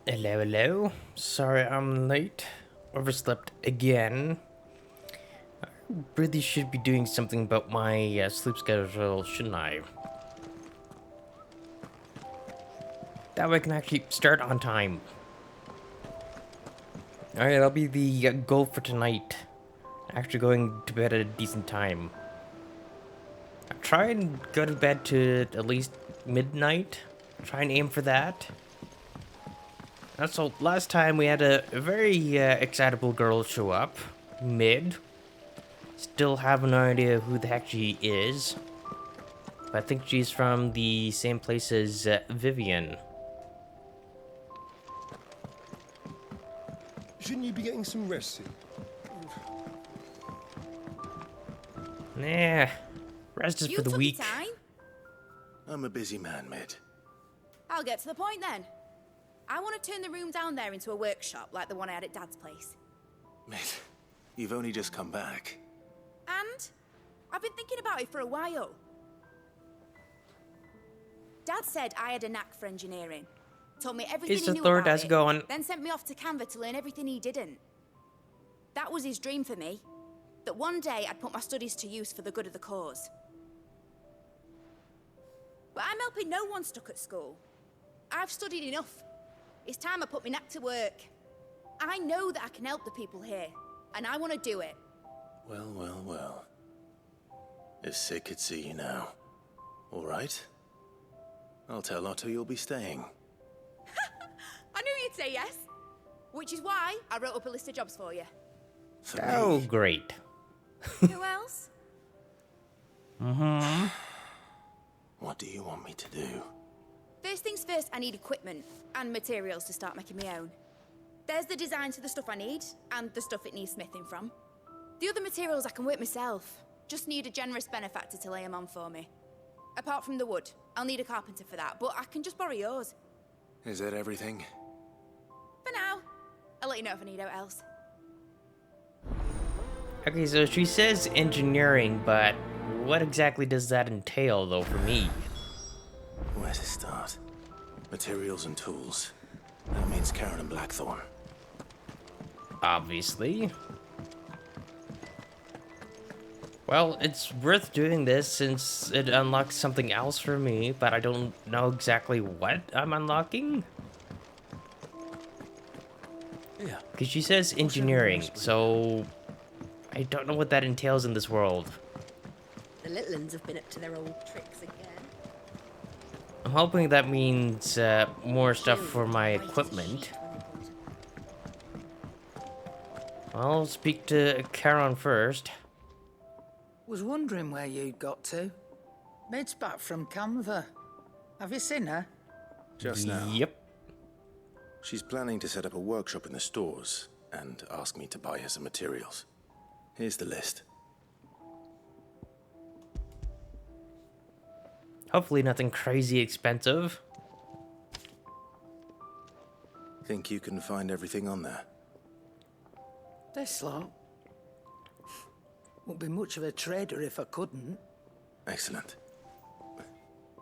Hello, hello. Sorry I'm late. Overslept again. Really should be doing something about my sleep schedule, shouldn't I? That way I can actually start on time. Alright, that'll be the goal for tonight. Actually going to bed at a decent time. I'll try and go to bed to at least midnight. Try and aim for that. Also, last time we had a very excitable girl show up. Mid. Still have no idea who the heck she is. But I think she's from the same place as Vivian. Shouldn't you be getting some rest soon? Nah, rest is for the weak. Time? I'm a busy man, Mid. I'll get to the point then. I want to turn the room down there into a workshop like the one I had at Dad's place. Mid, you've only just come back. And I've been thinking about it for a while. Dad said I had a knack for engineering. Told me everything he knew about it, going. then sent me off to Canva to learn everything he didn't. That was his dream for me. That one day I'd put my studies to use for the good of the cause. But I'm helping no one stuck at school. I've studied enough. It's time I put my knack to work. I know that I can help the people here, and I want to do it. Well, well, well. It's sick could see you now. All right? I'll tell Otto you'll be staying. I knew you'd say yes. Which is why I wrote up a list of jobs for you. For Oh, me? great. Who else? What do you want me to do? First things first, I need equipment and materials to start making my own. There's the designs for the stuff I need, and the stuff it needs smithing from. The other materials I can work myself. Just need a generous benefactor to lay them on for me. Apart from the wood, I'll need a carpenter for that, but I can just borrow yours. Is that everything? For now. I'll let you know if I need out else. Okay, so she says engineering, but what exactly does that entail, though, for me? Where to start? Materials and tools. That means Karen and Blackthorn. Obviously. Well, it's worth doing this since it unlocks something else for me, but I don't know exactly what I'm unlocking. Yeah. Because she says engineering, so I don't know what that entails in this world. The little ones have been up to their old tricks again. I'm hoping that means more stuff for my equipment. I'll speak to Karen first. Was wondering where you'd got to. Mid's back from Canva. Have you seen her? Just now. Yep. She's planning to set up a workshop in the stores and ask me to buy her some materials. Here's the list. Hopefully nothing crazy expensive. Think you can find everything on there? This lot. Wouldn't be much of a trader if I couldn't. Excellent.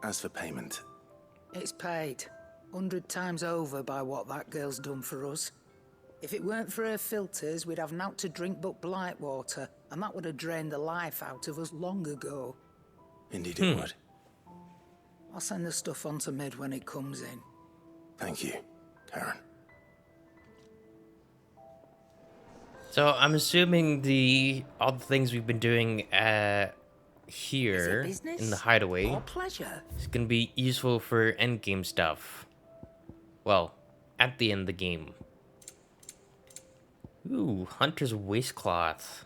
As for payment, It's paid 100 times over by what that girl's done for us. If it weren't for her filters, we'd have naught to drink but blight water, and that would have drained the life out of us long ago. indeed it would. I'll send the stuff on to Mid when it comes in. Thank you, Karen. So I'm assuming all the things we've been doing here Is it business in the hideaway or pleasure? is gonna be useful for endgame stuff. Well, at the end of the game. Ooh, Hunter's waistcloth.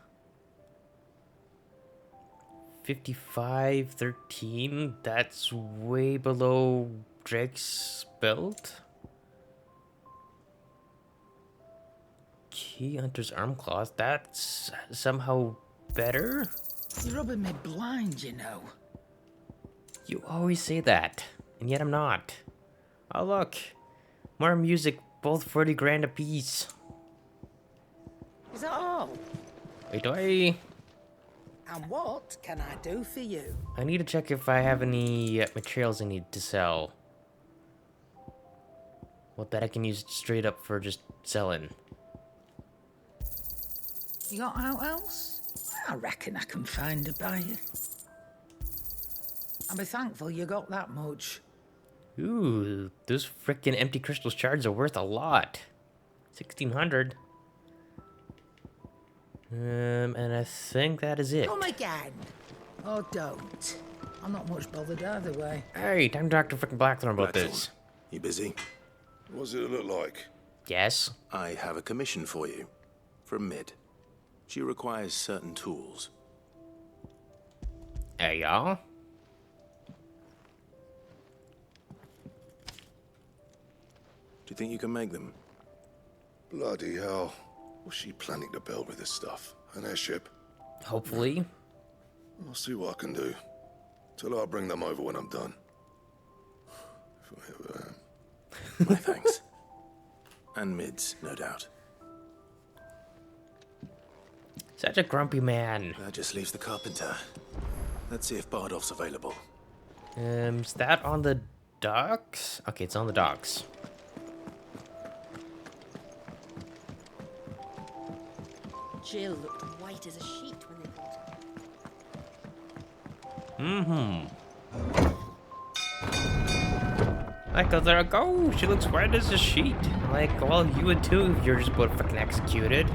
5513. That's way below Drake's belt. Key Hunter's arm cloth. That's somehow better. You're rubbing me blind, you know. You always say that, and yet I'm not. Oh look, more music, both 40 grand a piece. Is that all? Wait, do I? And what can I do for you? I need to check if I have any materials I need to sell. Well, that I can use straight up for just selling. You got out else? I reckon I can find a buyer. I'll be thankful you got that much. Ooh, those frickin' empty crystal shards are worth a lot. 1,600. And I think that is it. Come again. Or don't. I'm not much bothered either way. Hey, time to talk to frickin' Blackthorn about Blackthorn, this. You busy? What does it look like? Yes? I have a commission for you. From Mid. She requires certain tools. Hey, y'all. Do you think you can make them? Bloody hell. What's she planning to build with this stuff? An airship? Hopefully. I'll see what I can do. Tell her I'll bring them over when I'm done. If I ever am. My thanks. And Mid's, no doubt. Such a grumpy man. That just leaves the carpenter. Let's see if Bardolph's available. Is that on the docks? Okay, it's on the docks. Jill looked white as a sheet when they brought her. Like, oh, there I go. She looks white as a sheet. Like, well, you would too if you're just about fucking executed.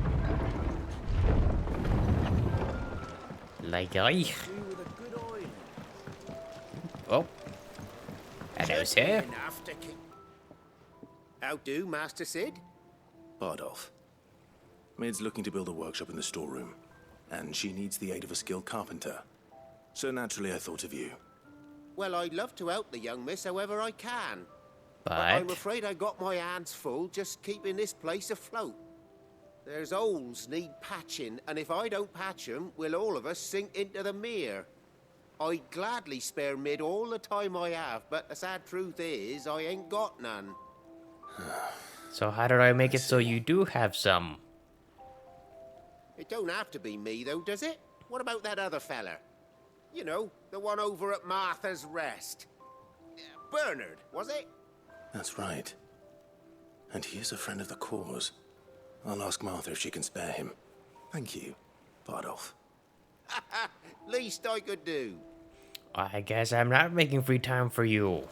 Like, I. Oh. Hello, sir. How do, Master Sid? Bardolph. Mid's looking to build a workshop in the storeroom, and she needs the aid of a skilled carpenter. So naturally I thought of you. Well, I'd love to help the young miss however I can. But I'm But afraid I got my hands full just keeping this place afloat. There's holes need patching, and if I don't patch 'em, we'll all of us sink into the mere. I'd gladly spare Mid all the time I have, but the sad truth is, I ain't got none. so how did I make it so you do have some? It don't have to be me, though, does it? What about that other fella? You know, the one over at Martha's Rest. Bernard, was it? That's right. And he is a friend of the cause. I'll ask Martha if she can spare him. Thank you, Bardolph. Least I could do. I guess I'm not making free time for you.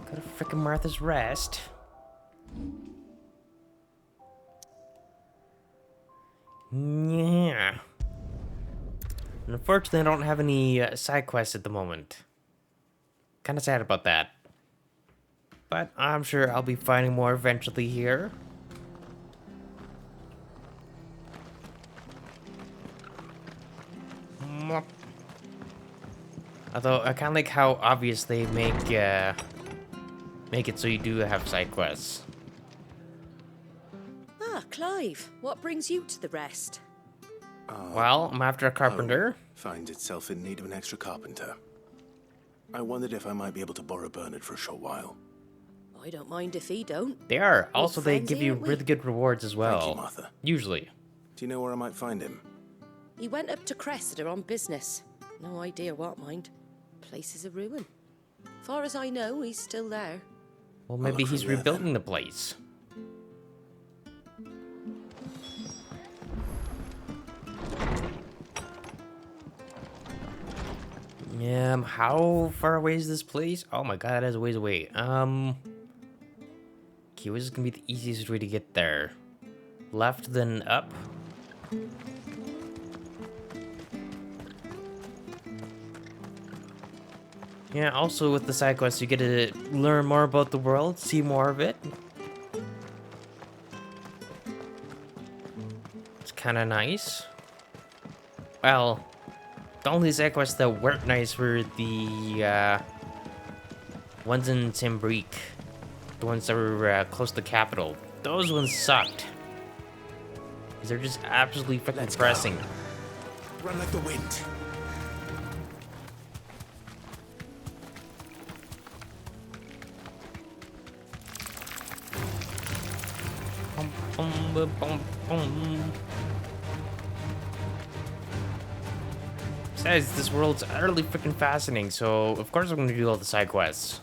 Go to frickin' Martha's Rest. Yeah. Unfortunately, I don't have any side quests at the moment. Kinda sad about that. But I'm sure I'll be finding more eventually here. Mwah. Although, I kinda like how obvious they make it so you do have side quests. Ah, Clive, what brings you to the rest? Well, I'm after a carpenter. Finds itself in need of an extra carpenter. I wondered if I might be able to borrow Bernard for a short while. I don't mind if he don't. They are. Also, they friends give you here, we- really good rewards as well. Thank you, Martha. Usually. Do you know where I might find him? He went up to Cressida on business. No idea what, mind. Place is a ruin. Far as I know, he's still there. Well, maybe look he's from there, rebuilding the place. How far away is this place? Oh my god, that is a ways away. Okay, which is gonna be the easiest way to get there? Left, then up? Yeah, also with the side quests, you get to learn more about the world, see more of it. It's kind of nice. Well, the only side quests that weren't nice were the ones in Timbrique. The ones that were close to the capital. Those ones sucked. Because they're just absolutely freaking Let's depressing. go. Run like the wind. Bum, bum, bum, bum, bum. Besides, this world's utterly freaking fascinating, so of course I'm gonna do all the side quests.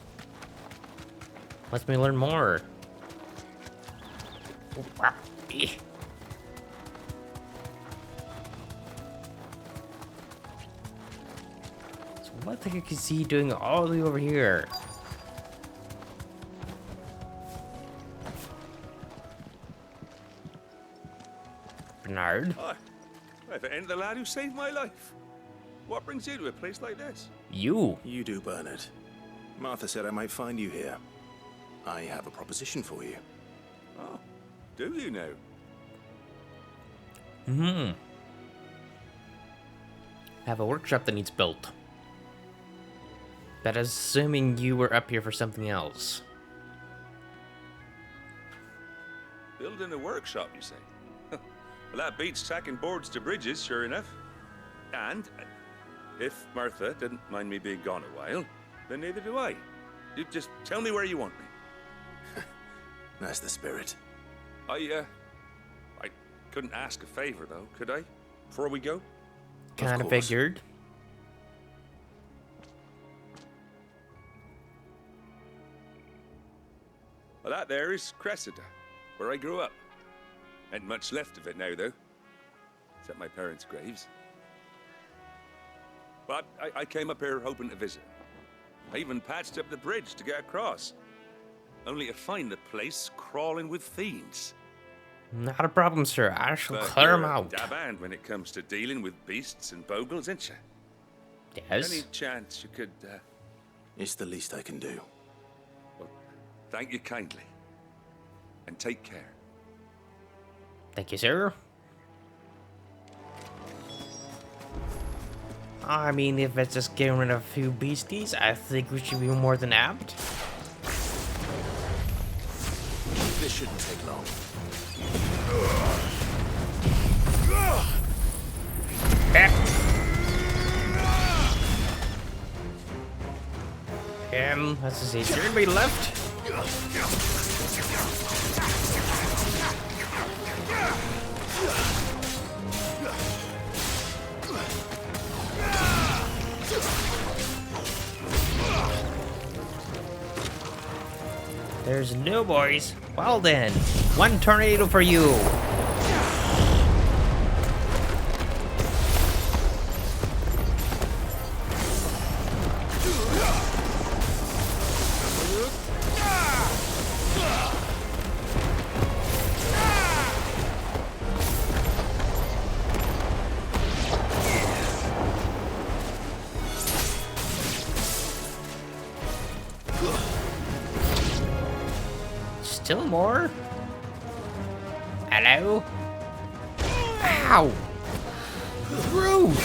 Let me learn more. Oh, wow. Eh. So what the heck is he doing all the way over here? Bernard? Hi. If it ain't the lad who saved my life. What brings you to a place like this? You? You do, Bernard. Martha said I might find you here. I have a proposition for you. Oh, do you know? Have a workshop that needs built. But assuming you were up here for something else. Building a workshop, you say? Well, that beats tacking boards to bridges, sure enough. And if Martha didn't mind me being gone a while, then neither do I. You just tell me where you want me. That's the spirit. I couldn't ask a favor, though, could I? Before we go? Kind of course. figured. Well, that there is Cressida, where I grew up. Ain't much left of it now, though. Except my parents' graves. But I came up here hoping to visit. I even patched up the bridge to get across. Only to find the place crawling with fiends. Not a problem, sir. I shall But clear you're them a out. dab hand when it comes to dealing with beasts and bogles, ain't you? Yes. Any chance you could, It's the least I can do. well, thank you kindly. And take care. Thank you, sir. I mean, if it's just getting rid of a few beasties, I think we should be more than apt. This shouldn't take long. Let's see. Is there anybody left? There's no boys. Well then, one tornado for you. Still more? Hello? Ow! Rude!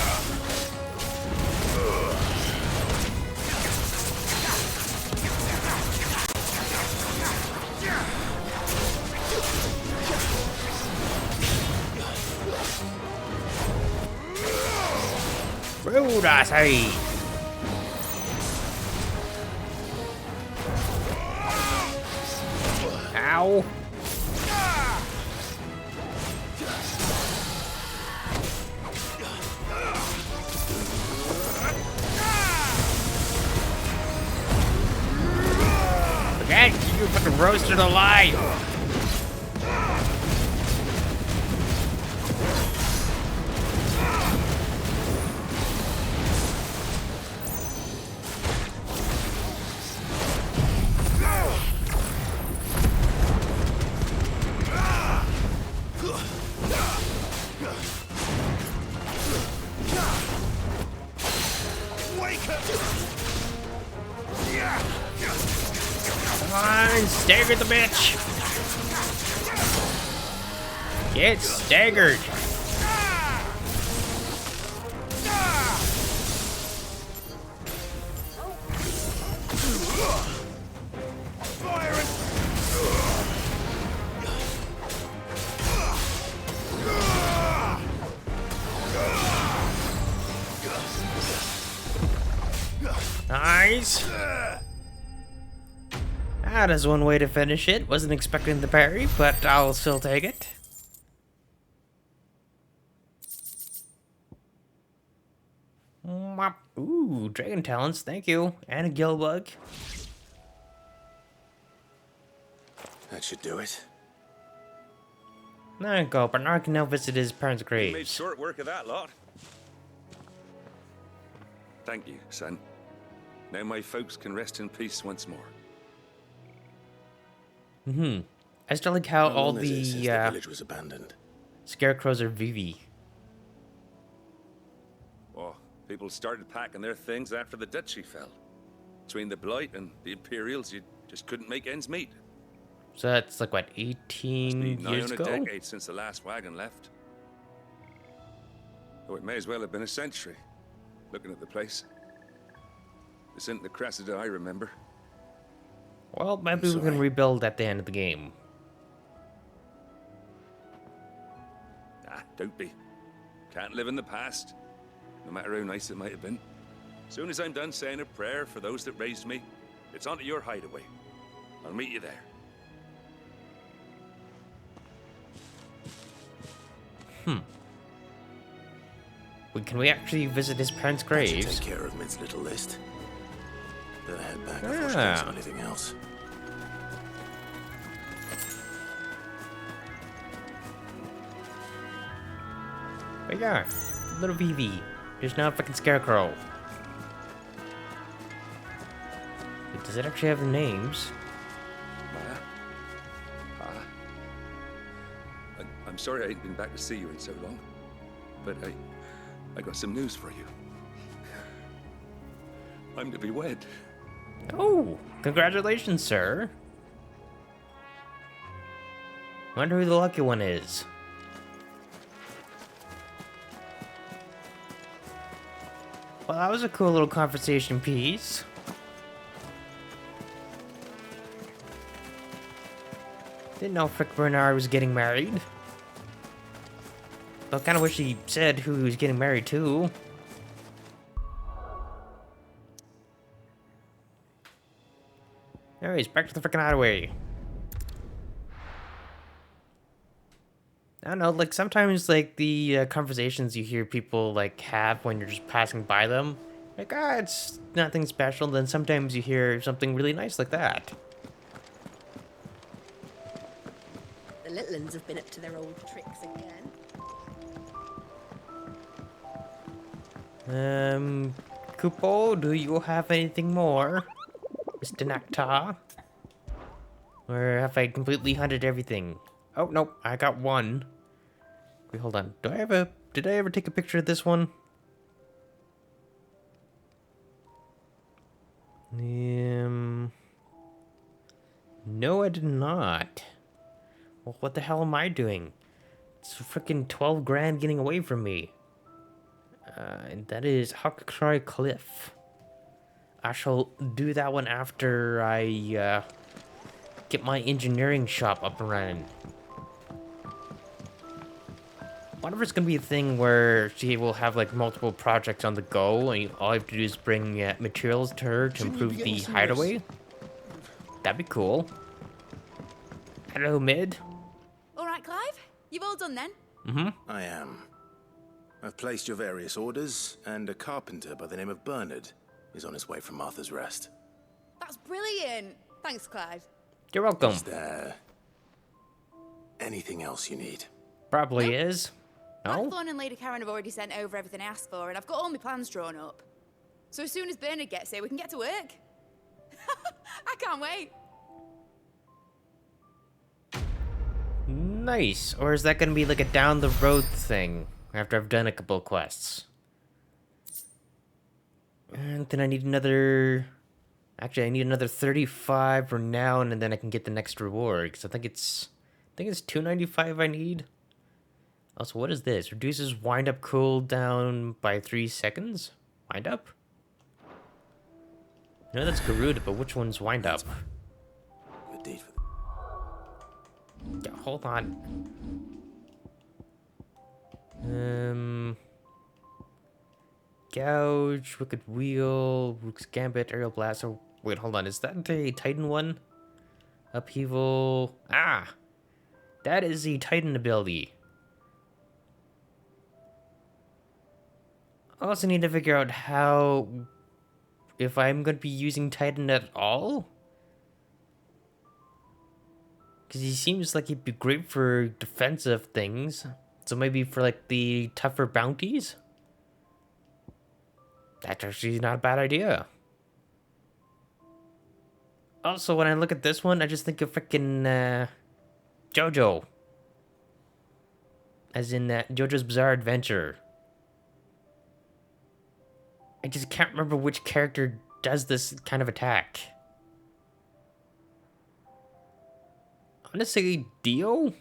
Rude, I say! Ow! Forget you fucking roasted alive! Come on, stagger the bitch! Get staggered! Nice! That is one way to finish it. Wasn't expecting the parry, but I'll still take it. Mwah. Ooh, dragon talents, thank you. And a gill bug. That should do it. There you go. Bernard can now visit his parents' You made graves. short work of that lot. Thank you, son. Now my folks can rest in peace once more. I still like how all long is it since the the village was abandoned? scarecrows are Vivi. Oh, people started packing their things after the duchy fell. Between the Blight and the Imperials, you just couldn't make ends meet. So that's like, what, It's 18 been nigh years on a ago? decade since the last wagon left. Oh, it may as well have been a century, looking at the place. This isn't the Cressida I remember. Well, maybe we can sorry. rebuild at the end of the game. Ah, don't be. Can't live in the past, no matter how nice it might have been. Soon as I'm done saying a prayer for those that raised me, it's onto your hideaway. I'll meet you there. Can we actually visit his parents' That should graves? take care of Mid's little list. Better head back before she Ah. thinks of anything else. But yeah, little Vivi. There's now a fucking scarecrow. But does it actually have the names? I'm sorry I ain't been back to see you in so long, but I got some news for you. I'm to be wed. Oh, congratulations, sir. Wonder who the lucky one is. Well, that was a cool little conversation piece. Didn't know Frick Bernard was getting married. I kind of wish he said who he was getting married to. Anyways, back to the freaking hideaway. I don't know, like sometimes like the conversations you hear people like have when you're just passing by them, like it's nothing special. Then sometimes you hear something really nice like that. The little uns have been up to their old tricks again. Kupo, do you have anything more, Mr. Nakta? Or have I completely hunted everything? Oh nope, I got one. Wait, hold on. Did I ever take a picture of this one? No, I did not. Well, what the hell am I doing? It's freaking 12 grand getting away from me. And that is Hawkcry Cliff. I shall do that one after I get my engineering shop up and running. Wonder if it's gonna be a thing where she will have like multiple projects on the go, and all I have to do is bring materials to her to improve the hideaway. That'd be cool. Hello, Mid. All right, Clive? You've all done then? I am. I've placed your various orders, and a carpenter by the name of Bernard is on his way from Martha's Rest. That's brilliant. Thanks, Clive. You're welcome. Is there anything else you need? Probably is. No? Blackthorn and Lady Karen have already sent over everything I asked for, and I've got all my plans drawn up. So as soon as Bernard gets here, we can get to work. I can't wait. Nice. Or is that gonna be like a down the road thing after I've done a couple of quests? And then I need another. Actually, I need another 35 for now, and then I can get the next reward. Because I think it's 295 I need. Also, what is this? Reduces wind up cooldown by 3 seconds. Wind up. No, that's Garuda, but which one's wind up? Good deed for Yeah, hold on. Gouge, Wicked Wheel, Rook's Gambit, Aerial Blast. Oh, wait, hold on. Is that a Titan one? Upheaval. Ah! That is the Titan ability. I also need to figure out how... if I'm going to be using Titan at all? Because he seems like he'd be great for defensive things. So maybe for like the tougher bounties? That's actually not a bad idea. Also, when I look at this one, I just think of freaking JoJo. As in JoJo's Bizarre Adventure. I just can't remember which character does this kind of attack. I'm gonna say Dio?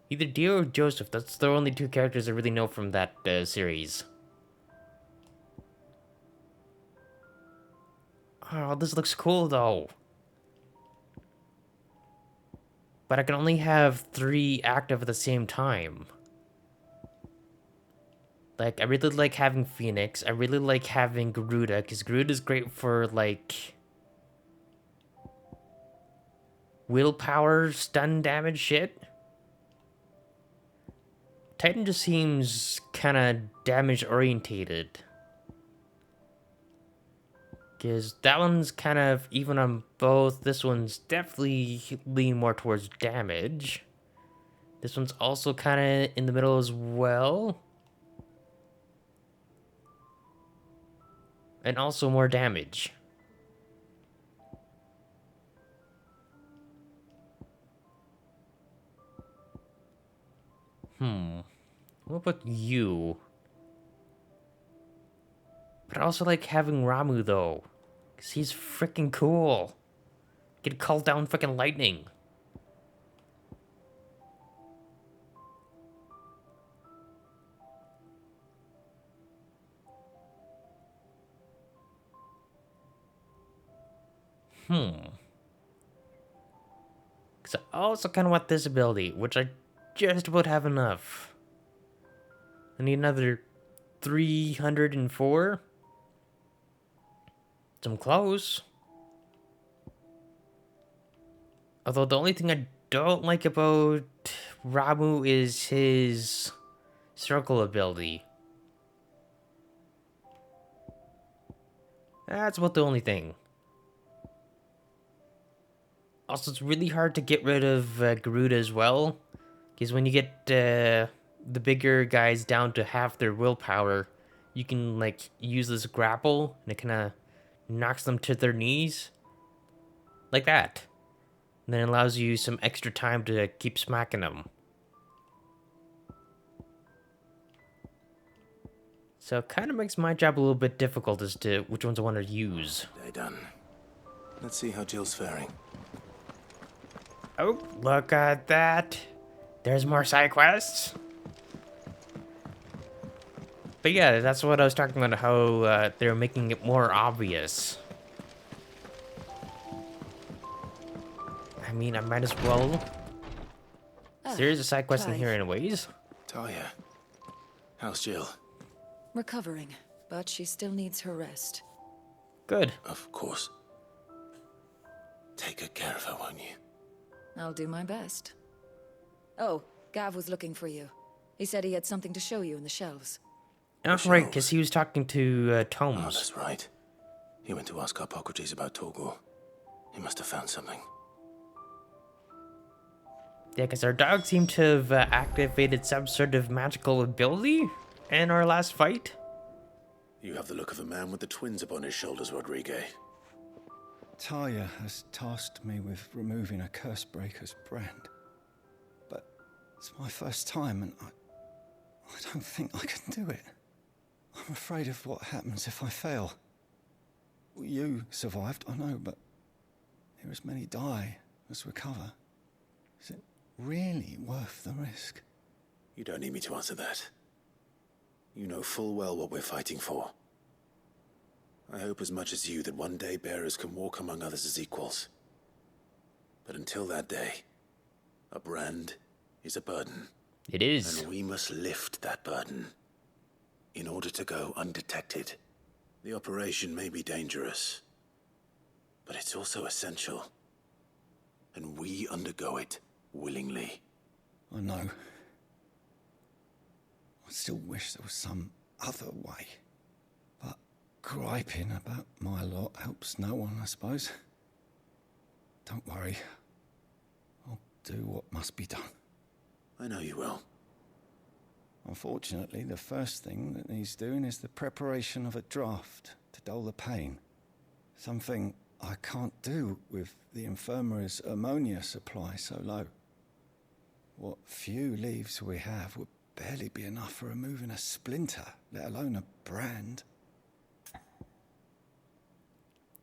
Either Dio or Joseph. That's the only two characters I really know from that series. Oh, this looks cool though. But I can only have 3 active at the same time. Like, I really like having Phoenix. I really like having Garuda, because Garuda's great for, like, willpower, stun damage shit. Titan just seems kind of damage orientated. Because that one's kind of even on both. This one's definitely leaning more towards damage. This one's also kind of in the middle as well. And also more damage. What about you? But I also like having Ramu though. Because he's freaking cool. Get called down freaking lightning. Because I also kind of want this ability, which I just about have enough. I need another 304. I'm close. Although the only thing I don't like about Ramu is his circle ability. That's about the only thing. Also, it's really hard to get rid of Garuda as well. Because when you get the bigger guys down to half their willpower, you can, like, use this grapple, and it kind of knocks them to their knees. Like that. And then it allows you some extra time to keep smacking them. So it kind of makes my job a little bit difficult as to which ones I want to use. Day done. Let's see how Jill's faring. Oh, look at that. There's more side quests. But yeah, that's what I was talking about, how they're making it more obvious. I mean, I might as well. There is a side quest in here anyways. Talia, how's Jill? Recovering, but she still needs her rest. Good. Of course. Take good care of her, won't you? I'll do my best. Oh, Gav was looking for you. He said he had something to show you in the shelves. Oh, right, because he was talking to Oh, Tomes. that's right. He went to ask Harpocrates about Torgor. He must have found something. Yeah, because our dog seemed to have activated some sort of magical ability in our last fight. You have the look of a man with the twins upon his shoulders, Rodrigue. Talia has tasked me with removing a Cursebreaker's brand. But it's my first time, and I don't think I can do it. I'm afraid of what happens if I fail. You survived, I know, but here as many die as recover. Is it really worth the risk? You don't need me to answer that. You know full well what we're fighting for. I hope as much as you that one day bearers can walk among others as equals. But until that day, a brand is a burden. It is. And we must lift that burden in order to go undetected. The operation may be dangerous, but it's also essential. And we undergo it willingly. I know. I still wish there was some other way. But griping about my lot helps no one, I suppose. don't worry. I'll do what must be done. I know you will. Unfortunately, the first thing that needs doing is the preparation of a draft to dull the pain. Something I can't do with the infirmary's ammonia supply so low. What few leaves we have would barely be enough for removing a splinter, let alone a brand.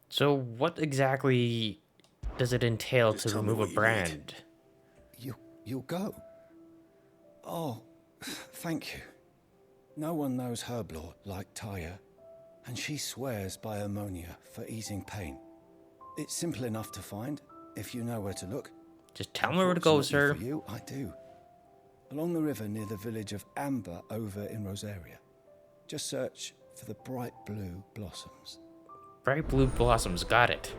So what exactly does it entail Just to tell me remove what a you brand? You'll go. Oh, thank you. No one knows Herblore like Taya, and she swears by ammonia for easing pain. It's simple enough to find, if you know where to look. Just tell me where to go, sir. For you, I do. Along the river near the village of Amber over in Rosaria. Just search for the bright blue blossoms. Bright blue blossoms, got it.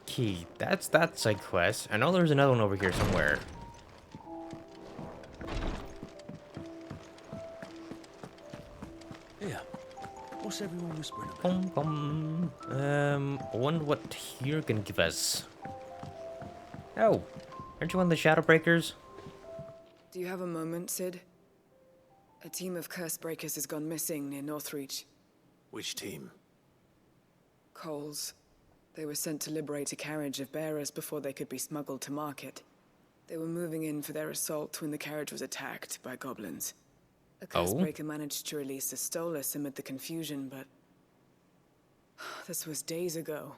Key, that's that side quest. I know there's another one over here somewhere. Yeah. What's everyone whispering about? I wonder what you're gonna give us. Oh, aren't you one of the Shadow Breakers? Do you have a moment, Sid? A team of curse breakers has gone missing near Northreach. Which team? Coles. They were sent to liberate a carriage of bearers before they could be smuggled to market. They were moving in for their assault when the carriage was attacked by goblins. A curse breaker managed to release a Stolas amid the confusion, but... this was days ago.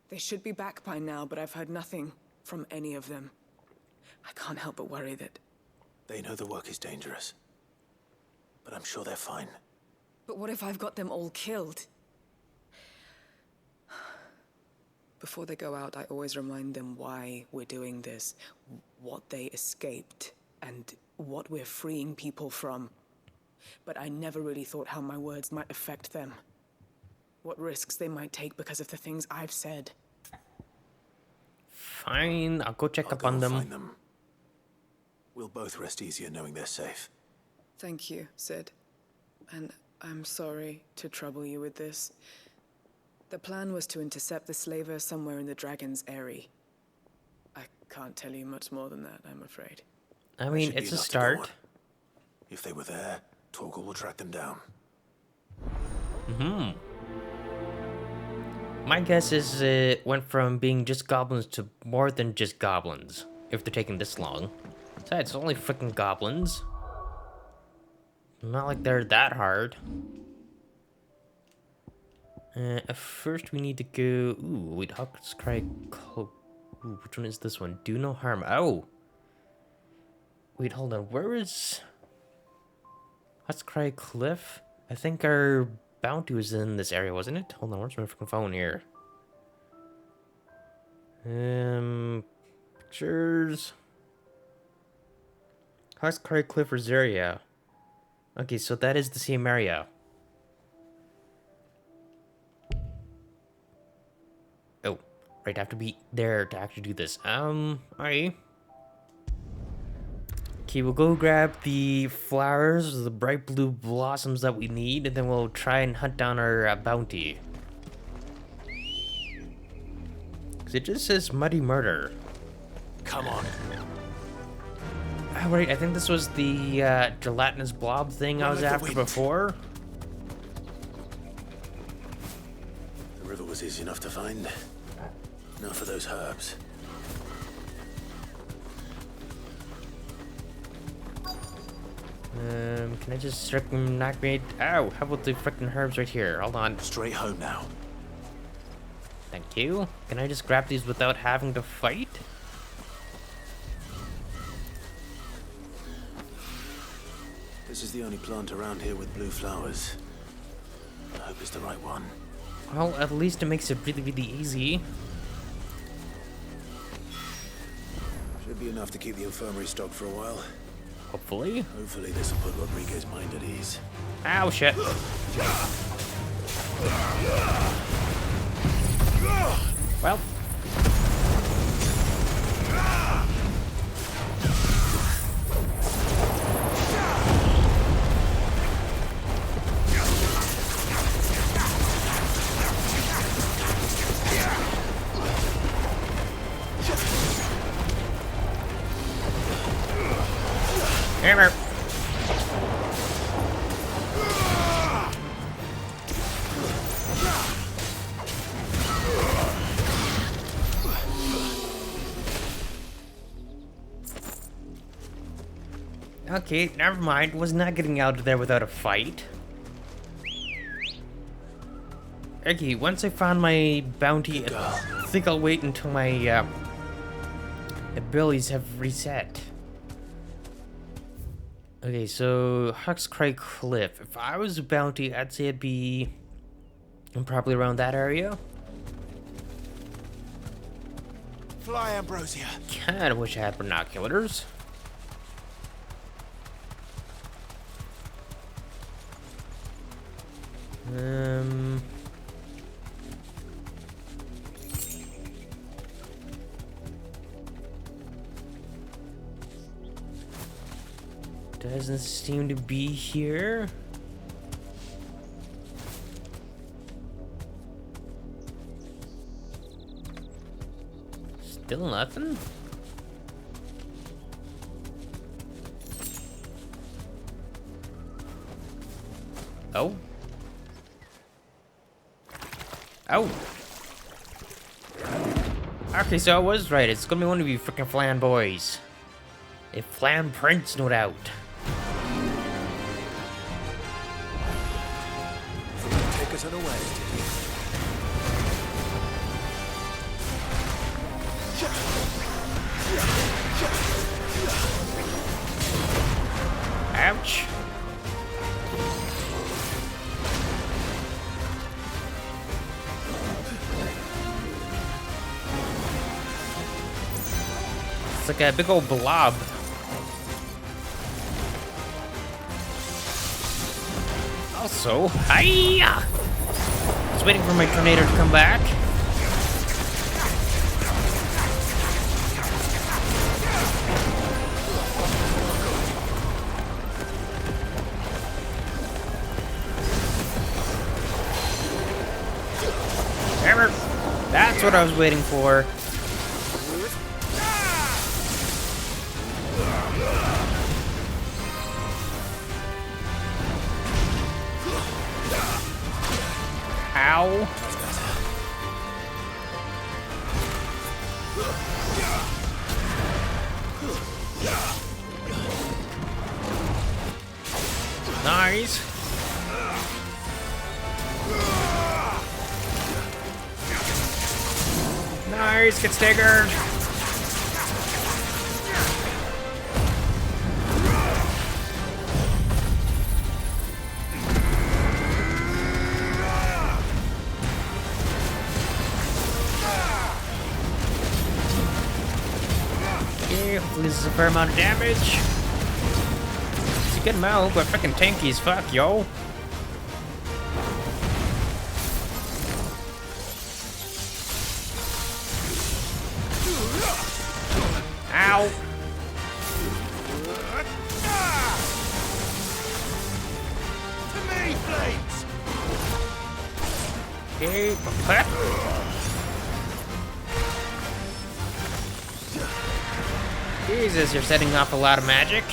They should be back by now, but I've heard nothing from any of them. I can't help but worry that... They know the work is dangerous. But I'm sure they're fine. But what if I've got them all killed? Before they go out, I always remind them why we're doing this, what they escaped, and what we're freeing people from. But I never really thought how my words might affect them. What risks they might take because of the things I've said. Fine, I'll go check up on them. Find them. We'll both rest easier knowing they're safe. Thank you, Sid. And I'm sorry to trouble you with this. The plan was to intercept the slaver somewhere in the Dragon's Eyrie. I can't tell you much more than that, I'm afraid. I mean, it's a start. If they were there, Torgal will track them down. My guess is it went from being just goblins to more than just goblins, if they're taking this long. Besides, it's only freaking goblins. Not like they're that hard. First we need to go... Ooh, wait, Hawk's Cry... Ooh, which one is this one? Do no harm. Oh! Wait, hold on. Where is... Hawk's Cry Cliff? I think our bounty was in this area, wasn't it? Hold on, where's my freaking phone here? Pictures... Hawk's Cry Cliff Rosaria. Okay, so that is the same area. Oh, right, I have to be there to actually do this. Alright. Okay, we'll go grab the flowers, the bright blue blossoms that we need, and then we'll try and hunt down our bounty. Because it just says Muddy Murder. Come on. Oh, right, I think this was the gelatinous blob thing I was after before. The river was easy enough to find. Now for those herbs. Can I just circumnavigate? Ow, how about the frickin' herbs right here? Hold on. Straight home now. Thank you. Can I just grab these without having to fight? This is the only plant around here with blue flowers. I hope it's the right one. Well, at least it makes it really, really easy. Should be enough to keep the infirmary stocked for a while. Hopefully. Hopefully this will put Rodriguez's mind at ease. Ow, shit. Well. Okay, never mind. Was not getting out of there without a fight. Okay, once I found my bounty, I think I'll wait until my abilities have reset. Okay, so Huxcry Cliff. If I was a bounty, I'd say it'd be probably around that area. Fly, Ambrosia. Kinda wish I had binoculars. Doesn't seem to be here. Still nothing? Oh. Oh. Okay, so I was right. It's gonna be one of you freaking Flan boys. A Flan prince, no doubt. Take us unaware. Ouch. It's like a big old blob. Also, hiya! Just waiting for my tornado to come back. Hammer! That's what I was waiting for. Ow. Nice. Nice, get staggered. Hopefully this is a fair amount of damage. It's a good amount, but freaking tanky as fuck, yo. Ow. To me, flames. Okay, Jesus, you're setting off a lot of magic.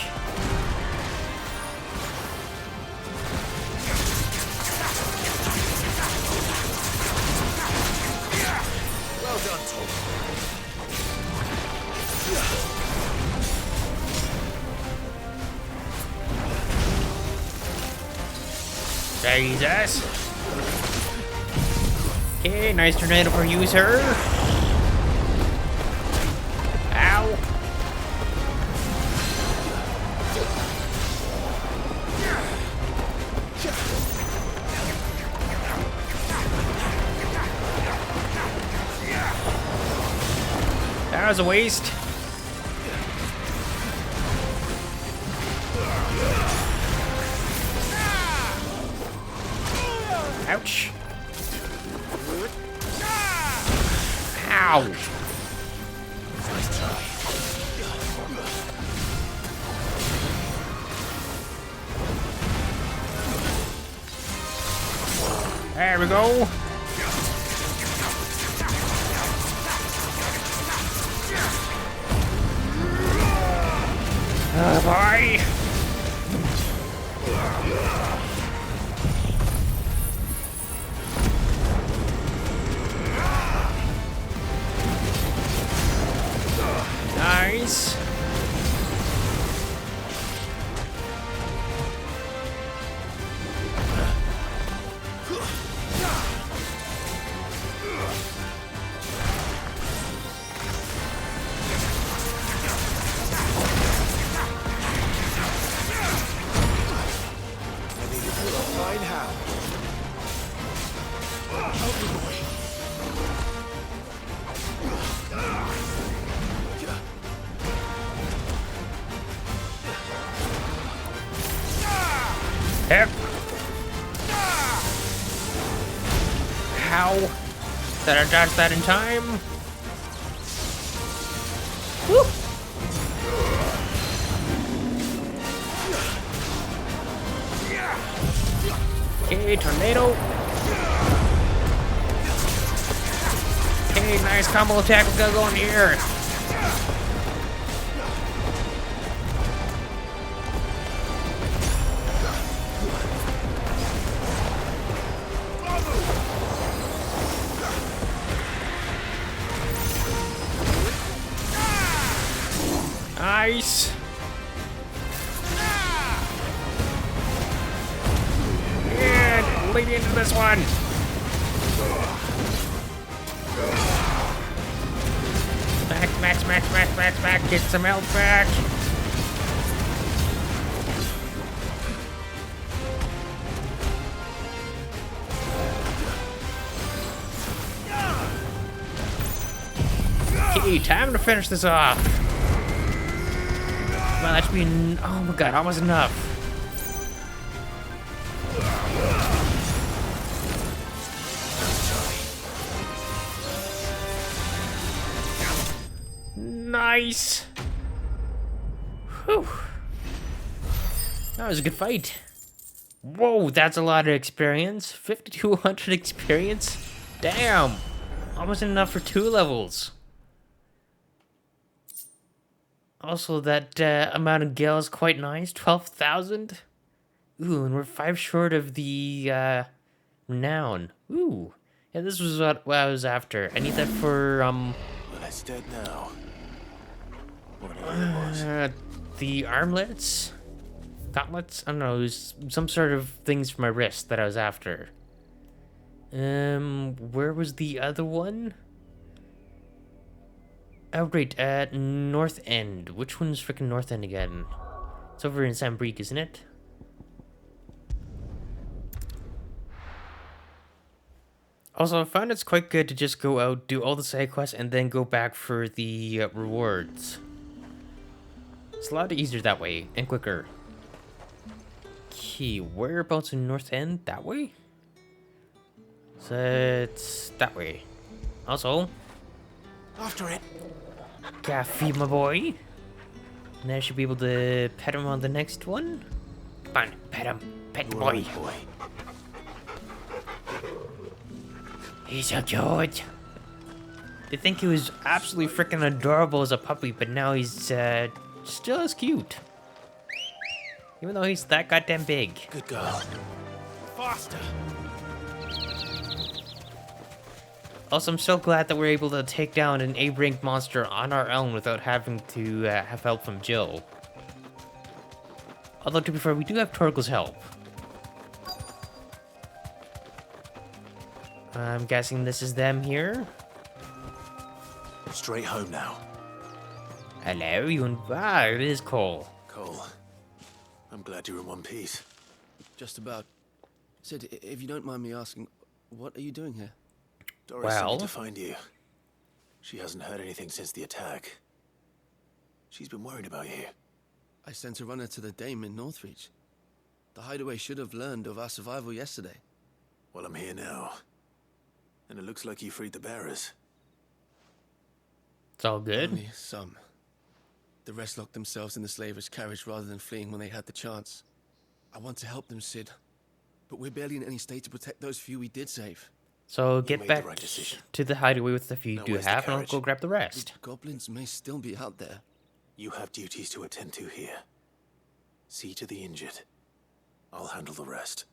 Well done, Tom. Jesus. Okay, nice tornado for you, sir. Ow. That was a waste. Ouch. Ow. Nice try. There we go. Bye. Nice. Fine how. Help me, boy. Heck. How? Did I dodge that in time? Woo! Okay, tornado. Okay, nice combo attack. We gotta go in here. Nice. And lead into this one. Back. Get some health back. Okay, time to finish this off. Well, that should be, oh my god, almost enough. Nice. Whew. That was a good fight. Whoa, that's a lot of experience. 5,200 experience? Damn. Almost enough for 2 levels. Also, that amount of gil is quite nice. 12,000. Ooh, and we're 5 short of the renown. Ooh. Yeah, this was what I was after. I need that for, Well, it's dead now. the armlets? Gauntlets? I don't know, it was some sort of things for my wrist that I was after. Where was the other one? Oh, right, at North End. Which one's freaking North End again? It's over in Sambrique, isn't it? Also, I found it's quite good to just go out, do all the side quests, and then go back for the rewards. It's a lot easier that way, and quicker. Okay, whereabouts in North End? That way? So it's that way. Also, After it. gotta feed my boy. And I should be able to pet him on the next one. Come on, pet him. Pet the boy. He's so cute. They think he was absolutely freaking adorable as a puppy, but now he's still as cute. Even though he's that goddamn big. Good girl. Faster. Also, I'm so glad that we're able to take down an A-rank monster on our own without having to have help from Jill. Although, to be fair, we do have Torgal's help. I'm guessing this is them here. Straight home now. Hello, you and... Ah, it is Cole. Cole, I'm glad you're in one piece. Just about. Sid, if you don't mind me asking, what are you doing here? Doris sent me to find you. She hasn't heard anything since the attack. She's been worried about you. I sent a runner to the Dame in Northreach. The hideaway should have learned of our survival yesterday. Well, I'm here now. And it looks like you freed the bearers. It's all good. Only some. The rest locked themselves in the slaver's carriage rather than fleeing when they had the chance. I want to help them, Sid. But we're barely in any state to protect those few we did save. So get back to the hideaway with the few you do have, and I'll go grab the rest. The goblins may still be out there. You have duties to attend to here. See to the injured. I'll handle the rest.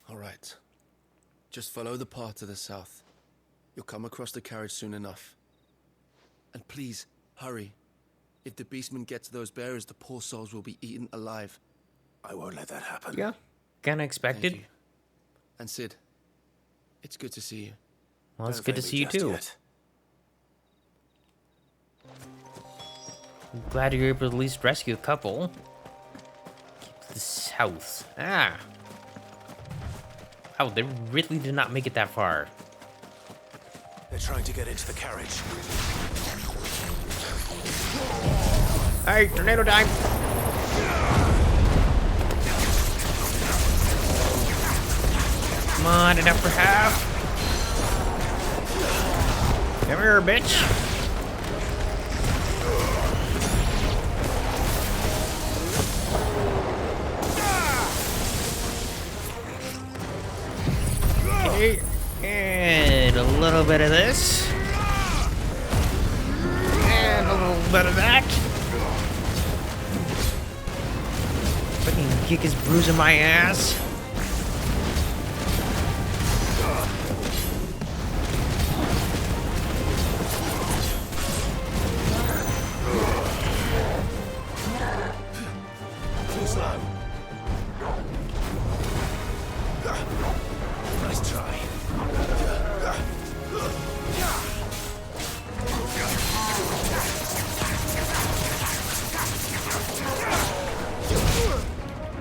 All right. Just follow the path to the south. You'll come across the carriage soon enough. And please, hurry. If the beastmen get to those bearers, the poor souls will be eaten alive. I won't let that happen. Yeah, kinda expected. And Sid, it's good to see you. Well, it's good to see you too. I'm glad you're able to at least rescue a couple. Keep the south. Ah. Oh, they really did not make it that far. They're trying to get into the carriage. Hey, tornado time! Come on, enough for half. Come here, bitch. Okay, and a little bit of this. And a little bit of that. Fucking kick is bruising my ass. Too slow. Nice try.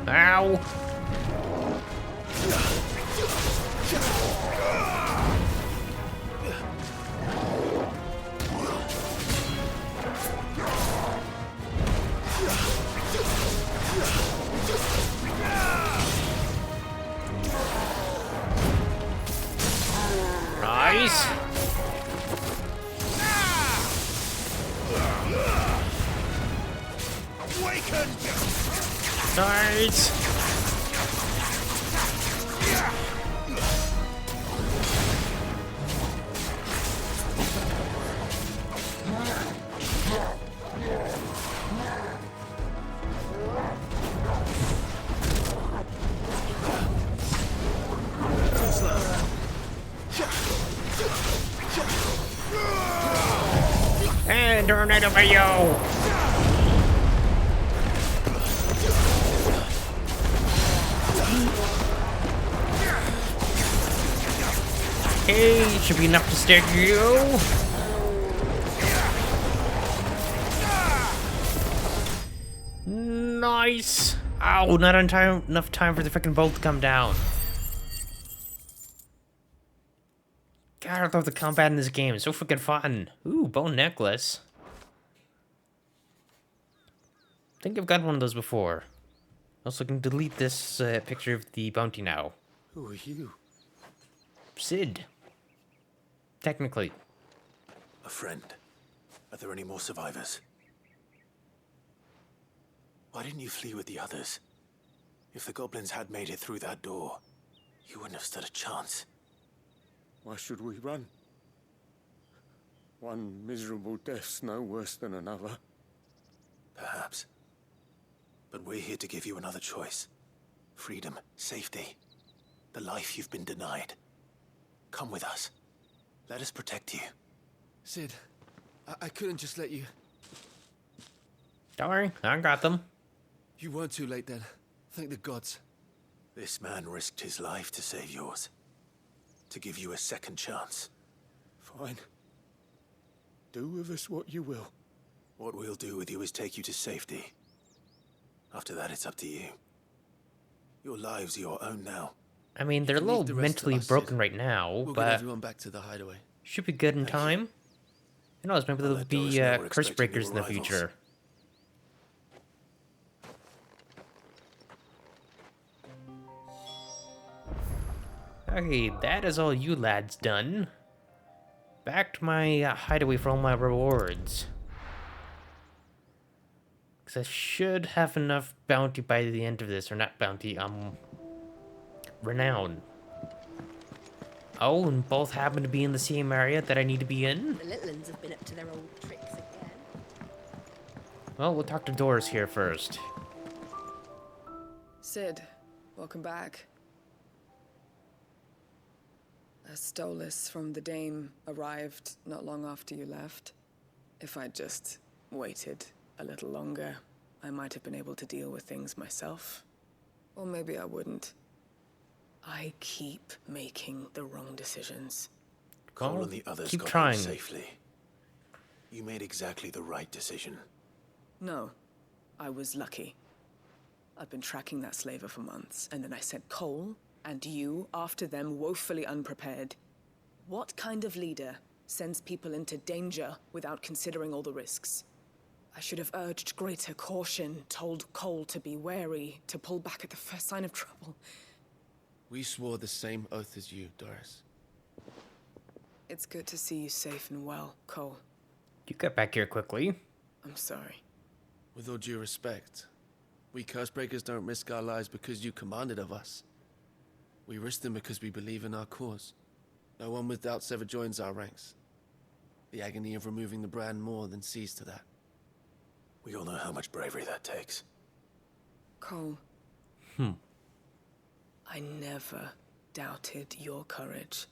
Ow. Nice. Nice. And tornado for you. Okay, should be enough to stagger you. Nice. Ow, not on time, enough time for the freaking bolt to come down. God, I love the combat in this game. It's so freaking fun. Ooh, bone necklace. I think I've got one of those before. Also, can delete this picture of the bounty now. Who are you? Sid. Technically. A friend. Are there any more survivors? Why didn't you flee with the others? If the goblins had made it through that door, you wouldn't have stood a chance. Why should we run? One miserable death's no worse than another. Perhaps. But we're here to give you another choice. Freedom, safety, the life you've been denied. Come with us. Let us protect you. Sid, I couldn't just let you... Don't worry, I got them. You weren't too late then. Thank the gods. This man risked his life to save yours. To give you a second chance. Fine. Do with us what you will. What we'll do with you is take you to safety. After that, it's up to you. Your lives are your own now. I mean, they're a little mentally broken right now, We'll get but everyone back to the hideaway. should be good in time. Who knows, maybe there'll be curse breakers in the future. Okay, that is all you lads done. Back to my hideaway for all my rewards. Because I should have enough bounty by the end of this, or not bounty, renown. Oh, and both happen to be in the same area that I need to be in? The little uns have been up to their old tricks again. Well, we'll talk to Doris here first. Sid, welcome back. A Stolas from the Dame arrived not long after you left. If I'd just waited a little longer, I might have been able to deal with things myself. Or maybe I wouldn't. I keep making the wrong decisions. Cole and the others keep got trying. home safely. You made exactly the right decision. No, I was lucky. I've been tracking that slaver for months, and then I sent Cole and you after them, woefully unprepared. What kind of leader sends people into danger without considering all the risks? I should have urged greater caution, told Cole to be wary, to pull back at the first sign of trouble. We swore the same oath as you, Doris. It's good to see you safe and well, Cole. You get back here quickly. I'm sorry. With all due respect, we Cursebreakers don't risk our lives because you commanded of us. We risk them because we believe in our cause. No one with doubts ever joins our ranks. The agony of removing the brand more than sees to that. We all know how much bravery that takes. Cole. I never doubted your courage.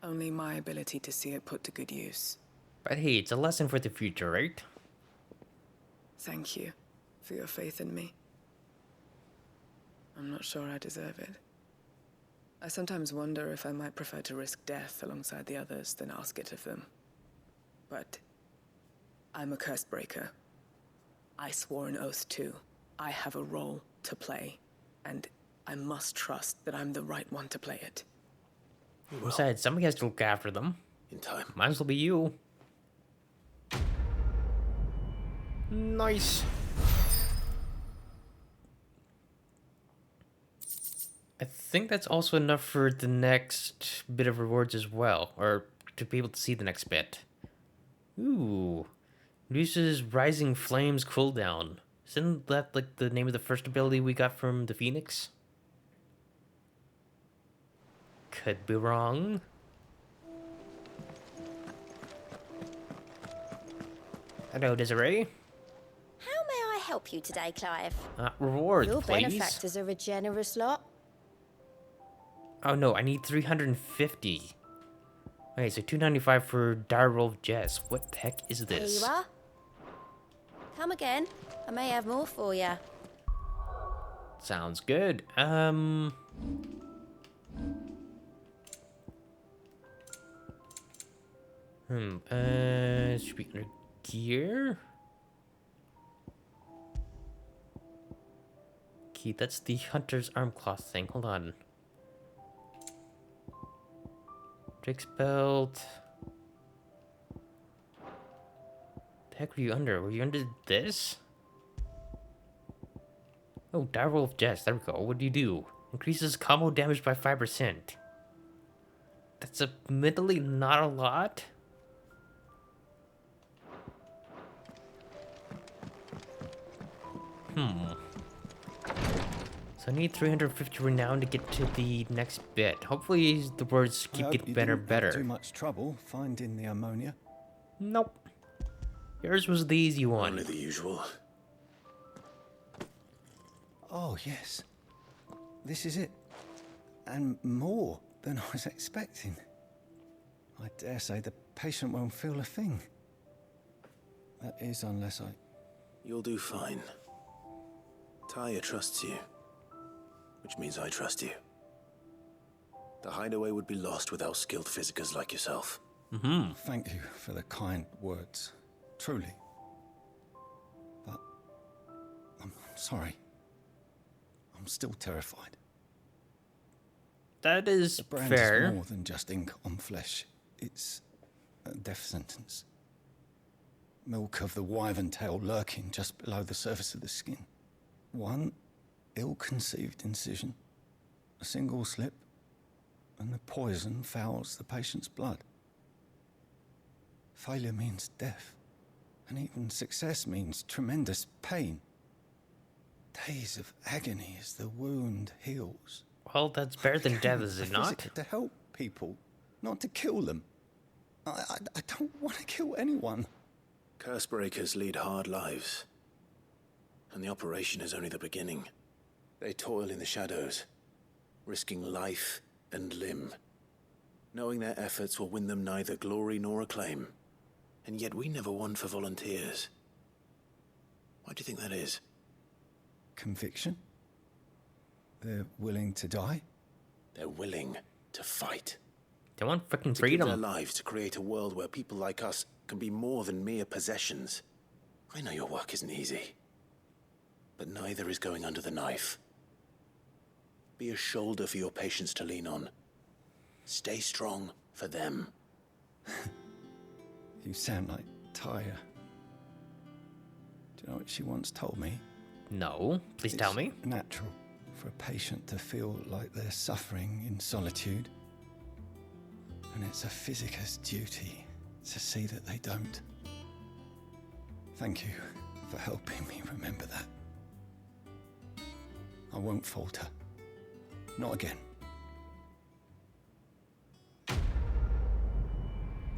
Only my ability to see it put to good use. But hey, it's a lesson for the future, right? Thank you for your faith in me. I'm not sure I deserve it. I sometimes wonder if I might prefer to risk death alongside the others than ask it of them. But I'm a Cursebreaker. I swore an oath too. I have a role to play, and I must trust that I'm the right one to play it. Besides, somebody has to look after them. In time. Might as well be you. Nice. I think that's also enough for the next bit of rewards as well, or to be able to see the next bit. Ooh. Reduces Rising Flames cooldown. Isn't that like the name of the first ability we got from the Phoenix? Could be wrong. Hello, Desiree. How may I help you today, Clive? Rewards, Your please. benefactors are a generous lot. Oh no, I need 350. Okay, so 295 for Direwolf Jess. What the heck is There this? you are. Come again. I may have more for you. Sounds good. Should be under gear? Okay, that's the Hunter's Arm Cloth thing. Hold on. Drake's Belt. The heck were you under? Were you under this? Oh, Direwolf Jess. There we go. What do you do? Increases combo damage by 5%. That's admittedly not a lot. So I need 350 renown to get to the next bit. Hopefully the words keep getting better and better. Too much trouble finding the ammonia? Nope. Yours was the easy one. Only the usual. Oh, yes. This is it. And more than I was expecting. I dare say the patient won't feel a thing. That is, unless I... You'll do fine. Taya trusts you. Which means I trust you. The hideaway would be lost without skilled physicers like yourself. Thank you for the kind words. Truly. But... I'm sorry. I'm still terrified. That is the brand fair. is more than just ink on flesh. It's a death sentence. Milk of the wyvern tail lurking just below the surface of the skin. One ill-conceived incision, a single slip, and the poison fouls the patient's blood. Failure means death, and even success means tremendous pain. Days of agony as the wound heals. Well, that's better than death, is it not? To help people, not to kill them. I don't want to kill anyone. Cursebreakers lead hard lives. And the operation is only the beginning. They toil in the shadows, risking life and limb, knowing their efforts will win them neither glory nor acclaim. And yet we never won for volunteers. Why do you think that is? Conviction? They're willing to die? They're willing to fight. They want freaking To give their freedom. lives to create a world where people like us can be more than mere possessions. I know your work isn't easy, but neither is going under the knife. Be a shoulder for your patients to lean on. Stay strong for them. You sound like Tyre. Do you know what she once told me? No, please tell me. It's natural for a patient to feel like they're suffering in solitude. And it's a physicist's duty to see that they don't. Thank you for helping me remember that. I won't falter. Not again.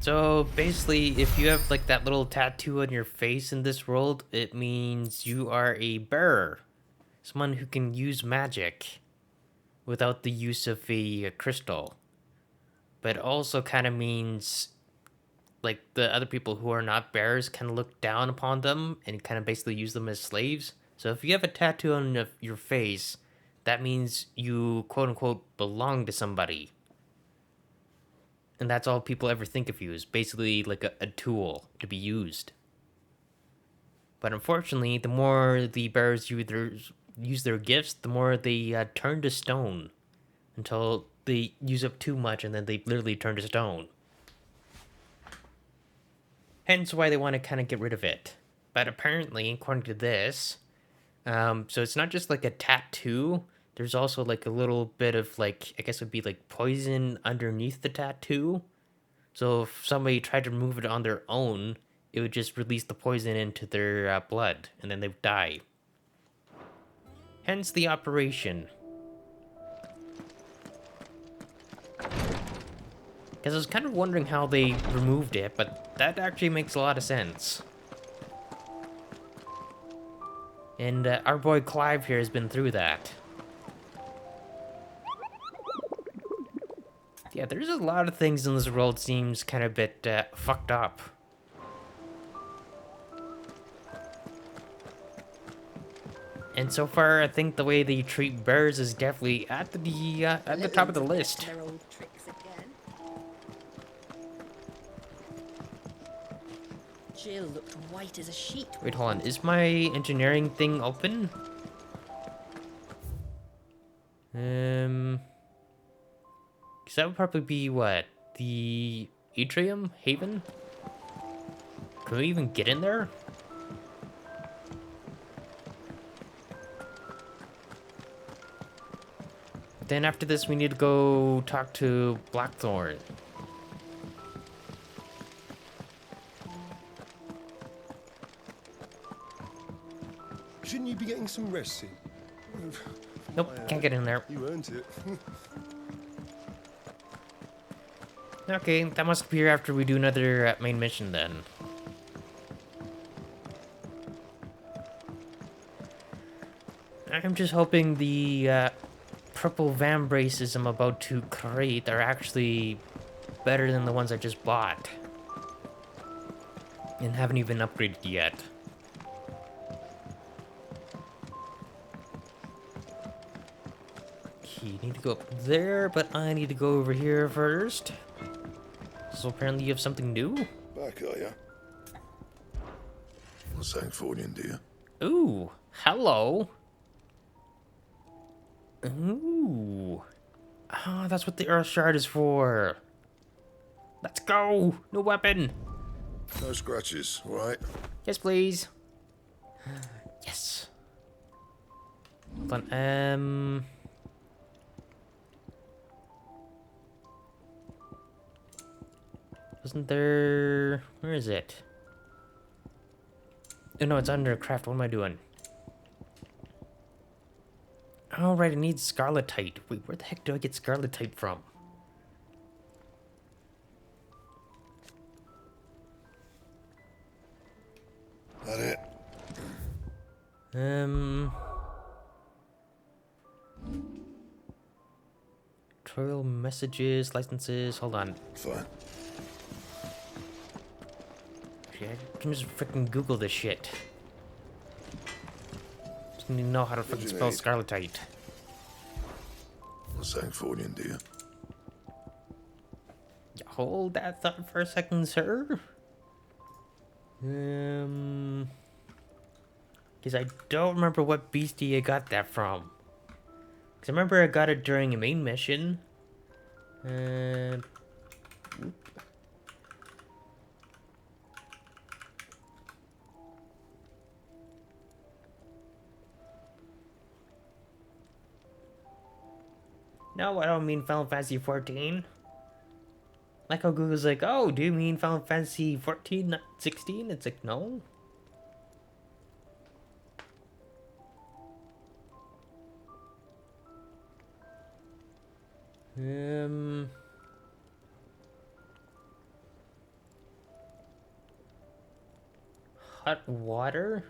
So basically, if you have like that little tattoo on your face in this world, it means you are a bearer. Someone who can use magic without the use of a crystal. But it also kind of means like the other people who are not bearers kind of look down upon them and kind of basically use them as slaves. So if you have a tattoo on your face, that means you quote unquote belong to somebody. And that's all people ever think of you, is basically like a tool to be used. But unfortunately, the more the bearers use their gifts, the more they turn to stone. Until they use up too much and then they literally turn to stone. Hence why they want to kind of get rid of it. But apparently, according to this, so it's not just like a tattoo. There's also like a little bit of like, I guess it would be like poison underneath the tattoo. So if somebody tried to remove it on their own, it would just release the poison into their blood and then they would die. Hence the operation. Because I was kind of wondering how they removed it, but that actually makes a lot of sense. And our boy Clive here has been through that. Yeah, there's a lot of things in this world seems kind of a bit fucked up. And so far, I think the way they treat bears is definitely at the top of the list. Their old tricks again. Jill looked white as a sheet. Wait, hold on. Is my engineering thing open? Because that would probably be what? The Atrium? Haven? Can we even get in there? Then after this, we need to go talk to Blackthorn. Shouldn't you be getting some rest soon? Nope, can't get in there. You earned it. Okay, that must appear after we do another main mission then. I'm just hoping the purple van braces I'm about to create are actually better than the ones I just bought. And haven't even upgraded yet. You need to go up there, but I need to go over here first. So apparently you have something new? Back, are ya? Sancfordian, dear. Ooh, hello. Ooh. Ah, that's what the Earth Shard is for. Let's go. No weapon. No scratches, all right? Yes, please. Yes. Hold on, wasn't there... Where is it? Oh, no, it's under craft. What am I doing? Oh, right, it needs scarletite. Wait, where the heck do I get scarletite from? That it? Tutorial messages, licenses, hold on. Fine. Actually, I can just freaking Google this shit. Just need to know how to freaking spell scarletite. Sancforian, do you? Hold that thought for a second, sir. Because I don't remember what beastie I got that from. Because I remember I got it during a main mission. No, I don't mean Final Fantasy 14. Like how Google's like, oh, do you mean Final Fantasy 14, not 16? It's like, no. Hot water?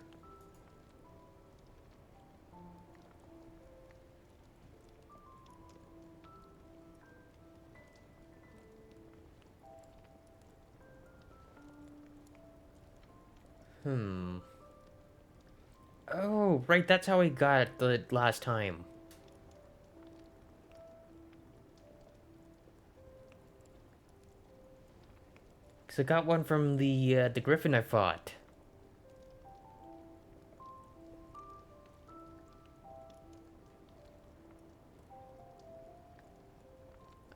Oh, right, that's how I got it the last time. Because I got one from the griffin I fought.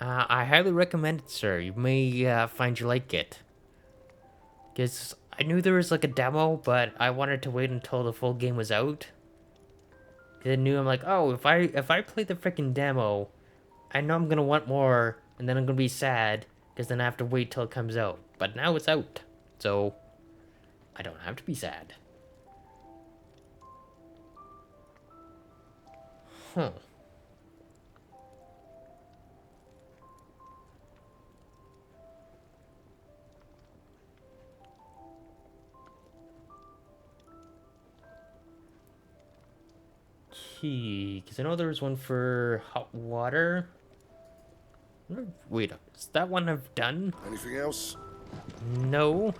I highly recommend it, sir. You may find you like it. Because I knew there was like a demo, but I wanted to wait until the full game was out. Because I knew, I'm like, oh, if I play the freaking demo, I know I'm gonna want more, and then I'm gonna be sad, because then I have to wait till it comes out. But now it's out, so I don't have to be sad. Huh. Because I know there was one for hot water. Wait, is that one I've done? Anything else? No.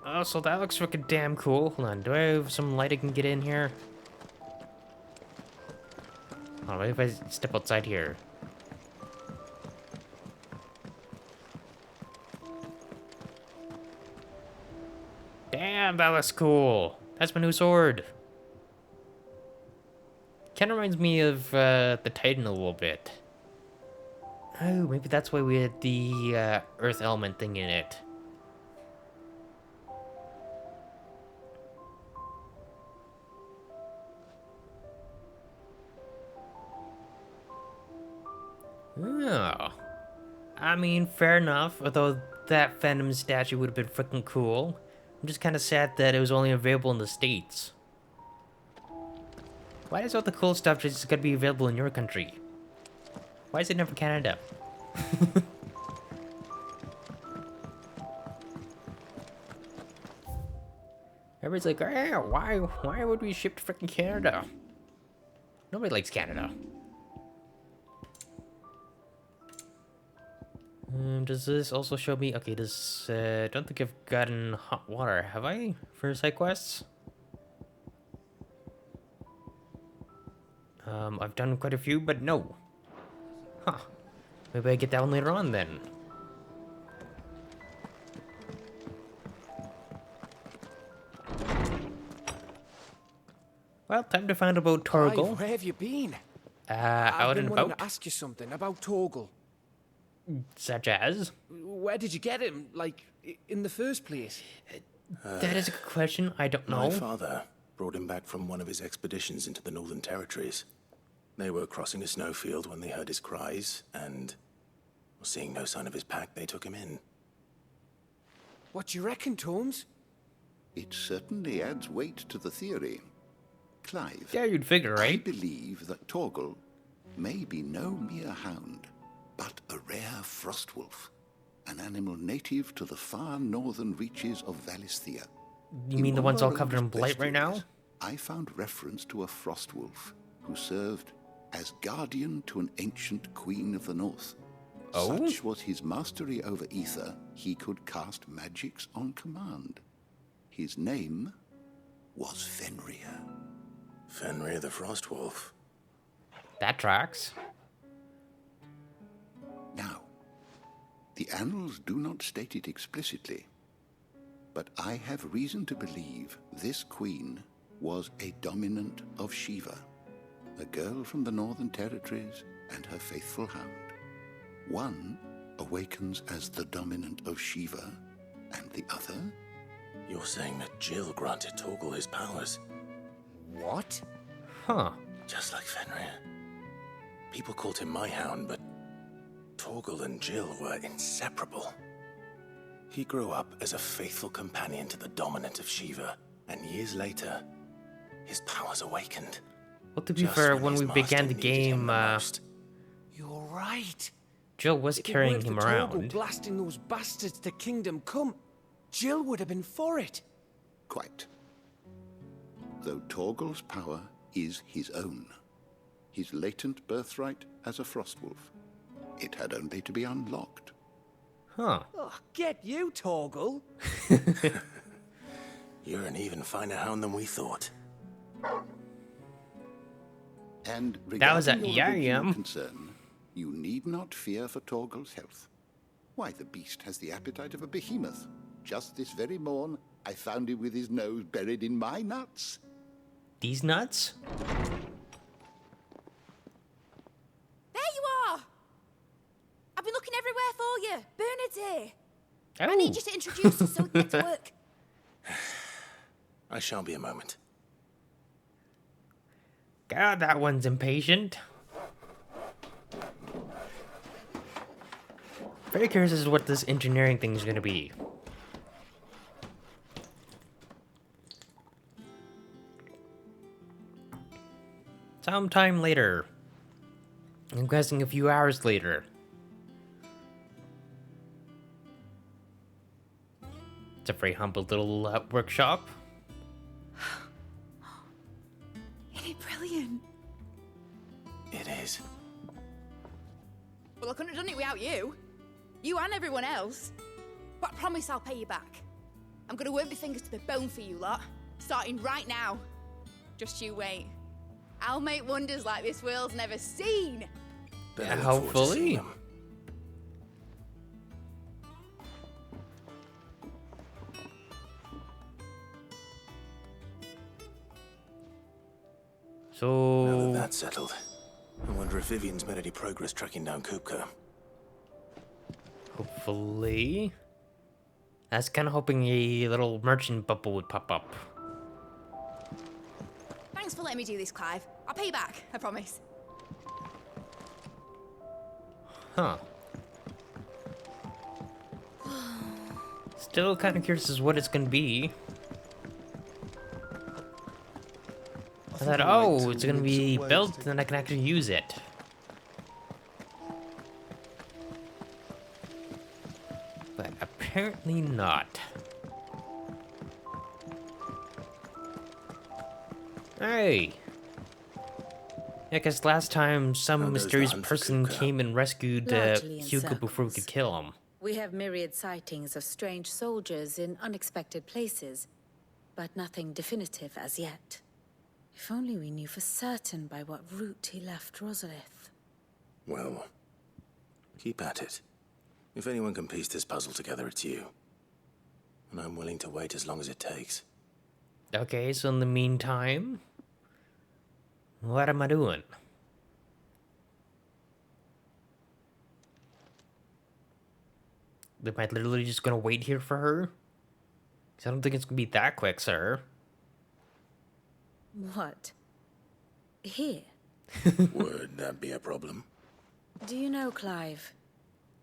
Oh, so that looks freaking damn cool. Hold on, do I have some light I can get in here? Oh, what if I step outside here? Damn, that looks cool. That's my new sword. Kind of reminds me of the Titan a little bit. Oh, maybe that's why we had the Earth element thing in it. Oh. I mean, fair enough, although that Phantom statue would have been freaking cool. I'm just kind of sad that it was only available in the States. Why is all the cool stuff just gonna be available in your country? Why is it never Canada? Everybody's like, oh, why would we ship to freaking Canada? Nobody likes Canada. Does this also show me? Okay, this. Don't think I've gotten hot water. Have I for side quests? I've done quite a few, but no. Huh. Maybe I get that one later on then. Well, time to find about Torgal. Where have you been? Out and I've been wanting about. to ask you something about Torgal. Such as? Where did you get him? Like, in the first place? That is a good question. I don't know. My father brought him back from one of his expeditions into the Northern Territories. They were crossing a snowfield when they heard his cries, and seeing no sign of his pack, they took him in. What do you reckon, Tomes? It certainly adds weight to the theory. Clive. Yeah, you'd figure, right? I believe that Torgal may be no mere hound, but a rare frostwolf, an animal native to the far northern reaches of Valisthea. You mean the ones all covered in blight right now? I found reference to a frostwolf who served as guardian to an ancient queen of the north. Oh? Such was his mastery over ether, he could cast magics on command. His name was Fenrir. Fenrir the Frostwolf. That tracks. Now, the annals do not state it explicitly, but I have reason to believe this queen was a dominant of Shiva, a girl from the Northern Territories and her faithful hound. One awakens as the dominant of Shiva, and the other? You're saying that Jill granted Torgal his powers? What? Huh. Just like Fenrir. People called him my hound, but Torgal and Jill were inseparable. He grew up as a faithful companion to the dominant of Shiva, and years later, his powers awakened. Well, to be fair, when we began the game, You're right. Jill was carrying him If around. blasting those bastards to Kingdom Come, Jill would have been for it. Quite. Though Torgal's power is his own, his latent birthright as a Frostwolf, it had only to be unlocked. Huh. Oh, get you, Torgal. You're an even finer hound than we thought. And That was regarding a your original Yariam. concern, you need not fear for Torgal's health. Why, the beast has the appetite of a behemoth. Just this very morn, I found him with his nose buried in my nuts. These nuts? There you are! I've been looking everywhere for you. Bernard's here. Oh. I need you to introduce us so we can get to work. I shan't be a moment. God, that one's impatient. Very curious as to what this engineering thing is going to be. Sometime later. I'm guessing a few hours later. It's a very humble little workshop. Isn't it brilliant? It is. Well, I couldn't have done it without you. You and everyone else. But I promise I'll pay you back. I'm gonna work my fingers to the bone for you lot. Starting right now. Just you wait. I'll make wonders like this world's never seen. Better look forward to seeing Hopefully. them. Now So, that that's settled, I wonder if Vivian's made any progress tracking down Kupka. hopefully. I was kind of hoping a little merchant bubble would pop up. Thanks for letting me do this, Clive. I'll pay you back, I promise. Huh. Still kind of curious as what it's gonna be. I thought, oh, it's gonna be built, then I can actually use it. But apparently not. Hey! Yeah, because last time some How goes the mysterious hunt for person Kupka? came and rescued Largely in Hugo before we circles. could kill him. We have myriad sightings of strange soldiers in unexpected places, but nothing definitive as yet. If only we knew for certain by what route he left Rosalith. Well, keep at it. If anyone can piece this puzzle together, it's you. And I'm willing to wait as long as it takes. Okay, so in the meantime, what am I doing? Am I literally just gonna wait here for her? 'Cause I don't think it's gonna be that quick, sir. What? Here? Would that be a problem? Do you know, Clive?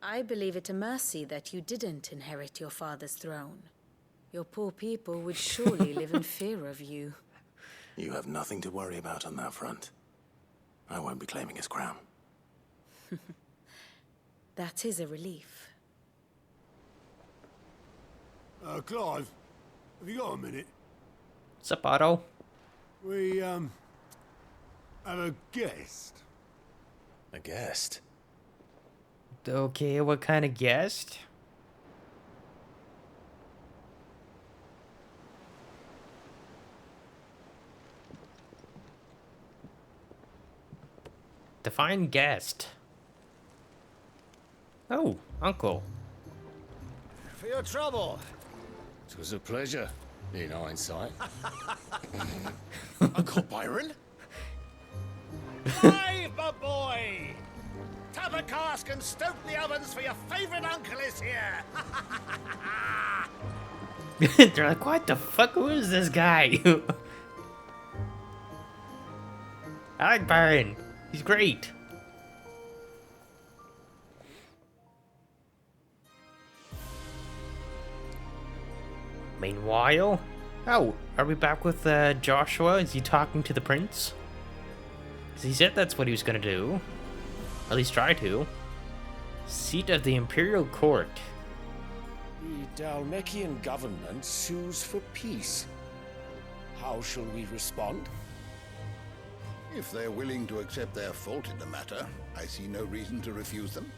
I believe it a mercy that you didn't inherit your father's throne. Your poor people would surely live in fear of you. You have nothing to worry about on that front. I won't be claiming his crown. That is a relief. Clive, have you got a minute? What's up, Otto? We, have a guest. A guest? Okay, what kind of guest? Define guest. Oh, uncle. For your trouble. It was a pleasure, in hindsight. Uncle Byron? Live, my boy! Tap a cask and stoke the ovens for your favorite uncle is here! They're like, what the fuck? Who is this guy? I like Byron. He's great. Meanwhile, oh, are we back with Joshua? Is he talking to the prince? Because he said that's what he was gonna do. At least try to. Seat of the Imperial Court. The Dalmekian government sues for peace. How shall we respond? If they're willing to accept their fault in the matter, I see no reason to refuse them.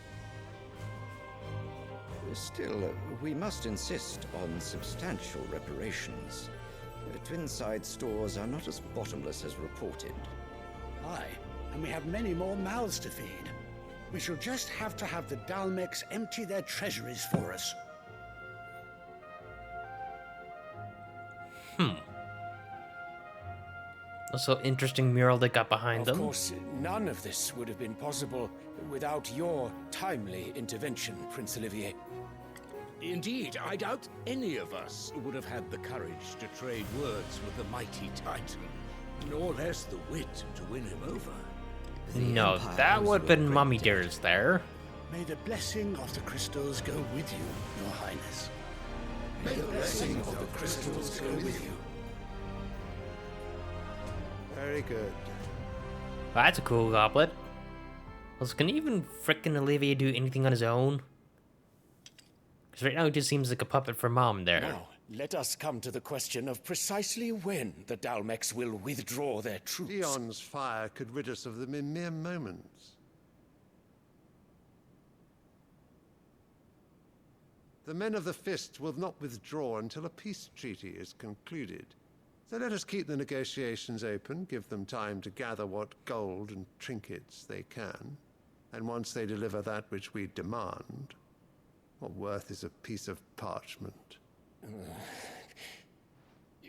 Still, we must insist on substantial reparations. Twinside stores are not as bottomless as reported. Aye, and we have many more mouths to feed. We shall just have to have the Dalmecs empty their treasuries for us. Also, interesting mural they got behind them. Of course, none of this would have been possible without your timely intervention, Prince Olivier. Indeed, I doubt any of us would have had the courage to trade words with the mighty Titan, nor less the wit to win him over. No, that would have been Mummy Dear's there. May the blessing of the crystals go with you, Your Highness. May the blessing of the crystals go with you. Very good. That's a cool goblet. Also, can even frickin' Olivier do anything on his own? Because right now he just seems like a puppet for Mom there. Now, let us come to the question of precisely when the Dalmecs will withdraw their troops. Dion's fire could rid us of them in mere moments. The men of the Fist will not withdraw until a peace treaty is concluded. So let us keep the negotiations open, give them time to gather what gold and trinkets they can, and once they deliver that which we demand, what worth is a piece of parchment?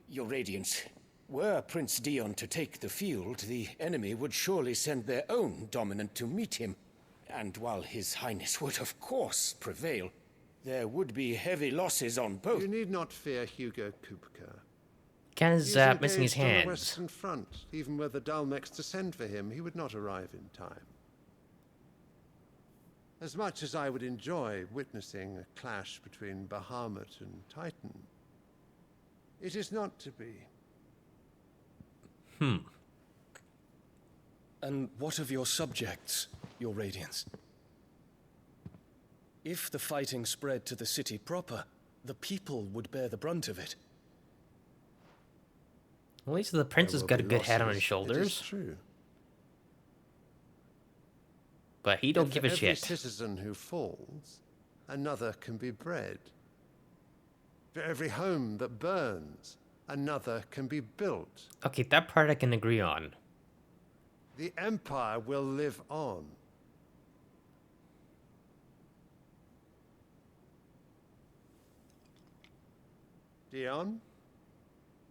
Your Radiance, were Prince Dion to take the field, the enemy would surely send their own dominant to meet him. And while His Highness would of course prevail, there would be heavy losses on both. You need not fear Hugo Kupka. Ken's missing his On the hands. Western Front. Even were the Dalmecs to send for him, he would not arrive in time. As much as I would enjoy witnessing a clash between Bahamut and Titan, it is not to be. And what of your subjects, Your Radiance? If the fighting spread to the city proper, the people would bear the brunt of it. At least the prince has got a good head on his It is shoulders. true. But he don't Yet give for a every shit. citizen who falls, another can be bred. For every home that burns, another can be built. Okay, that part I can agree on. The Empire will live on. Dion?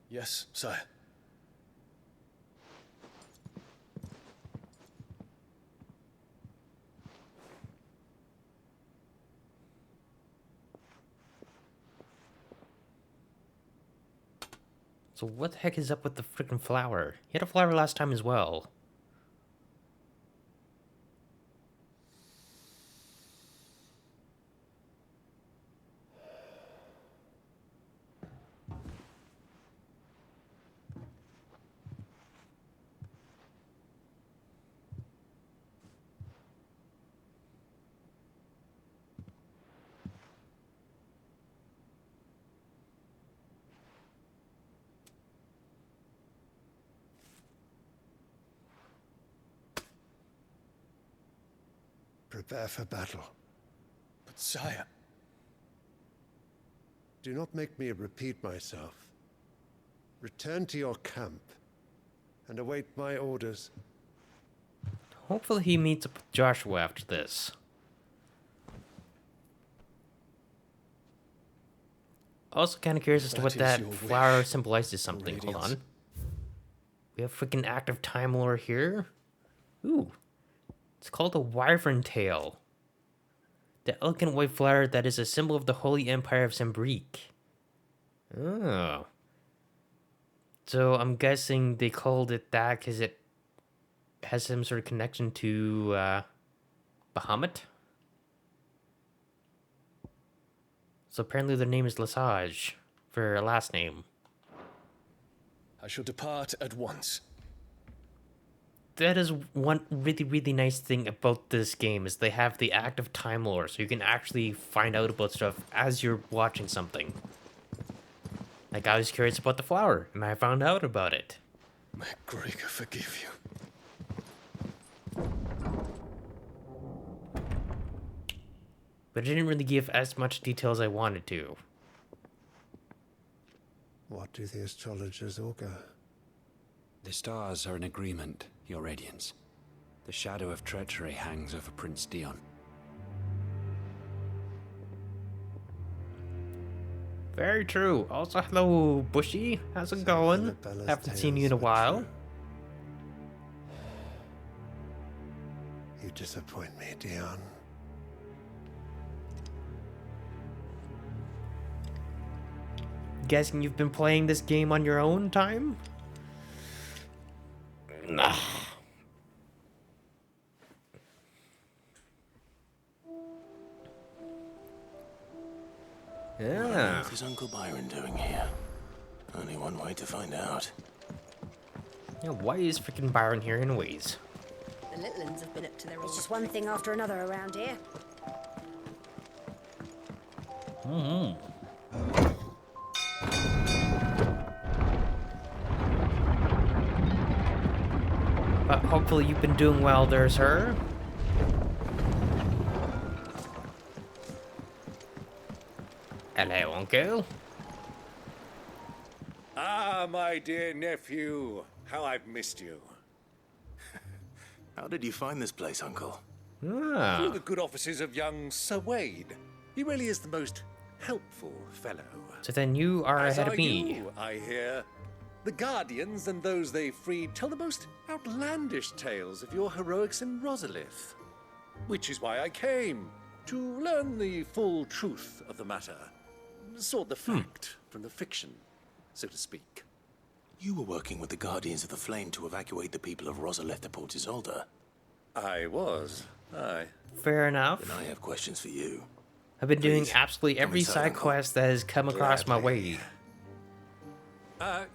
Yes, sire. So what the heck is up with the freaking flower? He had a flower last time as well. Prepare for battle. But sire... Do not make me repeat myself. Return to your camp and await my orders. hopefully he meets up with Joshua after this. Also kind of curious as to what that flower symbolizes something. Hold on. We have freaking active Time Lore here. Ooh. It's called a wyvern tail. The elegant white flower that is a symbol of the Holy Empire of Sembrique. Oh. So I'm guessing they called it that because it has some sort of connection to Bahamut. So apparently their name is Lesage for a last name. I shall depart at once. That is one really, really nice thing about this game is they have the active time lore, so you can actually find out about stuff as you're watching something. Like, I was curious about the flower, and I found out about it. May Gregor forgive you. But it didn't really give as much detail as I wanted to. What do the astrologers augur? The stars are in agreement, Your Radiance. The shadow of treachery hangs over Prince Dion. Very true. Also, hello, Bushy. How's it going? Haven't seen you in a while. You disappoint me, Dion. Guessing you've been playing this game on your own time? Nah. Yeah. What is Uncle Byron doing here? Only one way to find out. Yeah, why is freaking Byron here anyways? The little ones have been up to their old. It's just one thing after another around here. But hopefully you've been doing well there, sir. Hello, Uncle. Ah, my dear nephew. How I've missed you. How did you find this place, Uncle? Through the good offices of young Sir Wade. He really is the most helpful fellow. So then you are ahead of me. You, I hear. The Guardians and those they freed tell the most outlandish tales of your heroics in Rosalith. Which is why I came, to learn the full truth of the matter. Sort the fact from the fiction, so to speak. You were working with the Guardians of the Flame to evacuate the people of Rosalith to Port Isolde. I was, aye. Fair enough. Then I have questions for you. I've been doing absolutely every side quest that has come across my way.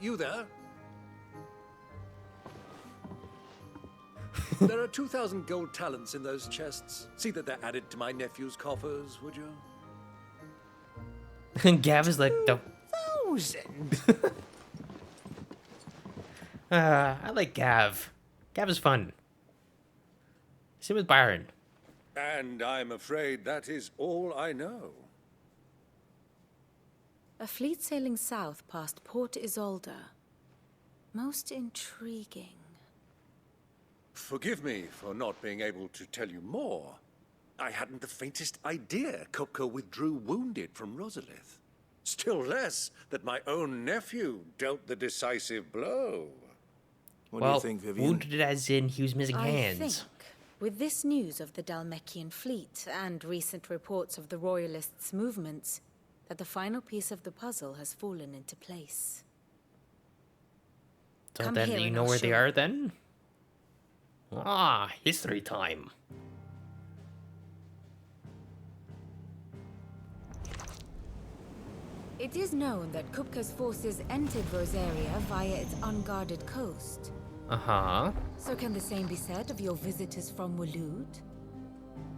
You there? There are 2,000 gold talents in those chests. See that they're added to my nephew's coffers, would you? Gav is like the... 2,000? I like Gav. Gav is fun. Same with Byron. And I'm afraid that is all I know. A fleet sailing south past Port Isolde. Most intriguing. Forgive me for not being able to tell you more. I hadn't the faintest idea Kupka withdrew wounded from Rosalith. Still less that my own nephew dealt the decisive blow. What do you think, Vivian? Wounded as in he was missing hands. I think, with this news of the Dhalmekian fleet and recent reports of the Royalists' movements, that the final piece of the puzzle has fallen into place. So Come then here you and know I'll where show they you. are then? Ah, history time. It is known that Kupka's forces entered Rosaria via its unguarded coast. Uh-huh. So can the same be said of your visitors from Waloed?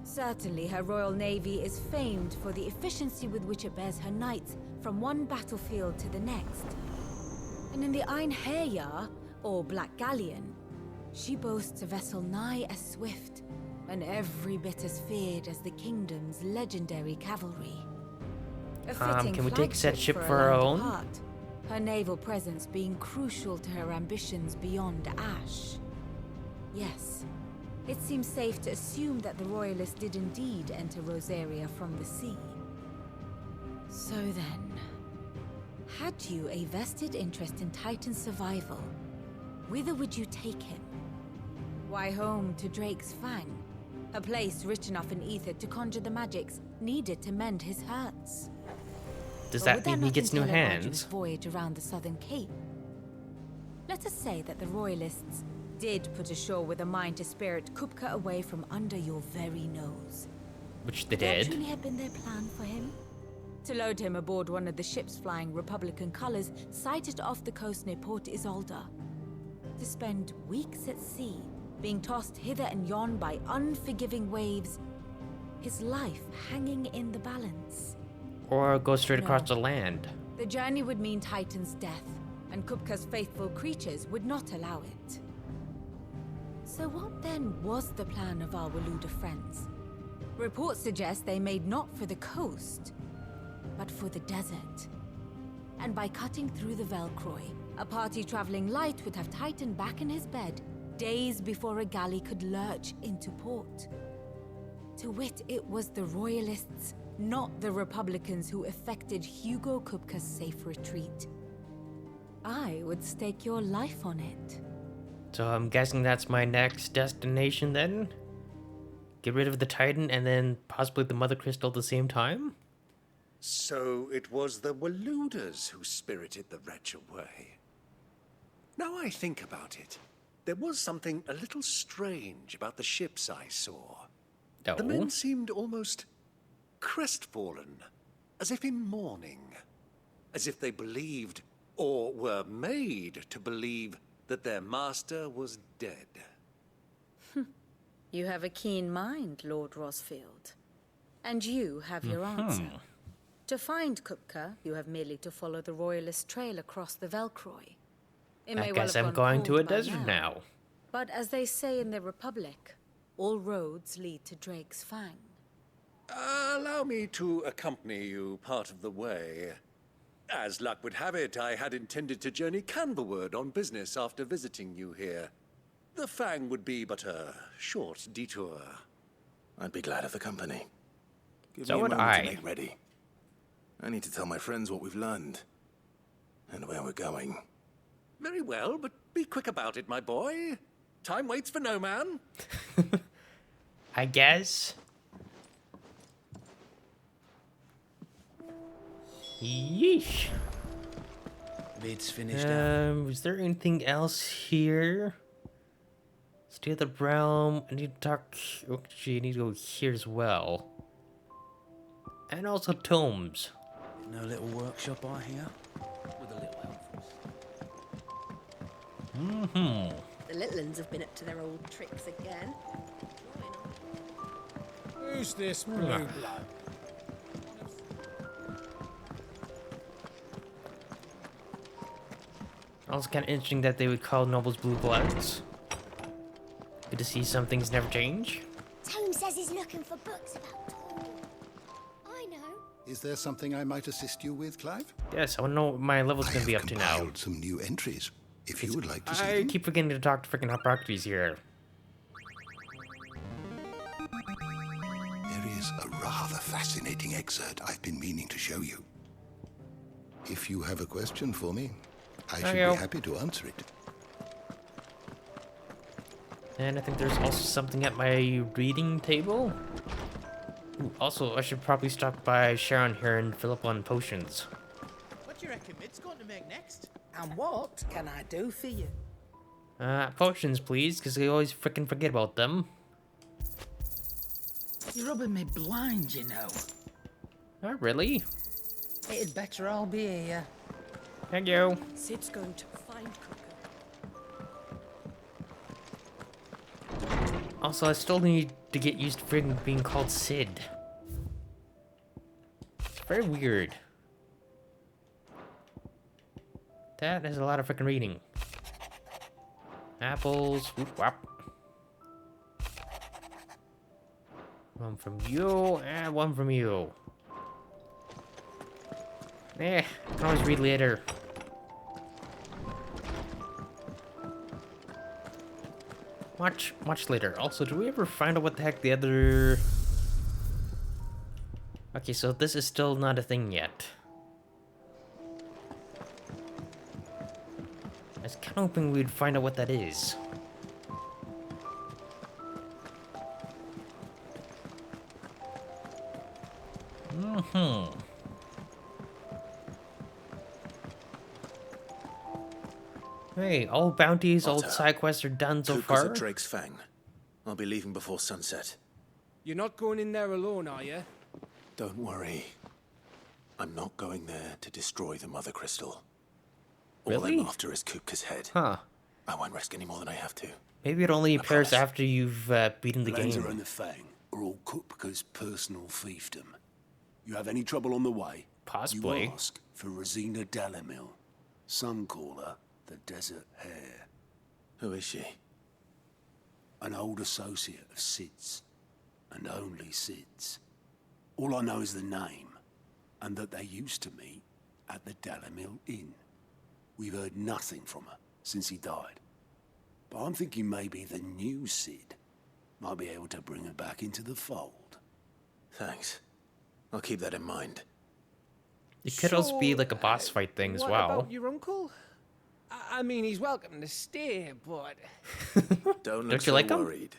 Certainly, her royal navy is famed for the efficiency with which it bears her knights from one battlefield to the next. And in the Einherjar, or Black Galleon, she boasts a vessel nigh as swift and every bit as feared as the kingdom's legendary cavalry. A fitting can we take said flagship ship a for our land own? apart, her naval presence being crucial to her ambitions beyond Ash. Yes, it seems safe to assume that the Royalists did indeed enter Rosaria from the sea. So then, had you a vested interest in Titan's survival, whither would you take him? Why, home to Drake's Fang, a place rich enough in ether to conjure the magics needed to mend his hurts. Does Or that would mean he not gets new entail a arduous hands? voyage around the southern cape? Let us say that the Royalists did put ashore with a mind to spirit Kupka away from under your very nose. Which they Would that did. truly have been their plan for him? To load him aboard one of the ships flying Republican colors sighted off the coast near Port Isolde. To spend weeks at sea, being tossed hither and yon by unforgiving waves, his life hanging in the balance. Or go straight No. across the land. The journey would mean Titan's death, and Kupka's faithful creatures would not allow it. So what then was the plan of our Waluda friends? Reports suggest they made not for the coast, but for the desert. And by cutting through the Velcroy, a party traveling light would have Titan back in his bed days before a galley could lurch into port. To wit, it was the Royalists, not the Republicans, who effected Hugo Kupka's safe retreat. I would stake your life on it. So I'm guessing that's my next destination then? Get rid of the Titan and then possibly the Mother Crystal at the same time? So it was the Waludas who spirited the wretch away. Now I think about it, there was something a little strange about the ships I saw. Oh. The men seemed almost crestfallen, as if in mourning, as if they believed, or were made to believe, that their master was dead. You have a keen mind, Lord Rosfield. And you have your answer. To find Kupka, you have merely to follow the Royalist trail across the Velcroy. It I may well guess have I'm gone going to a cold by desert now. But as they say in the Republic, all roads lead to Drake's Fang. Allow me to accompany you part of the way. As luck would have it, I had intended to journey Canberward on business after visiting you here. The Fang would be but a short detour. I'd be glad of the company. Give So me a would moment I. to make ready. I need to tell my friends what we've learned. And where we're going. Very well, but be quick about it, my boy. Time waits for no man. I guess. Yeesh. Vid's finished Is there anything else here? Stay at the realm. I need to talk. Actually, I need to go here as well. And also tomes. No little workshop I hear? With a little help. The little uns have been up to their old tricks again. Who's this blue blood? Also kind of interesting that they would call nobles blue bloods. Good to see some things never change. Tome says he's looking for books about Tall. I know. Is there something I might assist you with, Clive? Yes, I want to know what my level's going to be up to now. Compiled some new entries, if you would like to see I them. keep forgetting to talk to freaking Hippocrates here. There is a rather fascinating excerpt I've been meaning to show you. If you have a question for me, I should be happy to answer it. And I think there's also something at my reading table. Ooh, also, I should probably stop by Sharon here and fill up on potions. What do you reckon Mid's going to make next? And what can I do for you? Potions, please, because I always freaking forget about them. You're rubbing me blind, you know. Oh, really? It'd better all be here. Thank you. Sid's going to find Kupka. Also, I still need to get used to freaking being called Sid. It's very weird. That is a lot of freaking reading. Apples. Whoop whop. One from you, and one from you. I can always read later. Much later. Also, do we ever find out what the heck the other... Okay, so this is still not a thing yet. I was kind of hoping we'd find out what that is. Hey, all bounties, all side quests are done so far. At Drake's Fang. I'll be leaving before sunset. You're not going in there alone, are you? Don't worry. I'm not going there to destroy the Mother Crystal. All Really? I'm after is Kupka's head. Huh. I won't risk any more than I have to. Maybe it only appears after you've beaten the Plans game. around the Fang are all Kupka's personal fiefdom. You have any trouble on the way? Possibly. You ask for Rosina Dalamil. Some call her the Desert Hare. Who is she? An old associate of Sid's, and only Sid's. All I know is the name, and that they used to meet at the Dalamil Inn. We've heard nothing from her since he died. But I'm thinking maybe the new Sid might be able to bring her back into the fold. Thanks. I'll keep that in mind. It could also be like a boss fight thing as What well. about your uncle? I mean, he's welcome to stay, but... Don't look Don't you so like him? worried.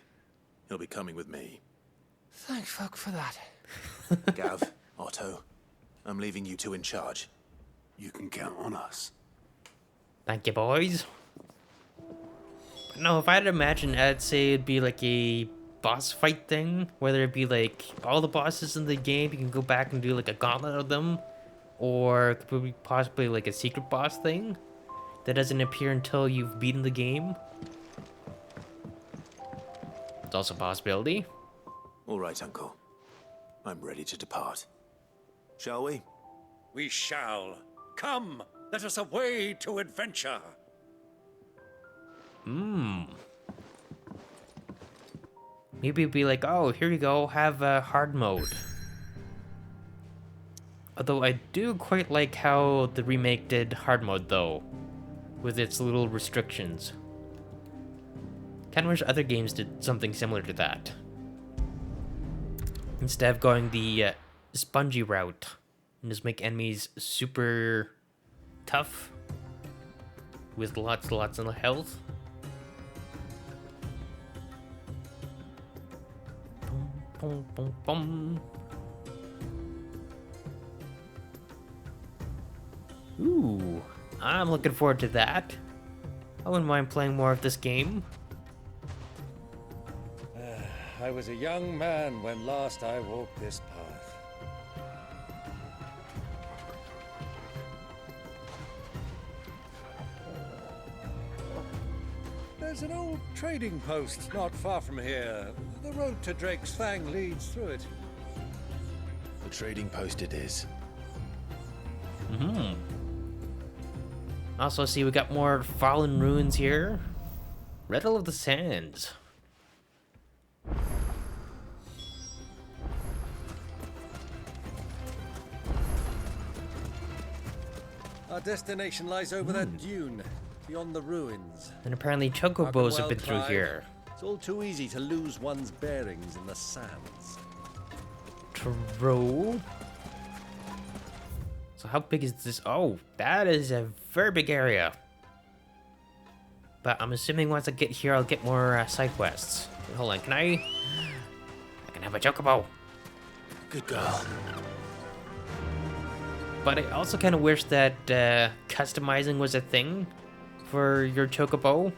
He'll be coming with me. Thank fuck for that. Gav, Otto, I'm leaving you two in charge. You can count on us. Thank you, boys. But no, if I had to imagine, I'd say it'd be like a boss fight thing. Whether it be like all the bosses in the game, you can go back and do like a gauntlet of them. Or it could be possibly like a secret boss thing that doesn't appear until you've beaten the game. It's also a possibility. All right, Uncle. I'm ready to depart. Shall we? We shall. Come, let us away to adventure. Maybe it'd be like, oh, here you go, have a hard mode. Although I do quite like how the remake did hard mode though, with its little restrictions. Kinda wish other games did something similar to that. Instead of going the spongy route and just make enemies super tough with lots of health. Boom, boom, boom. Ooh, I'm looking forward to that. I wouldn't mind playing more of this game. I was a young man when last I walked this path. There's an old trading post not far from here. The road to Drake's Fang leads through it. The trading post it is. Also, see, we got more fallen ruins here. Rattle of the Sands. Our destination lies over that dune, beyond the ruins. And apparently chocobos have been through here. It's all too easy to lose one's bearings in the sands. True. So how big is this? Oh, that is a very big area. But I'm assuming once I get here, I'll get more side quests. Wait, hold on, can I can have a chocobo. Good girl. But I also kind of wish that customizing was a thing for your chocobo.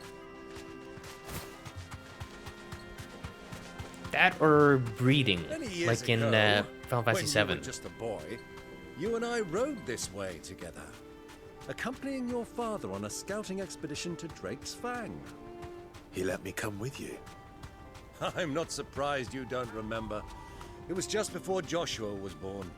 That or breeding, like in Final Fantasy when you VII. were just a boy, you and I rode this way together, accompanying your father on a scouting expedition to Drake's Fang. He let me come with you. I'm not surprised you don't remember. It was just before Joshua was born.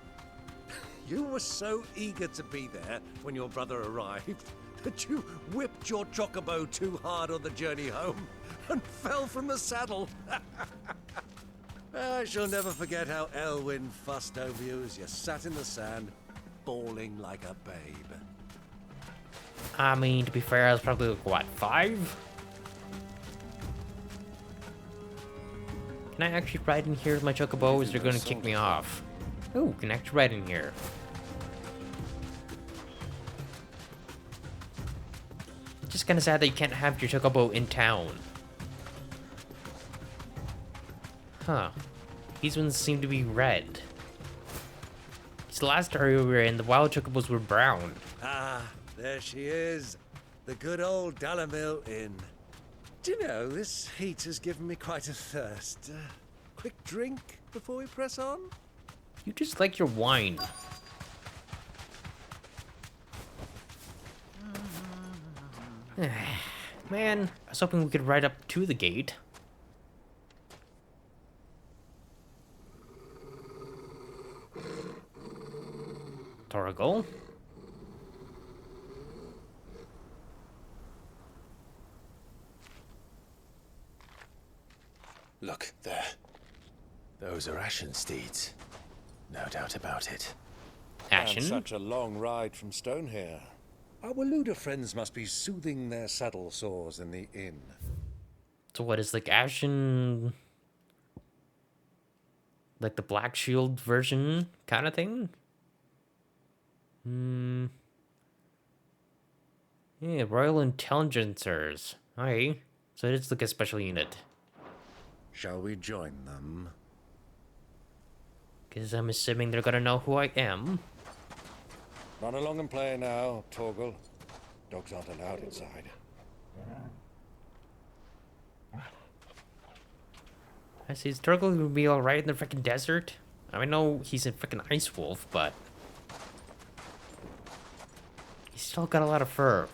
You were so eager to be there when your brother arrived that you whipped your chocobo too hard on the journey home and fell from the saddle. I shall never forget how Elwyn fussed over you as you sat in the sand, bawling like a babe. I mean, to be fair, I was probably like, what, 5? Can I actually ride in here with my chocobo, or is they're gonna kick me off? Oh, can actually ride in here. Just kind of sad that you can't have your chocobo in town. Huh. These ones seem to be red. This last area we were in, the wild chocobos were brown. Ah, there she is. The good old Dalamil Inn. Do you know, this heat has given me quite a thirst. Quick drink before we press on? You just like your wine. Man, I was hoping we could ride up to the gate. Torgal. Look, there. Those are Ashen steeds. No doubt about it. Ashen? And such a long ride from Stone here. Our Luda friends must be soothing their saddle sores in the inn. So what is like Ashen... like the Black Shield version kind of thing? Yeah, Royal Intelligencers. Aye. So it's like a special unit. Shall we join them? Because I'm assuming they're gonna know who I am. Run along and play now, Torgal. Dogs aren't allowed inside. I see, is Torgal gonna be alright in the freaking desert? I know he's a freaking ice wolf, but... he's still got a lot of fur.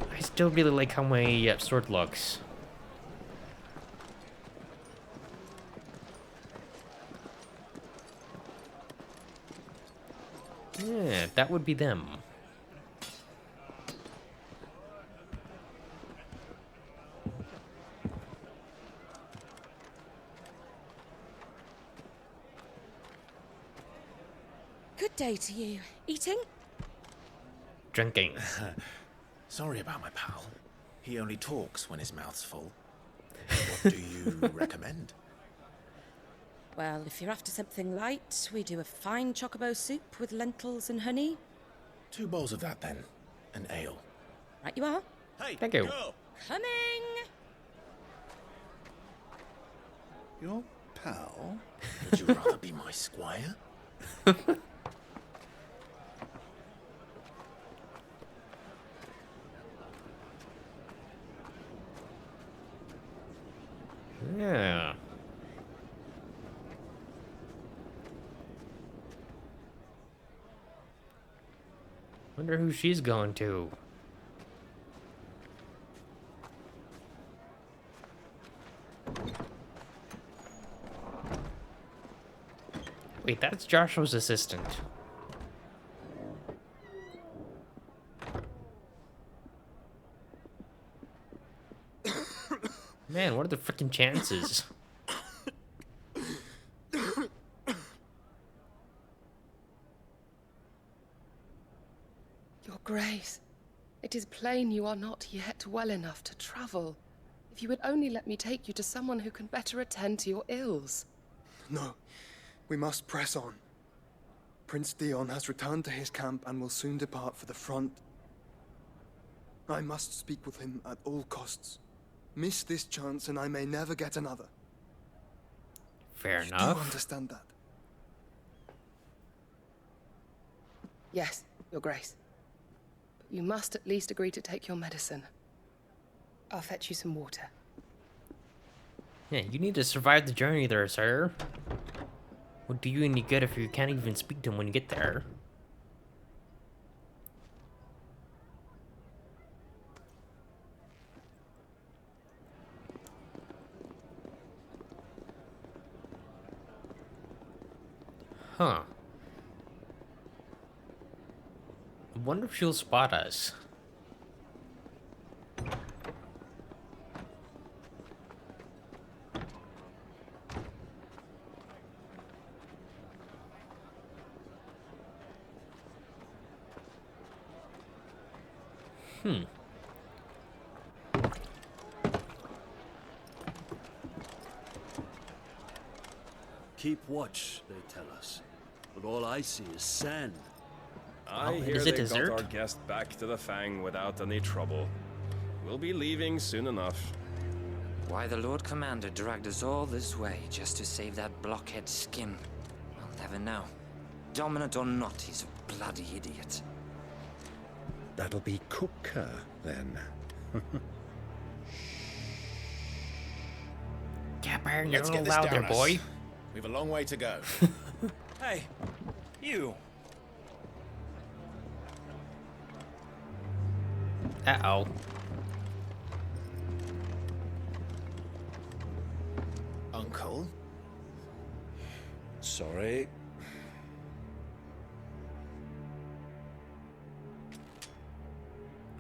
I still really like how my sword looks. Yeah, that would be them. Good day to you. Eating? Drinking. Sorry about my pal. He only talks when his mouth's full. What do you recommend? Well, if you're after something light, we do a fine chocobo soup with lentils and honey. 2 bowls of that, then. An ale. Right you are. Hey, thank you. Girl. Coming! Your pal? Would you rather be my squire? Yeah. Wonder who she's going to. Wait, that's Joshua's assistant. Man, what are the freaking chances? Your Grace, it is plain you are not yet well enough to travel. If you would only let me take you to someone who can better attend to your ills. No, we must press on. Prince Dion has returned to his camp and will soon depart for the front. I must speak with him at all costs. Miss this chance and I may never get another. Fair You enough. do understand that? Yes, Your Grace. But you must at least agree to take your medicine. I'll fetch you some water. Yeah, you need to survive the journey there, sir. What do you any good if you can't even speak to him when you get there? Huh. I wonder if she'll spot us. Keep watch, they tell us. But all I see is sand. I hear is it they dessert? got our guest back to the Fang without any trouble. We'll be leaving soon enough. Why the Lord Commander dragged us all this way just to save that blockhead skin, I'll never know. Dominant or not, he's a bloody idiot. That'll be Cooker, then. Capper, you're a Let's little get this loud there, down us. boy. We've a long way to go. Hey, you. Uh-oh. Uncle? Sorry.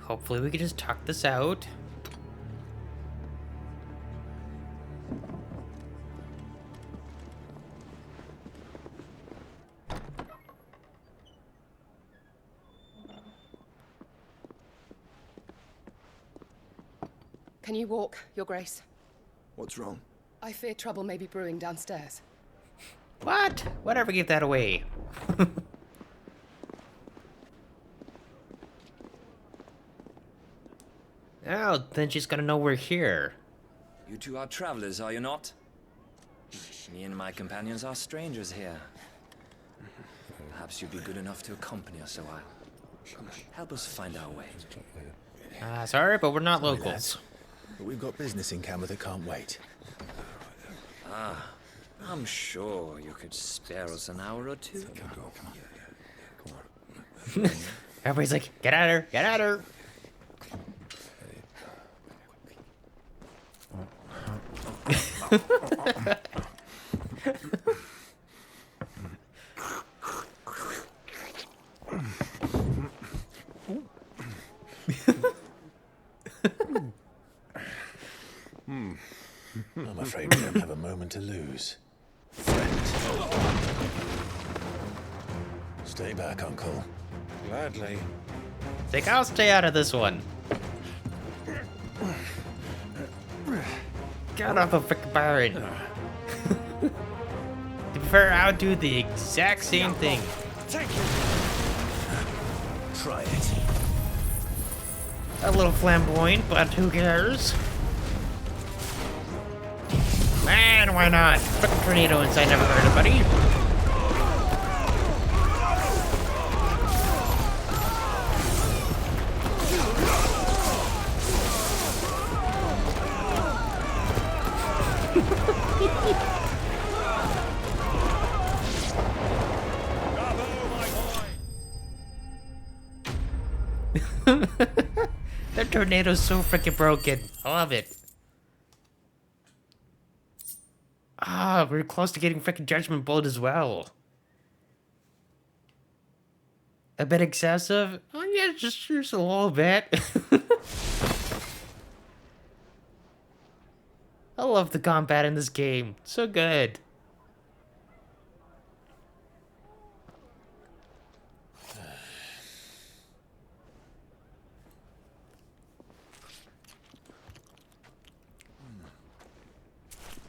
Hopefully we can just talk this out. Can you walk, Your Grace? What's wrong? I fear trouble may be brewing downstairs. What? Whatever, give that away. Oh, then she's gonna know we're here. You two are travelers, are you not? Me and my companions are strangers here. Perhaps you'd be good enough to accompany us a while. Help us find our way. Sorry, but we're not locals. But we've got business in Camber that can't wait. Ah, I'm sure you could spare us an hour or two. Everybody's like, get at her, get at her. I'm afraid we don't have a moment to lose. Friend. Stay back, Uncle. Gladly. Think I'll stay out of this one. Get off the frickin' Baron. To be fair, I'll do the exact same thing. Try it. A little flamboyant, but who cares? Man, why not? Frickin' tornado inside never hurt a buddy. That tornado's so freaking broken. I love it. Ah, we're close to getting freaking Judgment Bolt as well. A bit excessive? Oh yeah, just a little bit. I love the combat in this game. So good.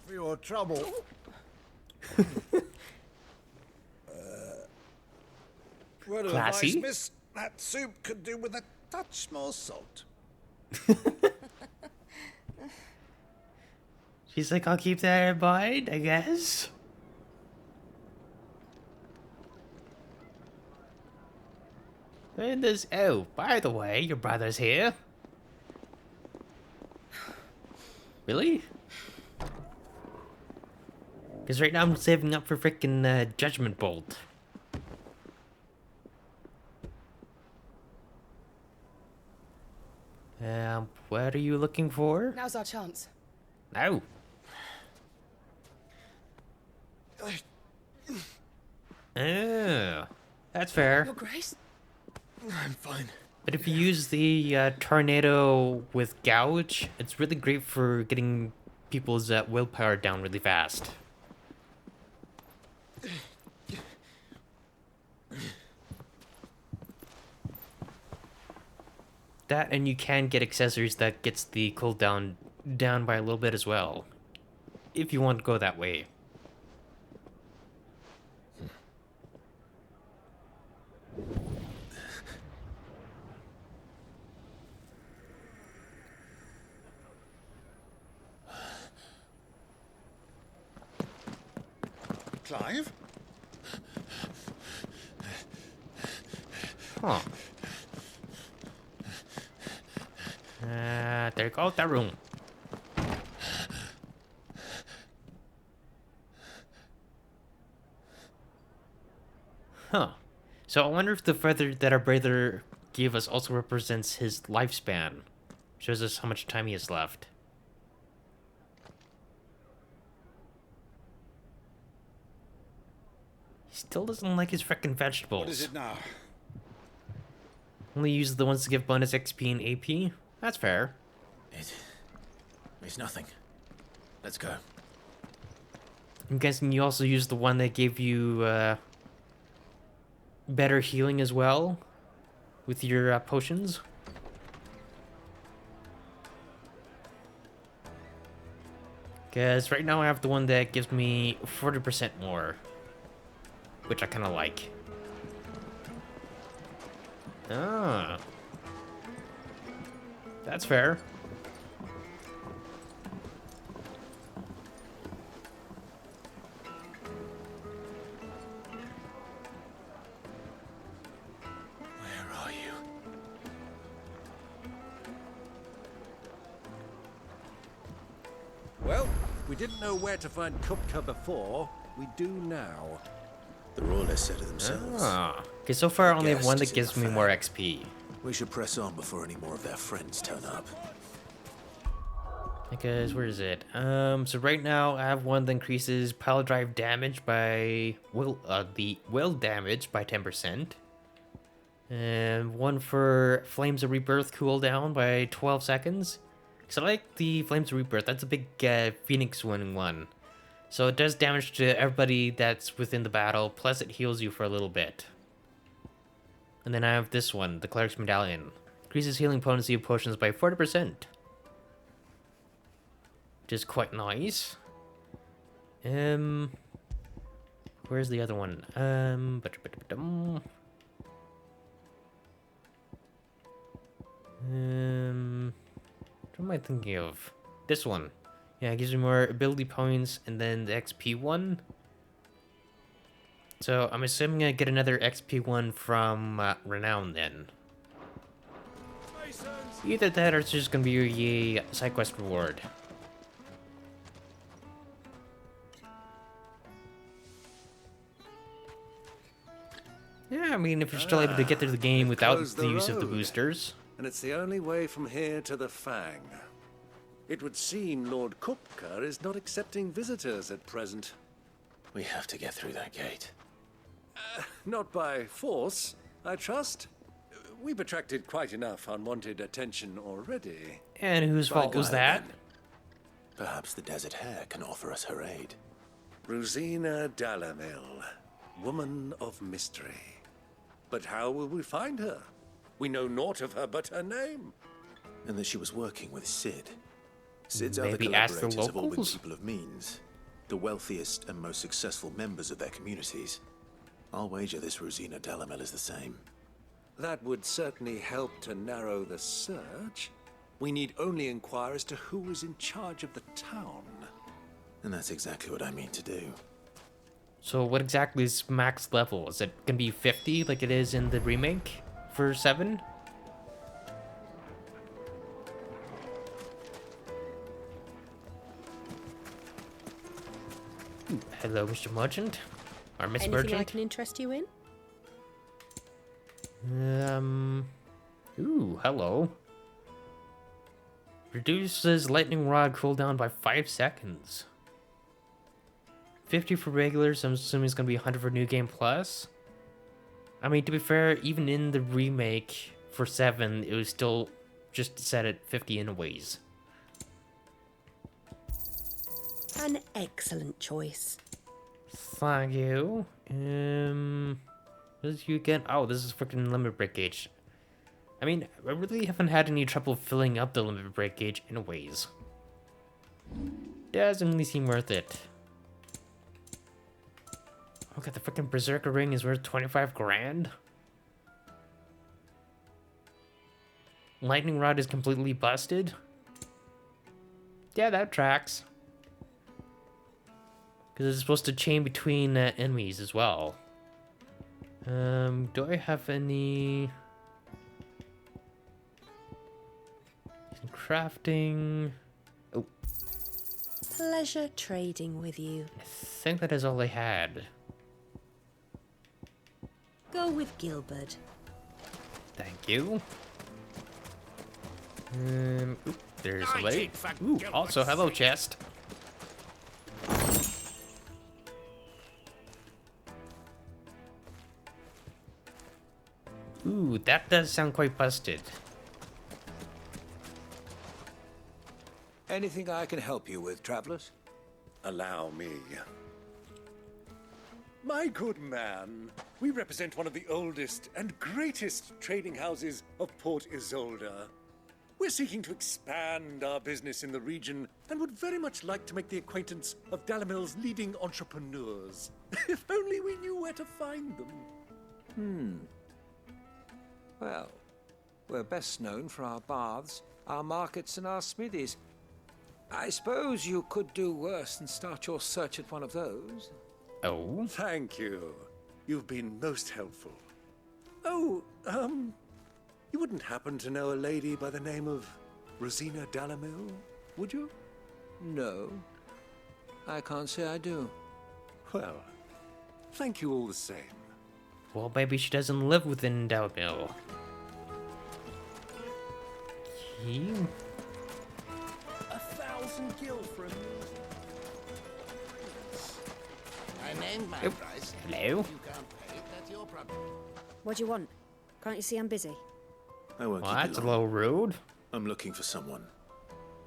For your trouble. Word of Classy. advice, miss. That soup could do with a touch more salt. She's like, I'll keep that in mind, I guess. And this, oh, by the way, your brother's here. Really? Because right now I'm saving up for freaking Judgment Bolt. What are you looking for? Now's our chance. No. Oh, that's fair. Your Grace? I'm fine. But if you use the tornado with gouge, it's really great for getting people's willpower down really fast. That, and you can get accessories that gets the cooldown down by a little bit as well, if you want to go that way. Clive? Huh. There goes the room. Huh. So I wonder if the feather that our brother gave us also represents his lifespan. Shows us how much time he has left. He still doesn't like his frickin' vegetables. What is it now? Only uses the ones to give bonus XP and AP? That's fair. It's nothing. Let's go. I'm guessing you also used the one that gave you better healing as well with your potions. Because right now I have the one that gives me 40% more, which I kind of like. Ah. That's fair. Where are you? Well, we didn't know where to find Kupka before. We do now. The Rawlers said it themselves. Ah. Okay, so far I only have one that Guest is gives in me the more fang. XP. We should press on before any more of their friends turn up. Because, where is it? So right now I have one that increases pile drive damage by, the will damage by 10%. And one for Flames of Rebirth cooldown by 12 seconds. Because I like the Flames of Rebirth, that's a big Phoenix winning one. So it does damage to everybody that's within the battle, plus it heals you for a little bit. And then I have this one, the Cleric's Medallion. Increases healing potency of potions by 40%. Which is quite nice. Where's the other one? What am I thinking of? This one. Yeah, it gives me more ability points, and then the XP one. So I'm assuming I get another XP one from Renown then. Either that or it's just gonna be a side quest reward. Yeah, I mean, if you're still able to get through the game without closed the the use of the road. boosters. And it's the only way from here to the Fang. It would seem Lord Kupka is not accepting visitors at present. We have to get through that gate. Not by force, I trust. We've attracted quite enough unwanted attention already. And whose fault was that? Perhaps the Desert Hare can offer us her aid. Rosina Dalamil, woman of mystery. But how will we find her? We know naught of her but her name. And that she was working with Sid. Sid's Maybe other ask the collaborators have all been locals? people of means. The wealthiest and most successful members of their communities. I'll wager this Rosina Dalamel is the same. That would certainly help to narrow the search. We need only inquire as to who is in charge of the town. And that's exactly what I mean to do. So what exactly is max level? Is it gonna be 50 like it is in the remake for 7? Hello, Mr. Merchant. Or Miss Anything I Merchant. can interest you in? Ooh, hello. Reduces lightning rod cooldown by 5 seconds. 50 for regulars, I'm assuming it's gonna be 100 for New Game Plus. I mean, to be fair, even in the remake for 7, it was still just set at 50 anyways. An excellent choice. Thank you. What is you again? Oh, this is freaking limit break gauge. I mean, I really haven't had any trouble filling up the limit break gauge anyways. Doesn't really seem worth it. Oh god, the freaking Berserker ring is worth 25 grand? Lightning Rod is completely busted? Yeah, that tracks. Because it's supposed to chain between enemies as well. Do I have any... crafting? Oh. Pleasure trading with you. I think that is all I had. Go with Gilbert. Thank you. Oop, there's a lake. Ooh, also hello chest. Ooh, that does sound quite busted. Anything I can help you with, travelers? Allow me. My good man, we represent one of the oldest and greatest trading houses of Port Isolde. We're seeking to expand our business in the region and would very much like to make the acquaintance of Dalamil's leading entrepreneurs. If only we knew where to find them. Well, we're best known for our baths, our markets, and our smithies. I suppose you could do worse than start your search at one of those. Oh? Thank you. You've been most helpful. Oh, you wouldn't happen to know a lady by the name of Rosina Dalamil, would you? No, I can't say I do. Well, thank you all the same. Well, maybe she doesn't live within Dalamil. Okay. 1,000 gil for a I named my price. Hello? You can't pay it, that's your problem. What do you want? Can't you see I'm busy? I won't Well, keep that's you a long. little rude. I'm looking for someone.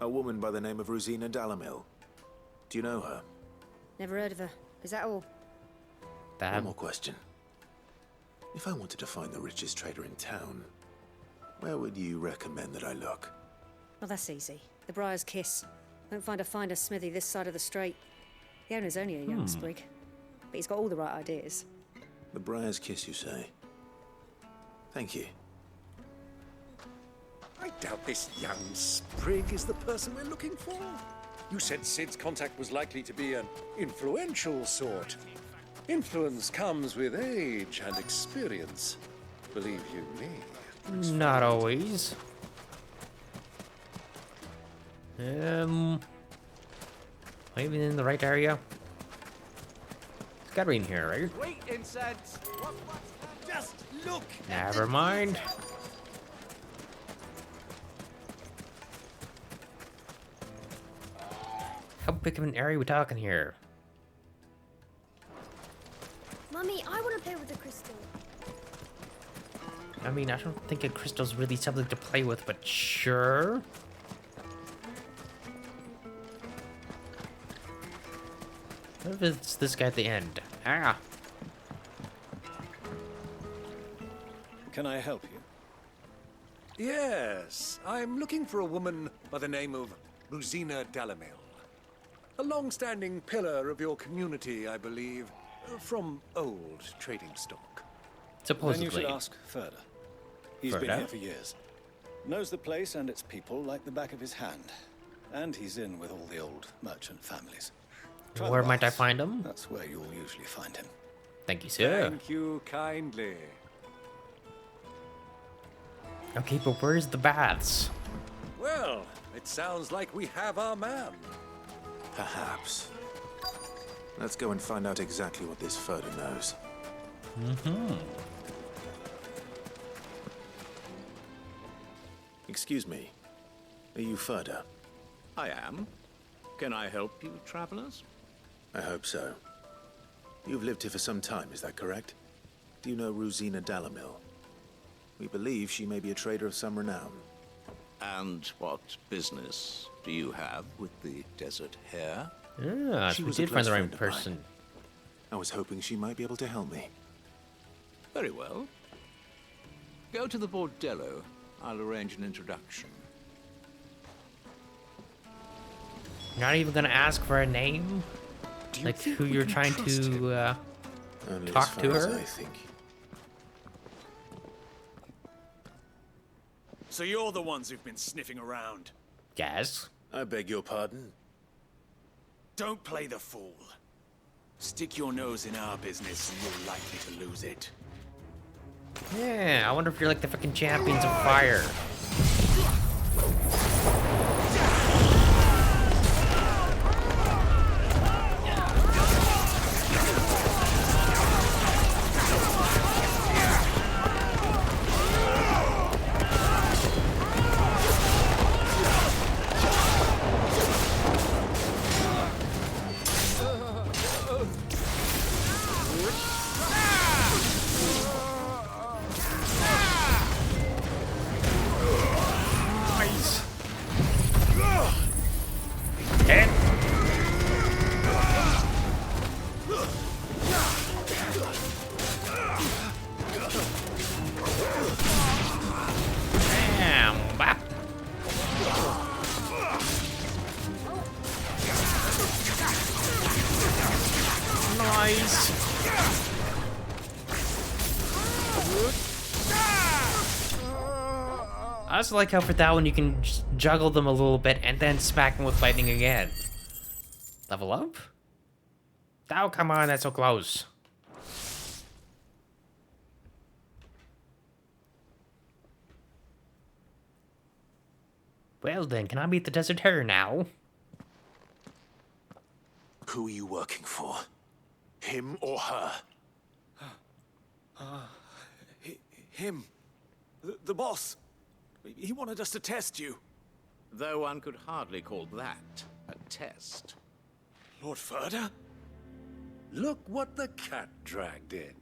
A woman by the name of Rosina Dalamil. Do you know her? Never heard of her. Is that all? One more question. If I wanted to find the richest trader in town, where would you recommend that I look? Well, that's easy. The Briar's Kiss. Won't find a finer smithy this side of the strait. The owner's only a young sprig, but he's got all the right ideas. The Briar's Kiss, you say? Thank you. I doubt this young sprig is the person we're looking for. You said Sid's contact was likely to be an influential sort. Influence comes with age and experience. Believe you me. Not always. Maybe in the right area. It's gotta be in here, right? Wait, incense! Just look! Never mind. How big of an area are we talking here? Mummy, I want to play with the crystal. I mean, I don't think a crystal's really something to play with, but sure. What if it's this guy at the end? Ah! Can I help you? Yes, I'm looking for a woman by the name of Rosina Dalamil. A long-standing pillar of your community, I believe, from old trading stock. Supposedly. Then you should ask Further. He's been here for years. Knows the place and its people like the back of his hand. And he's in with all the old merchant families. Try Where the might I baths. find him? That's where you'll usually find him. Thank you, sir. Thank you kindly. Okay, but where's the baths? Well, it sounds like we have our man. Perhaps. Let's go and find out exactly what this Further knows. Excuse me. Are you Further? I am. Can I help you, travelers? I hope so. You've lived here for some time, is that correct? Do you know Rosina Dalamil? We believe she may be a trader of some renown. And what business do you have with the desert hare? Ah, She we was a did find close the right friend of mine. person. I was hoping she might be able to help me. Very well. Go to the bordello I'll arrange an introduction. Not even gonna ask for a name? Like who you're trying to talk to her? I think. So you're the ones who've been sniffing around? Yes. I beg your pardon? Don't play the fool. Stick your nose in our business and you're likely to lose it. Yeah, I wonder if you're like the fucking champions of fire. I also like how for that one you can just juggle them a little bit and then smack them with lightning again. Level up? Oh, come on, that's so close. Well then, can I meet the Desert Hare now? Who are you working for? Him or her? Him. The boss. He wanted us to test you. Though one could hardly call that a test. Lord Ferda? Look what the cat dragged in.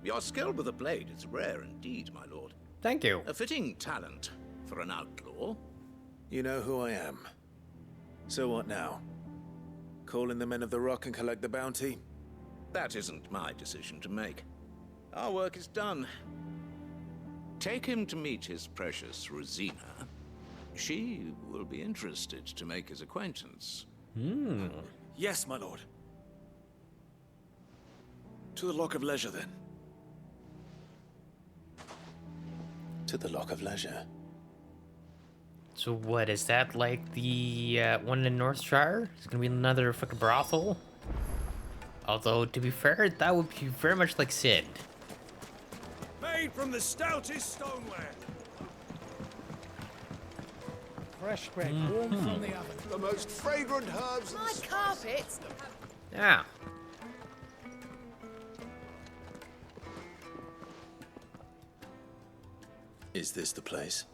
Your skill with a blade is rare indeed, my lord. Thank you. A fitting talent for an outlaw. You know who I am. So what now? Call in the Men of the Rock and collect the bounty? That isn't my decision to make. Our work is done. Take him to meet his precious Rosina. She will be interested to make his acquaintance. Yes, my lord. To the Lock of Leisure, then. To the Lock of Leisure. So what, is that like the one in Northshire? It's gonna be another fucking brothel? Although, to be fair, that would be very much like Sid. Made from the stoutest stoneware. Fresh bread, warm from the oven. The most fragrant herbs. My carpets. Yeah. Is this the place?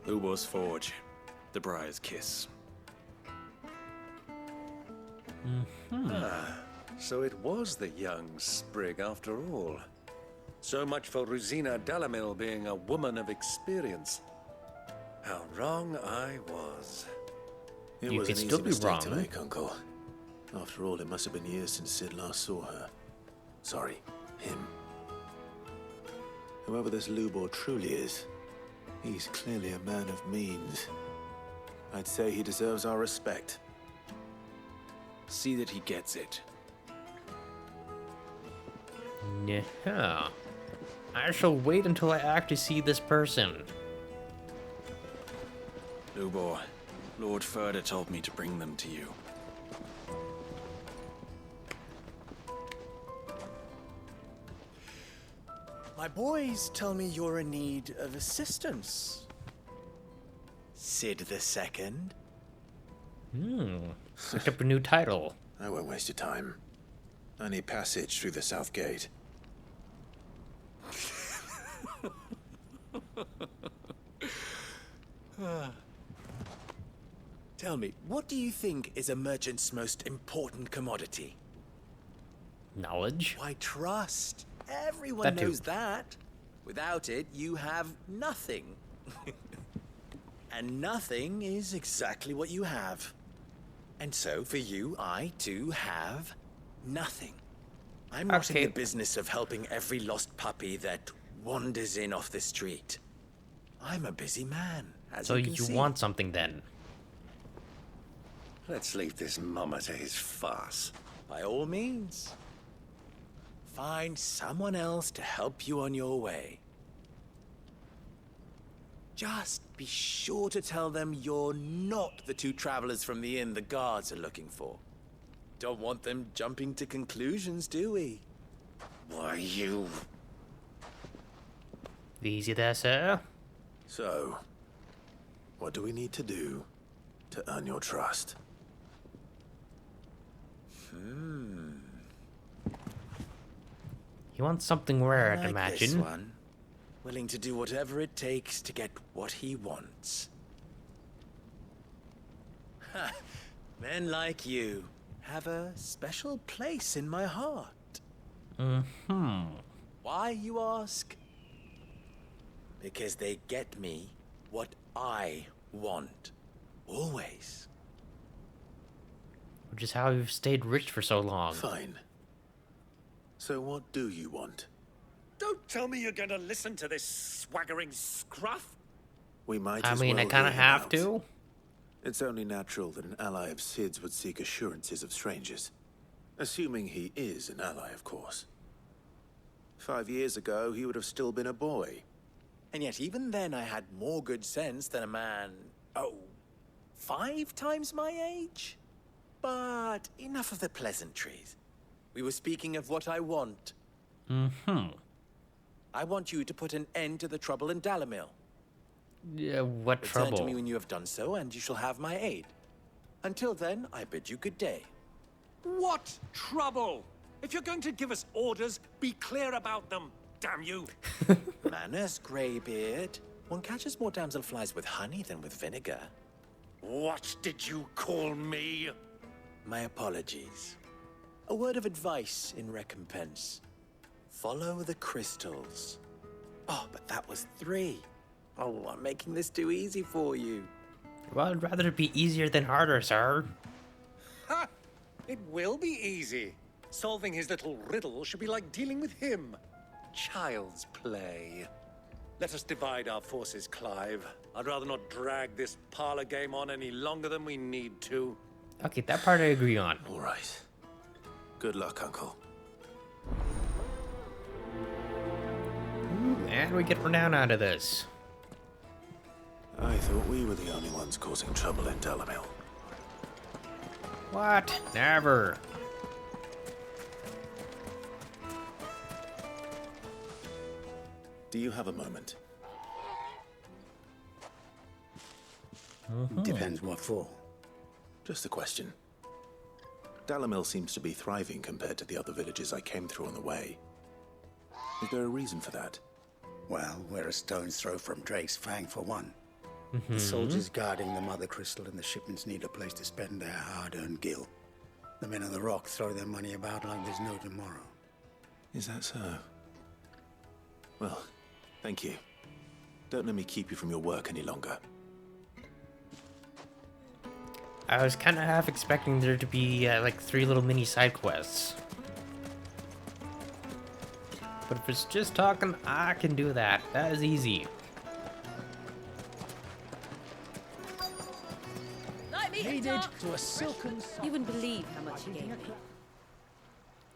Ubor's Forge. The Briar's Kiss. So it was the young sprig after all. So much for Rosina Delamil being a woman of experience. How wrong I was. It You was could an still easy be mistake to wrong. make, Uncle. After all, it must have been years since Sid last saw her. Sorry, him. Whoever this Lubor truly is, he's clearly a man of means. I'd say he deserves our respect. See that he gets it. Yeah. I shall wait until I actually see this person. Lubor, Lord Ferda told me to bring them to you. My boys tell me you're in need of assistance. Sid the Second. Picked up a new title. I won't waste your time. I need passage through the south gate. Tell me, what do you think is a merchant's most important commodity? Knowledge? Why, trust. Everyone That too. knows that. Without it, you have nothing. And nothing is exactly what you have. And so, for you, I too have nothing. I'm not in Okay. the business of helping every lost puppy that wanders in off the street. I'm a busy man, as So you can you see. want something then? Let's leave this mummer to his farce. By all means. Find someone else to help you on your way. Just be sure to tell them you're not the two travelers from the inn the guards are looking for. Don't want them jumping to conclusions, do we? Why, you... Easy there, sir. So, what do we need to do to earn your trust? He wants something rare, I'd Like this imagine. one. Willing to do whatever it takes to get what he wants. Ha! Men like you have a special place in my heart. Why, you ask? Because they get me what I want. Always. Which is how you've stayed rich for so long. Fine. So what do you want? Don't tell me you're gonna listen to this swaggering scruff. We might I as mean, well I kind of hear him have out. to. It's only natural that an ally of Sid's would seek assurances of strangers. Assuming he is an ally, of course. 5 years ago, he would have still been a boy. And yet even then I had more good sense than a man, 5 times my age? But enough of the pleasantries. We were speaking of what I want. I want you to put an end to the trouble in Dalamil. Yeah, what Return trouble? to me when you have done so, and you shall have my aid. Until then, I bid you good day. What trouble? If you're going to give us orders, be clear about them, damn you. Manners, Greybeard. One catches more damselflies with honey than with vinegar. What did you call me? My apologies. A word of advice in recompense. Follow the crystals. Oh, but that was 3. Oh, I'm making this too easy for you. Well, I'd rather it be easier than harder, sir. Ha! It will be easy. Solving his little riddle should be like dealing with him. Child's play. Let us divide our forces, Clive. I'd rather not drag this parlor game on any longer than we need to. Okay, that part I agree on. All right. Good luck, Uncle. And we get renown out of this. I thought we were the only ones causing trouble in Dalamil. What? Never. Do you have a moment? Depends what for. Just a question. Dalamil seems to be thriving compared to the other villages I came through on the way. Is there a reason for that? Well, we're a stone's throw from Drake's Fang for one. The soldiers guarding the Mother Crystal and the shipments need a place to spend their hard-earned gil. The men of the Rock throw their money about like there's no tomorrow. Is that so? Well, thank you. Don't let me keep you from your work any longer. I was kind of half expecting there to be like 3 little mini side quests. But if it's just talking, I can do that. That is easy. Needed to a silken... You wouldn't believe how much he gave me.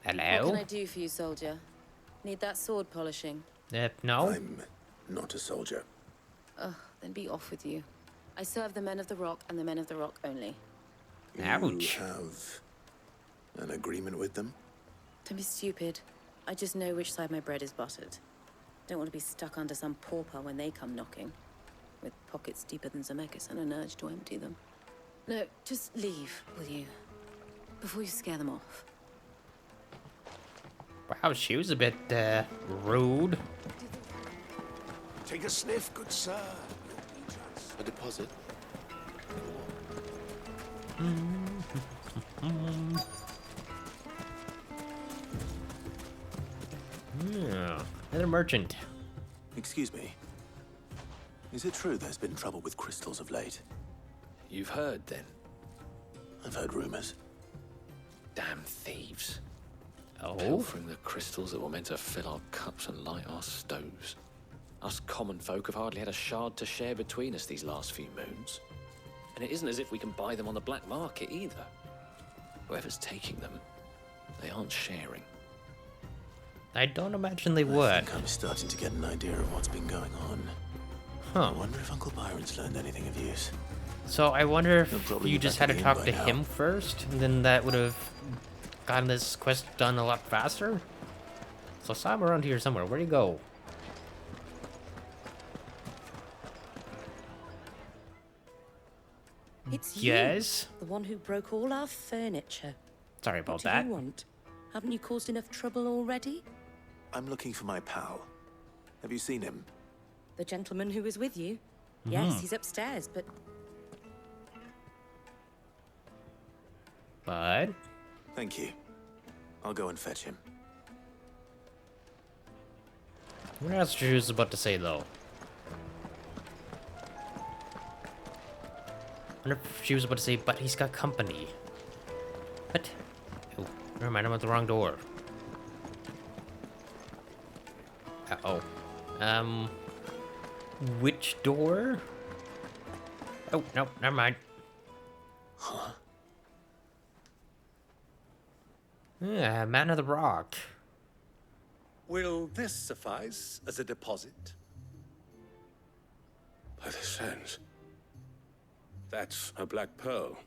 Hello? What can I do for you, soldier? Need that sword polishing? No. I'm not a soldier. Ugh, then be off with you. I serve the men of the Rock and the men of the Rock only. Ouch. You have an agreement with them? Don't be stupid. I just know which side my bread is buttered. Don't want to be stuck under some pauper when they come knocking. With pockets deeper than Zemeckis and an urge to empty them. No, just leave, will you? Before you scare them off. Wow, she was a bit rude. Take a sniff, good sir. A deposit? Yeah, another merchant. Excuse me. Is it true there's been trouble with crystals of late? You've heard, then? I've heard rumors. Damn thieves. Pilfering the crystals that were meant to fill our cups and light our stoves. Us common folk have hardly had a shard to share between us these last few moons. And it isn't as if we can buy them on the black market either. Whoever's taking them, they aren't sharing. I don't imagine they I would. think I'm starting to get an idea of what's been going on. Huh. I wonder if Uncle Byron's learned anything of use. So I wonder if probably you be just back had to in talk by to now. him first, and then that would have gotten this quest done a lot faster. So I saw him around here somewhere. Where'd he go? It's you, Yes? the one who broke all our furniture. Sorry about What do that. you want? Haven't you caused enough trouble already? I'm looking for my pal. Have you seen him? The gentleman who was with you? Yes, Mhm. he's upstairs, but But Thank you. I'll go and fetch him. what else she was about to say though? I wonder if she was about to say, but he's got company. What? Oh, never mind, I'm at the wrong door. Uh-oh. Which door? Oh, no, never mind. Huh? Yeah, Man of the Rock. Will this suffice as a deposit? By the sands. That's a black pearl.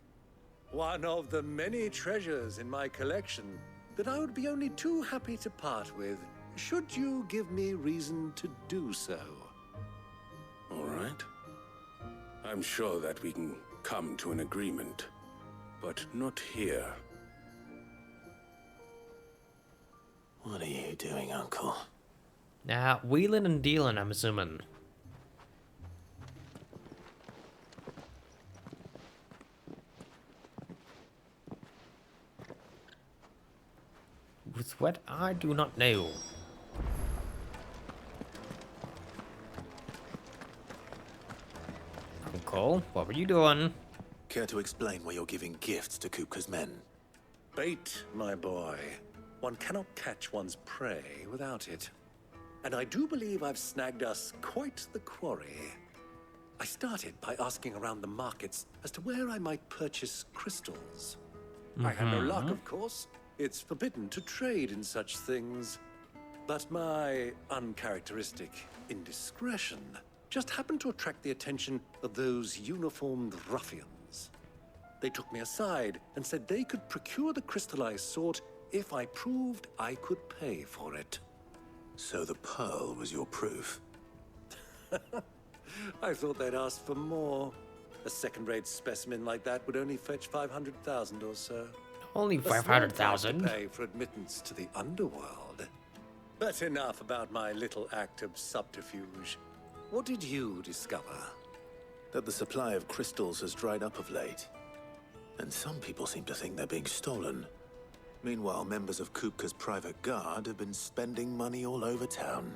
One of the many treasures in my collection that I would be only too happy to part with, should you give me reason to do so. All right. I'm sure that we can come to an agreement, but not here. What are you doing, Uncle? Now, wheeling and dealing, I'm assuming. With what I do not know. Uncle, what were you doing? Care to explain why you're giving gifts to Kupka's men? Bait, my boy. One cannot catch one's prey without it. And I do believe I've snagged us quite the quarry. I started by asking around the markets as to where I might purchase crystals. I had no luck, of course. It's forbidden to trade in such things. But my uncharacteristic indiscretion just happened to attract the attention of those uniformed ruffians. They took me aside and said they could procure the crystal I sought if I proved I could pay for it. So the pearl was your proof? I thought they'd ask for more. A second-rate specimen like that would only fetch 500,000 or so. Only A small price 500,000? to pay for admittance to the underworld. But enough about my little act of subterfuge. What did you discover? That the supply of crystals has dried up of late. And some people seem to think they're being stolen. Meanwhile, members of Kupka's private guard have been spending money all over town.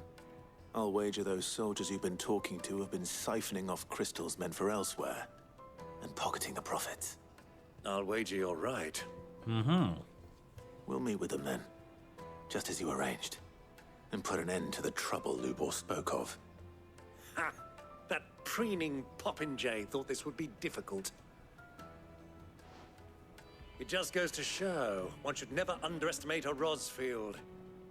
I'll wager those soldiers you've been talking to have been siphoning off crystals meant for elsewhere, and pocketing the profits. I'll wager you're right. Mm-hmm. We'll meet with them then, just as you arranged, and put an end to the trouble Lubor spoke of. Ha! That preening popinjay thought this would be difficult. It just goes to show one should never underestimate a Rosfield.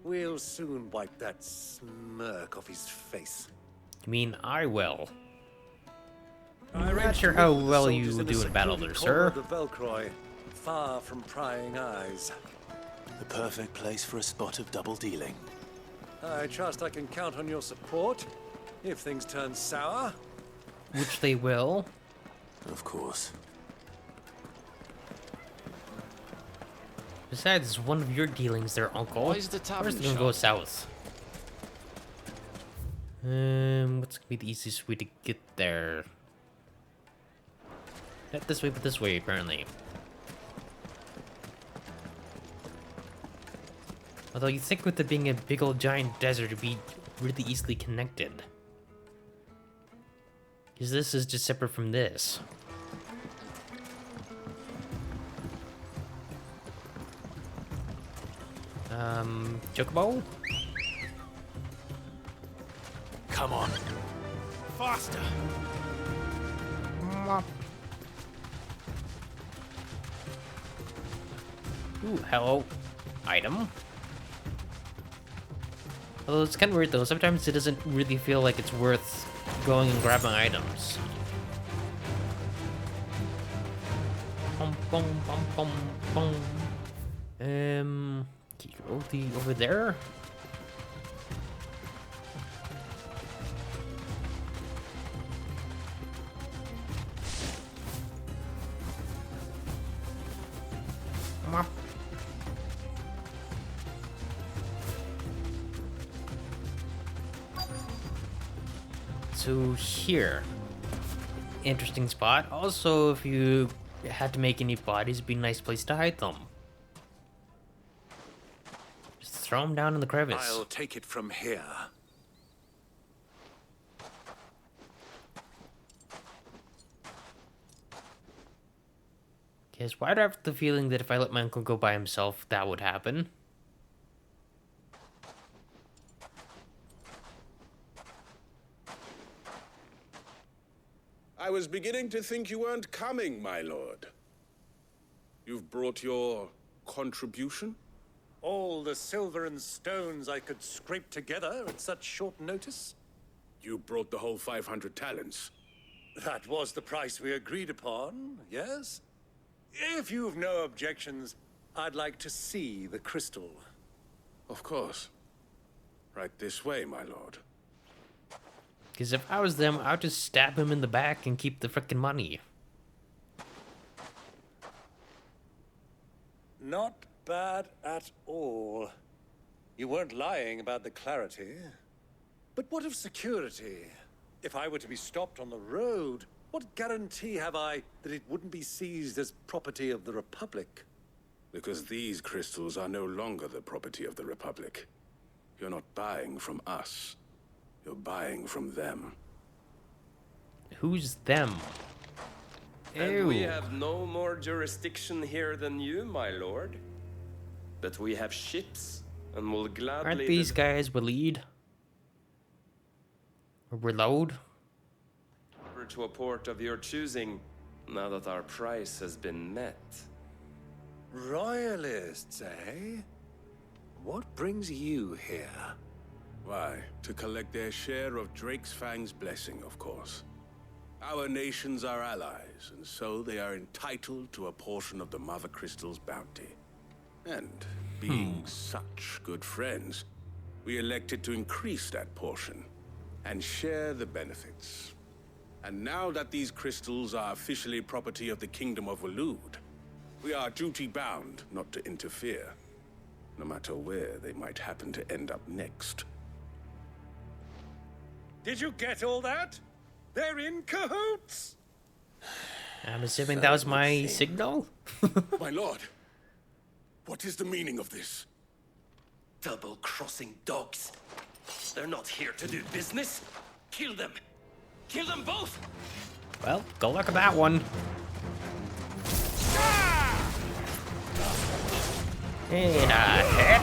We'll soon wipe that smirk off his face. You mean I will? I I'm not arranged sure to how meet with the well soldiers you in the do in battle secluded there, corner sir. of the Velcroy, far from prying eyes. The perfect place for a spot of double dealing. I trust I can count on your support if things turn sour. Which they will. Of course. Besides, one of your dealings there, Uncle. Why is the tavern Where's gonna go south? What's gonna be the easiest way to get there? Not this way, but this way, apparently. Although you think with it being a big old giant desert, it'd be really easily connected. Because this is just separate from this. Chocobo? Come on. Faster. Ooh, hello. Item. Although it's kind of weird though, sometimes it doesn't really feel like it's worth going and grabbing items. Bum, bum, bum, bum, bum. Can you go over there? So here, interesting spot. Also, if you had to make any bodies, it'd be a nice place to hide them. Just throw them down in the crevice. I'll take it from here. Because why do I have the feeling that if I let my uncle go by himself, that would happen? I was beginning to think you weren't coming, my lord. You've brought your contribution? All the silver and stones I could scrape together at such short notice? You brought the whole 500 talents. That was the price we agreed upon, yes? If you've no objections, I'd like to see the crystal. Of course. Right this way, my lord. Because if I was them, I'd just stab him in the back and keep the frickin' money. Not bad at all. You weren't lying about the clarity. But what of security? If I were to be stopped on the road, what guarantee have I that it wouldn't be seized as property of the Republic? Because these crystals are no longer the property of the Republic. You're not buying from us. You're buying from them. Who's them? And we Ew. have no more jurisdiction here than you, my lord. But we have ships, and will gladly... Aren't these guys Waleed? Or Reload? ...to a port of your choosing, now that our price has been met. Royalists, eh? What brings you here? Why, to collect their share of Drake's Fang's blessing, of course. Our nations are allies, and so they are entitled to a portion of the Mother Crystal's bounty. And being such good friends, we elected to increase that portion and share the benefits. And now that these crystals are officially property of the Kingdom of Waloed, we are duty-bound not to interfere, no matter where they might happen to end up next. Did you get all that? They're in cahoots! I'm assuming that was my signal? My lord, what is the meaning of this? Double-crossing dogs. They're not here to do business. Kill them. Kill them both! Well, go look at that one. And a hit.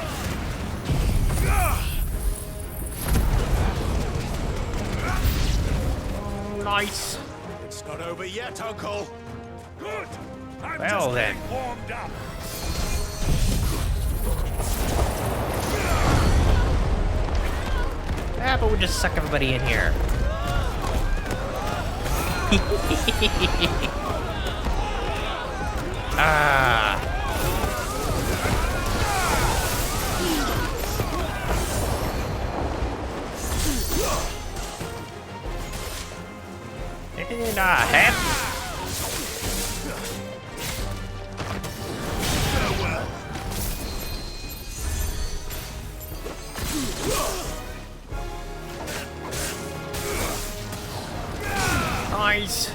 Nice. It's not over yet, Uncle. Good. I'm Well just then. getting warmed up. Yeah, but we'll just suck everybody in here. Ah. And a hit. Nice.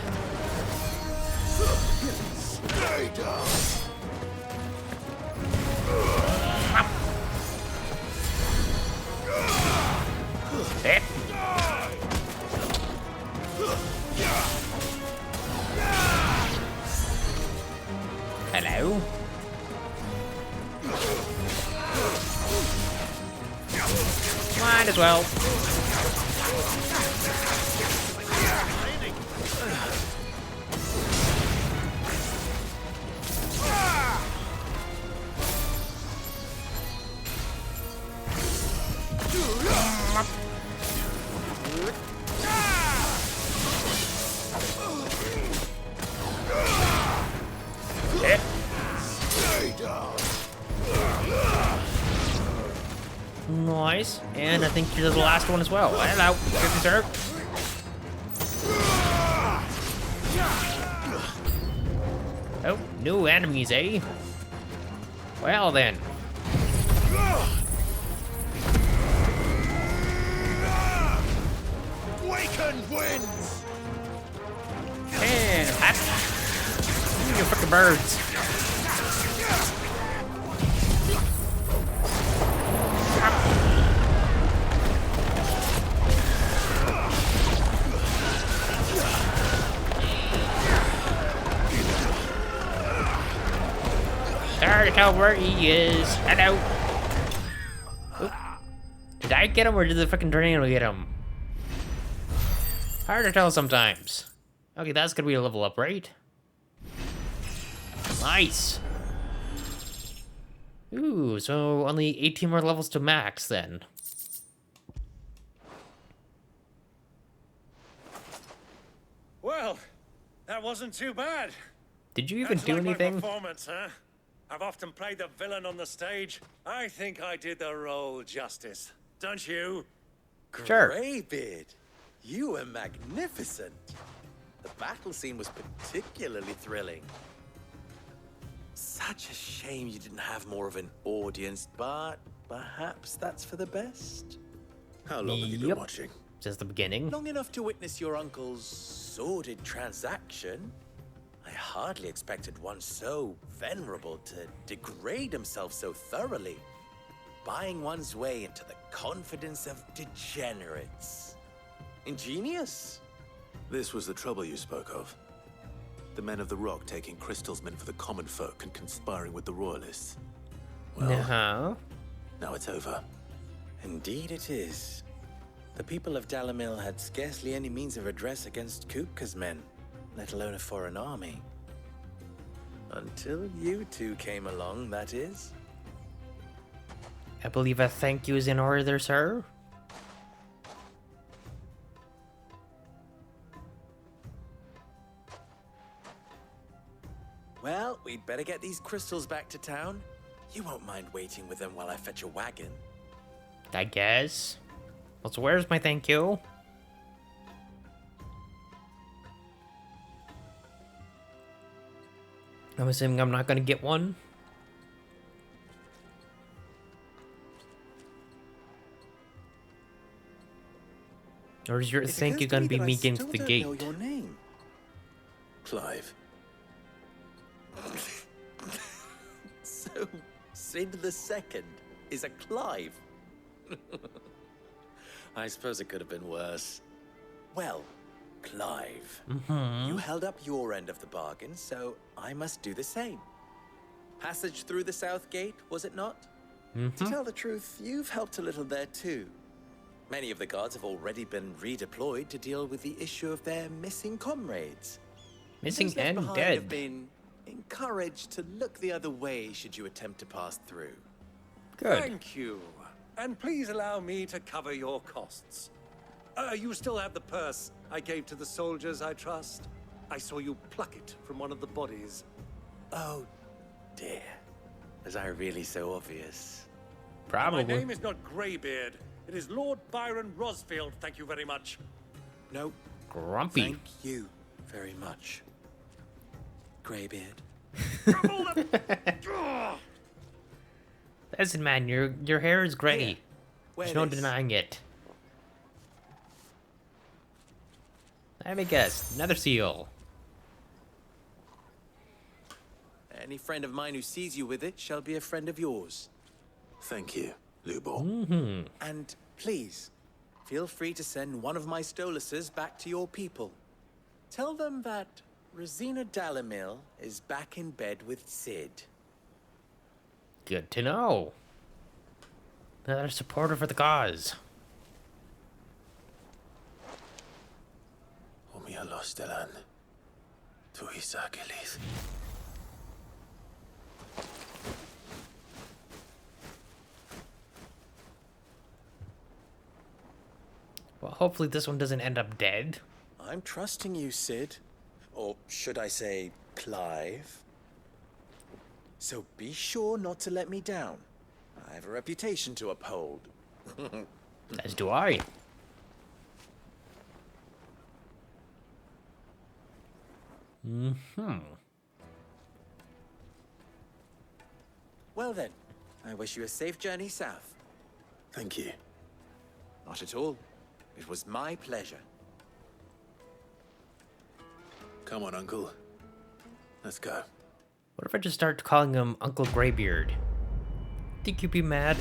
Stay down. Hit. Hello. Might as well. Nice. And I think you're the last one as well. Hello, good sir. Oh, new enemies, eh? Well then. Waken winds! And hot. You fucking birds. Hard to tell where he is. Hello. Oop. Did I get him or did the fucking tornado get him? Hard to tell sometimes. Okay, that's gonna be a level up, right? Nice. Ooh, so only 18 more levels to max then. Well, that wasn't too bad. Did you even do anything? My performance, huh? I've often played the villain on the stage. I think I did the role justice. Don't you? Sure. Greybeard, you were magnificent. The battle scene was particularly thrilling. Such a shame you didn't have more of an audience, but perhaps that's for the best. How long have you been watching? Just the beginning. Long enough to witness your uncle's sordid transaction. I hardly expected one so venerable to degrade himself so thoroughly, buying one's way into the confidence of degenerates. Ingenious. This was the trouble you spoke of. The men of the Rock taking Crystal's men for the common folk and conspiring with the Royalists. Well, now it's over. Indeed it is. The people of Dalamil had scarcely any means of redress against Kupka's men, let alone a foreign army. Until you two came along, that is. I believe a thank you is in order, sir. Well, we'd better get these crystals back to town. You won't mind waiting with them while I fetch a wagon. I guess. Well, so where's my thank you? I'm assuming I'm not gonna get one. Or is your thank you gonna be me getting to the gate? Know your name. Clive. So, Sid the Second is a Clive. I suppose it could have been worse. Well, Clive, you held up your end of the bargain, so I must do the same. Passage through the South Gate, was it not? To tell the truth, you've helped a little there too. Many of the guards have already been redeployed to deal with the issue of their missing comrades. Missing Those left and behind dead. have been encouraged to look the other way should you attempt to pass through. Good. Thank you. And please allow me to cover your costs. You still have the purse I gave to the soldiers, I trust? I saw you pluck it from one of the bodies. Oh, dear. Was I really so obvious? Probably. My name is not Greybeard. It is Lord Byron Rosfield, thank you very much. No. Grumpy. Thank you very much. Greybeard. Listen, man, your hair is gray. Wear There's no this. denying it. Let me guess. Another seal. Any friend of mine who sees you with it shall be a friend of yours. Thank you, Lubor. And please, feel free to send one of my Stoluses back to your people. Tell them that Rosina Dalamil is back in bed with Sid. Good to know. Another supporter for the cause. Kalos Delan. Tuisa Gilis. Well, hopefully this one doesn't end up dead. I'm trusting you, Sid. Or should I say, Clive? So be sure not to let me down. I have a reputation to uphold. As do I. Well then, I wish you a safe journey south. Thank you. Not at all. It was my pleasure. Come on, Uncle. Let's go. What if I just start calling him Uncle Greybeard? Think you'd be mad?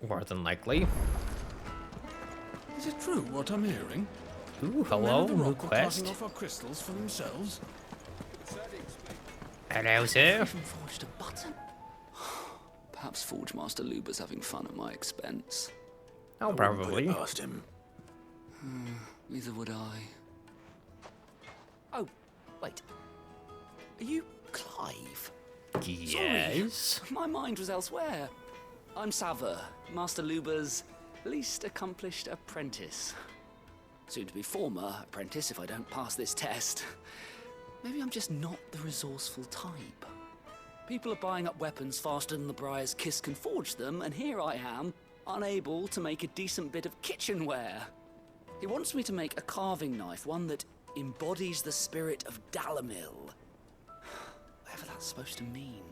More than likely. Is it true what I'm hearing? Ooh, The men hello, of the new rock are carving quest. off our crystals for themselves? Hello, sir. Even forged a button. Perhaps Forge Master Luber's having fun at my expense. Oh, probably. Past him. Neither would I. Oh, wait. Are you Clive? Yes. Sorry, my mind was elsewhere. I'm Sava, Master Luber's least accomplished apprentice. Soon to be former apprentice if I don't pass this test. Maybe I'm just not the resourceful type. People are buying up weapons faster than the Briar's Kiss can forge them, and here I am, unable to make a decent bit of kitchenware. He wants me to make a carving knife, one that embodies the spirit of Dalamil. Whatever that's supposed to mean.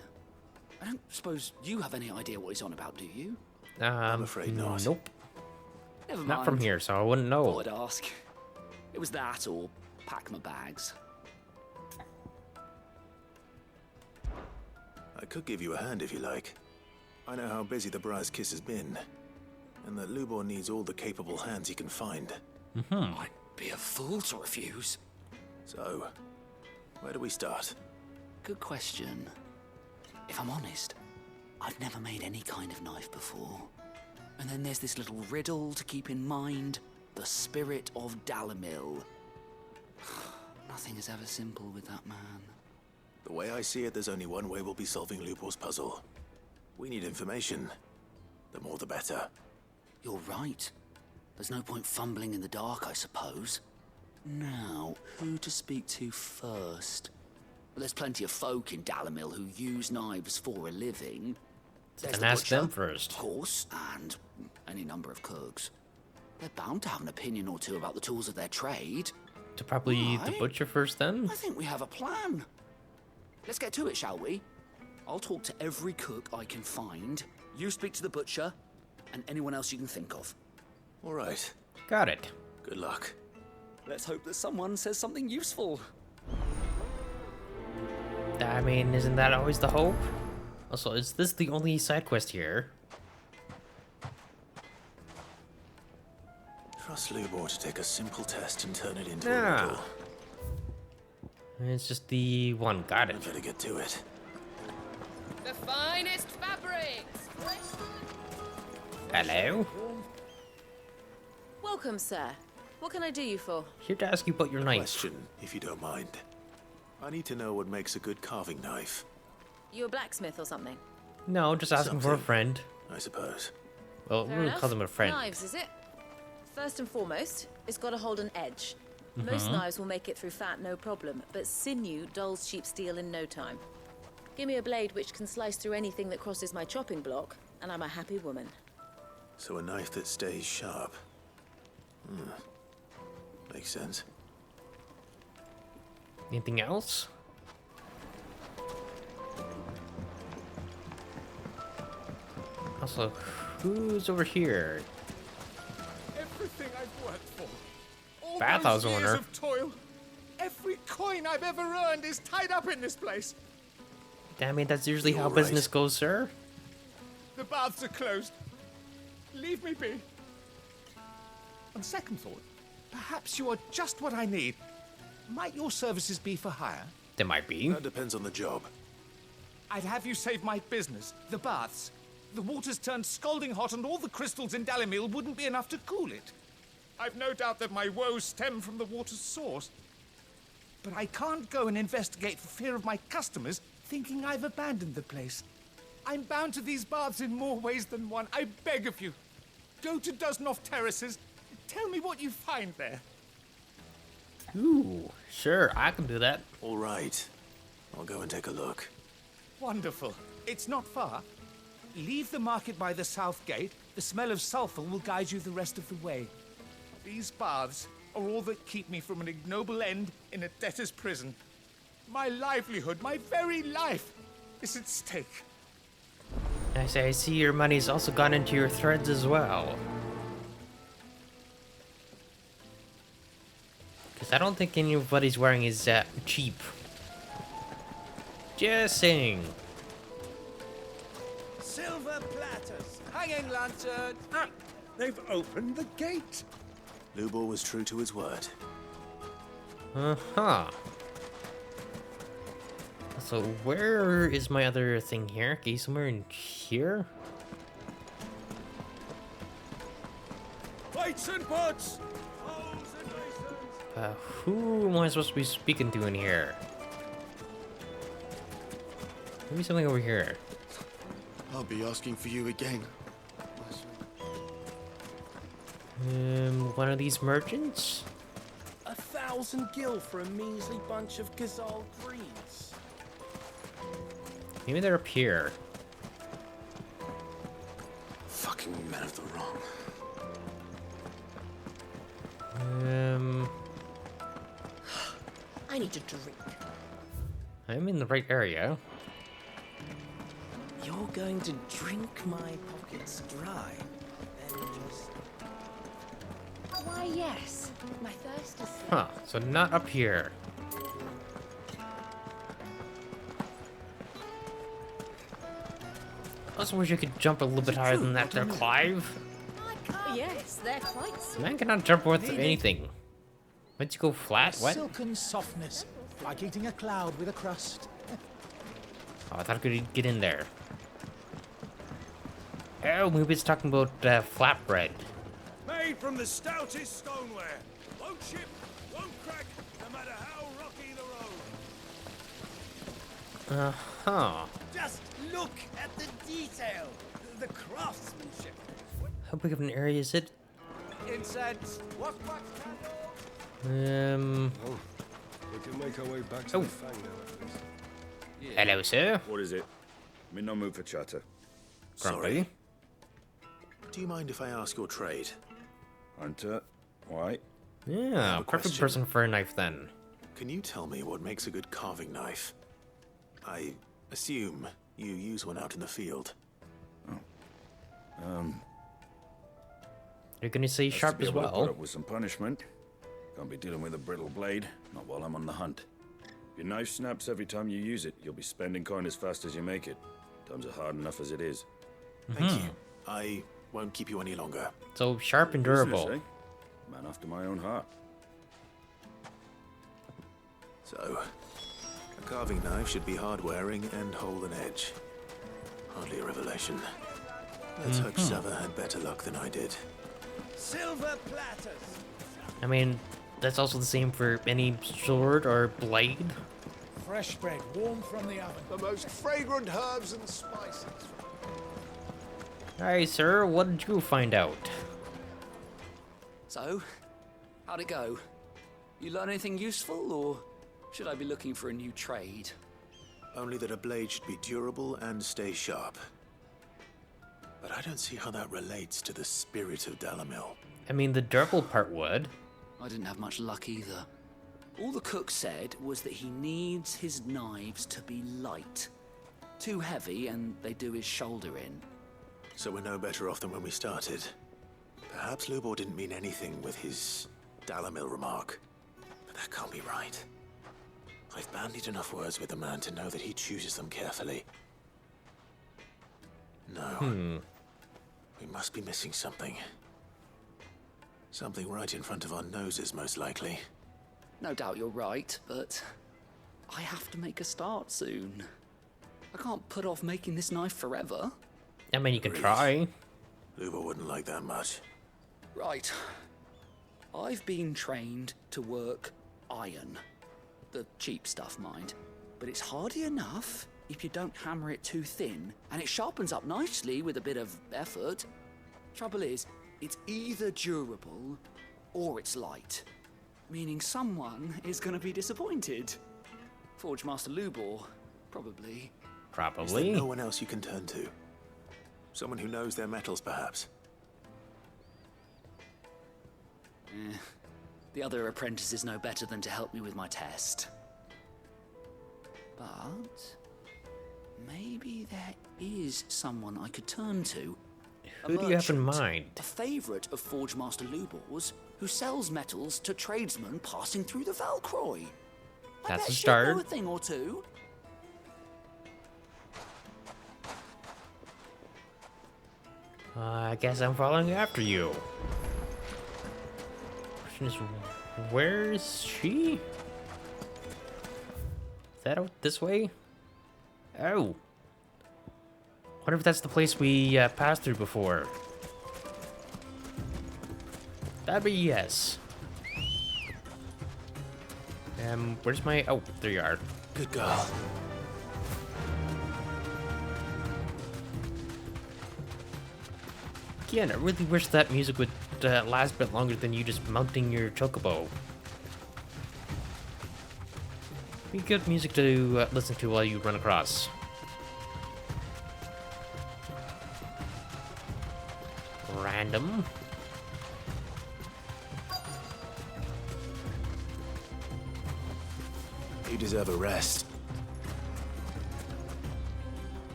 I don't suppose you have any idea what he's on about, do you? I'm afraid not. Nope. Never mind. Not from here, so I wouldn't know. Thought I'd ask. It was that or pack my bags. I could give you a hand if you like. I know how busy the Briar's Kiss has been, and that Lubor needs all the capable hands he can find. I'd be a fool to refuse. So, where do we start? Good question. If I'm honest, I've never made any kind of knife before. And then there's this little riddle to keep in mind. The spirit of Dalamil. Nothing is ever simple with that man. The way I see it, there's only one way we'll be solving Lubor's puzzle. We need information. The more the better. You're right. There's no point fumbling in the dark, I suppose. Now, who to speak to first? Well, there's plenty of folk in Dalamil who use knives for a living. There's Then the ask them butcher, first. Of course, and any number of cooks. They're bound to have an opinion or two about the tools of their trade. To probably the Right. butcher first, then? I think we have a plan. Let's get to it, shall we? I'll talk to every cook I can find. You speak to the butcher, and anyone else you can think of. All right. Got it. Good luck. Let's hope that someone says something useful. I mean, isn't that always the hope? Also, is this the only side quest here? Trust Lubor to take a simple test and turn it into No. a riddle. It's just the one. Got it. Better get to it. The finest fabrics! Hello? Welcome, sir. What can I do you for? Here to ask you about your knife. Question, if you don't mind. I need to know what makes a good carving knife. You a blacksmith or something? No, just asking for a Something. friend. I suppose. Well, Fair we'll enough. call them a friend. Knives, is it? First and foremost, it's got to hold an edge. Most knives will make it through fat, no problem, but sinew dulls cheap steel in no time. Give me a blade which can slice through anything that crosses my chopping block, and I'm a happy woman. So a knife that stays sharp. Makes sense. Anything else? Also, who's over here? Everything I've worked for. All Bathhouse those years owner. of toil. Every coin I've ever earned is tied up in this place. I mean, that's usually how You're business right. goes, sir. The baths are closed. Leave me be. On second thought, perhaps you are just what I need. Might your services be for hire? There might be. That depends on the job. I'd have you save my business, the baths. the water's turned scalding hot and all the crystals in Dalimil wouldn't be enough to cool it. I've no doubt that my woes stem from the water's source. But I can't go and investigate for fear of my customers thinking I've abandoned the place. I'm bound to these baths in more ways than one. I beg of you, go to Dusnoff Terraces. Tell me what you find there. Ooh, sure, I can do that. All right. I'll go and take a look. Wonderful. It's not far. Leave the market by the south gate. The smell of sulfur will guide you the rest of the way. These baths are all that keep me from an ignoble end in a debtor's prison. My livelihood, my very life, is at stake. I see your money's also gone into your threads as well. Because I don't think anybody's wearing is cheap. Just saying. Silver platters, hanging lantern. Ah, they've opened the gate. Lubor was true to his word. Uh-huh. So where is my other thing here? Okay, somewhere in here? Weights and pots. Who am I supposed to be speaking to in here? Maybe something over here. I'll be asking for you again. One of these merchants? 1,000 gil for a measly bunch of Gazal greens. Maybe they're up here. Fucking men of the wrong. I need a drink. I'm in the right area. You're going to drink my pockets dry, then just... Why, yes. My thirst is... Huh, so not up here. I also wish you could jump a little bit higher than that there, Clive. Yes, they're quite... Man cannot jump worth anything. Once you go flat, what? Silken softness, like eating a cloud with a crust. Oh, I thought I could get in there. Oh, maybe it's talking about flatbread. Made from the stoutest stoneware. Won't chip, won't crack, no matter how rocky the road. Uh-huh. Just look at the detail, the craftsmanship. How big of an area is it? Incense, wax candle. Oh, we can make our way back to the Fang now, at least. Hello, sir. What is it? I'm in no mood for chatter. Sorry. Do you mind if I ask your trade? Hunter, why? Yeah, perfect question. person for a knife then. Can you tell me what makes a good carving knife? I assume you use one out in the field. You're gonna say sharp as Put well. up with some punishment. Can't be dealing with a brittle blade, not while I'm on the hunt. If your knife snaps every time you use it, you'll be spending coin as fast as you make it. Times are hard enough as it is. Thank you. I won't keep you any longer. So sharp and durable. Business, eh? Man after my own heart. So, a carving knife should be hard-wearing and hold an edge. Hardly a revelation. Let's hope Sava had better luck than I did. Silver platters. I mean, that's also the same for any sword or blade. Fresh bread, warm from the oven. The most fragrant herbs and spices. Alright, sir, what did you find out? So, how'd it go? You learn anything useful, or should I be looking for a new trade? Only that a blade should be durable and stay sharp. But I don't see how that relates to the spirit of Dalimil. I mean, the durable part would. I didn't have much luck either. All the cook said was that he needs his knives to be light. Too heavy and they do his shoulder in. So we're no better off than when we started. Perhaps Lubor didn't mean anything with his Dalimil remark. But that can't be right. I've bandied enough words with the man to know that he chooses them carefully. No. We must be missing something. Something right in front of our noses, most likely. No doubt you're right, but I have to make a start soon. I can't put off making this knife forever. I mean, you can try. Luba wouldn't like that much. Right. I've been trained to work iron. The cheap stuff, mind. But it's hardy enough if you don't hammer it too thin, and it sharpens up nicely with a bit of effort. Trouble is, it's either durable or it's light, meaning someone is going to be disappointed. Forge Master Lubor, probably. Is there no one else you can turn to? Someone who knows their metals, perhaps? The other apprentices know better than to help me with my test. But maybe there is someone I could turn to. Who do you have in mind? A favourite of Forge Master Lubor's, who sells metals to tradesmen passing through the Valcroy. That's a I start. know a thing or two. I guess I'm following after you. Question is, where is she? Is that out this way? Oh. Wonder if that's the place we passed through before. That'd be yes. Where's my... Oh, there you are. Good girl. Again, I really wish that music would last a bit longer than you just mounting your chocobo. Be good music to listen to while you run across. Random. You deserve a rest.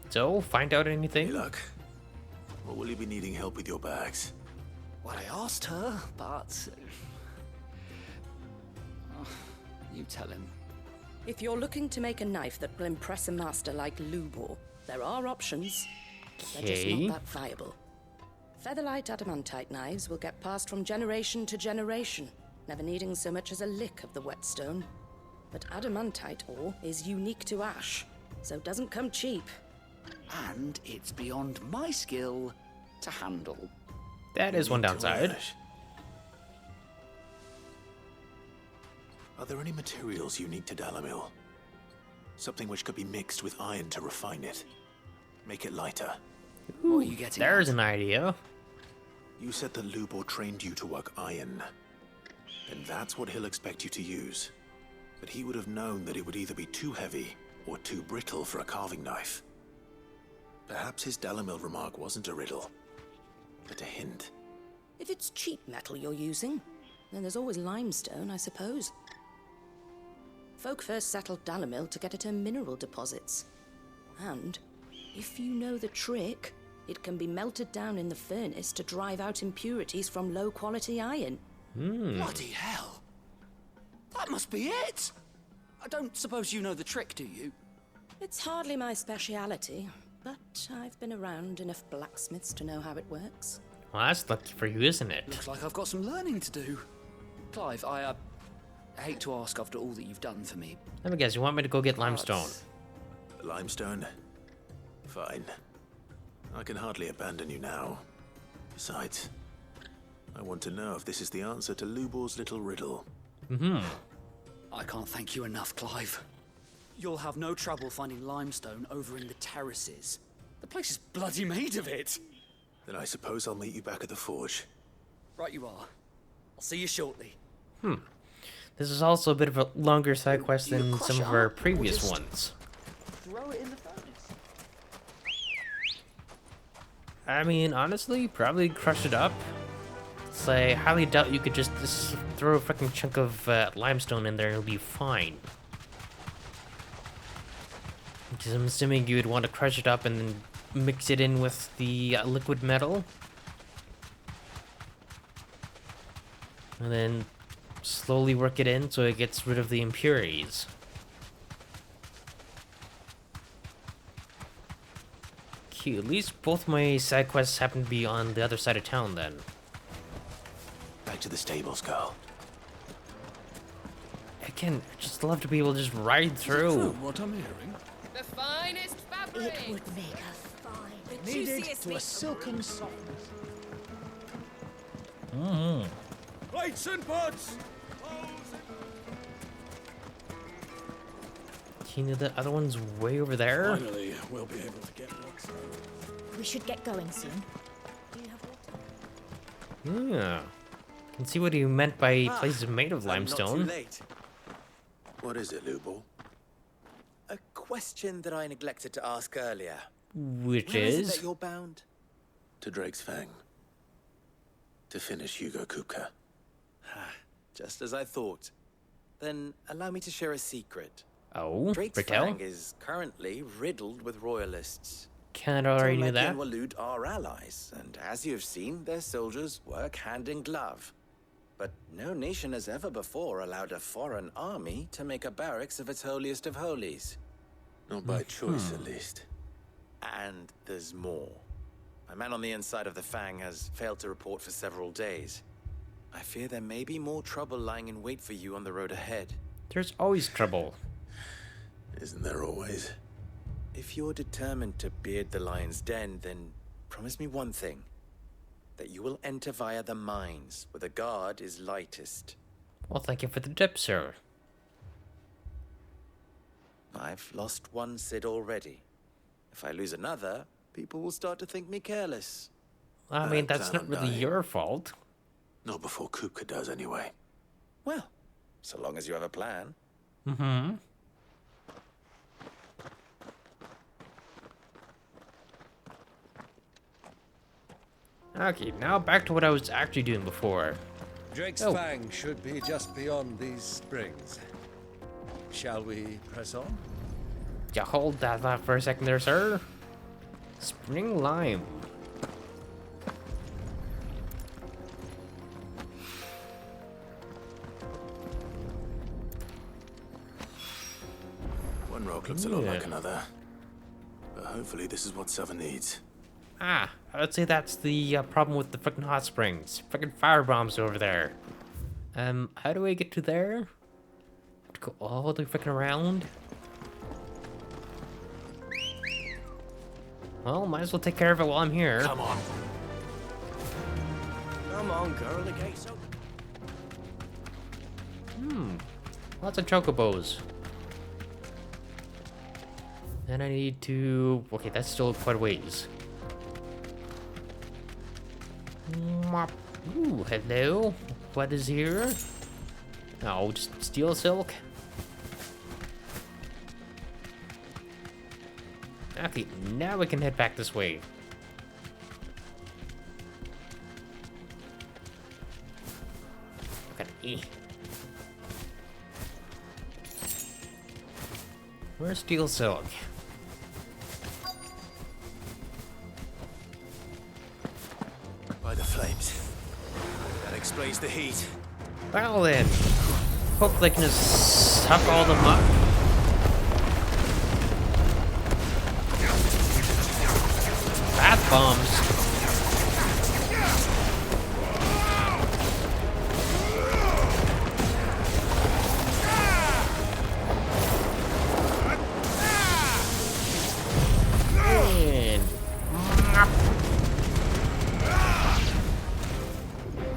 So, find out anything? Hey, look. Or will you be needing help with your bags? Well, I asked her, but... you tell him. If you're looking to make a knife that will impress a master like Lubor, there are options. They're just not that viable. Featherlight adamantite knives will get passed from generation to generation, never needing so much as a lick of the whetstone. But adamantite ore is unique to ash, so doesn't come cheap. And it's beyond my skill to handle. That is one downside. Are there any materials unique to Dalamil? Something which could be mixed with iron to refine it. Make it lighter. Ooh, what are you getting there's at? an idea. You said that Lubor trained you to work iron. Then that's what he'll expect you to use. But he would have known that it would either be too heavy or too brittle for a carving knife. Perhaps his Dalamil remark wasn't a riddle, but a hint. If it's cheap metal you're using, then there's always limestone, I suppose. Folk first settled Dalamil to get at her mineral deposits. And, if you know the trick, it can be melted down in the furnace to drive out impurities from low-quality iron. Bloody hell! That must be it! I don't suppose you know the trick, do you? It's hardly my speciality, but I've been around enough blacksmiths to know how it works. Well, that's lucky for you, isn't it? Looks like I've got some learning to do. Clive, I hate to ask after all that you've done for me. Let me guess, you want me to go get limestone? Limestone? Fine. I can hardly abandon you now. Besides, I want to know if this is the answer to Lubor's little riddle. I can't thank you enough, Clive. You'll have no trouble finding limestone over in the terraces. The place is bloody made of it. Then I suppose I'll meet you back at the forge. Right you are. I'll see you shortly. This is also a bit of a longer side quest than some of our previous ones. Throw it in the furnace. I mean, honestly, probably crush it up. So I highly doubt you could just throw a freaking chunk of limestone in there and it'll be fine. Because I'm assuming you would want to crush it up and then mix it in with the liquid metal. And then slowly work it in so it gets rid of the impurities. Okay, at least both my side quests happen to be on the other side of town then. Back to the stables, girl. Again, I'd just love to be able to just ride through. What I'm hearing. The finest fabric It would make a fine. Kneaded to a silken softness. Plates and pots! You know the other one's way over there? Finally, we'll be able to get next. We should get going soon. Do you have water? Yeah. Can see what he meant by places made of I'm not too limestone. late. What is it, Lubor? A question that I neglected to ask earlier. Which Where is it is? that you're bound? To Drake's Fang. To finish Hugo Kupka. Just as I thought. Then allow me to share a secret. Oh, Drake's Bertel? Fang is currently riddled with royalists. Can't already knew Tolmeki that. and Waloed are allies, and as you have seen, their soldiers work hand in glove. But no nation has ever before allowed a foreign army to make a barracks of its holiest of holies. Not by choice, at least. And there's more. My man on the inside of the Fang has failed to report for several days. I fear there may be more trouble lying in wait for you on the road ahead. There's always trouble. Isn't there always? If you're determined to beard the lion's den, then promise me one thing. That you will enter via the mines, where the guard is lightest. Well, thank you for the tip, sir. I've lost one Cid already. If I lose another, people will start to think me careless. I mean, that's not really your fault. Not before Kupka does, anyway. Well, so long as you have a plan. Mm-hmm. Okay, now back to what I was actually doing before. Drake's Fang should be just beyond these springs. Shall we press on? Yeah, hold that thought for a second there, sir. Spring lime. One rock looks a lot like another. But hopefully this is what Southern needs. Ah, I would say that's the problem with the frickin' hot springs. Frickin' fire bombs over there. How do I get to there? Have to go all the frickin' around? Well, might as well take care of it while I'm here. Come on. Come on, girl, the gate's open. Lots of chocobos. Then I need to... Okay, that's still quite a ways. Ooh, hello. What is here? Oh, just steel silk. Okay, now we can head back this way. Okay. Where's steel silk? By the flames. That explains the heat. Well then, hopefully I can just suck all them up. Bath bombs.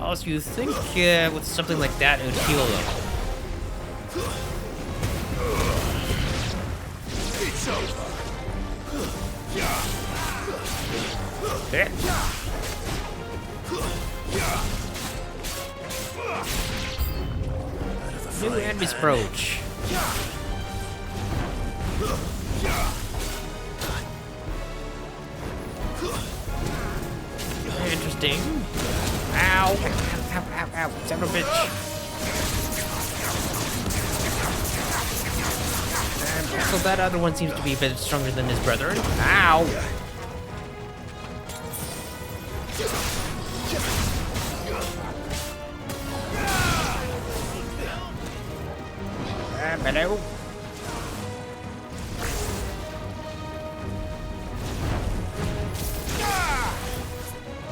Also, you think with something like that it would heal them? It's over. New enemy's approach. Very interesting. Ow! Ow, ow, ow, son of a bitch. And also that other one seems to be a bit stronger than his brethren. Ow! Hello?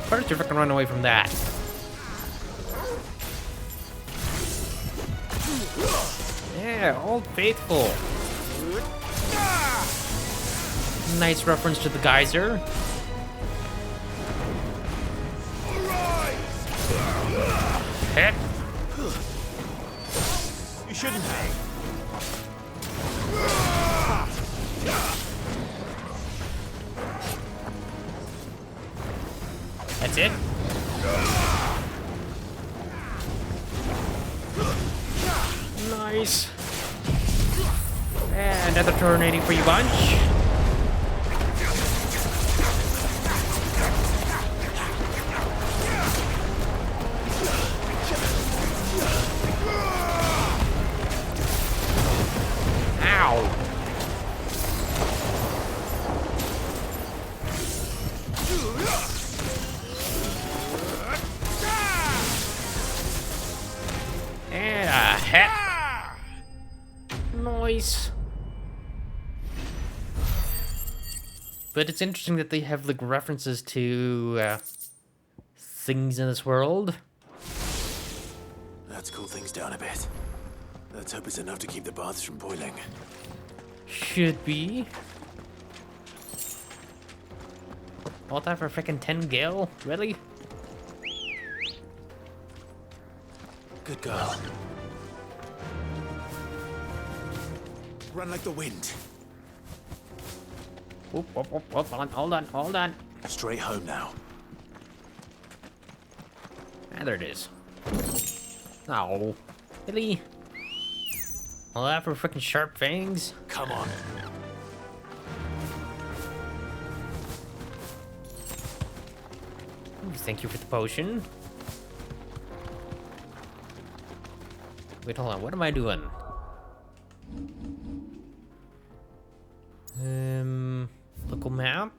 First, you're fucking run away from that. Yeah, Old Faithful. Nice reference to the geyser. Hit. You shouldn't have. That's it. Nice. And another tornado for you bunch. Ow. And a hit. Nice. But it's interesting that they have like references to things in this world. Let's cool things down a bit. Let's hope it's enough to keep the baths from boiling. Should be. All that for frickin' 10 gil? Really? Good girl. Run like the wind. Whoop, whoop, whoop, whoop. Hold on, hold on. Straight home now. Ah, there it is. Oh, really? All that for frickin' sharp fangs? Come on. Ooh, thank you for the potion. Wait, hold on. What am I doing? Local map.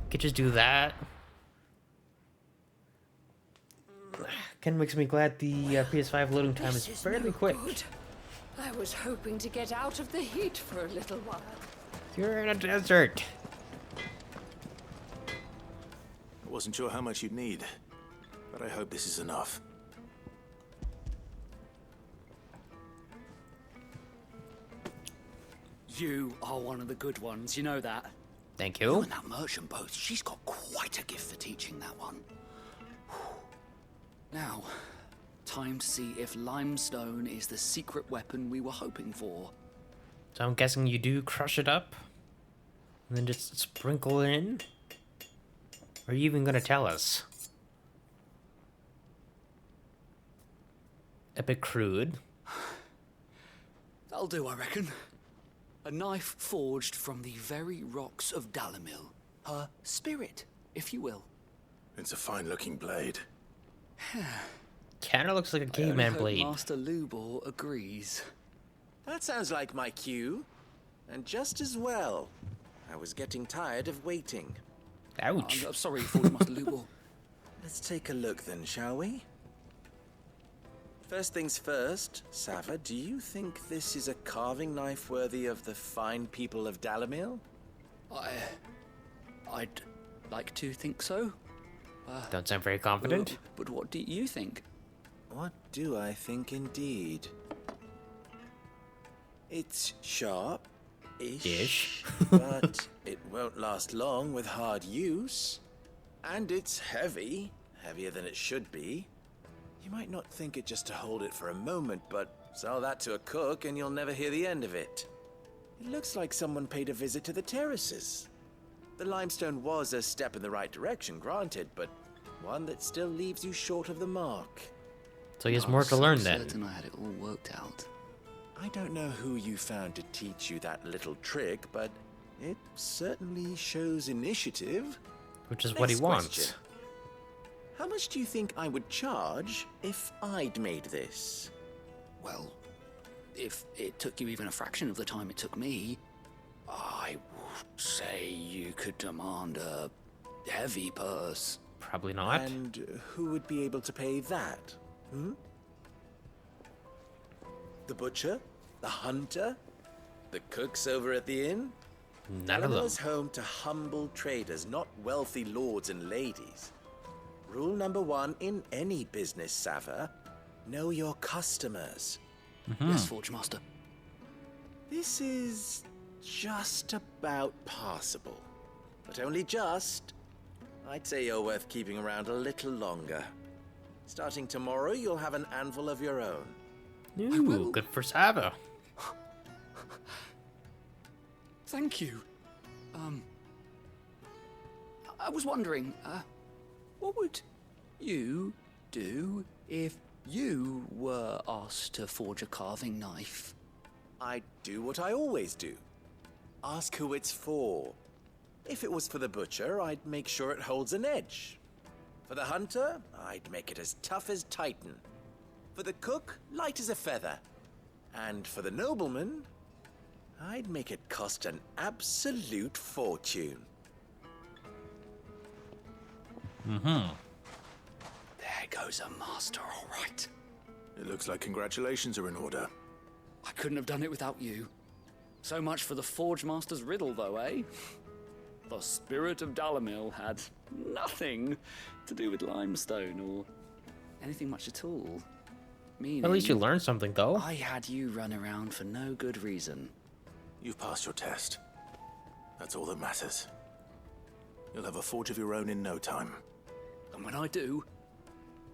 Could just do that. Kind of makes me glad the PS5 loading time is fairly quick. Good. I was hoping to get out of the heat for a little while. You're in a desert. I wasn't sure how much you'd need, but I hope this is enough. You are one of the good ones, you know that. Thank you. You and that merchant both, she's got quite a gift for teaching that one. Now, time to see if limestone is the secret weapon we were hoping for. So I'm guessing you do crush it up, and then just sprinkle it in? Or are you even gonna tell us? A bit crude. That'll do, I reckon. A knife forged from the very rocks of Dalimil. Her spirit, if you will. It's a fine-looking blade. Kinda looks like a caveman blade. Master Lubor agrees. That sounds like my cue. And just as well. I was getting tired of waiting. Ouch. I'm sorry for you, Master Lubor. Let's take a look then, shall we? First things first, Sava, do you think this is a carving knife worthy of the fine people of Dalimil? I'd like to think so. Don't sound very confident. But what do you think? What do I think indeed? It's sharp-ish, but it won't last long with hard use. And it's heavy, heavier than it should be. You might not think it just to hold it for a moment, but sell that to a cook and you'll never hear the end of it. It looks like someone paid a visit to the terraces. The limestone was a step in the right direction, granted, but one that still leaves you short of the mark. So he has more to learn then. Certain I had it all worked out. I don't know who you found to teach you that little trick, but it certainly shows initiative. Which is what he wants. Question. How much do you think I would charge if I'd made this? Well, if it took you even a fraction of the time it took me, I would say you could demand a heavy purse. Probably not. And who would be able to pay that? The butcher? The hunter? The cooks over at the inn? None of them. is home to humble traders, not wealthy lords and ladies. Rule number 1 in any business, Sava, know your customers. Yes, Forge Master. This is just about passable. But only just. I'd say you're worth keeping around a little longer. Starting tomorrow, you'll have an anvil of your own. Ooh, good for Sava. Thank you. I was wondering, what would you do if you were asked to forge a carving knife? I'd do what I always do. Ask who it's for. If it was for the butcher, I'd make sure it holds an edge. For the hunter, I'd make it as tough as Titan. For the cook, light as a feather. And for the nobleman, I'd make it cost an absolute fortune. Mm-hmm. There goes a master, all right. It looks like congratulations are in order. I couldn't have done it without you. So much for the Forge Master's riddle, though, eh? The spirit of Dalamil had nothing to do with limestone or anything much at all. Meaning, At least you learned something, though. I had you run around for no good reason. You've passed your test. That's all that matters. You'll have a forge of your own in no time. And when I do,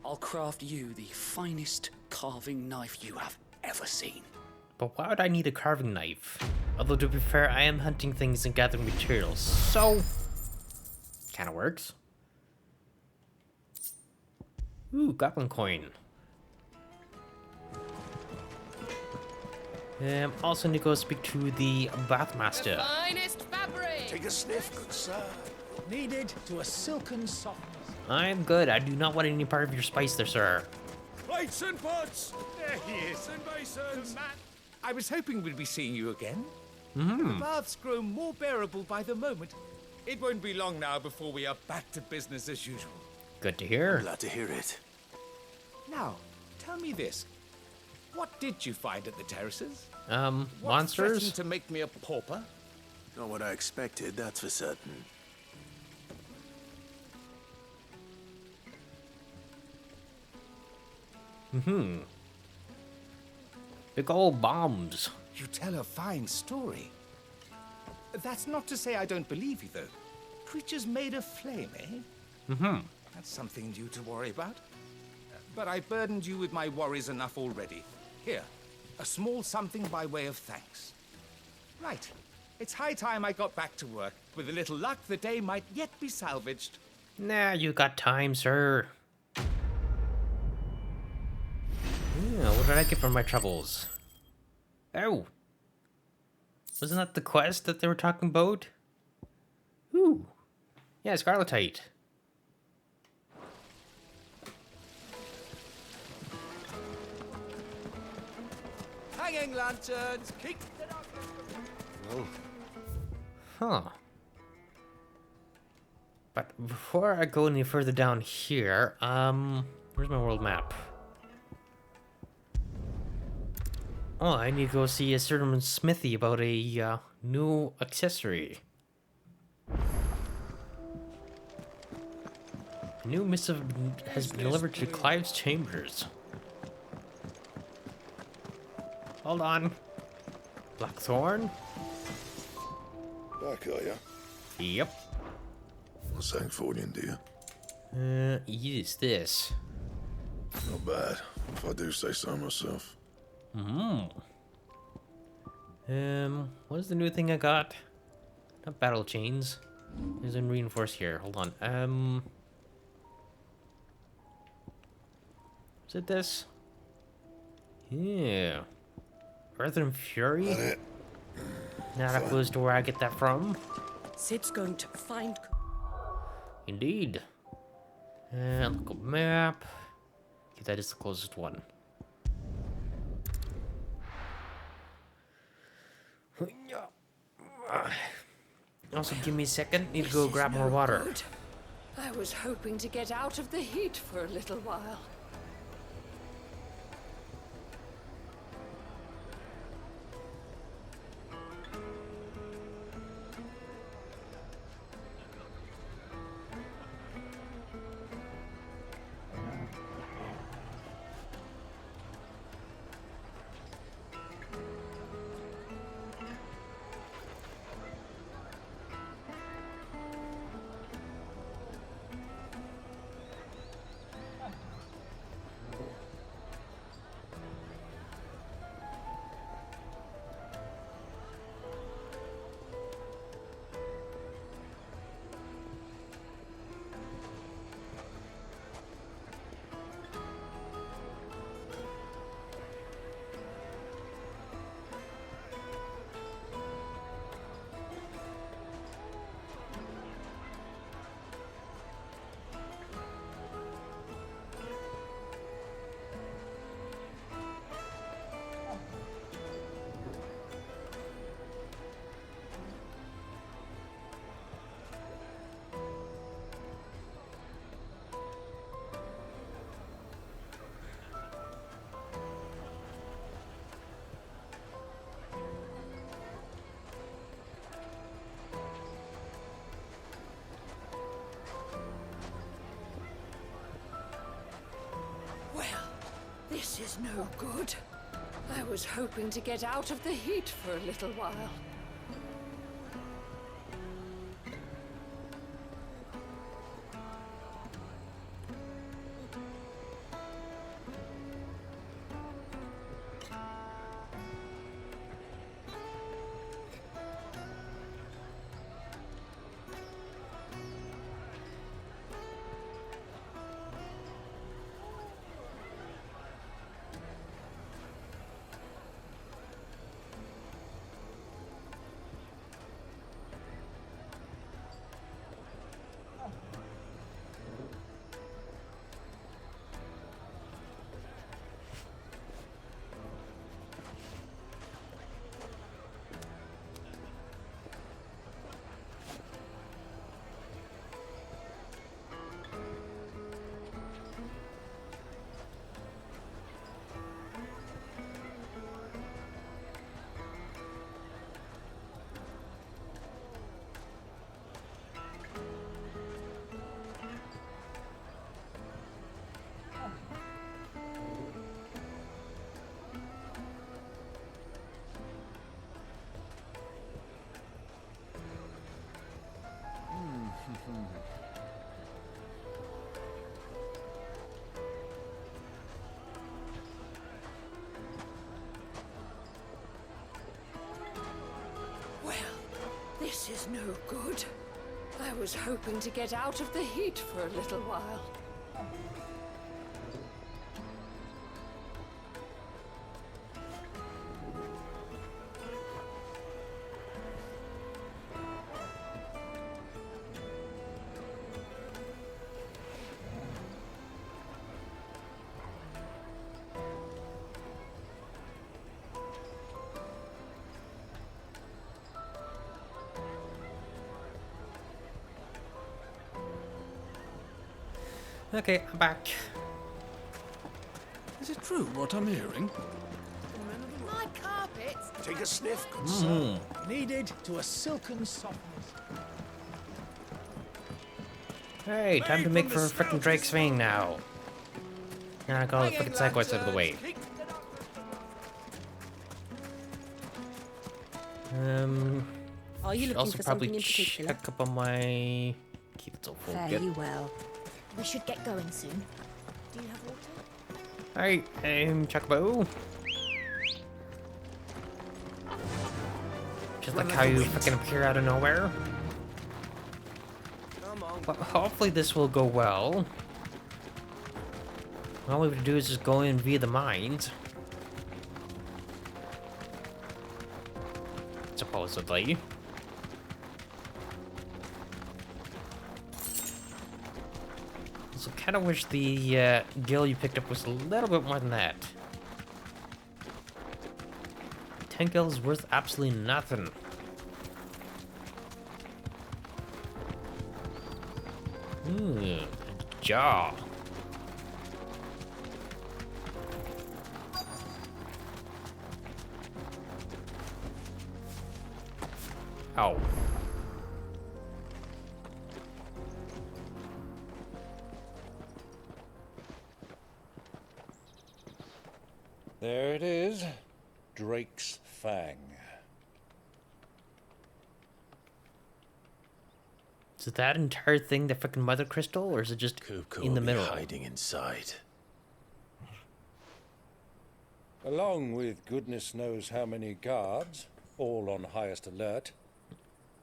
I'll craft you the finest carving knife you have ever seen. But why would I need a carving knife? Although, to be fair, I am hunting things and gathering materials, so... kinda works. Ooh, goblin coin. Also need to go speak to the bathmaster. Finest fabric! Take a sniff, good sir. Needed to a silken softness. I'm good. I do not want any part of your spice there, sir. Plates and pots! There he is. And basins. Matt, I was hoping we'd be seeing you again. Mm-hmm. The baths grow more bearable by the moment. It won't be long now before we are back to business as usual. Good to hear. Glad to hear it. Now, tell me this. What did you find at the terraces? Monsters? What threatened to make me a pauper? Not what I expected, that's for certain. Mm-hmm. Big old bombs. You tell a fine story. That's not to say I don't believe you, though. Creatures made of flame, eh? Mm-hmm. That's something new to worry about. But I burdened you with my worries enough already. Here, a small something by way of thanks. Right. It's high time I got back to work. With a little luck, the day might yet be salvaged. Nah, you got time, sir. Yeah, what did I get for my troubles? Oh. Wasn't that the quest that they were talking about? Ooh. Yeah, Scarletite. Hanging lanterns, keep the Oh. Huh. But before I go any further down here, where's my world map? Oh, I need to go see a certain smithy about a new accessory. A new missive has been delivered to Clive's chambers. Hold on. Blackthorn? Back, are ya? Yep. What's Sancfordian, do you? Yes, this. Not bad, if I do say so myself. What is the new thing I got? Not battle chains. There's a reinforce here. Hold on. Is it this? Yeah. Earth and Fury? Not a clue as to where I get that from. Sid's going to find... Indeed. Local map. Okay, that is the closest one. Also, give me a second. Need to go grab more water. Good. I was hoping to get out of the heat for a little while. is no good. I was hoping to get out of the heat for a little while. Well, this is no good. I was hoping to get out of the heat for a little while. Okay, I'm back. Is it true what I'm hearing? My carpets! Take a sniff, good sir. Needed to a silken softness. Hey, time to make for frickin' Drake's Fang now. Now I got all the frickin' side quests out of the way. Are you Should looking also for probably something in particular? check up on my. Keep it so full. Fare Good. you well. We should get going soon. Do you have water? Alright, Chocobo. Just like how you fucking appear out of nowhere. Well, hopefully this will go well. All we have to do is just go in via the mines. Supposedly. So kind of wish the gil you picked up was a little bit more than that. 10 gil is worth absolutely nothing. Jaw. Oh. There it is. Drake's Fang. Is that entire thing the frickin' mother crystal, or is it just in the middle? Hiding inside. Along with goodness knows how many guards, all on highest alert.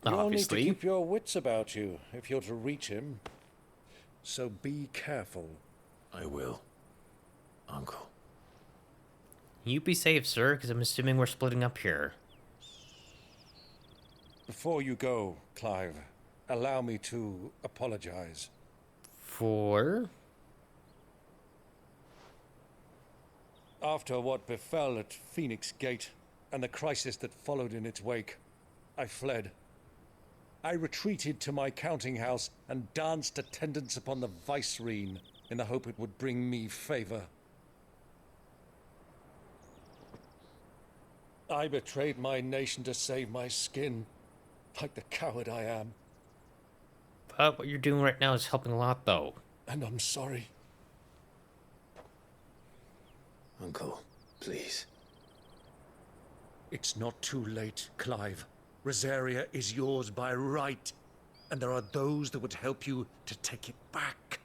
You'll need to keep your wits about you if you're to reach him. So be careful. I will, Uncle. You be safe, sir, because I'm assuming we're splitting up here. Before you go, Clive, allow me to apologize. For? After what befell at Phoenix Gate and the crisis that followed in its wake, I fled. I retreated to my counting house and danced attendance upon the vice-reine in the hope it would bring me favor. I betrayed my nation to save my skin, like the coward I am. But what you're doing right now is helping a lot, though. And I'm sorry. Uncle, please. It's not too late, Clive. Rosaria is yours by right, and there are those that would help you to take it back.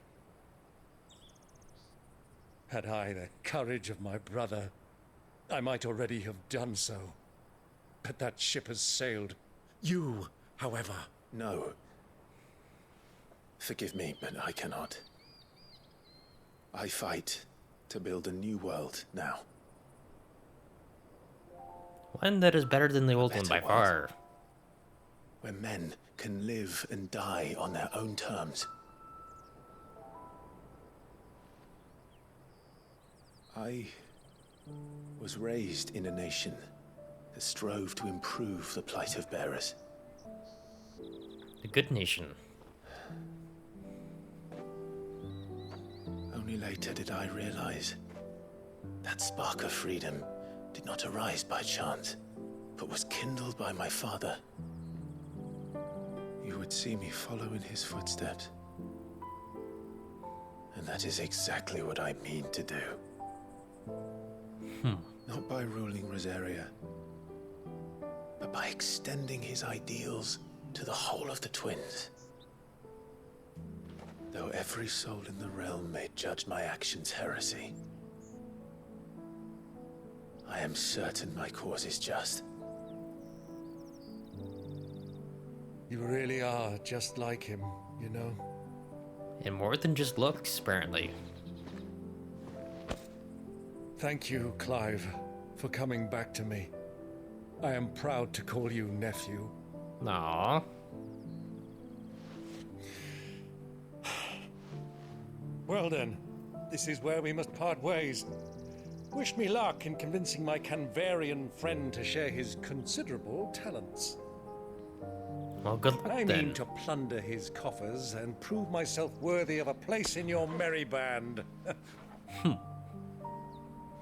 Had I the courage of my brother, I might already have done so. But that ship has sailed. You, however... No. Forgive me, but I cannot. I fight to build a new world now. One that is better than the old one by far. Where men can live and die on their own terms. I was raised in a nation that strove to improve the plight of bearers. The good nation. Only later did I realize that spark of freedom did not arise by chance, but was kindled by my father. You would see me follow in his footsteps. And that is exactly what I mean to do. Not by ruling Rosaria, but by extending his ideals to the whole of the twins. Though every soul in the realm may judge my actions heresy, I am certain my cause is just. You really are just like him, you know? And more than just looks, apparently. Thank you, Clive, for coming back to me. I am proud to call you nephew. Aww. Well then, this is where we must part ways. Wish me luck in convincing my Canvarian friend to share his considerable talents. Well, good luck I then. mean to plunder his coffers and prove myself worthy of a place in your merry band.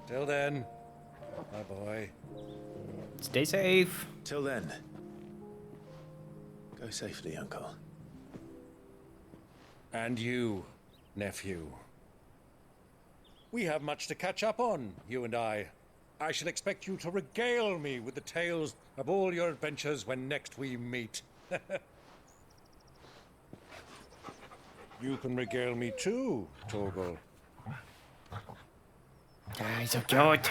Till then, my boy. Stay safe. Till then, go safely, Uncle. And you, nephew. We have much to catch up on, you and I. I shall expect you to regale me with the tales of all your adventures when next we meet. You can regale me too, Torgal. He's so cute.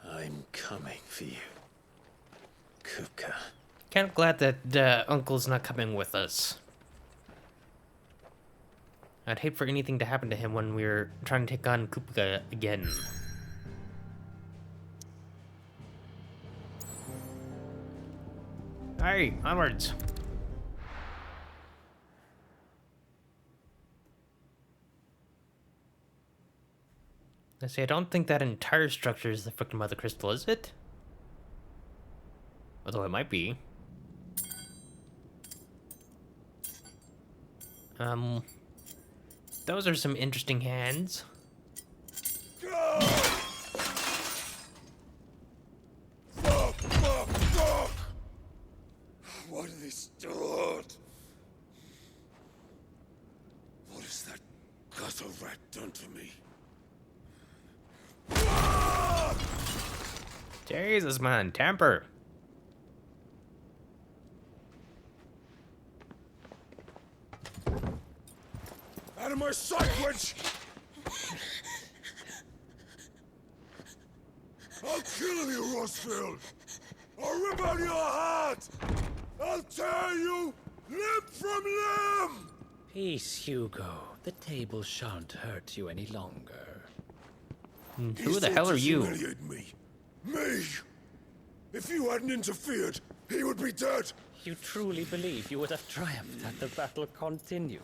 I'm coming for you, Kupka. Kind of glad that Uncle's not coming with us. I'd hate for anything to happen to him when we're trying to take on Kupka again. Hey, onwards. I say, I don't think that entire structure is the victim of the crystal, is it? Although it might be. Those are some interesting hands. Fuck! What have they stored? What has that gutter rat done to me? Jesus, man, temper. Out of my sight, wench! I'll kill you, Rosfield! I'll rip out your heart! I'll tear you limb from limb! Peace, Hugo. The table shan't hurt you any longer. Who the hell are you? Humiliate me. Me! If you hadn't interfered, he would be dead! You truly believe you would have triumphed had the battle continued?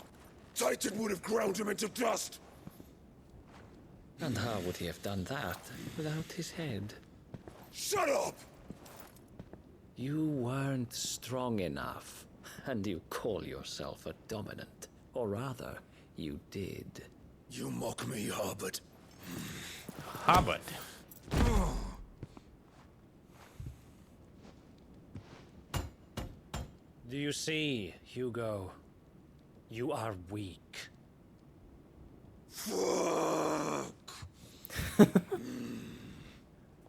Titan would have ground him into dust! And how would he have done that without his head? Shut up! You weren't strong enough, and you call yourself a dominant. Or rather, you did. You mock me, Hobbit. Hobbit? Do you see, Hugo? You are weak. Fuck!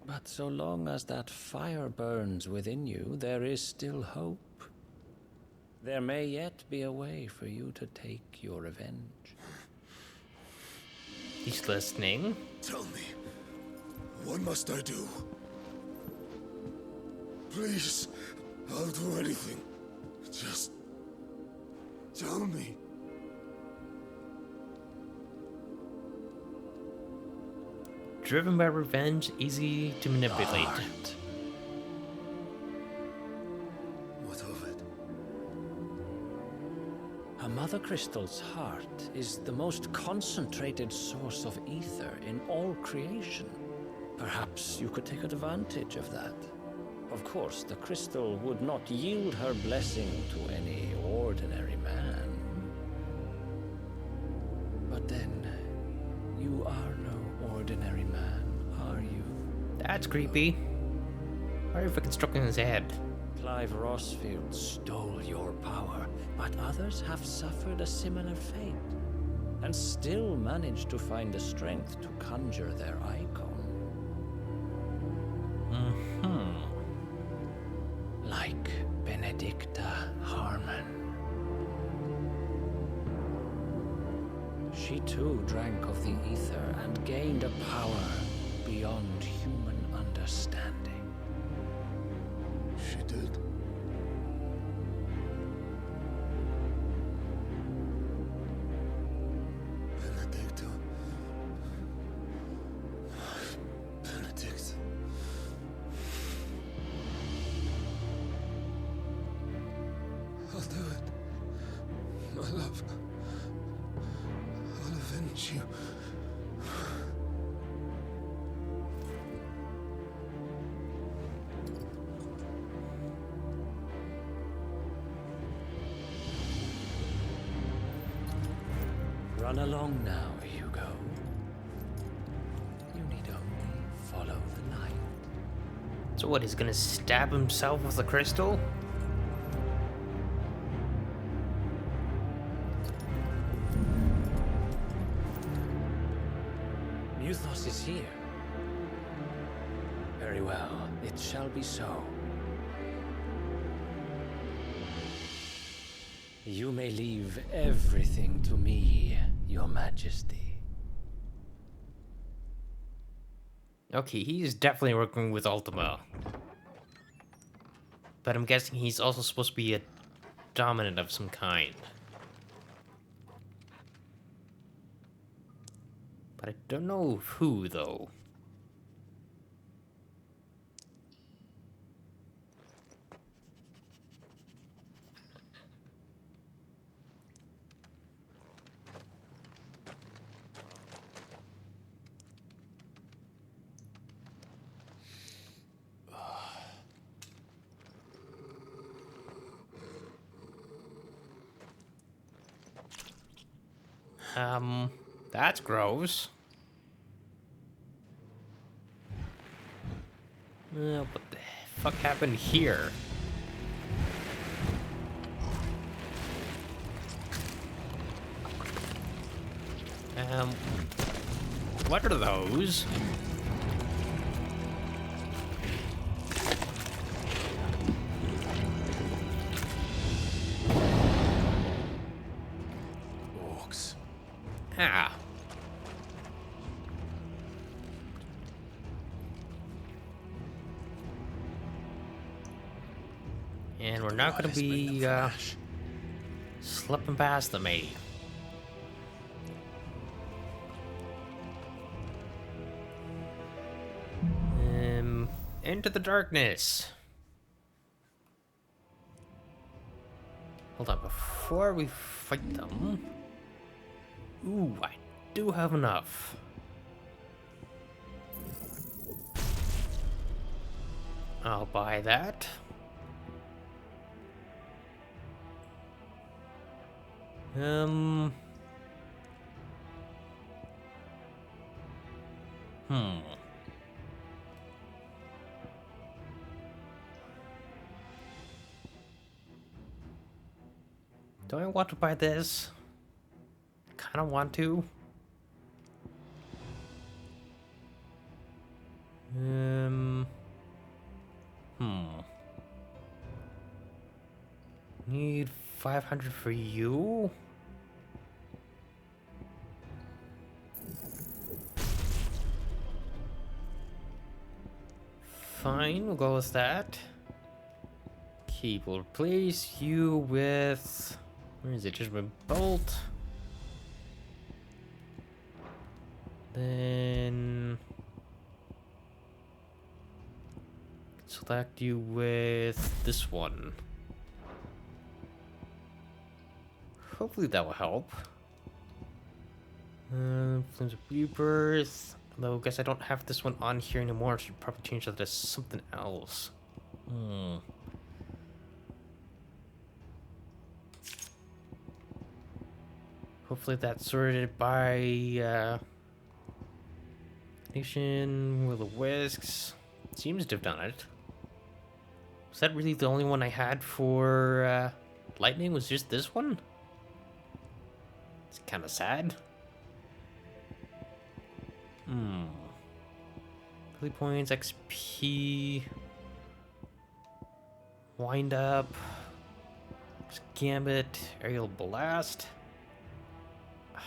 But so long as that fire burns within you, there is still hope. There may yet be a way for you to take your revenge. He's listening. Tell me, what must I do? Please, I'll do anything. Just tell me. Driven by revenge, easy to manipulate. What of it? A Mother Crystal's heart is the most concentrated source of ether in all creation. Perhaps you could take advantage of that. Of course, the crystal would not yield her blessing to any ordinary man. But then, you are no ordinary man, are you? That's creepy. Why are you fucking stroking his head? Clive Rossfield stole your power, but others have suffered a similar fate, and still managed to find the strength to conjure their icon. Like Benedicta Harmon. She too drank of the ether and gained a power beyond human understanding. She did? Benedicta. Benedict. I'll do it. My love. I'll avenge you. Run along now, Hugo. You need only follow the light. So what, he's gonna stab himself with the crystal? Muthos is here. Very well, it shall be so. You may leave everything to me, Your Majesty. Okay, he's definitely working with Ultima. But I'm guessing he's also supposed to be a dominant of some kind. But I don't know who, though. That's gross. What the fuck happened here? What are those? Orcs. Ah. And we're not gonna be slipping past them, eh? Into the darkness. Hold on, before we fight them. Ooh, I do have enough. I'll buy that. Do I want to buy this? Kind of want to. Need 500 for you. Fine, we'll go with that. Keep. We'll replace you with... Where is it? Judgment Bolt. Then... select you with this one. Hopefully that will help. Flames of Rebirth. Though, I guess I don't have this one on here anymore. I should probably change that to something else. Hopefully that's sorted by Nation, Will of Whisks. Seems to have done it. Was that really the only one I had for Lightning? Was just this one? It's kind of sad. Ability points, XP, Wind Up, Gambit, Aerial Blast.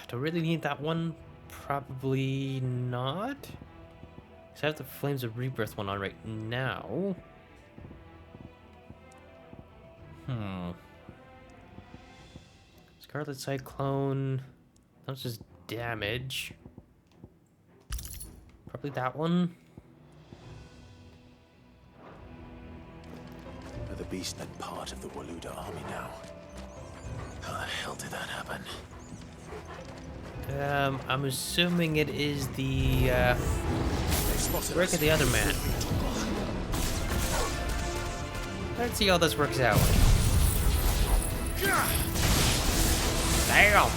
Do I really need that one? Probably not. Because I have the Flames of Rebirth one on right now. Scarlet Cyclone. That's just damage. Probably that one. Are the beastmen part of the Waluda army now? How the hell did that happen? I'm assuming it is the work of the other man. Let's see how this works out. Damn!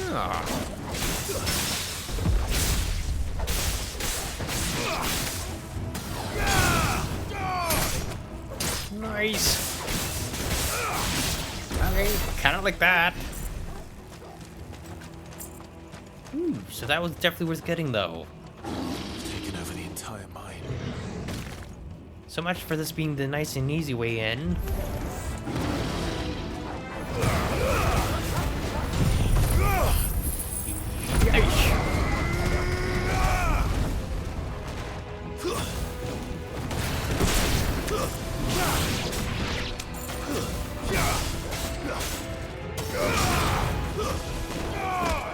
Yeah. Nice. Okay, kind of like that. So that was definitely worth getting, though. Taken over the entire mine. So much for this being the nice and easy way in.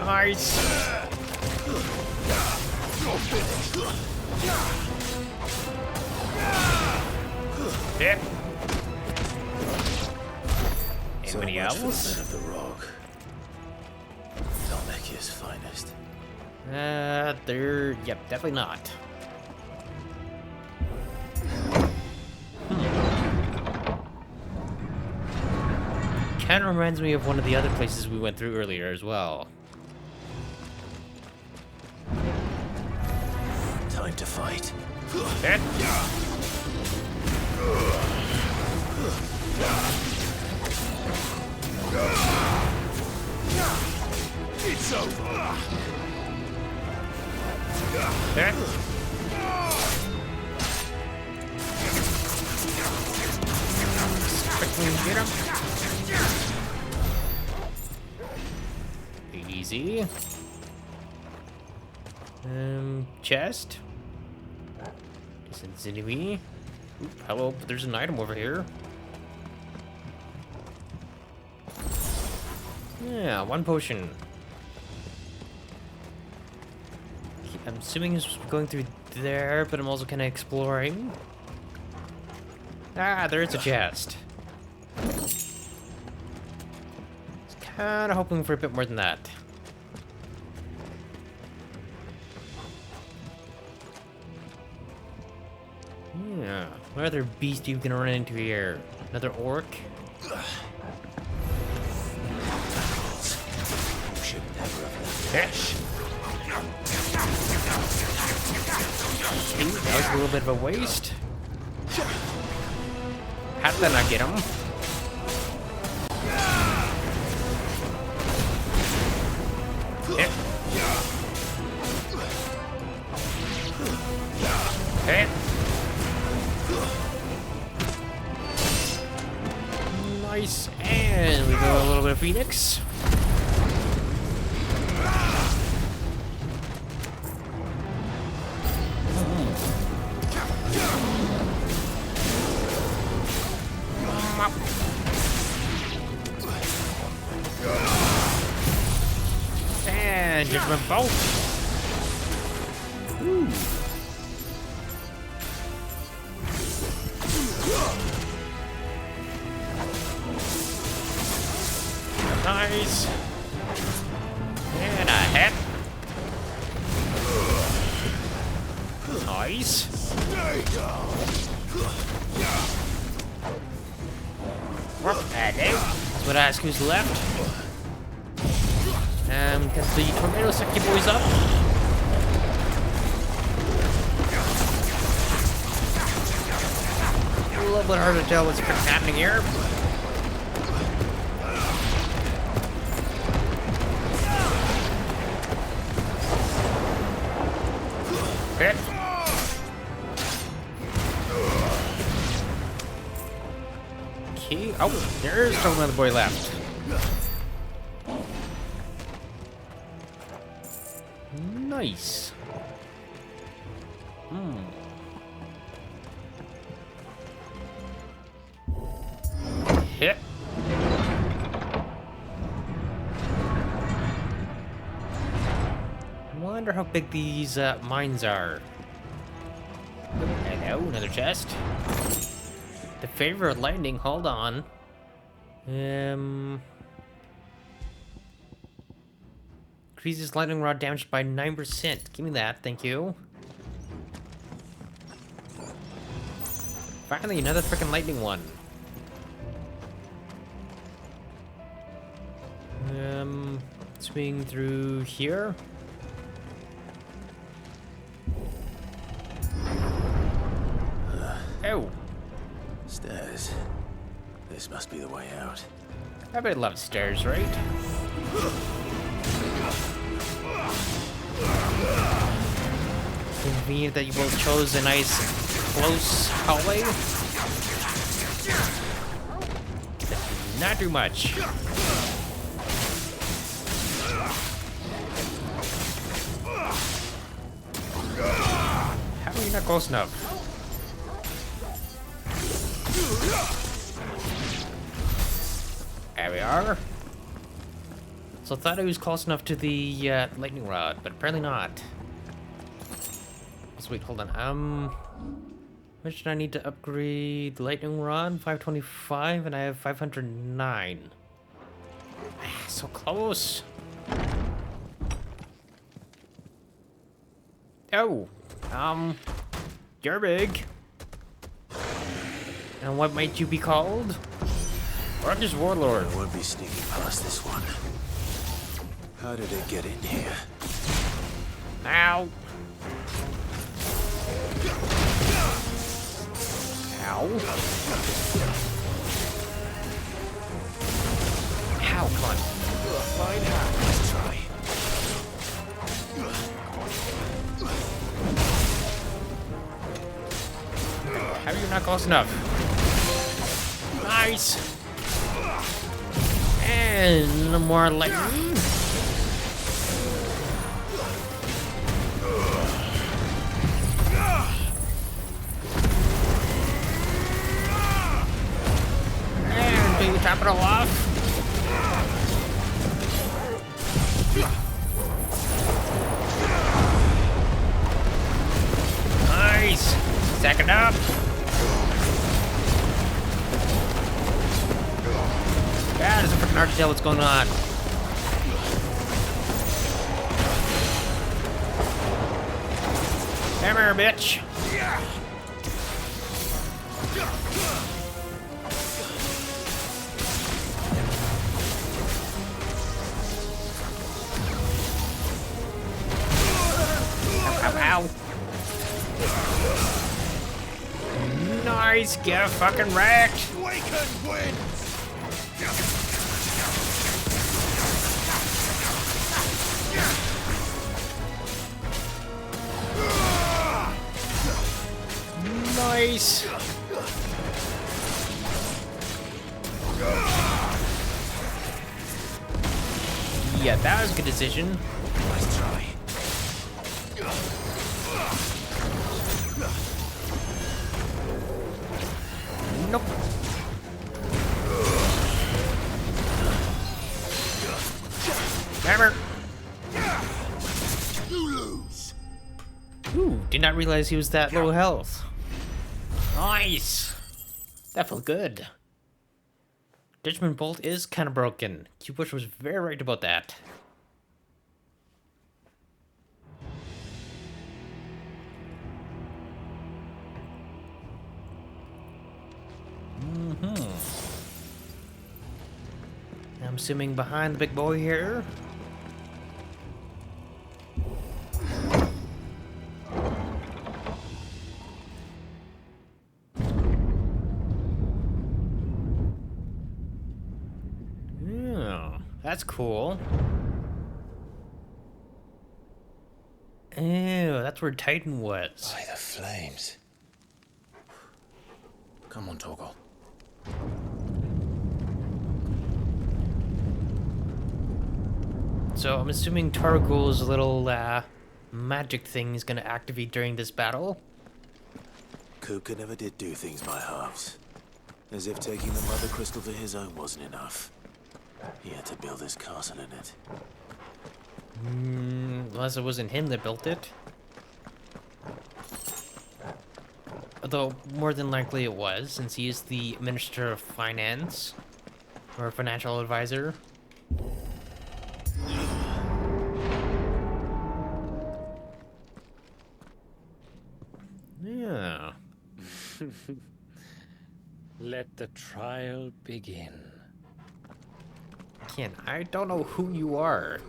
Nice. Hit. Anybody else? Men of the Rock. Dalmekia's finest. They're... Yep, definitely not. Kind of reminds me of one of the other places we went through earlier as well. Time to fight. Hit. It's over. Hit. Get him. Easy. Chest. Distance enemy. Oop, hello, but there's an item over here. Yeah, one potion. I'm assuming it's going through there, but I'm also kind of exploring. Ah, there is a chest. Kind of hoping for a bit more than that. Yeah, what other beast you can run into here? Another orc? Should never have left. Okay, that was a little bit of a waste. How did that not get him? Hit. Hit. Nice, and we go a little bit of Phoenix. And Judgment Bolt. Ooh. Nice. And a hit. Nice. That's what I ask who's left. Does the tornado suck you boys up? A little bit hard to tell what's happening here. Hit. Okay. Oh, there's still another boy left. Nice. Hit. Wonder how big these mines are. Hello, another chest. The favorite lightning. Hold on. Increases lightning rod damage by 9%. Give me that, thank you. Finally, another freaking lightning one. Swing through here. Oh. Stairs. This must be the way out. Everybody loves stairs, right? Convenient that you both chose a nice close hallway. Not too much. How are you not close enough? There we are. So I thought I was close enough to the lightning rod, but apparently not. Let's wait, hold on. Which did I need to upgrade? The lightning rod, 525, and I have 509. So close. Oh, you're big. And what might you be called? Rugged Warlord. I won't be sneaking past this one. How did it get in here? Ow. Ow. Ow, come on. Fine hand. Let's try. How are you not close enough? Nice. And no more lightning. And do you top it all off? Nice. Second up. God, it's freaking hard to tell what's going on. Come here, bitch. Ow, ow, ow. Nice, get fucking wrecked. Waken winds! Nice. Yeah, that was a good decision. Nice try. Nope. Hammer. You lose. Ooh, did not realize he was that low health. Nice. That felt good. Judgment Bolt is kind of broken. Q-Push was very right about that. I'm assuming behind the big boy here. Yeah, that's cool. Ew, that's where Titan was. By the flames. Come on, Torgal. So I'm assuming Torgal's little magic thing is gonna activate during this battle. Kupka never did do things by halves. As if taking the Mother Crystal for his own wasn't enough. He had to build his castle in it. Unless it wasn't him that built it. Although, more than likely it was, since he is the Minister of Finance. Or Financial Advisor. Yeah. Let the trial begin. Ken, I don't know who you are.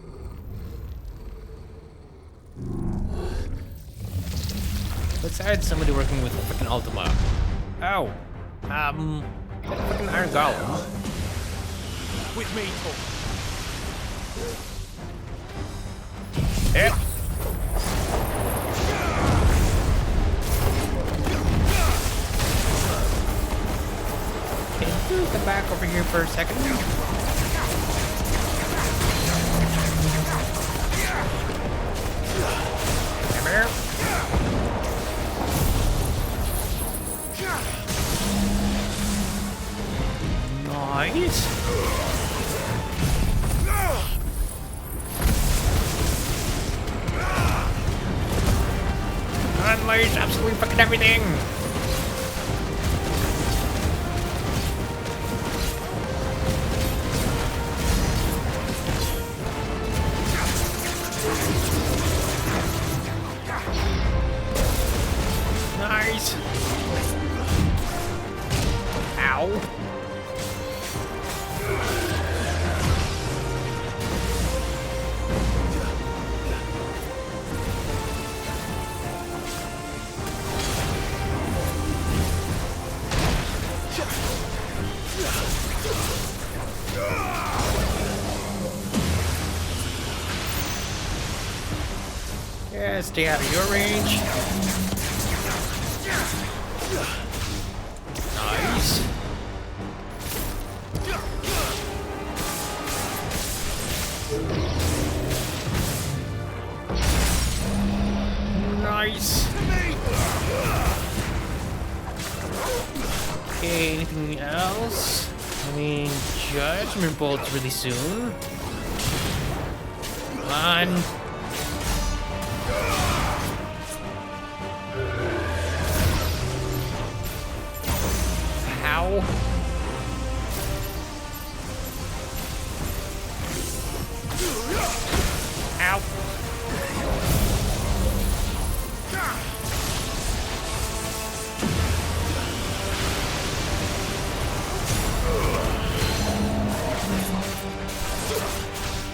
Besides somebody working with fucking Ultima. Oh. Fucking Iron Golem. With me, Torgal. Yeah. Can you come back over here for a second? Come here. Nice. Unleash absolutely fucking everything. Nice. Ow. Yeah, stay out of your range. Nice. Nice. Okay, anything else? I mean, Judgment Bolt's really soon. Come on. Ow. Ow.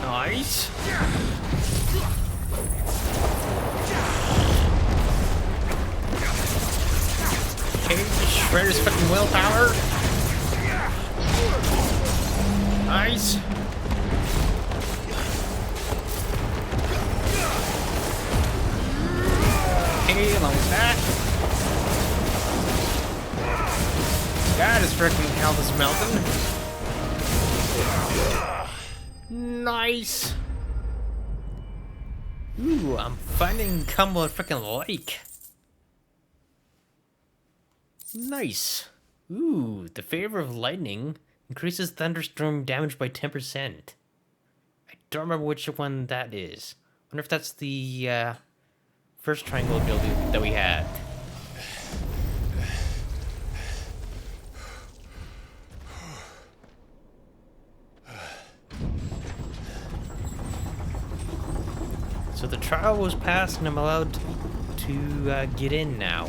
Nice. Okay, Where's fucking willpower? Nice. Okay, along with that. God is freaking hell, this mountain. Nice. Ooh, I'm finding combo I freaking like. Nice. Ooh, the favor of lightning increases thunderstorm damage by 10%. I don't remember which one that is. Wonder if that's the first triangle ability that we had. So the trial was passed and I'm allowed to get in now.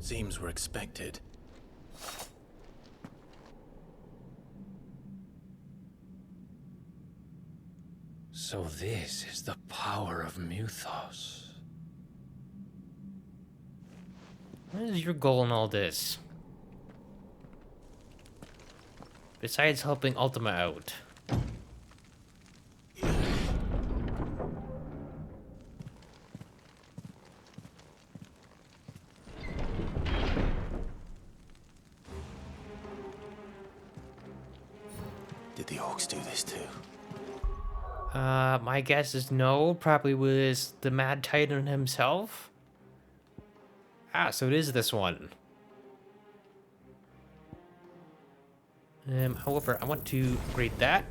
Seems we're expected. So this is the power of Muthos. What is your goal in all this? Besides helping Ultima out. Did the orcs do this too? My guess is no. Probably was the Mad Titan himself. Ah, so it is this one. However, I want to upgrade that.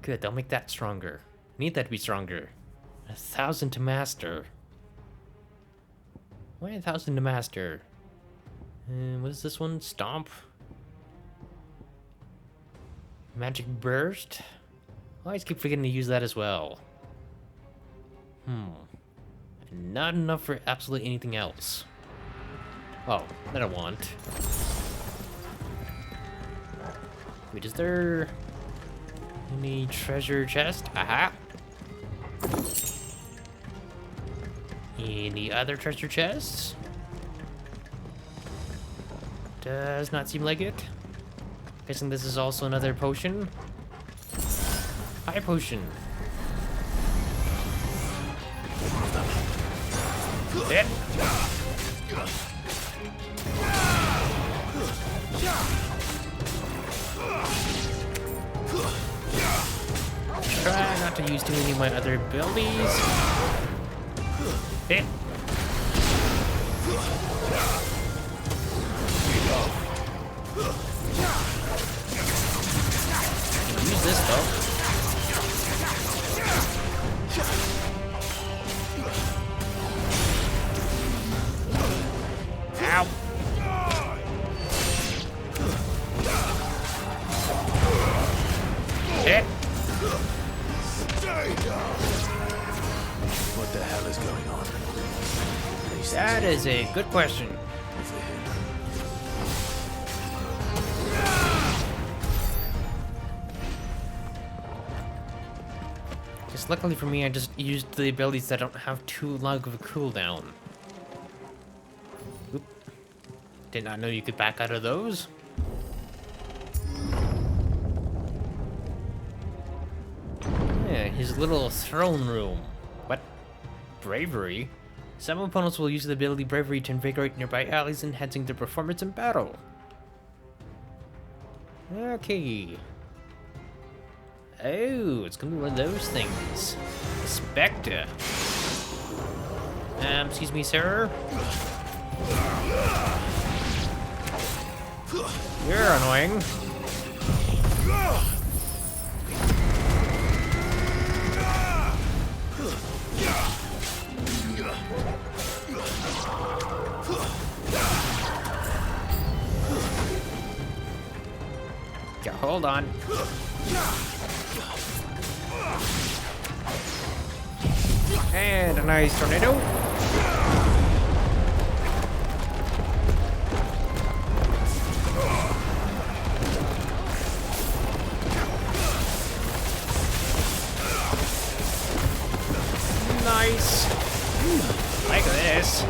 Good, they'll make that stronger. I need that to be stronger. 1,000 to master. Why 1,000 to master? What is this one? Stomp? Magic Burst? I always keep forgetting to use that as well. Not enough for absolutely anything else. Oh, that I want. Wait, is there any treasure chest? Aha! Any other treasure chests? Does not seem like it. Guessing this is also another potion. Fire potion. Hit. Try not to use too many of my other abilities. Hit. Use this though. Ow. Hit. What the hell is going on? That is a good question. Just luckily for me, I just used the abilities that don't have too long of a cooldown. Oop. Did not know you could back out of those. Yeah, his little throne room. What? Bravery? Some opponents will use the ability Bravery to invigorate nearby allies, enhancing their performance in battle. Okay. Oh, it's gonna be one of those things. A Spectre. Excuse me, sir. You're annoying. Yeah, hold on. And a nice tornado. Nice. Like this.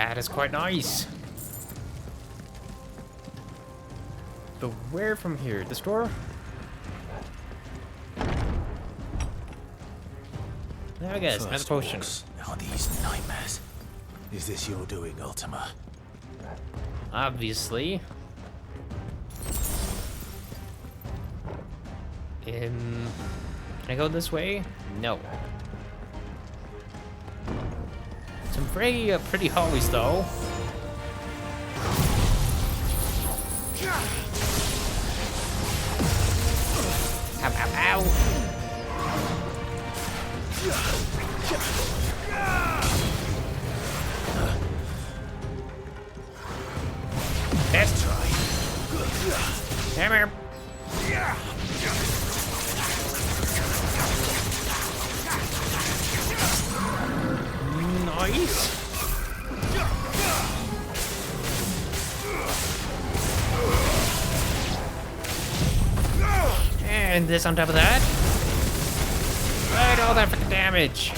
That is quite nice. But where from here? The store? There I guess, another potion. Are these nightmares? Is this your doing, Ultima? Obviously. Can I go this way? No. Some very pretty hallways though. Ow, ow, ow. Let's try. Come here. Nice. And this on top of that. Right, all that freaking damage.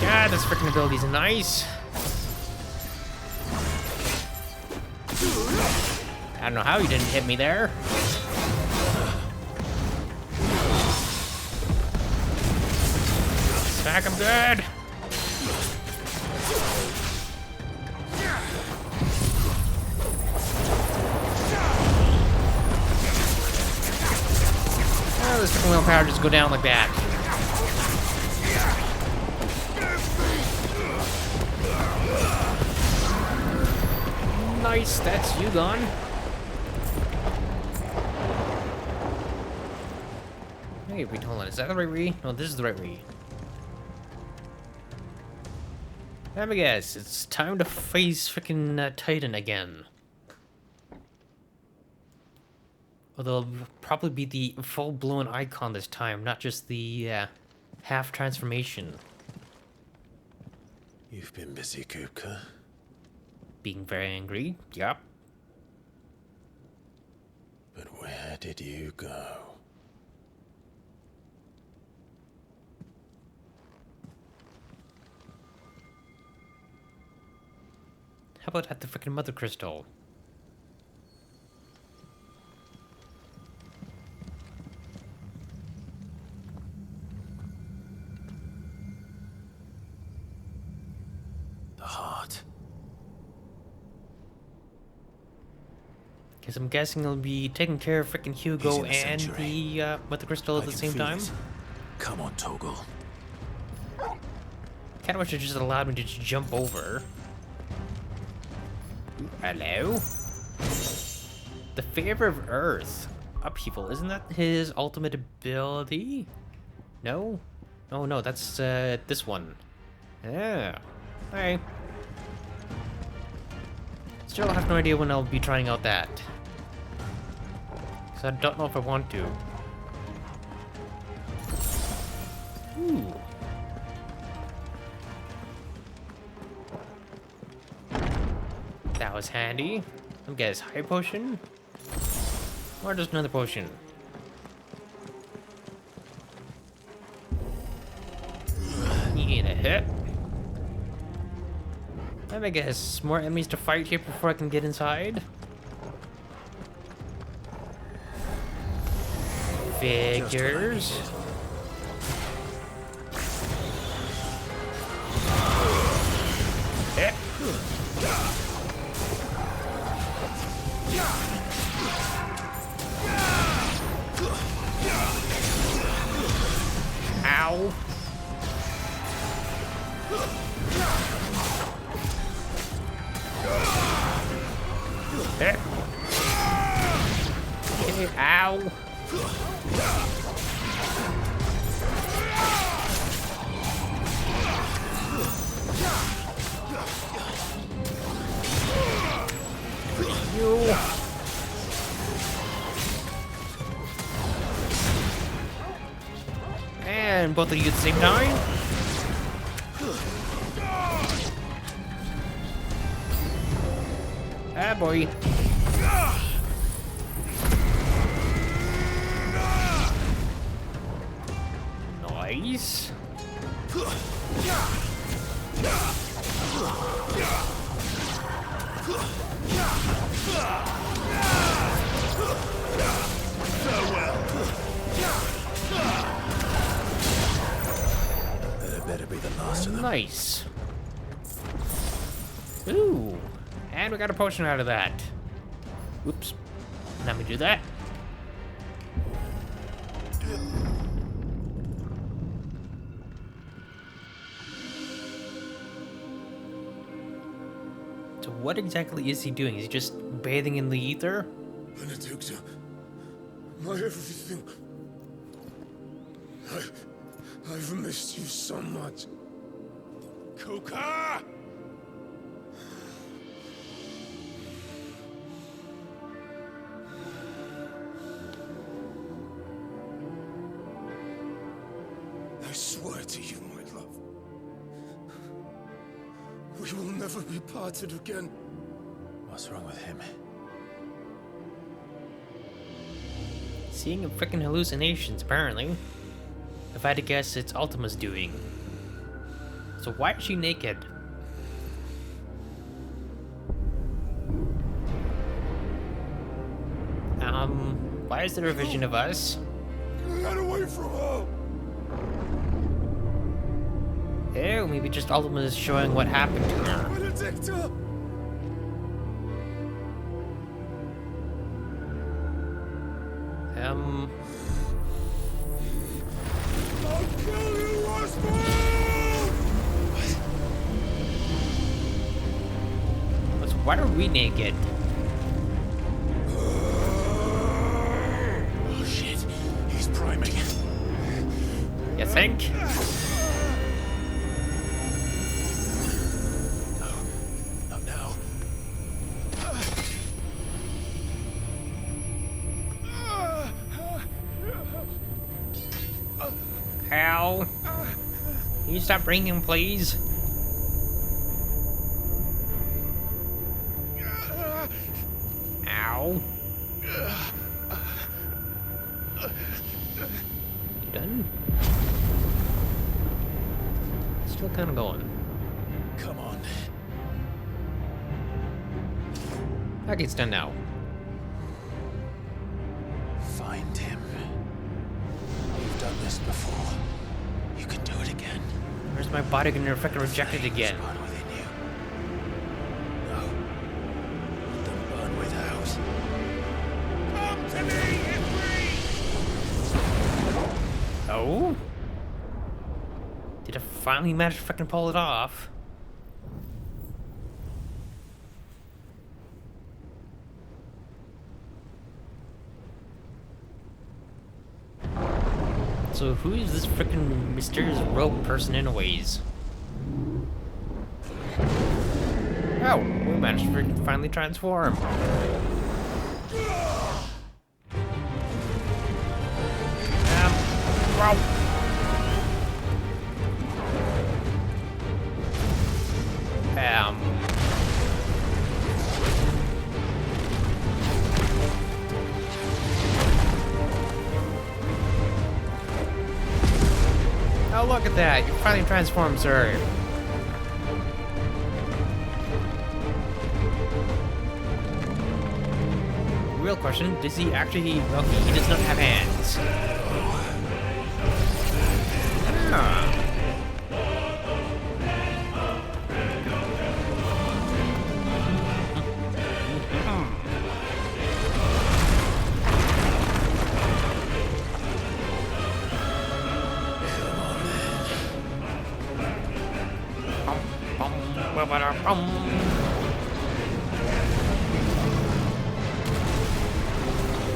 God, this freaking ability is nice. I don't know how you didn't hit me there. Smack him good. Oh, this freaking willpower just go down like that. Nice, that's you gone. Hey, wait, hold on. Is that the right way? No, this is the right way. Let me guess. It's time to face freaking Titan again. Although it'll probably be the full-blown icon this time, not just the half transformation. You've been busy, Kupka. Being very angry. Yup. But where did you go? How about at the freaking Mother Crystal? The heart. Because I'm guessing I'll be taking care of freaking Hugo and the Mother Crystal at the same time. Come on, Toggle. Kinda wish it just allowed me to just jump over. Hello? The Favor of Earth. Upheaval. Isn't that his ultimate ability? No? Oh no, that's this one. Yeah. Alright. Still have no idea when I'll be trying out that. So I don't know if I want to. Ooh. That was handy. Let me get his high potion. Or just another potion. Need a hit. Let me guess, more enemies to fight here before I can get inside. Figures. Hit. Ow. Hit. Okay, ow. You. And both of you at the same time. Ah, boy. Nice. That better be the last of them. Nice. Ooh. And we got a potion out of that. Oops. Let me do that. So what exactly is he doing? Is he just bathing in the ether? Benedicta, my everything. I've missed you so much. Kuka! I swear to you, my love, we will never be parted again. What's wrong with him? Seeing freaking hallucinations, apparently. If I had to guess, it's Ultima's doing. So why is she naked? Why is there a vision of us? Get away from her! Ew, maybe just Ultima is showing what happened to her. Benedicta! I'll kill you, Why are we naked? Oh shit, he's priming. You think? Not now. Hal? Can you stop ringing, please? Ow. You done? Still kind of going. Come on. Okay, it's done now. Find him. You've done this before. You can do it again. Where's my body gonna freaking reject it again? Come to me, Oh? Did I finally manage to freaking pull it off? So who is this freaking mysterious rogue person anyways? Oh, we managed to freaking finally transform. Wow. Oh, look at that. You finally transformed, sir. Real question, does he actually... Okay, he does not have hands. Ah.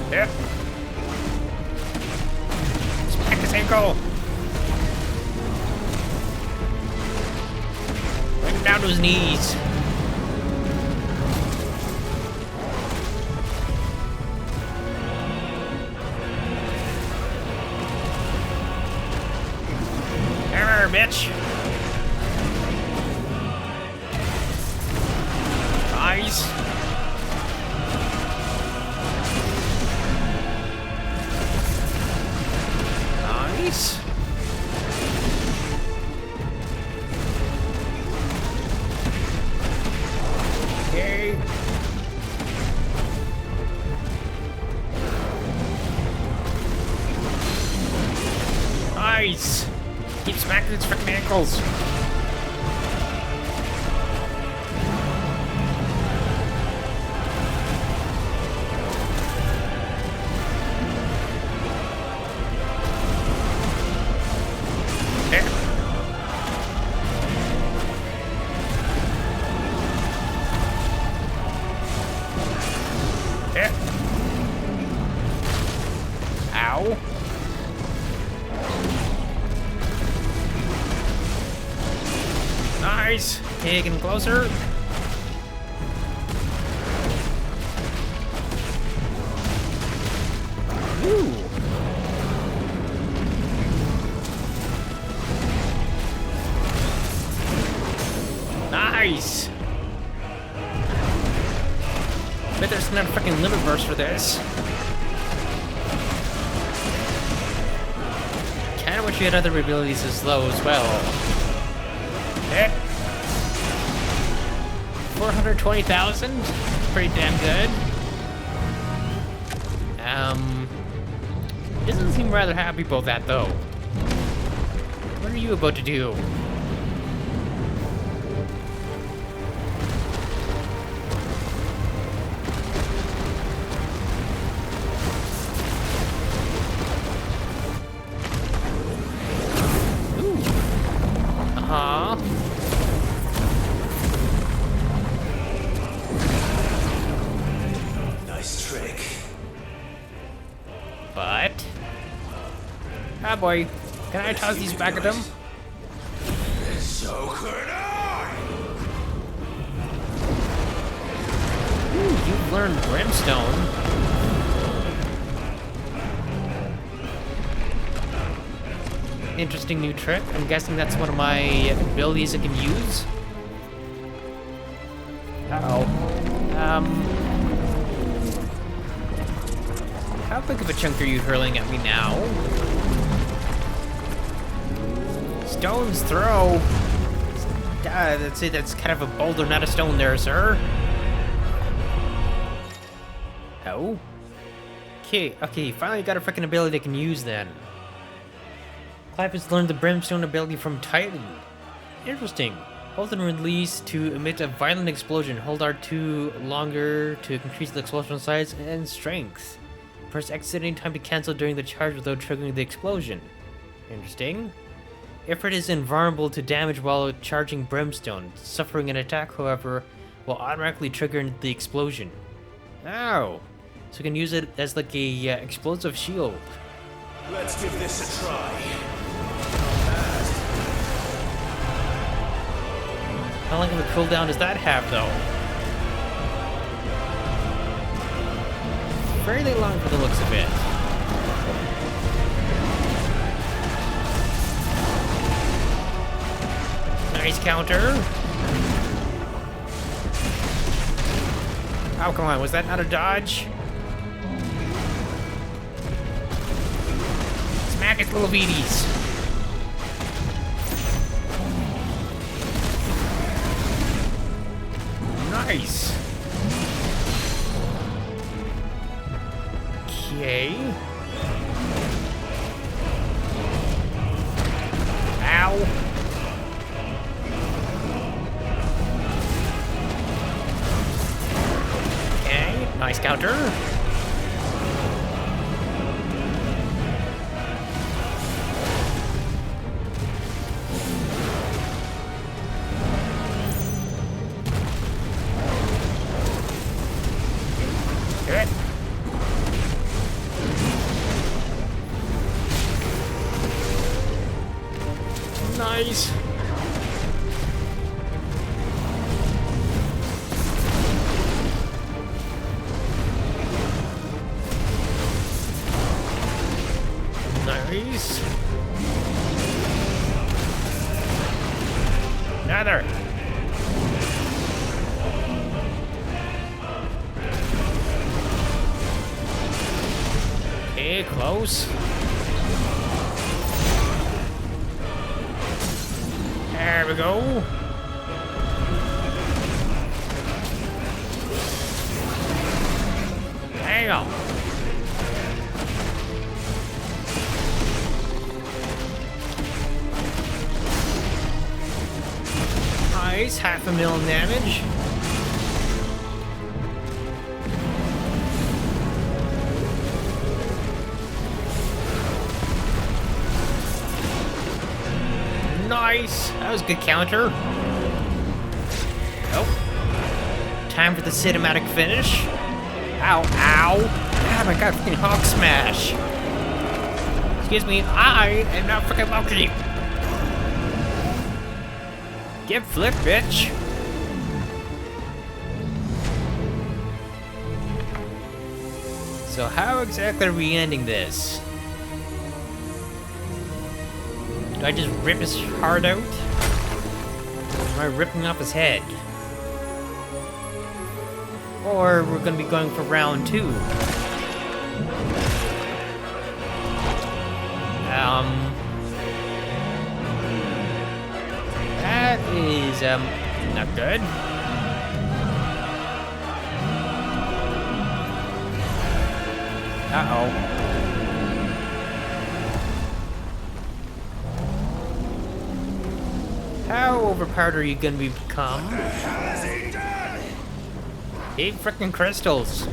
Yeah. Smack his ankle. Bring him down to his knees. Hammer, bitch. Nice. Nice. its freaking ankles. Ow. Nice. Okay, getting closer. Woo. Nice. Bet there's not a freaking limit burst for this. Kinda wish you had other abilities as low as well. Eh. 420,000? Pretty damn good. Doesn't seem rather happy about that though. What are you about to do? Nice trick. But... Ah boy, can I toss these back at them? So could I! Ooh, you've learned Brimstone. Interesting new trick. I'm guessing that's one of my abilities I can use. Uh-oh. How big of a chunk are you hurling at me now? Stone's throw. That's it. That's kind of a boulder, not a stone there, sir. Oh? Okay, finally got a freaking ability I can use then. Clive has learned the Brimstone ability from Titan. Interesting. Hold and release to emit a violent explosion. Hold R2 longer to increase the explosion size and strength. Press X at any time to cancel during the charge without triggering the explosion. Interesting. Effort is invulnerable to damage while charging Brimstone. Suffering an attack, however, will automatically trigger the explosion. Ow! So we can use it as like a explosive shield. Let's give this a try. How long of a cooldown does that have, though? Fairly long for the looks of it. Nice counter. Oh, come on. Was that not a dodge? Smack its little beaties. Nice. Okay. Ow. Okay, nice counter. Good. Nice. Nice. Another. Okay, close. There we go. There you go. half a million damage. Nice! That was a good counter. Nope. Time for the cinematic finish. Ow, ow. Oh my god, freaking Hawk Smash. Excuse me, I am not freaking Loki. Get flipped, bitch. So how exactly are we ending this? Do I just rip his heart out? Or am I ripping off his head? Or we're gonna be going for round 2. That is, not good. Uh-oh. How overpowered are you gonna become? 8 frickin' crystals.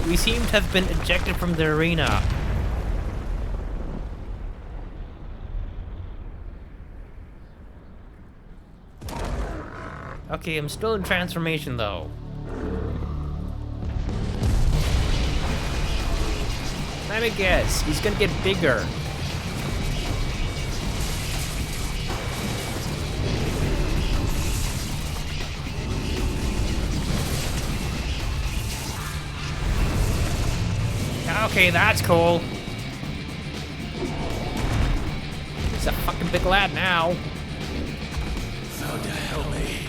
We seem to have been ejected from the arena. Okay, I'm still in transformation though. Let me guess, he's gonna get bigger. Okay, that's cool. He's a fucking big lad now. Found to help me.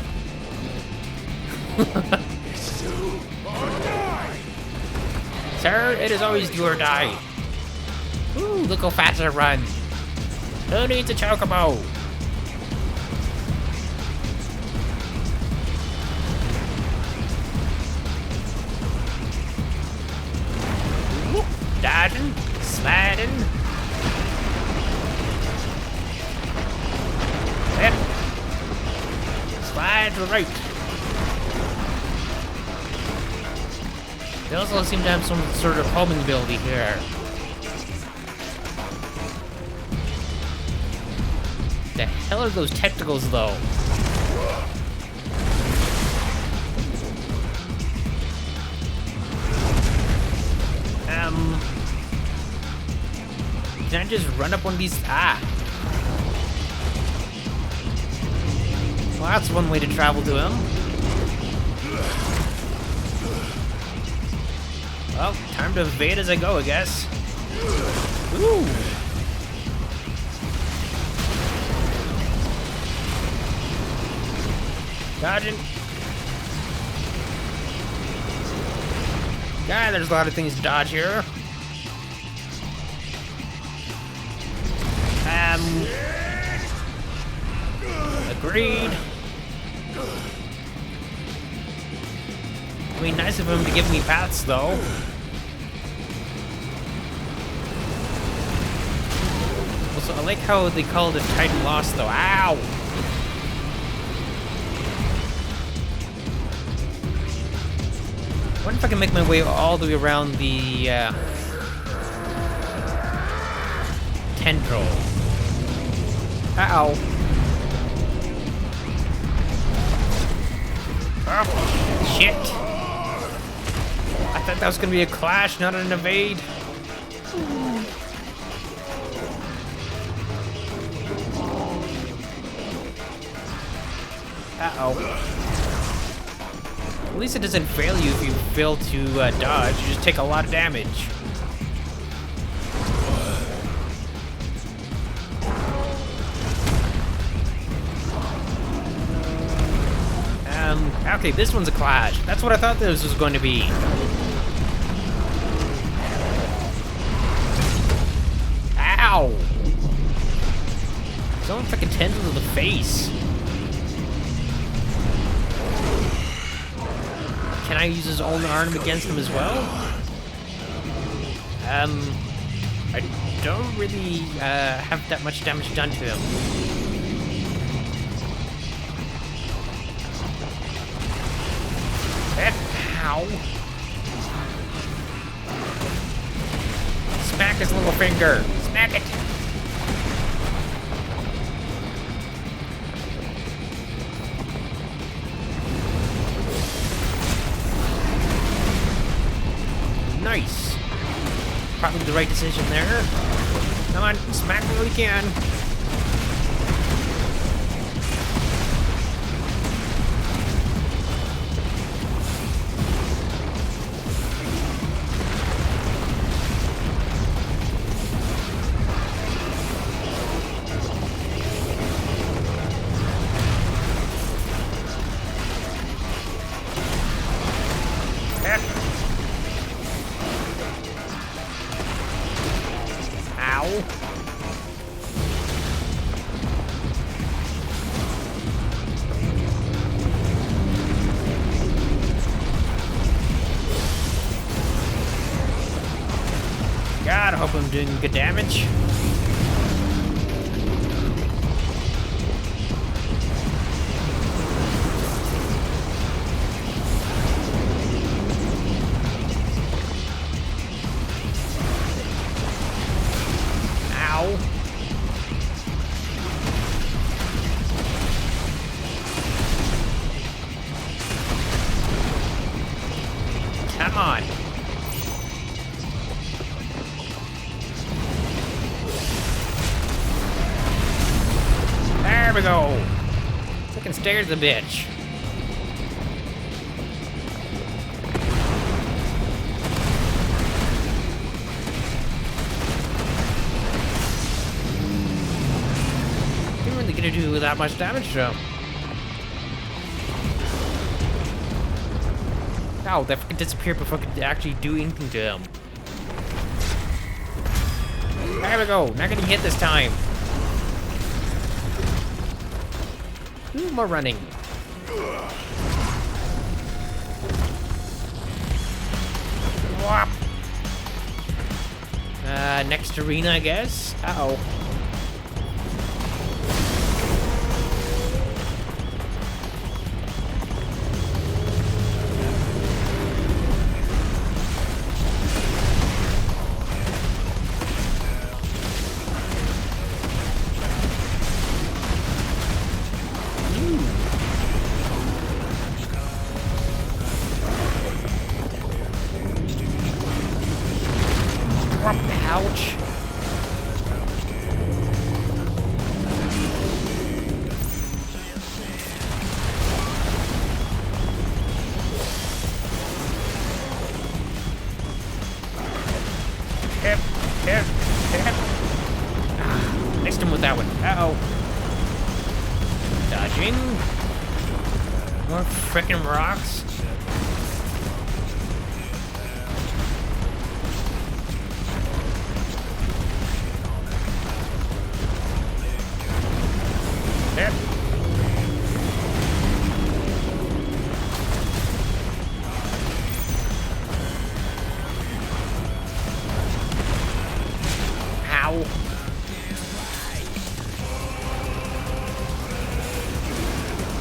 It's do or die. Sir, it is always do or die. Ooh, look how fast I run. Who needs a chocobo? Dodging, sliding. Yep. Slide to the right. They also seem to have some sort of homing ability here. The hell are those tentacles, though? Can I just run up one of these? Ah. Well, that's one way to travel to him. Well, time to evade as I go, I guess. Ooh. Dodging. God, there's a lot of things to dodge here. Agreed. I mean, nice of him to give me paths, though. Also, I like how they call it a Titan loss, though. Ow! I wonder if I can make my way all the way around the tendril. Uh-oh. Oh, shit. I thought that was gonna be a clash, not an evade. Uh-oh. At least it doesn't fail you if you fail to dodge. You just take a lot of damage. Okay, this one's a clash. That's what I thought this was going to be. Ow! Someone freaking tendril to the face. Can I use his own arm against him as well? I don't really have that much damage done to him. Ow. Smack his little finger. Smack it. Nice. Probably the right decision there. Come on, smack me while you can. God, I hope I'm doing good damage. Ow. Come on. There we go. Fucking stairs the bitch. You're really gonna do that much damage though. Ow, that fucking disappeared before I could actually do anything to him. There we go. Not getting hit this time. More running. Whop. Next arena, I guess. Uh-oh. Ouch. Hip. Mixed him with that one. Uh-oh. Dodging. More frickin' rocks.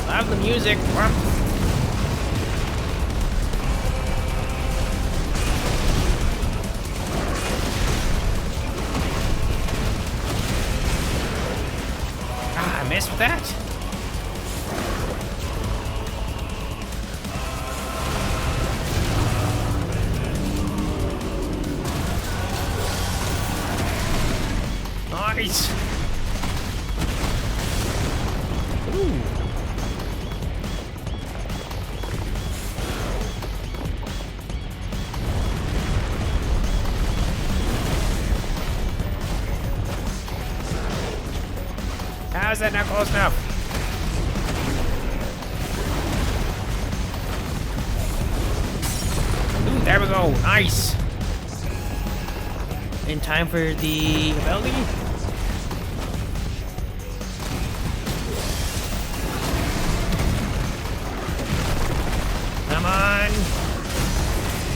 Love the music. Ah, I missed with that. Nice. Ooh. How's that not close enough? Ooh, there we go. Nice. In time for the ability. Come on.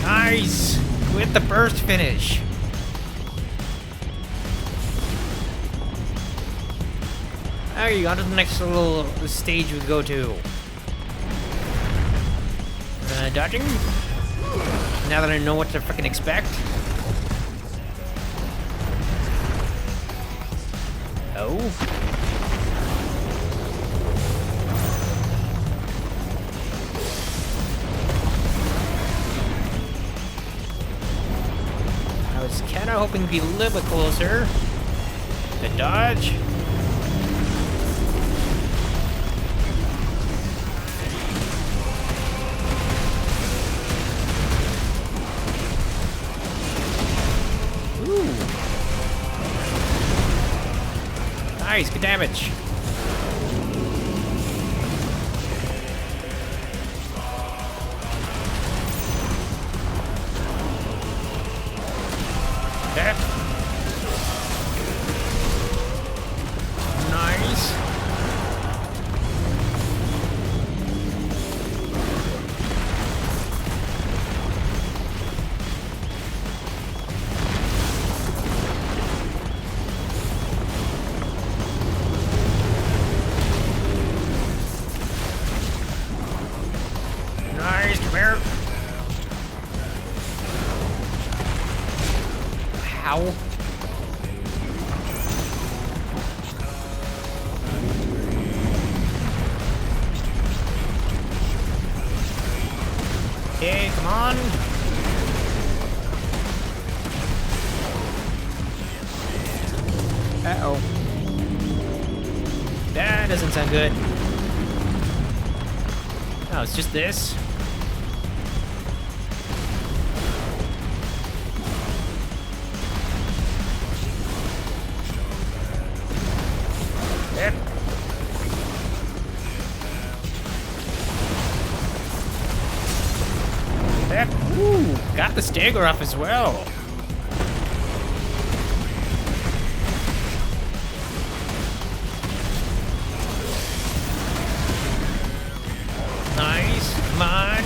Nice. With the burst finish. Alright, on to the next little stage we go to. Dodging. Now that I know what to freaking expect. Oh. I was kind of hoping to be a little bit closer. The dodge. Nice, good damage. Okay. Nice. Nice, come here. How? Okay, come on. Uh-oh. That doesn't sound good. Oh, it's just this. Yep. Yep. Ooh, got the stagger off as well. Nice, come on.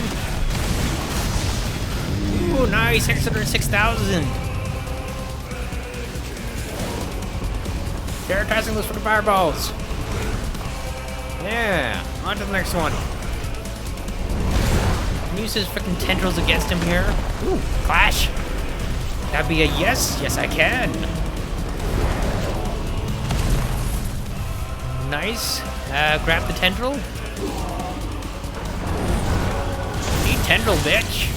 Ooh, nice, 606,000. They're tossing those fucking fireballs. Yeah, on to the next one. Can you use his freaking tendrils against him here? Ooh, clash. That'd be a yes. Yes, I can. Nice. Grab the tendril. Eat tendril, bitch.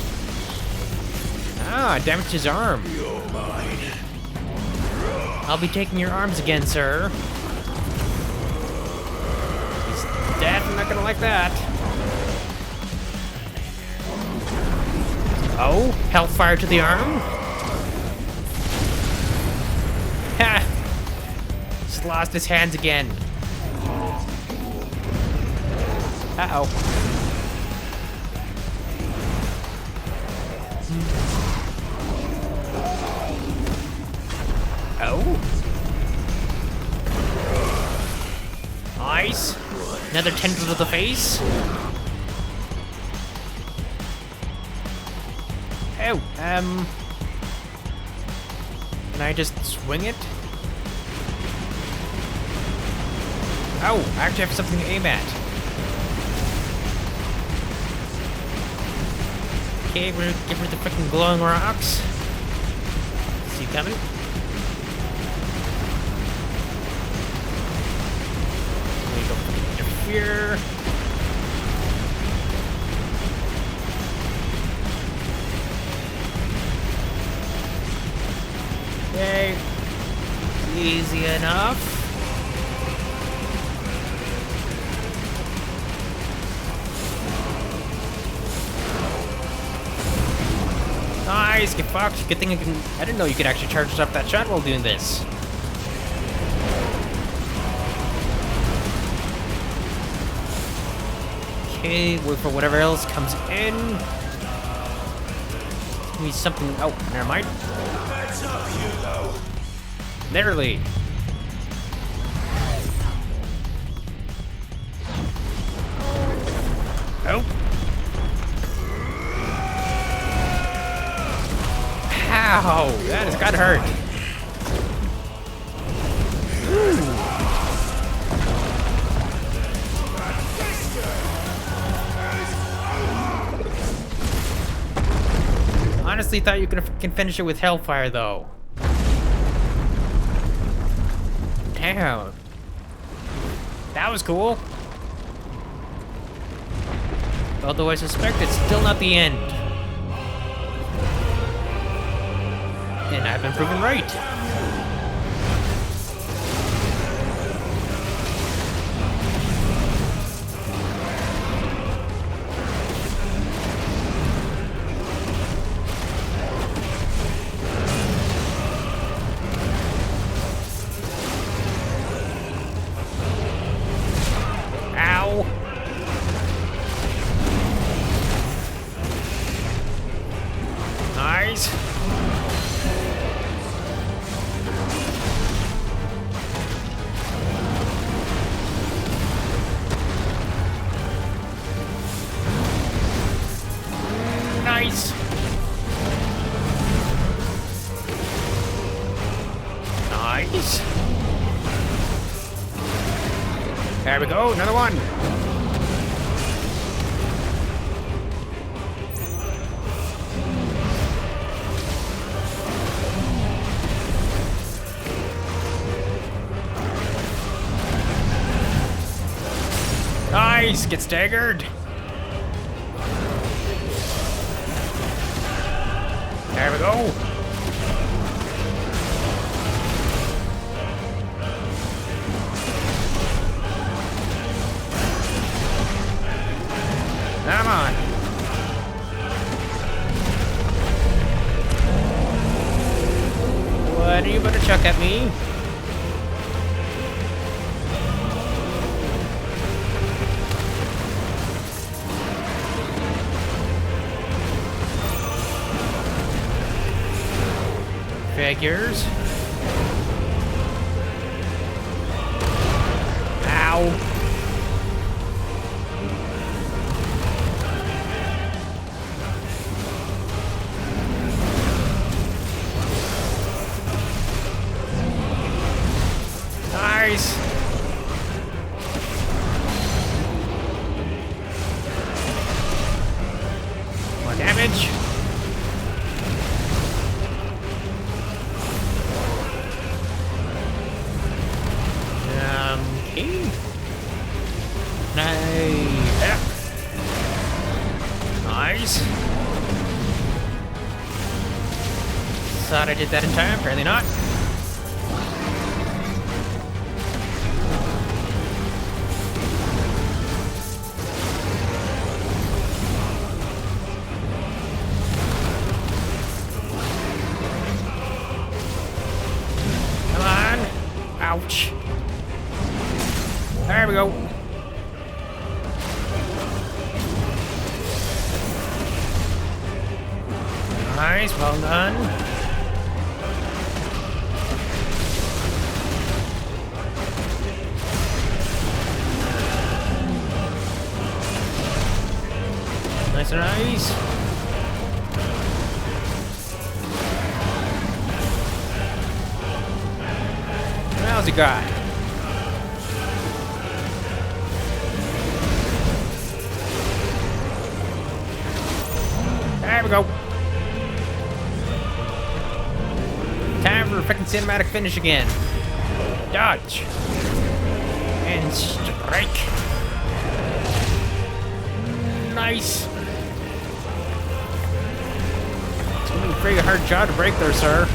Ah, damaged his arm. You're mine. I'll be taking your arms again, sir. He's definitely not gonna like that. Oh, hellfire to the arm. Ha! Just lost his hands again. Uh-oh. Oh. Nice. Another tendril to the face. Oh, can I just swing it? Oh, I actually have something to aim at. Okay, we're gonna get rid of the freaking glowing rocks. See you coming? Interfere. Okay. Easy enough. Nice, get fucked. Good thing I didn't know you could actually charge up that shot while doing this. Okay, wait for whatever else comes in. Give me something. Oh, never mind. That's up, Hugo. Literally. Oh. Ow, that has got to hurt. Ooh. honestly thought you can finish it with Hellfire, though. Damn. That was cool. Although I suspect it's still not the end. And I've been proven right. Ow. Nice. Nice. Nice. There we go, another one. Nice, get staggered. There we go. Come on. What are you gonna chuck at me? Figures. Ow. Nice. More damage. Okay. Nice. Nice. Thought I did that in time, apparently not. Come on. Ouch. There we go. Nice, well done. Nice and nice. What else you got? There we go. Time for a freaking cinematic finish again. Dodge. And strike. Nice. It's gonna be a pretty hard job to break there, sir.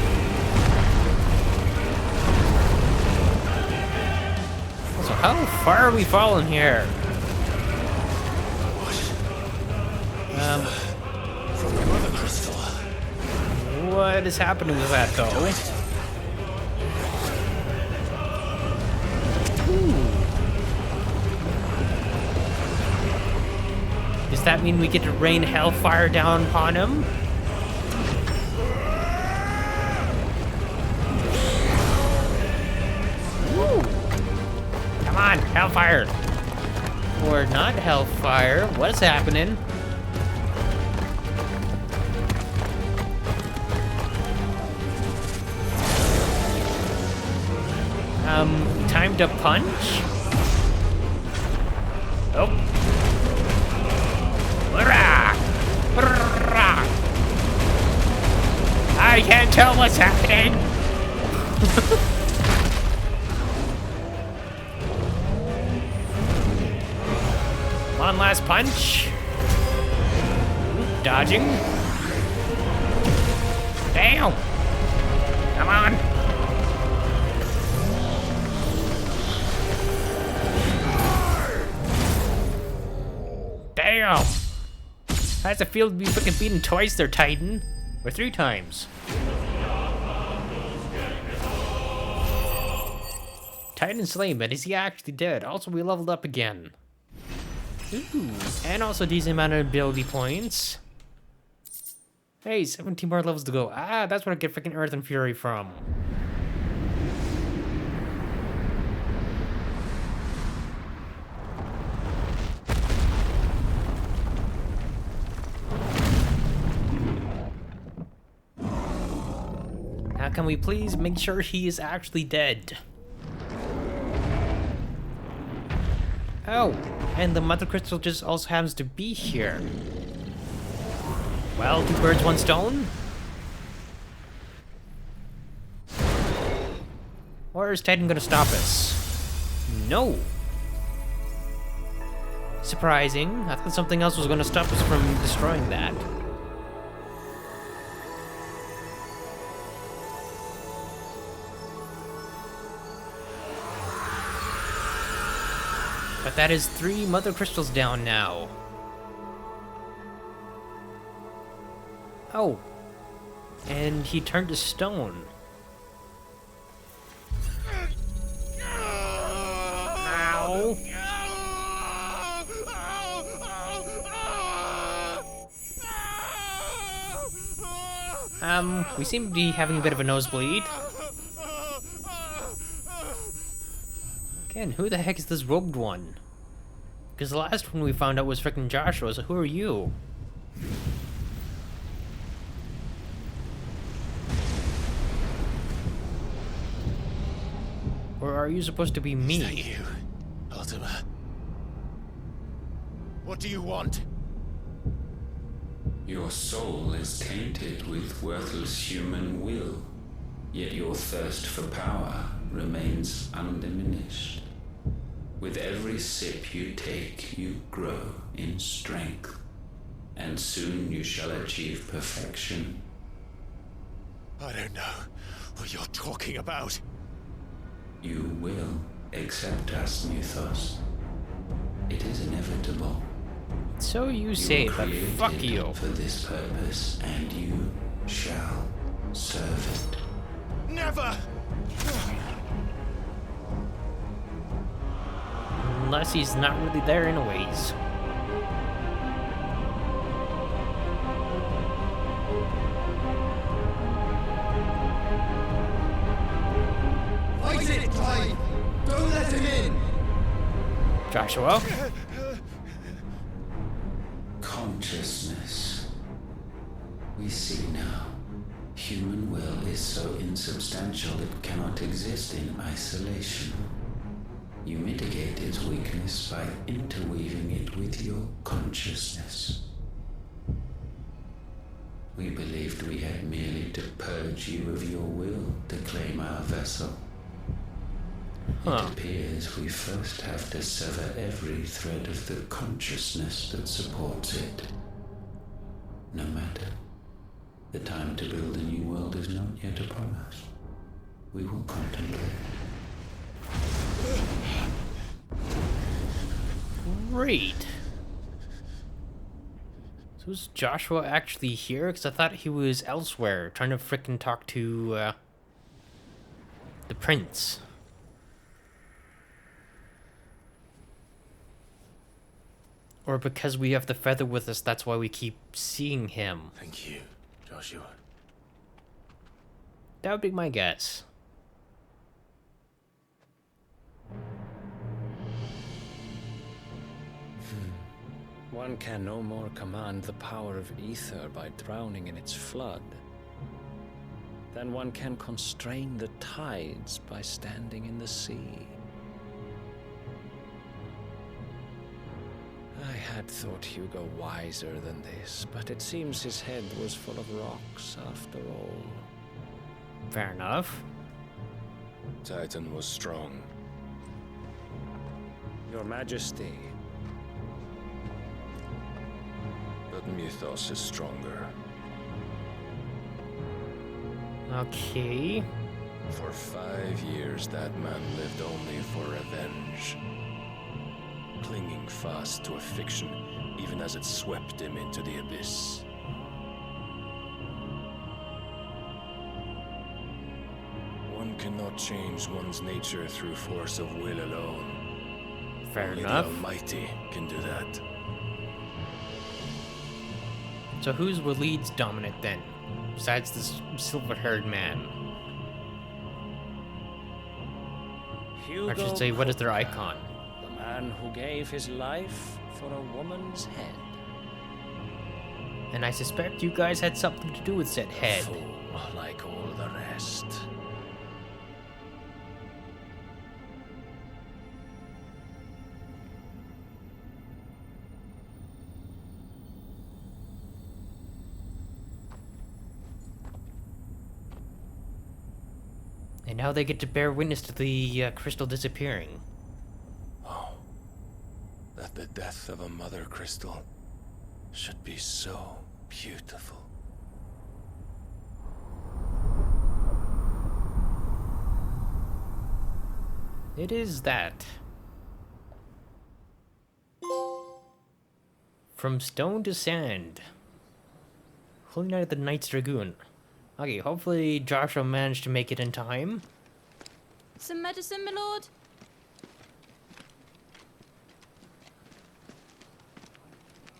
So how far are we falling here? From the mother crystal. What is happening with that, though? Ooh. Does that mean we get to rain hellfire down upon him? Woo. Come on, hellfire! Or not hellfire. What's happening? Time to punch? Oh. Hurrah! Hurrah! I can't tell what's happening. One last punch. Dodging. Damn. Come on. Damn. How does it feel to be freaking beaten twice there, Titan? Or 3 times? Titan slain, but is he actually dead? Also, we leveled up again. Ooh, and also a decent amount of ability points. Hey, 17 more levels to go. Ah, that's where I get freaking Earth and Fury from. Now can we please make sure he is actually dead? Oh, and the Mother Crystal just also happens to be here. Well, 2 birds, 1 stone? Or is Titan gonna stop us? No! Surprising. I thought something else was gonna stop us from destroying that. But that is 3 Mother Crystals down now. Oh. And he turned to stone. Ow. We seem to be having a bit of a nosebleed. Again, who the heck is this robed one? Because the last one we found out was frickin' Joshua, so who are you? Or are you supposed to be me? Is that you, Ultima? What do you want? Your soul is tainted with worthless human will, yet your thirst for power remains undiminished. With every sip you take, you grow in strength, and soon you shall achieve perfection. I don't know what you're talking about. You will accept us, Mythos. It is inevitable. So you say, but fuck you. For this purpose, and you shall serve it. Never! Unless he's not really there anyways. Fight it, Clive! Don't let him in! Joshua? Consciousness. We see now. Human will is so insubstantial it cannot exist in isolation. You mitigate its weakness by interweaving it with your consciousness. We believed we had merely to purge you of your will to claim our vessel. It appears we first have to sever every thread of the consciousness that supports it. No matter. The time to build a new world is not yet upon us. We will contemplate. Great. So is Joshua actually here? Because I thought he was elsewhere, trying to frickin' talk to, the prince. Or because we have the feather with us, that's why we keep seeing him. Thank you, Joshua. That would be my guess. One can no more command the power of ether by drowning in its flood than one can constrain the tides by standing in the sea. I had thought Hugo wiser than this, but it seems his head was full of rocks after all. Fair enough. Titan was strong. Your Majesty. But mythos is stronger. Okay. For 5 years, that man lived only for revenge. Clinging fast to a fiction, even as it swept him into the abyss. One cannot change one's nature through force of will alone. Fair Only enough. the Almighty can do that. So who's Waleed's dominant then? Besides this silver-haired man? Hugo I should say, what is their Crooked, icon? The man who gave his life for a woman's head. And I suspect you guys had something to do with said head. Fool like all the rest. And now they get to bear witness to the crystal disappearing. Oh, that the death of a mother crystal should be so beautiful. It is that. From stone to sand. Holy Knight of the Knights Dragoon. Okay, hopefully Joshua managed to make it in time. Some medicine, my lord?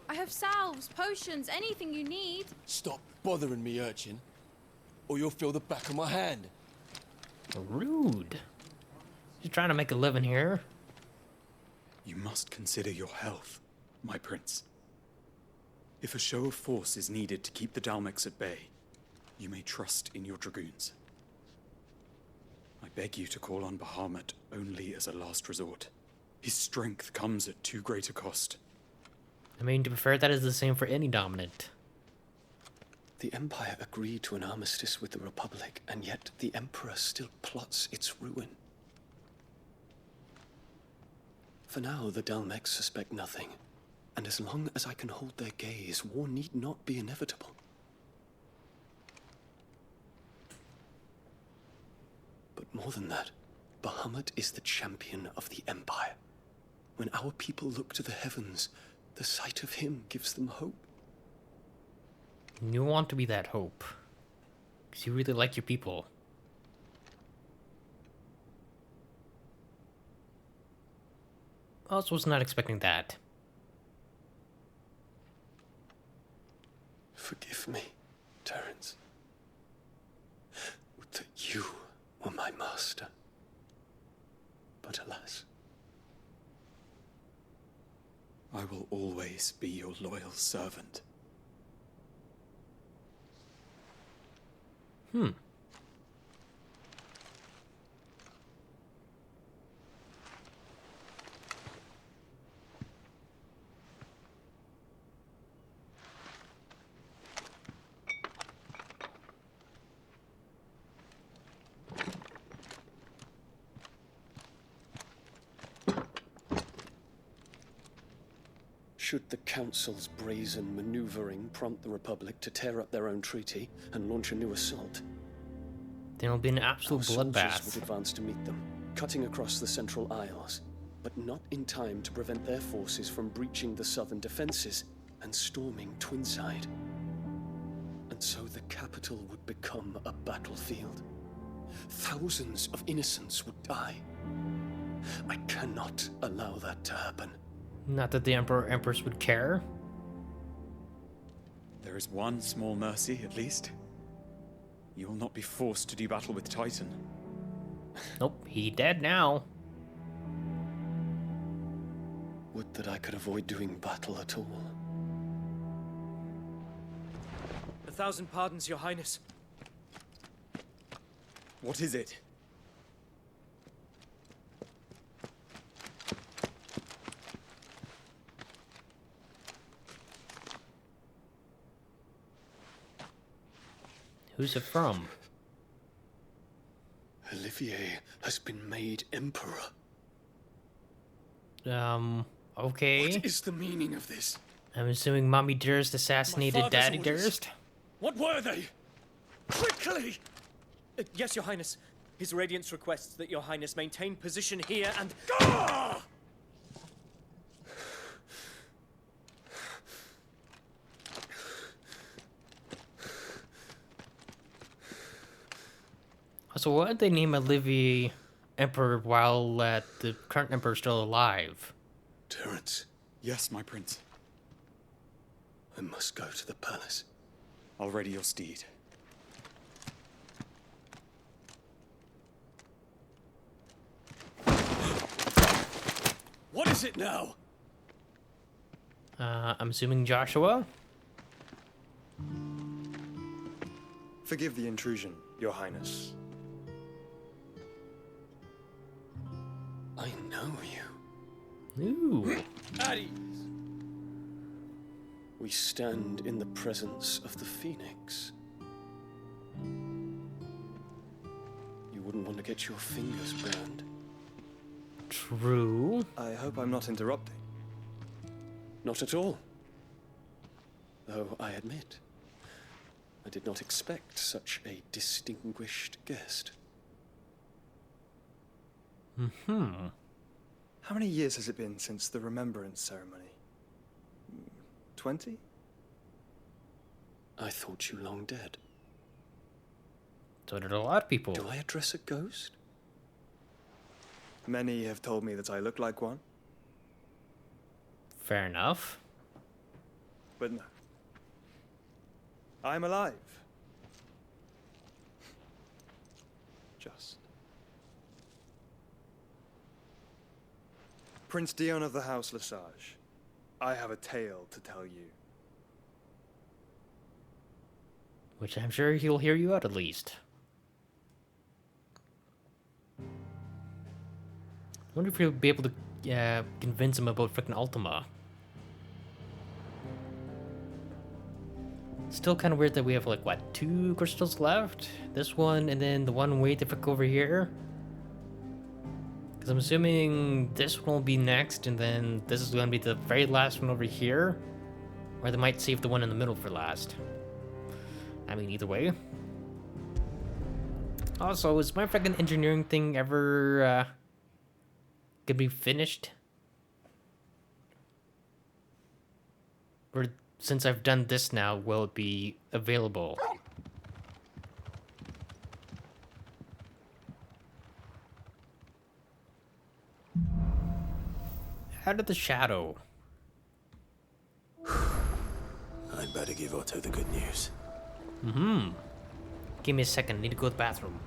I have salves, potions, anything you need. Stop bothering me, urchin, or you'll feel the back of my hand. Rude. Just trying to make a living here. You must consider your health, my prince. If a show of force is needed to keep the Dalmex at bay, you may trust in your dragoons. I beg you to call on Bahamut only as a last resort. His strength comes at too great a cost. I mean, to be fair, that is the same for any dominant. The Empire agreed to an armistice with the Republic, and yet the Emperor still plots its ruin. For now, the Dalmex suspect nothing, and as long as I can hold their gaze, war need not be inevitable. But more than that, Bahamut is the champion of the Empire. When our people look to the heavens, the sight of him gives them hope. You want to be that hope. Because you really like your people. I also was not expecting that. Forgive me, Terence. Would that you were my master. But alas. I will always be your loyal servant. Should the Council's brazen maneuvering prompt the Republic to tear up their own treaty and launch a new assault, then it'll be an absolute our soldiers bloodbath. would advance to meet them, cutting across the Central Isles, but not in time to prevent their forces from breaching the southern defenses and storming Twinside. And so the capital would become a battlefield. Thousands of innocents would die. I cannot allow that to happen. Not that the Emperor or Empress would care. There is one small mercy, at least. You will not be forced to do battle with Titan. Nope, he dead now. Would that I could avoid doing battle at all. 1,000 pardons, Your Highness. What is it? Who's it from? Olivier has been made emperor. Okay. What is the meaning of this? I'm assuming Mommy Durst assassinated father's Daddy orders. Durst? What were they? Quickly! Yes, Your Highness. His Radiance requests that Your Highness maintain position here and... Ah! So why did they name Olivier Emperor while the current Emperor is still alive? Terence. Yes, my prince. I must go to the palace. I'll ready your steed. What is it now? I'm assuming Joshua? Forgive the intrusion, Your Highness. I know you. Ooh. At ease. We stand in the presence of the Phoenix. You wouldn't want to get your fingers burned. True. I hope I'm not interrupting. Not at all. Though I admit, I did not expect such a distinguished guest. Mm-hmm. How many years has it been since the remembrance ceremony? 20? I thought you long dead. So did a lot of people. Do I address a ghost? Many have told me that I look like one. Fair enough. But no. I'm alive. Just. Prince Dion of the House Lesage, I have a tale to tell you. Which I'm sure he'll hear you out at least. I wonder if you'll be able to convince him about frickin' Ultima. Still kind of weird that we have, like, what, 2 crystals left? This one, and then the one way to frick over here? Because I'm assuming this one will be next, and then this is going to be the very last one over here. Or they might save the one in the middle for last. I mean, either way. Also, is my frickin' engineering thing ever, gonna be finished? Or since I've done this now, will it be available? Out of the shadow. I'd better give Otto the good news. Mm-hmm. Give me a second, I need to go to the bathroom.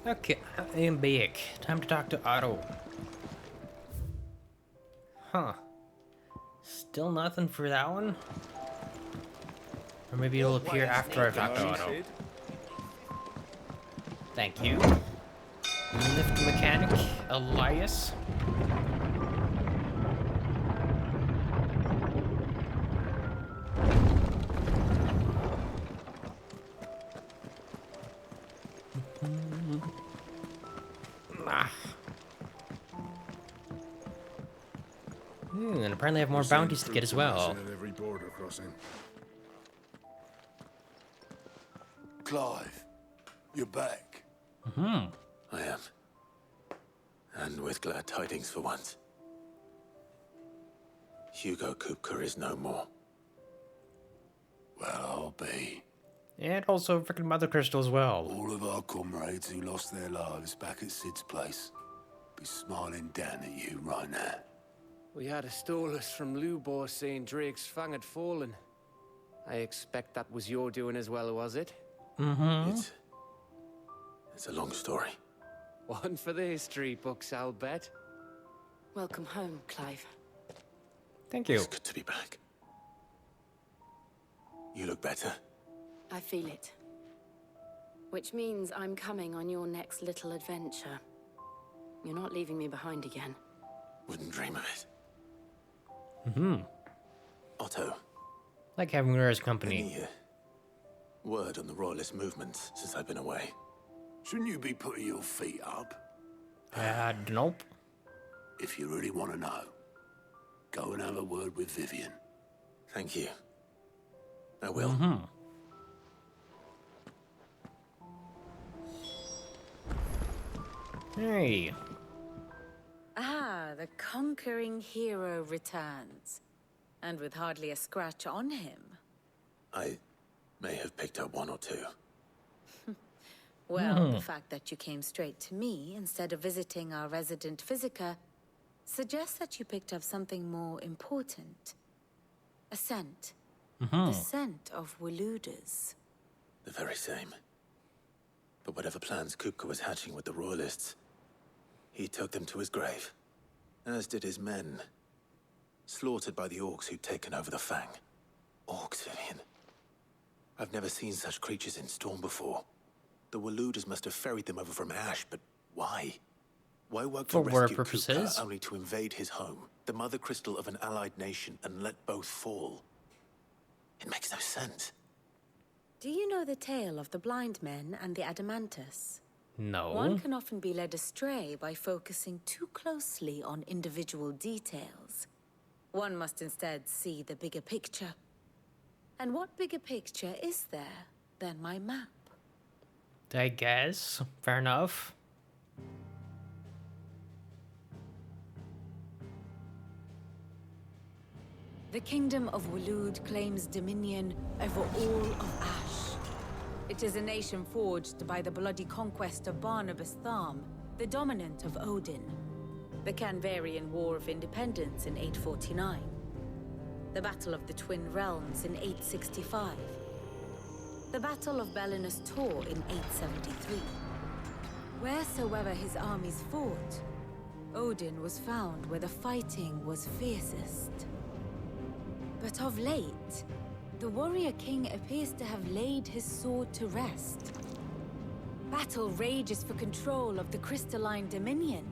Okay, I am back. Time to talk to Otto. Huh. Still nothing for that one? Or maybe it'll appear after I talk to Otto. Thank you. Lift mechanic, Elias. And apparently I have more bounties to get as well. At every border crossing. Clive, you're back. I am. And with glad tidings for once. Hugo Kupka is no more. Well, I'll be. And also freaking Mother Crystal as well. All of our comrades who lost their lives back at Sid's place be smiling down at you right now. We had a stolus from Lubor saying Drake's fang had fallen. I expect that was your doing as well, was it? It's a long story. One for the history books, I'll bet. Welcome home, Clive. Thank you. It's good to be back. You look better. I feel it. Which means I'm coming on your next little adventure. You're not leaving me behind again. Wouldn't dream of it. Otto. Like having her as company. Any word on the Royalist movement since I've been away? Shouldn't you be putting your feet up? Nope. If you really want to know, go and have a word with Vivian. Thank you. I will. Hey. Ah, the conquering hero returns. And with hardly a scratch on him. I may have picked up one or two. Well, the fact that you came straight to me instead of visiting our resident physiker suggests that you picked up something more important. A scent. The scent of Waludas. The very same. But whatever plans Kupka was hatching with the Royalists, he took them to his grave. As did his men. Slaughtered by the orcs who'd taken over the Fang. Orcs, Vivian. I've never seen such creatures in Storm before. The Waludas must have ferried them over from Ash, but why? Why work to For war rescue purposes? Kupka only to invade his home, the mother crystal of an allied nation, and let both fall? It makes no sense. Do you know the tale of the blind men and the Adamantus? No. One can often be led astray by focusing too closely on individual details. One must instead see the bigger picture. And what bigger picture is there than my map? I guess. Fair enough. The kingdom of Waloed claims dominion over all of Ash. It is a nation forged by the bloody conquest of Barnabas Tharm, the dominant of Odin. The Canvarian War of Independence in 849. The Battle of the Twin Realms in 865. The Battle of Belinus Tor in 873. Wheresoever his armies fought, Odin was found where the fighting was fiercest. But of late, the warrior king appears to have laid his sword to rest. Battle rages for control of the crystalline dominion.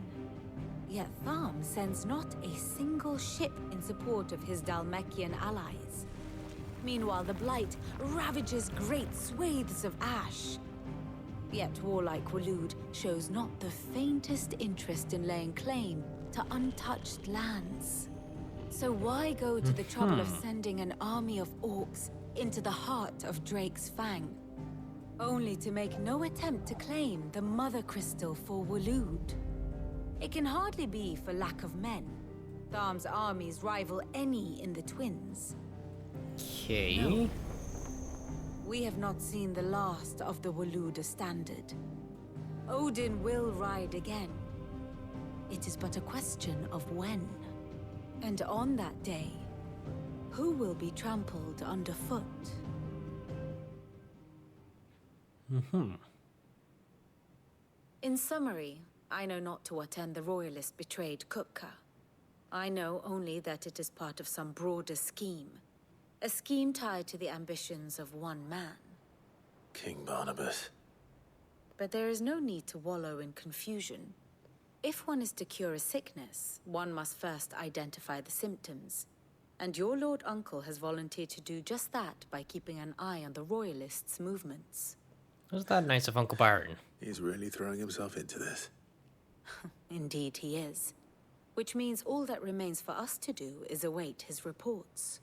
Yet Tharm sends not a single ship in support of his Dhalmekian allies. Meanwhile, the Blight ravages great swathes of Ash. Yet warlike Waloed shows not the faintest interest in laying claim to untouched lands. So why go to the trouble of sending an army of orcs into the heart of Drake's Fang, only to make no attempt to claim the Mother Crystal for Waloed? It can hardly be for lack of men. Tharm's armies rival any in the Twins. Okay. No. We have not seen the last of the Waluda standard. Odin will ride again. It is but a question of when. And on that day, who will be trampled underfoot? In summary, I know not to what end the Royalist betrayed Kupka. I know only that it is part of some broader scheme. A scheme tied to the ambitions of one man. King Barnabas. But there is no need to wallow in confusion. If one is to cure a sickness, one must first identify the symptoms. And your Lord Uncle has volunteered to do just that by keeping an eye on the Royalists' movements. Was that nice of Uncle Byron? He's really throwing himself into this. Indeed he is. Which means all that remains for us to do is await his reports.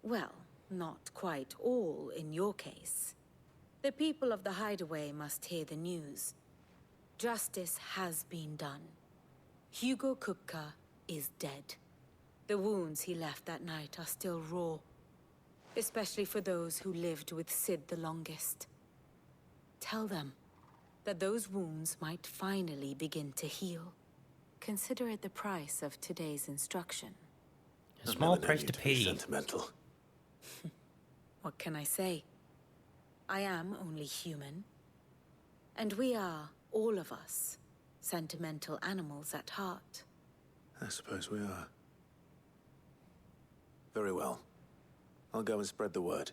Well, not quite all in your case. The people of the Hideaway must hear the news. Justice has been done. Hugo Kupka is dead. The wounds he left that night are still raw. Especially for those who lived with Sid the longest. Tell them that those wounds might finally begin to heal. Consider it the price of today's instruction. A small price to pay. Sentimental. What can I say? I am only human. And we are, all of us, sentimental animals at heart. I suppose we are. Very well. I'll go and spread the word.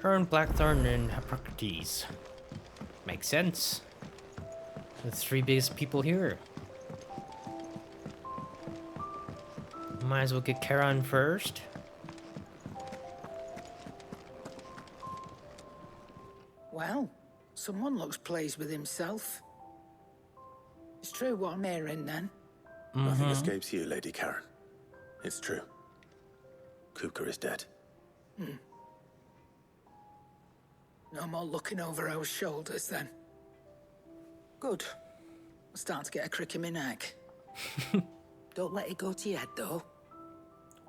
Karen, Blackthorn, and Hippocrates. Makes sense. The three biggest people here. Might as well get Charon first. Well, someone looks pleased with himself. It's true what I'm hearing, then. Nothing escapes you, Lady Karen. It's true. Kupka is dead. No more looking over our shoulders, then. Good. I'm starting to get a crick in my neck. Don't let it go to your head, though.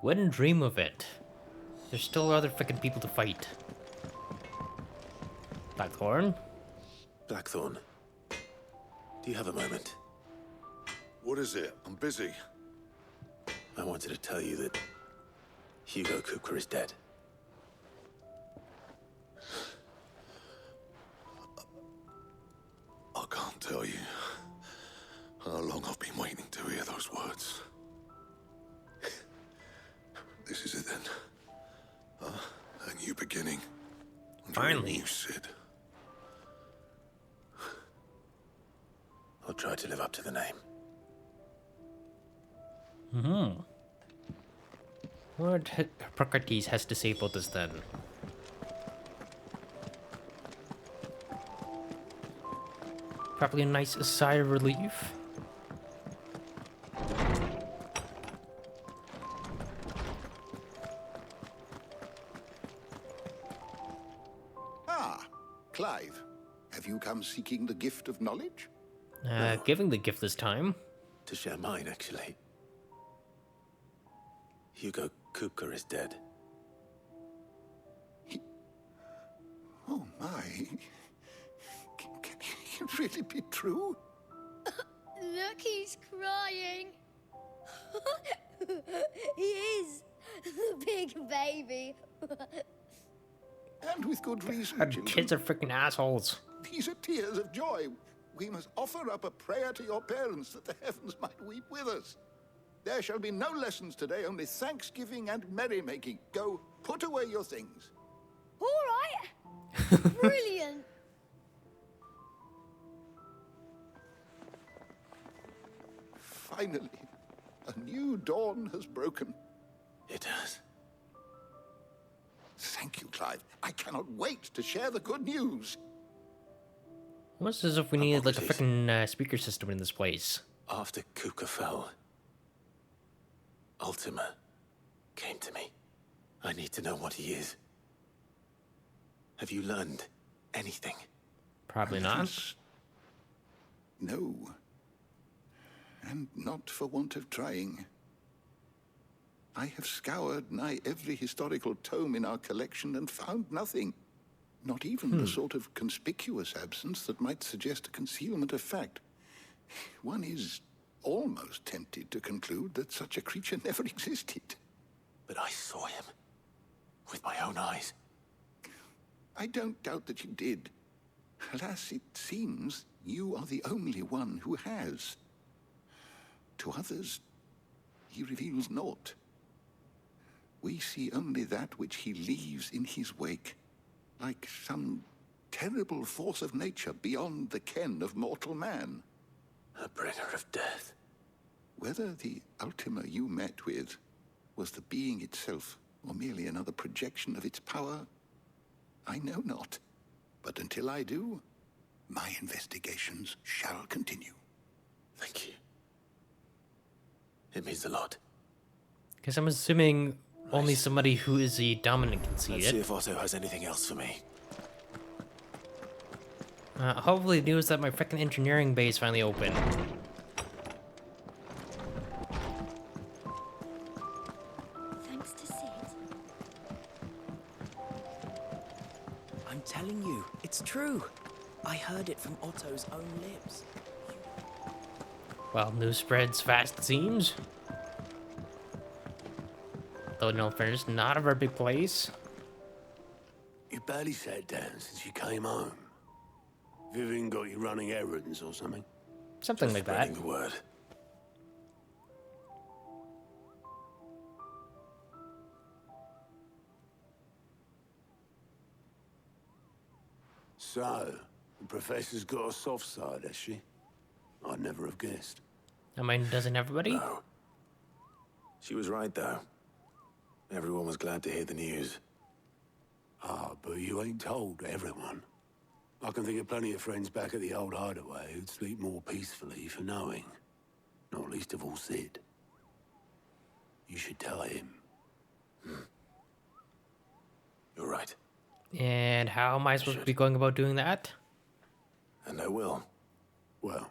Wouldn't dream of it. There's still other freaking people to fight. Blackthorn? Blackthorn. Do you have a moment? What is it? I'm busy. I wanted to tell you that Hugo Kupka is dead. I can't tell you how long I've been waiting to hear those words. This is it then. A new beginning. Finally. You Sid. I'll try to live up to the name. What Hippocrates has to say about this then? Probably a nice sigh of relief. Ah, Clive. Have you come seeking the gift of knowledge? Giving the gift this time. To share mine, actually. Hugo Kupka is dead. Oh my. Can it really be true? Look, he's crying. He is. The big baby. And with good reason, God, children. kids are freaking assholes. These are tears of joy. We must offer up a prayer to your parents that the heavens might weep with us. There shall be no lessons today, only thanksgiving and merrymaking. Go, put away your things. All right. Brilliant. Finally, a new dawn has broken. It has. Thank you, Clive. I cannot wait to share the good news. Almost as if we needed like a freaking speaker system in this place. After Kupka fell, Ultima came to me. I need to know what he is. Have you learned anything? Probably not. No. And not for want of trying. I have scoured nigh every historical tome in our collection and found nothing. Not even the sort of conspicuous absence that might suggest a concealment of fact. One is almost tempted to conclude that such a creature never existed. But I saw him. With my own eyes. I don't doubt that you did. Alas, it seems you are the only one who has. To others, he reveals naught. We see only that which he leaves in his wake, like some terrible force of nature beyond the ken of mortal man. A bringer of death. Whether the Ultima you met with was the being itself, or merely another projection of its power, I know not. But until I do, my investigations shall continue. Thank you. It means a lot. Because I'm assuming only somebody who is a dominant can see Let's it. see if Otto has anything else for me. Hopefully the news that my freaking engineering base finally opened. Thanks to Sid. I'm telling you, it's true. I heard it from Otto's own lips. Well, news spreads fast, it seems. Though, in all fairness, not a very big place. You barely sat down since you came home. Vivian got you running errands or something? Something like that. Spreading the word. So, the professor's got a soft side, has she? I'd never have guessed. I mean, doesn't everybody? No. She was right, though. Everyone was glad to hear the news. Ah, but you ain't told everyone. I can think of plenty of friends back at the old hideaway who'd sleep more peacefully for knowing. Not least of all Sid. You should tell him. You're right. And how am I supposed to be going about doing that? And I will. Well,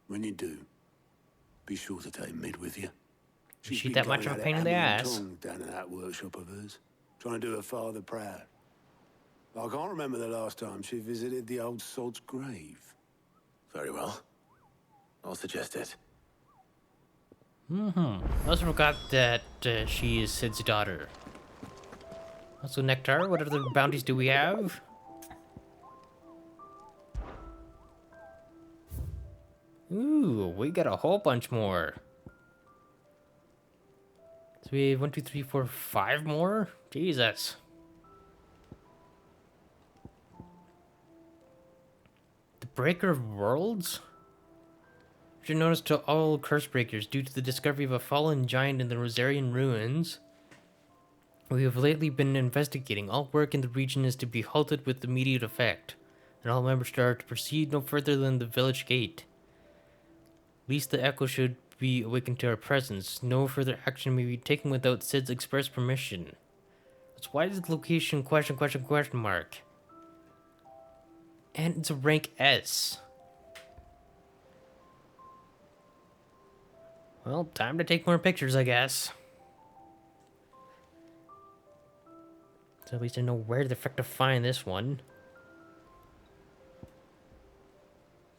when you do, be sure to take Mid with you. Is she that much of a pain in the ass? Down in that workshop of hers, trying to do her father proud. I can't remember the last time she visited the old sod's grave. Very well. I'll suggest it. I also forgot that she is Sid's daughter. Also, Nectar, what other bounties do we have? Ooh, we got a whole bunch more. So we have 1, 2, 3, 4, 5 more? Jesus. The Breaker of Worlds? Should notice to all curse breakers, due to the discovery of a fallen giant in the Rosarian ruins, we have lately been investigating. All work in the region is to be halted with immediate effect, and all members are to proceed no further than the village gate. At least the Echo should be awakened to our presence. No further action may be taken without Sid's express permission. That's why is the location question mark? And it's a rank S. Well, time to take more pictures, I guess. So at least I know where the frick to find this one.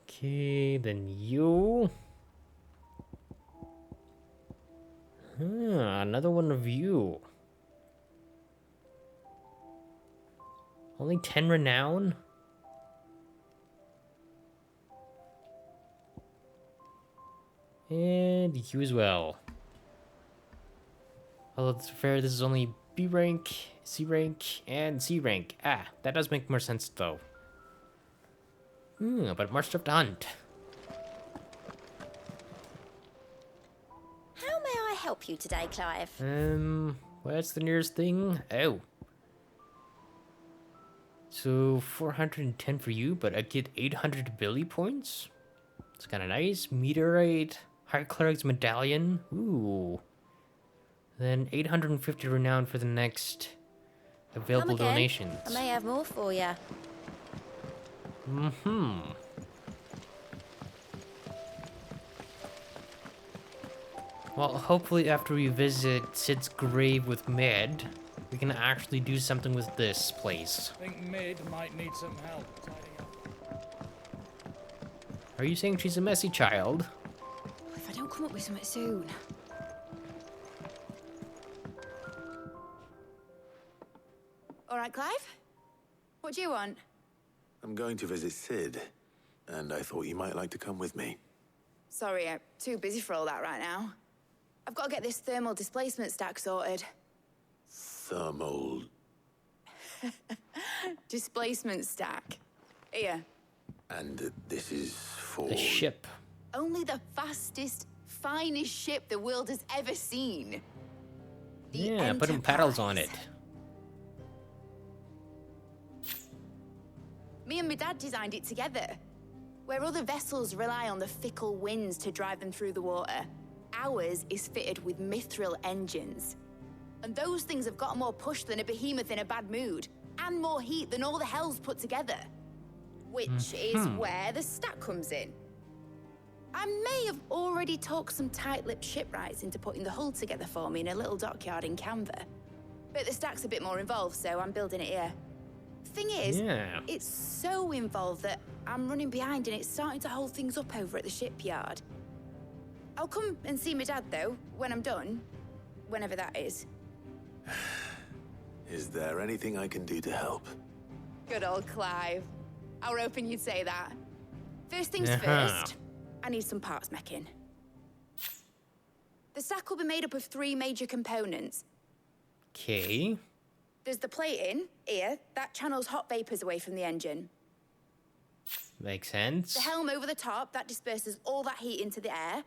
Okay, then you. Another one of you. Only 10 renown? And you as well. Although to be fair, this is only B rank, C rank, and C rank. Ah, that does make more sense though. But more stuff to hunt. How may I help you today, Clive? What's the nearest thing? Oh. So 410 for you, but I get 800 ability points. It's kind of nice. Meteorite, High Cleric's Medallion. Ooh. Then 850 renown for the next available Come again. donations. I may have more for you. Well, hopefully after we visit Sid's grave with Med, we can actually do something with this place. I think Mid might need some help tidying up. Are you saying she's a messy child? If I don't come up with something soon. right, Clive? What do you want? I'm going to visit Sid, and I thought you might like to come with me. Sorry, I'm too busy for all that right now. I've got to get this thermal displacement stack sorted. Thermal... Displacement stack. Here. And this is for... The ship. Only the fastest, finest ship the world has ever seen. The Yeah, put some paddles on it. Me and my dad designed it together. Where other vessels rely on the fickle winds to drive them through the water, ours is fitted with mithril engines. And those things have got more push than a behemoth in a bad mood, and more heat than all the hells put together. Which is where the stack comes in. I may have already talked some tight-lipped shipwrights into putting the hull together for me in a little dockyard in Canva. But the stack's a bit more involved, so I'm building it here. Thing is, it's so involved that I'm running behind and it's starting to hold things up over at the shipyard. I'll come and see my dad, though, when I'm done. Whenever that is. Is there anything I can do to help? Good old Clive. I were hoping you'd say that. First things first, I need some parts meching. The stack will be made up of 3 major components. Okay. There's the plating, here, that channels hot vapors away from the engine. Makes sense. The helm over the top, that disperses all that heat into the air.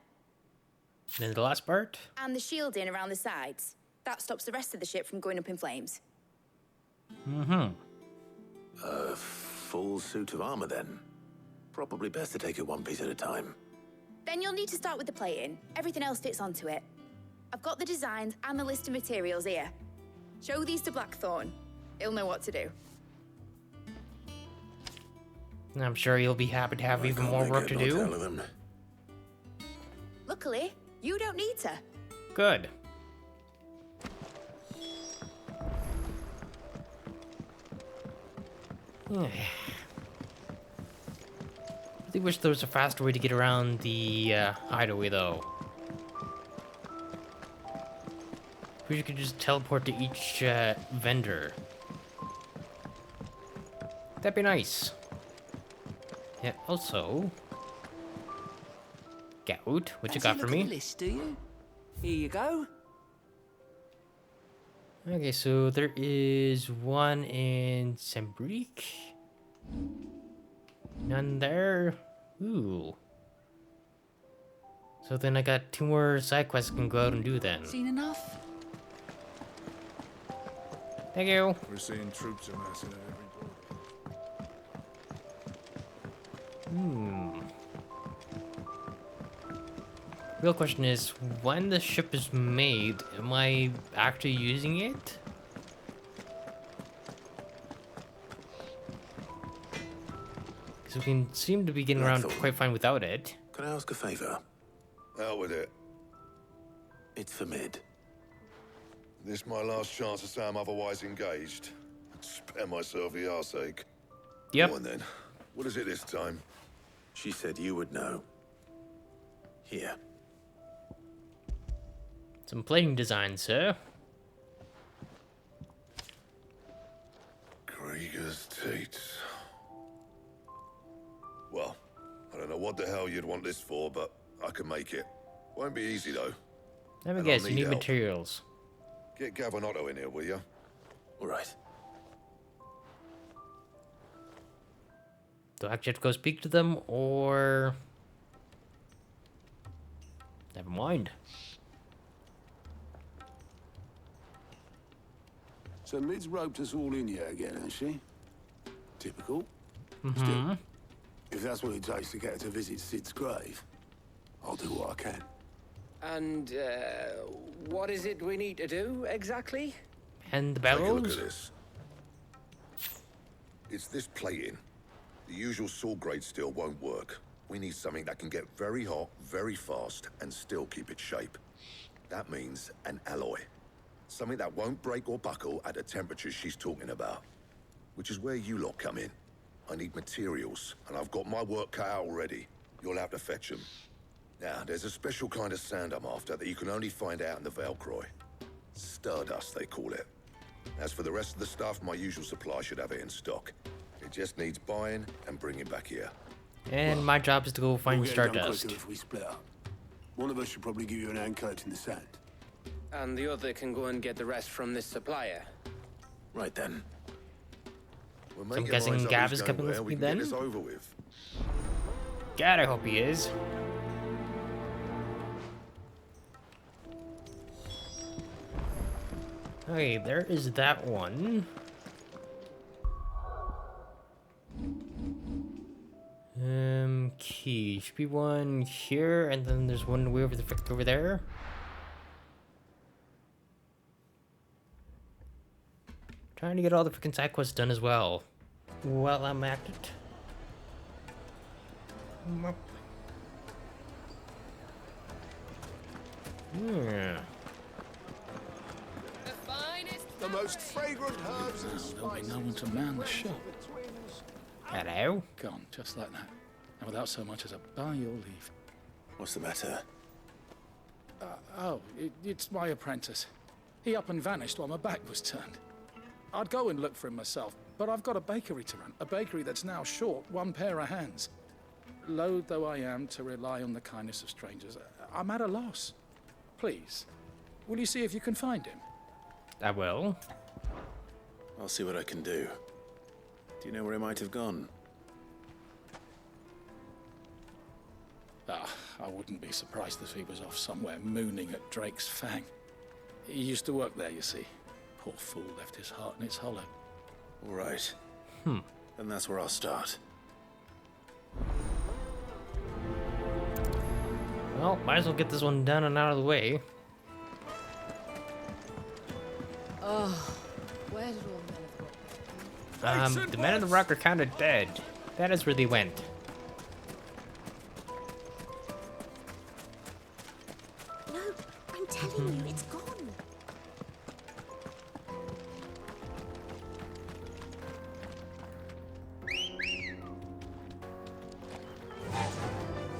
Then the last part? And the shielding around the sides. That stops the rest of the ship from going up in flames. A full suit of armor, then. Probably best to take it one piece at a time. Then you'll need to start with the plating. Everything else fits onto it. I've got the designs and the list of materials here. Show these to Blackthorn. He'll know what to do. I'm sure you'll be happy to have even more work to do. Luckily, you don't need to. Good. I really wish there was a faster way to get around the hideaway, though. Wish you could just teleport to each vendor. That'd be nice. Yeah, also... Gout, what you got for me? List, do you? Here you go. Okay, so there is one in Sembrique. None there. Ooh. So then I got 2 more side quests I can go out and do then. Seen enough? Thank you. We're seeing troops amassing at every border. Real question is, when the ship is made, am I actually using it? Because we can seem to be getting around quite fine without it. Can I ask a favor? Out with it. It's for Mid. This my last chance to say I'm otherwise engaged. Spare myself the arseache. Yep. Go on then. What is it this time? She said you would know. Here. Some plating design, sir. Krieger's Tates. Well, I don't know what the hell you'd want this for, but I can make it. Won't be easy, though. Let me guess, you need materials. Get Gavin Otto in here, will you? All right. Do I actually have to go speak to them, or... Never mind. So Mid's roped us all in here again, has she? Typical. Mm-hmm. Still, if that's what it takes to get her to visit Sid's grave, I'll do what I can. And, what is it we need to do, exactly? And the Take a look bellows? at this. It's this plating. The usual saw grade steel won't work. We need something that can get very hot, very fast, and still keep its shape. That means an alloy. Something that won't break or buckle at the temperatures she's talking about. Which is where you lot come in. I need materials, and I've got my work cut out already. You'll have to fetch them. Now, there's a special kind of sand I'm after that you can only find out in the Valcroy. Stardust, they call it. As for the rest of the stuff, my usual supply should have it in stock. It just needs buying and bringing back here. And my job is to go find We'll get it done Stardust. quicker if we split up. One of us should probably give you an hand collecting the sand. And the other can go and get the rest from this supplier. Right then. We'll So I'm make our guessing minds up Gav who's is going coming with where, we me can then? get this over with. God, I hope he is. Okay, there is that one. Key. Should be one here, and then there's one way over there. Trying to get all the freaking side quests done as well. While I'm at it. Yeah. The most fragrant herbs and There'll be no one to man the shop. Hello? Gone, just like that. And without so much as a by your leave. What's the matter? It's my apprentice. He up and vanished while my back was turned. I'd go and look for him myself, but I've got a bakery to run. A bakery that's now short one pair of hands. Loath though I am to rely on the kindness of strangers, I'm at a loss. Please, will you see if you can find him? I will. I'll see what I can do. Do you know where he might have gone? I wouldn't be surprised if he was off somewhere mooning at Drake's Fang. He used to work there, you see. Poor fool left his heart in its hollow. All right. Then that's where I'll start. Well, might as well get this one done and out of the way. Oh, where did all the men have gone? The men in the rock are kind of dead. That is where they went. No, I'm telling you, it's gone.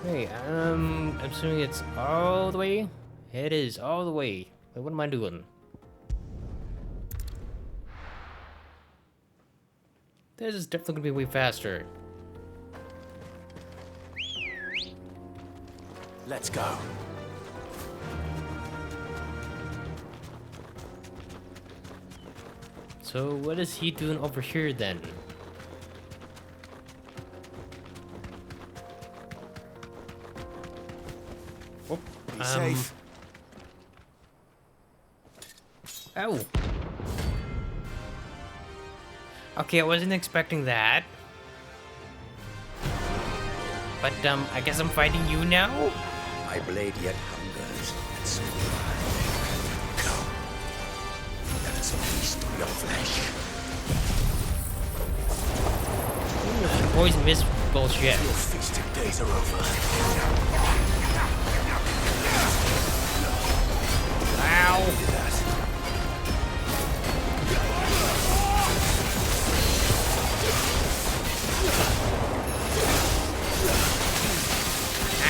Hey, I'm assuming it's all the way? It is all the way. Wait, what am I doing? This is definitely gonna be way faster. Let's go. So what is he doing over here then? Oh, Be safe. Oh. Okay, I wasn't expecting that. But I guess I'm fighting you now? My blade yet hungers, and so do I. Come, let us feast on your flesh. Ooh, poison mist bullshit. Your feasting days are over. Ow.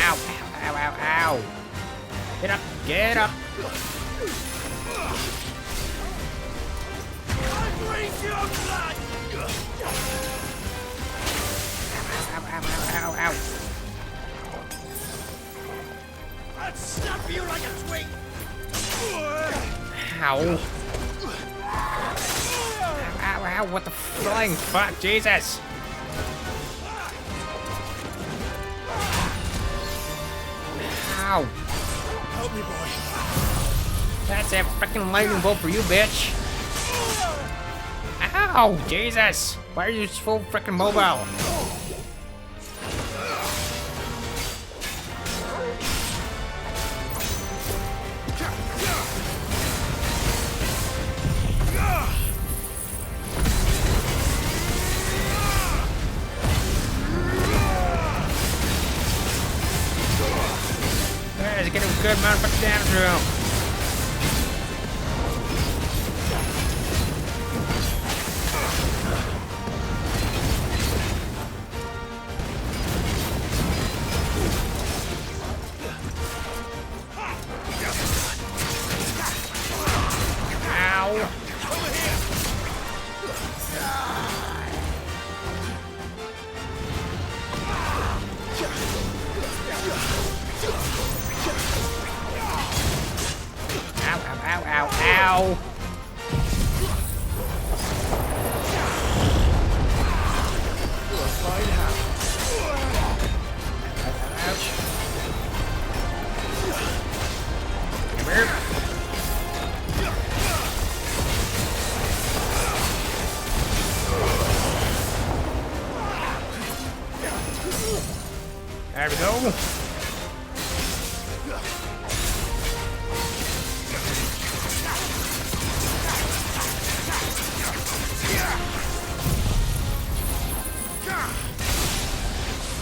Ow, ow, ow, ow. Get up, get up. Ow, ow. I'd snap you like a twig! Ow. Ow, ow, what the flying fuck, Jesus. Ow. Help me, boy. That's a freaking lightning bolt for you, bitch. Ow, Jesus. Why are you so freaking mobile? Let's get a good amount of damage through him. Ow. Ow! Ouch. Come here. There we go.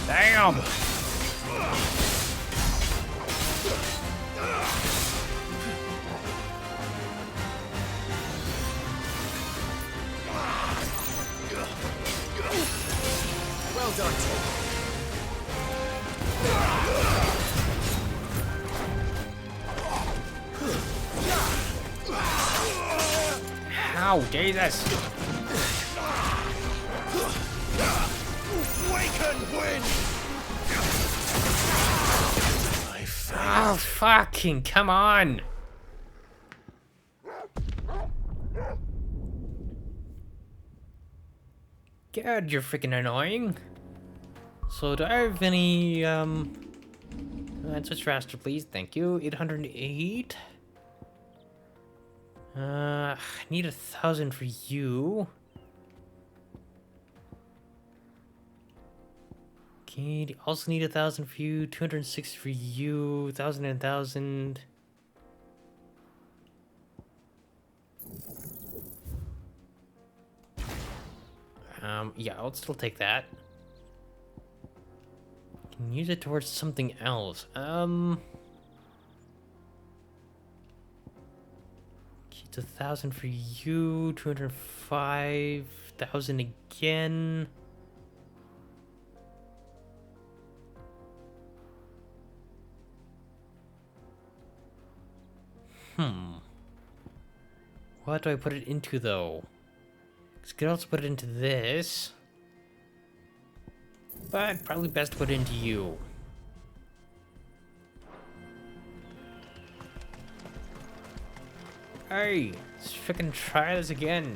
Damn! Well done, Tom. Ow, Jesus! Wake and win! Oh, fucking come on! God, you're freaking annoying. So, do I have any, switch faster, please. Thank you. 808. I need 1,000 for you. Okay, also need 1,000 for you. 206 for you. 1,000 and 1,000. Yeah, I'll still take that. Can use it towards something else. It's 1,000 for you. 205,000 again. What do I put it into, though? Because I could also put it into this. But probably best to put it into you. Hey, let's freaking try this again.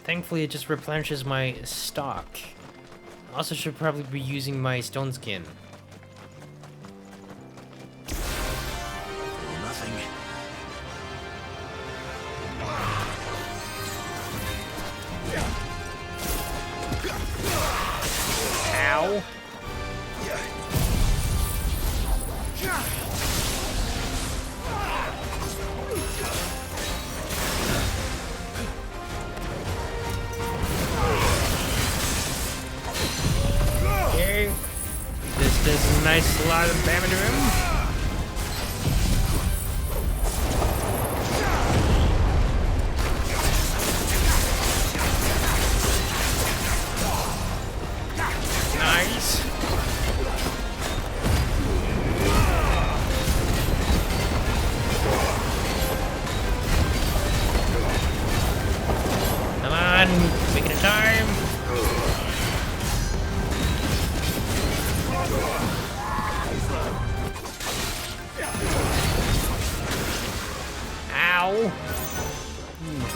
Thankfully, it just replenishes my stock. I also should probably be using my stone skin. Ow. Okay. This does a nice lot of damage to him. Nice. Come on, making it time. Ow.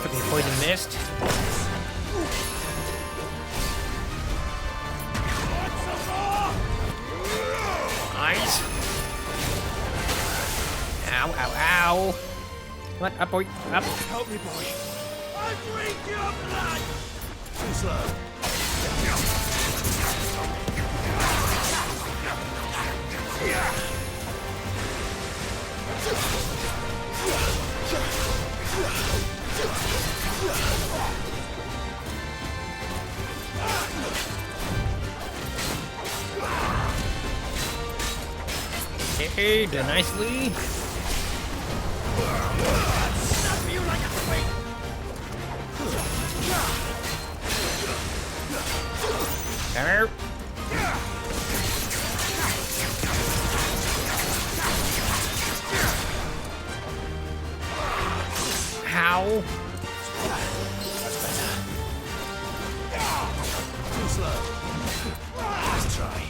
Freaking poison mist. Nice. Ow, ow, ow. What? Up, boy. Up. Help me, boy. I drink your blood! Too slow. Hey, done nicely. Snap you like a twig! Come here. How? That's better. Too slow. Let's try.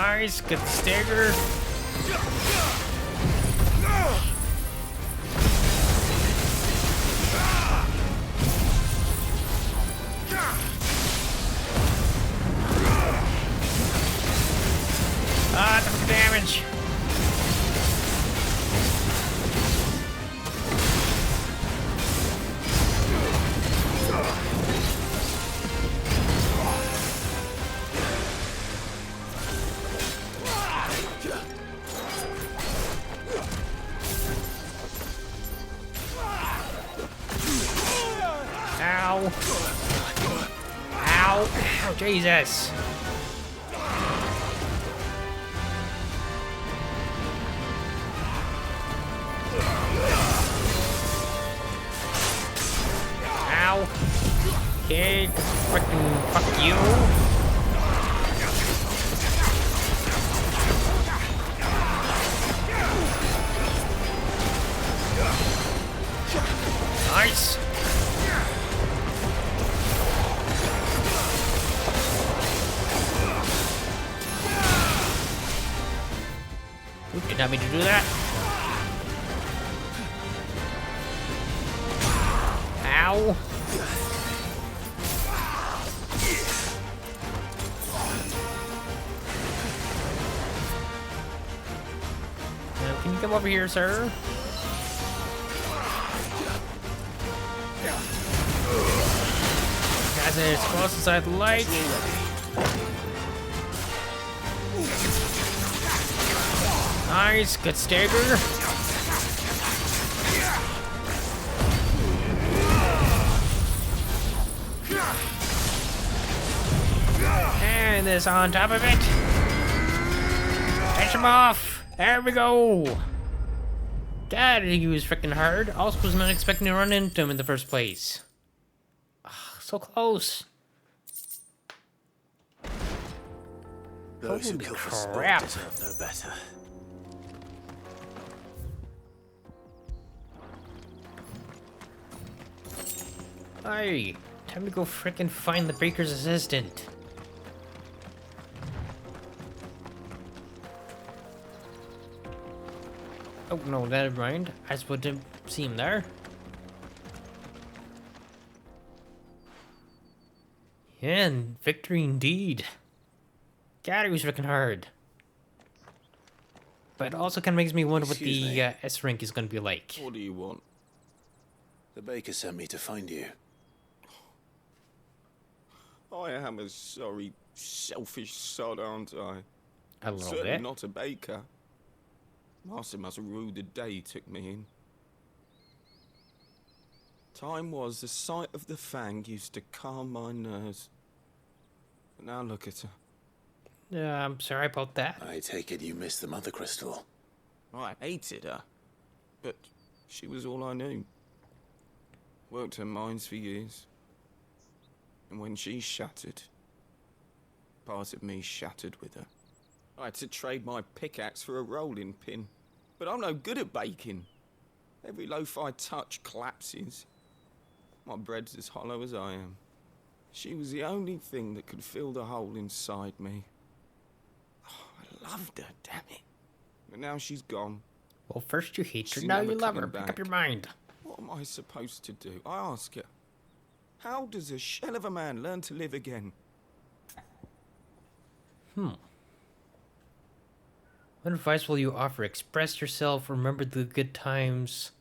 Nice, good stagger. Ah, that's the damage. Ow. Ow. Ow, Jesus. Ow. Okay, freaking fuck you. Nice. Ooh, did not mean to do that. Ow. Can you come over here, sir? Guys, it's close inside the light. Nice, good stagger. And this on top of it. Catch him off. There we go. God, he was freaking hard. Also was not expecting to run into him in the first place. Ugh, so close. Those who Holy kill for sport crap. deserve no better. Hey, time to go frickin' find the baker's assistant. Oh no, never mind. I just didn't see him there. Yeah, and victory indeed. God, it was freaking hard. But it also kind of makes me wonder what Excuse the me. S rank is going to be like. What do you want? The baker sent me to find you. I am a sorry, selfish sod, aren't I? A little Certainly bit. not a baker. Master must have ruled the day he took me in. Time was the sight of the fang used to calm my nerves. But now look at her. Yeah, I'm sorry about that. I take it you missed the mother crystal. I hated her. But she was all I knew. Worked her mines for years. And when she shattered, part of me shattered with her. I had to trade my pickaxe for a rolling pin. But I'm no good at baking. Every loaf I touch collapses. My bread's as hollow as I am. She was the only thing that could fill the hole inside me. Oh, I loved her, damn it. But now she's gone. Well, first you hate her, She's now never you love her. coming Pick up back. your mind. What am I supposed to do? I ask her. How does a shell of a man learn to live again? What advice will you offer? Express yourself, remember the good times,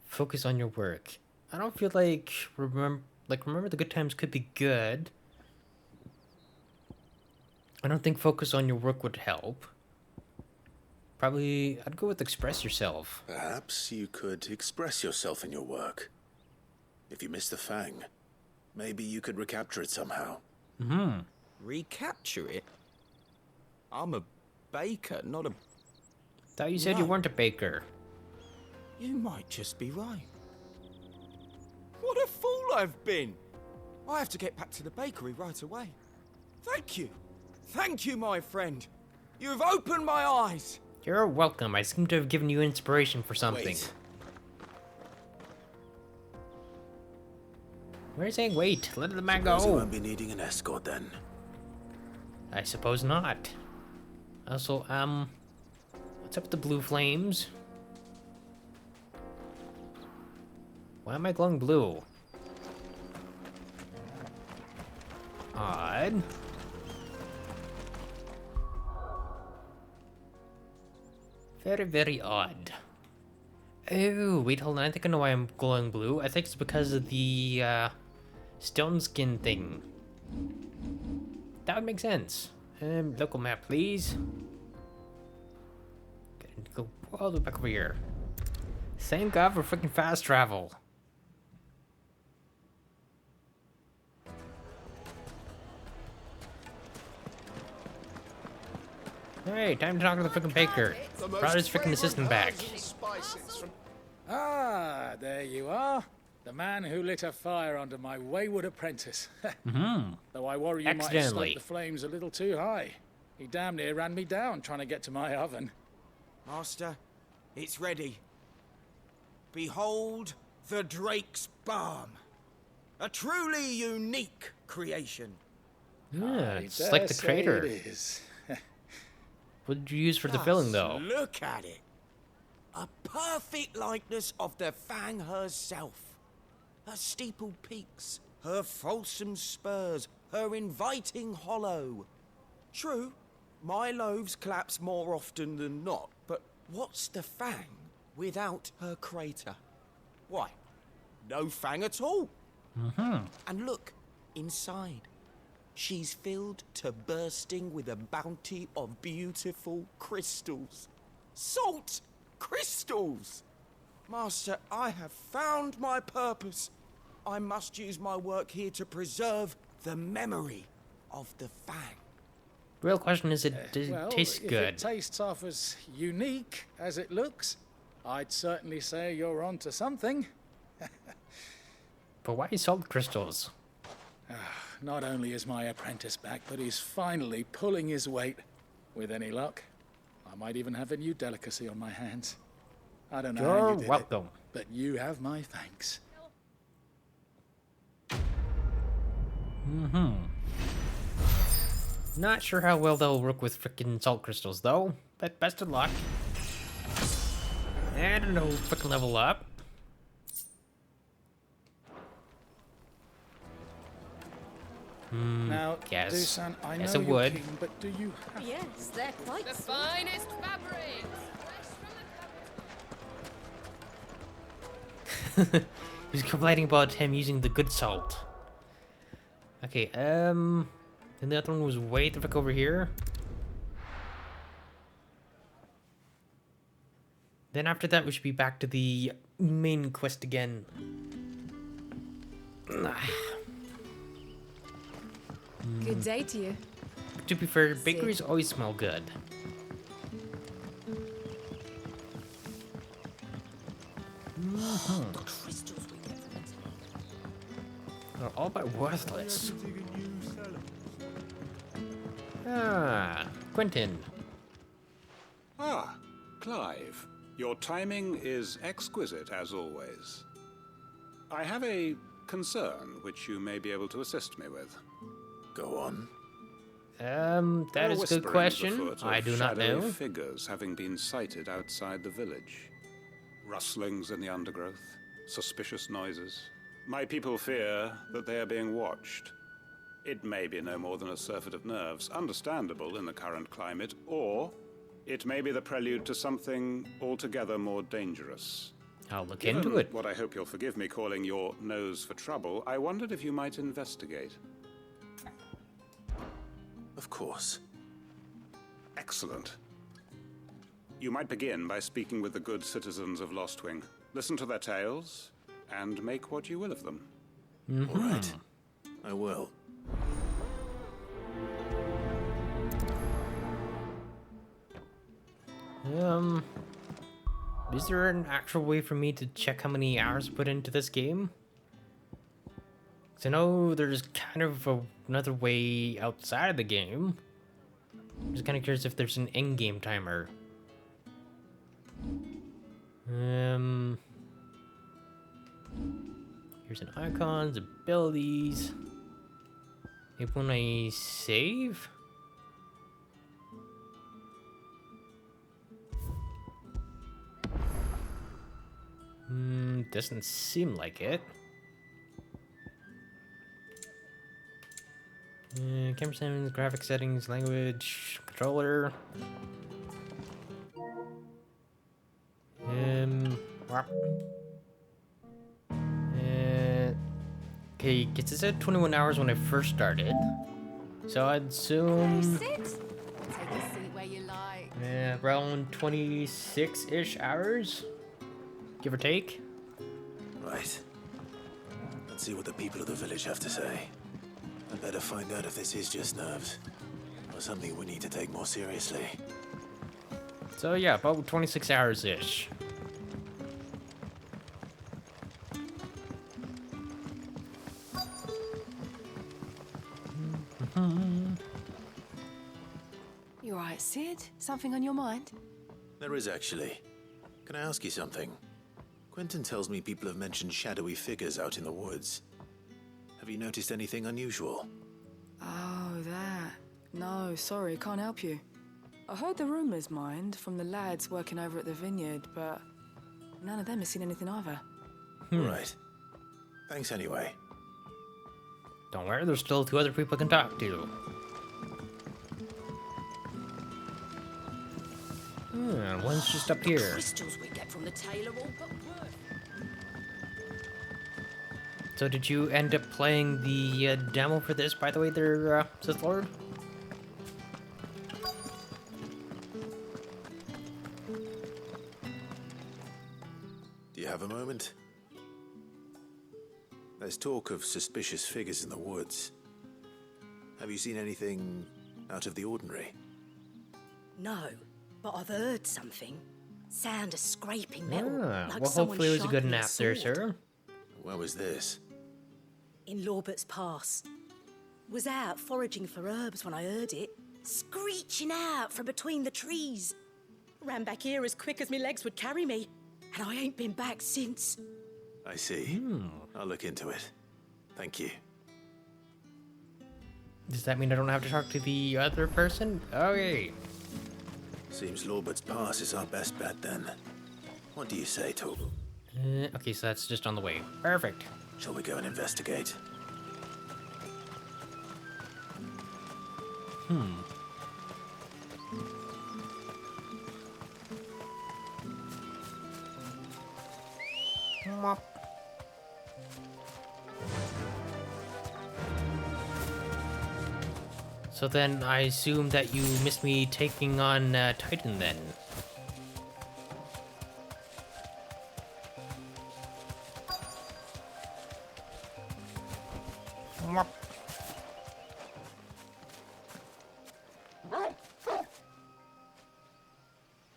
focus on your work. I don't feel like remember the good times could be good. I don't think focus on your work would help. Probably, I'd go with express yourself. Perhaps you could express yourself in your work. If you miss the fang, maybe you could recapture it somehow. Recapture it? I'm a baker, not a... Thought you said you weren't a baker. You might just be right. What a fool I've been! I have to get back to the bakery right away. Thank you. Thank you, my friend. You have opened my eyes. You're welcome. I seem to have given you inspiration for something. Wait. What are you saying? Wait, let the man Suppose you go. won't be needing an escort then. I suppose not. Also, what's up with the blue flames? Why am I glowing blue? Odd. Very, very odd. Oh, wait, hold on. I think I know why I'm glowing blue. I think it's because of the, stone skin thing. That would make sense. Local map, please. Go all the way back over here. Thank God for freaking fast travel. Hey, time to talk to the freaking baker. Brought his freaking assistant back. Ah, there you are. The man who lit a fire under my wayward apprentice. Though I worry you might have stoked the flames a little too high. He damn near ran me down trying to get to my oven. Master, it's ready. Behold the Drake's Balm. A truly unique creation. Yeah, it's like the crater. It is. What did you use for the filling, though? Look at it. A perfect likeness of the Fang herself. Her steepled peaks, her fulsome spurs, her inviting hollow. True, my loaves collapse more often than not, but what's the Fang without her crater? Why, no Fang at all. And look, inside. She's filled to bursting with a bounty of beautiful crystals. Salt crystals! Master, I have found my purpose. I must use my work here to preserve the memory of the Fang. Real question is, does it taste good? If it tastes half as unique as it looks, I'd certainly say you're onto something. But why salt crystals? Not only is my apprentice back, but he's finally pulling his weight. With any luck, I might even have a new delicacy on my hands. I don't know how you did it, but you have my thanks. Not sure how well they'll work with frickin' salt crystals, though. But best of luck. I don't know, frickin' level up. Now, yes. Dusan, I yes, know it you're would. king, but do you have... Yes, they're quite the finest fabrics. He's complaining about him using the good salt. Okay, and the other one was way the fuck over here. Then after that, we should be back to the main quest again. Good day to you. To be fair, bakeries always smell good. The crystals we get from it. They're all but worthless. Ah, Quentin. Ah, Clive. Your timing is exquisite, as always. I have a concern which you may be able to assist me with. Go on. That is a good question. I do not know. Figures having been sighted outside the village. Rustlings in the undergrowth, suspicious noises. My people fear that they are being watched. It may be no more than a surfeit of nerves, understandable in the current climate, or it may be the prelude to something altogether more dangerous. I'll look Given into it. What I hope you'll forgive me calling your nose for trouble, I wondered if you might investigate. Of course. Excellent. You might begin by speaking with the good citizens of Lostwing. Listen to their tales, and make what you will of them. All right. I will. Is there an actual way for me to check how many hours put into this game? Because I know there's kind of another way outside of the game. I'm just kind of curious if there's an in-game timer. Here's an icons, abilities. Maybe when I save? Doesn't seem like it. Camera settings, graphic settings, language, controller. Okay, it said 21 hours when I first started. So I'd assume... Take a seat where you like. around 26-ish hours? Give or take? Right. Let's see what the people of the village have to say. I'd better find out if this is just nerves, or something we need to take more seriously. So yeah, about 26 hours-ish. You alright, Sid? Something on your mind? There is actually. Can I ask you something? Quentin tells me people have mentioned shadowy figures out in the woods. Have you noticed anything unusual? Oh, that. No, sorry, can't help you. I heard the rumours, mind, from the lads working over at the vineyard, but none of them has seen anything either. Right. Thanks anyway. Don't worry, there's still 2 other people I can talk to. One's just up here. Crystals we get from the tailor all but worth. So did you end up playing the demo for this, by the way, there, Sith Lord? Do you have a moment? There's talk of suspicious figures in the woods. Have you seen anything out of the ordinary? No, but I've heard something. Sound of scraping metal. Like Well, hopefully it was a good sharpening nap there, sword. sir. Where was this? In Lorbert's Pass. Was out foraging for herbs when I heard it, screeching out from between the trees. Ran back here as quick as my legs would carry me, and I ain't been back since. I see. I'll look into it. Thank you. Does that mean I don't have to talk to the other person? Okay. Seems Lorbert's Pass is our best bet then. What do you say, Togo? Okay, so that's just on the way. Perfect. Shall we go and investigate? So then I assume that you missed me taking on Titan then.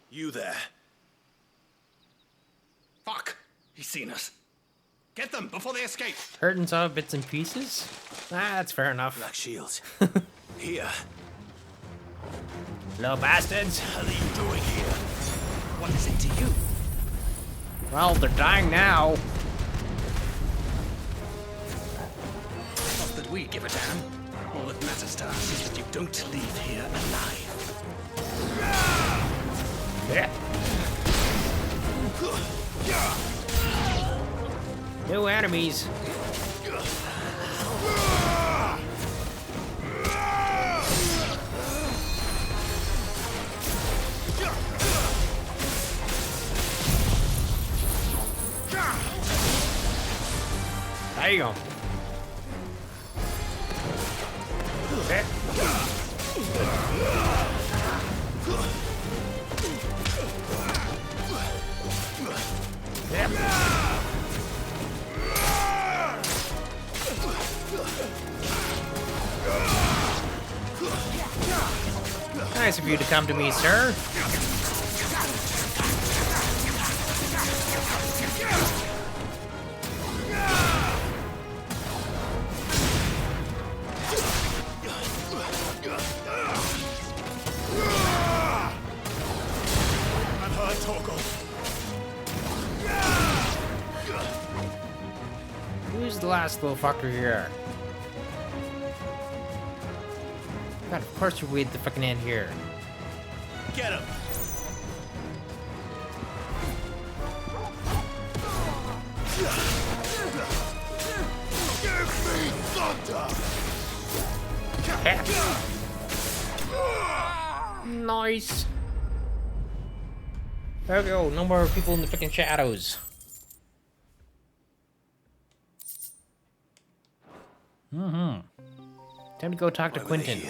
You there. Fuck! He's seen us. Get them before they escape. Heard and saw bits and pieces? That's fair enough. Black shields. Here. Little bastards. What are you doing here? What is it to you? Well, they're dying now. Not that we give a damn. All that matters to us is that you don't leave here alive. Yeah. New enemies. There you go. Nice of you to come to me, sir. I've heard Torgal. Who's the last little fucker here? God, of course you're with the fucking end here. Get him. Nice. There we go. No more people in the freaking shadows. Time to go talk to Quentin.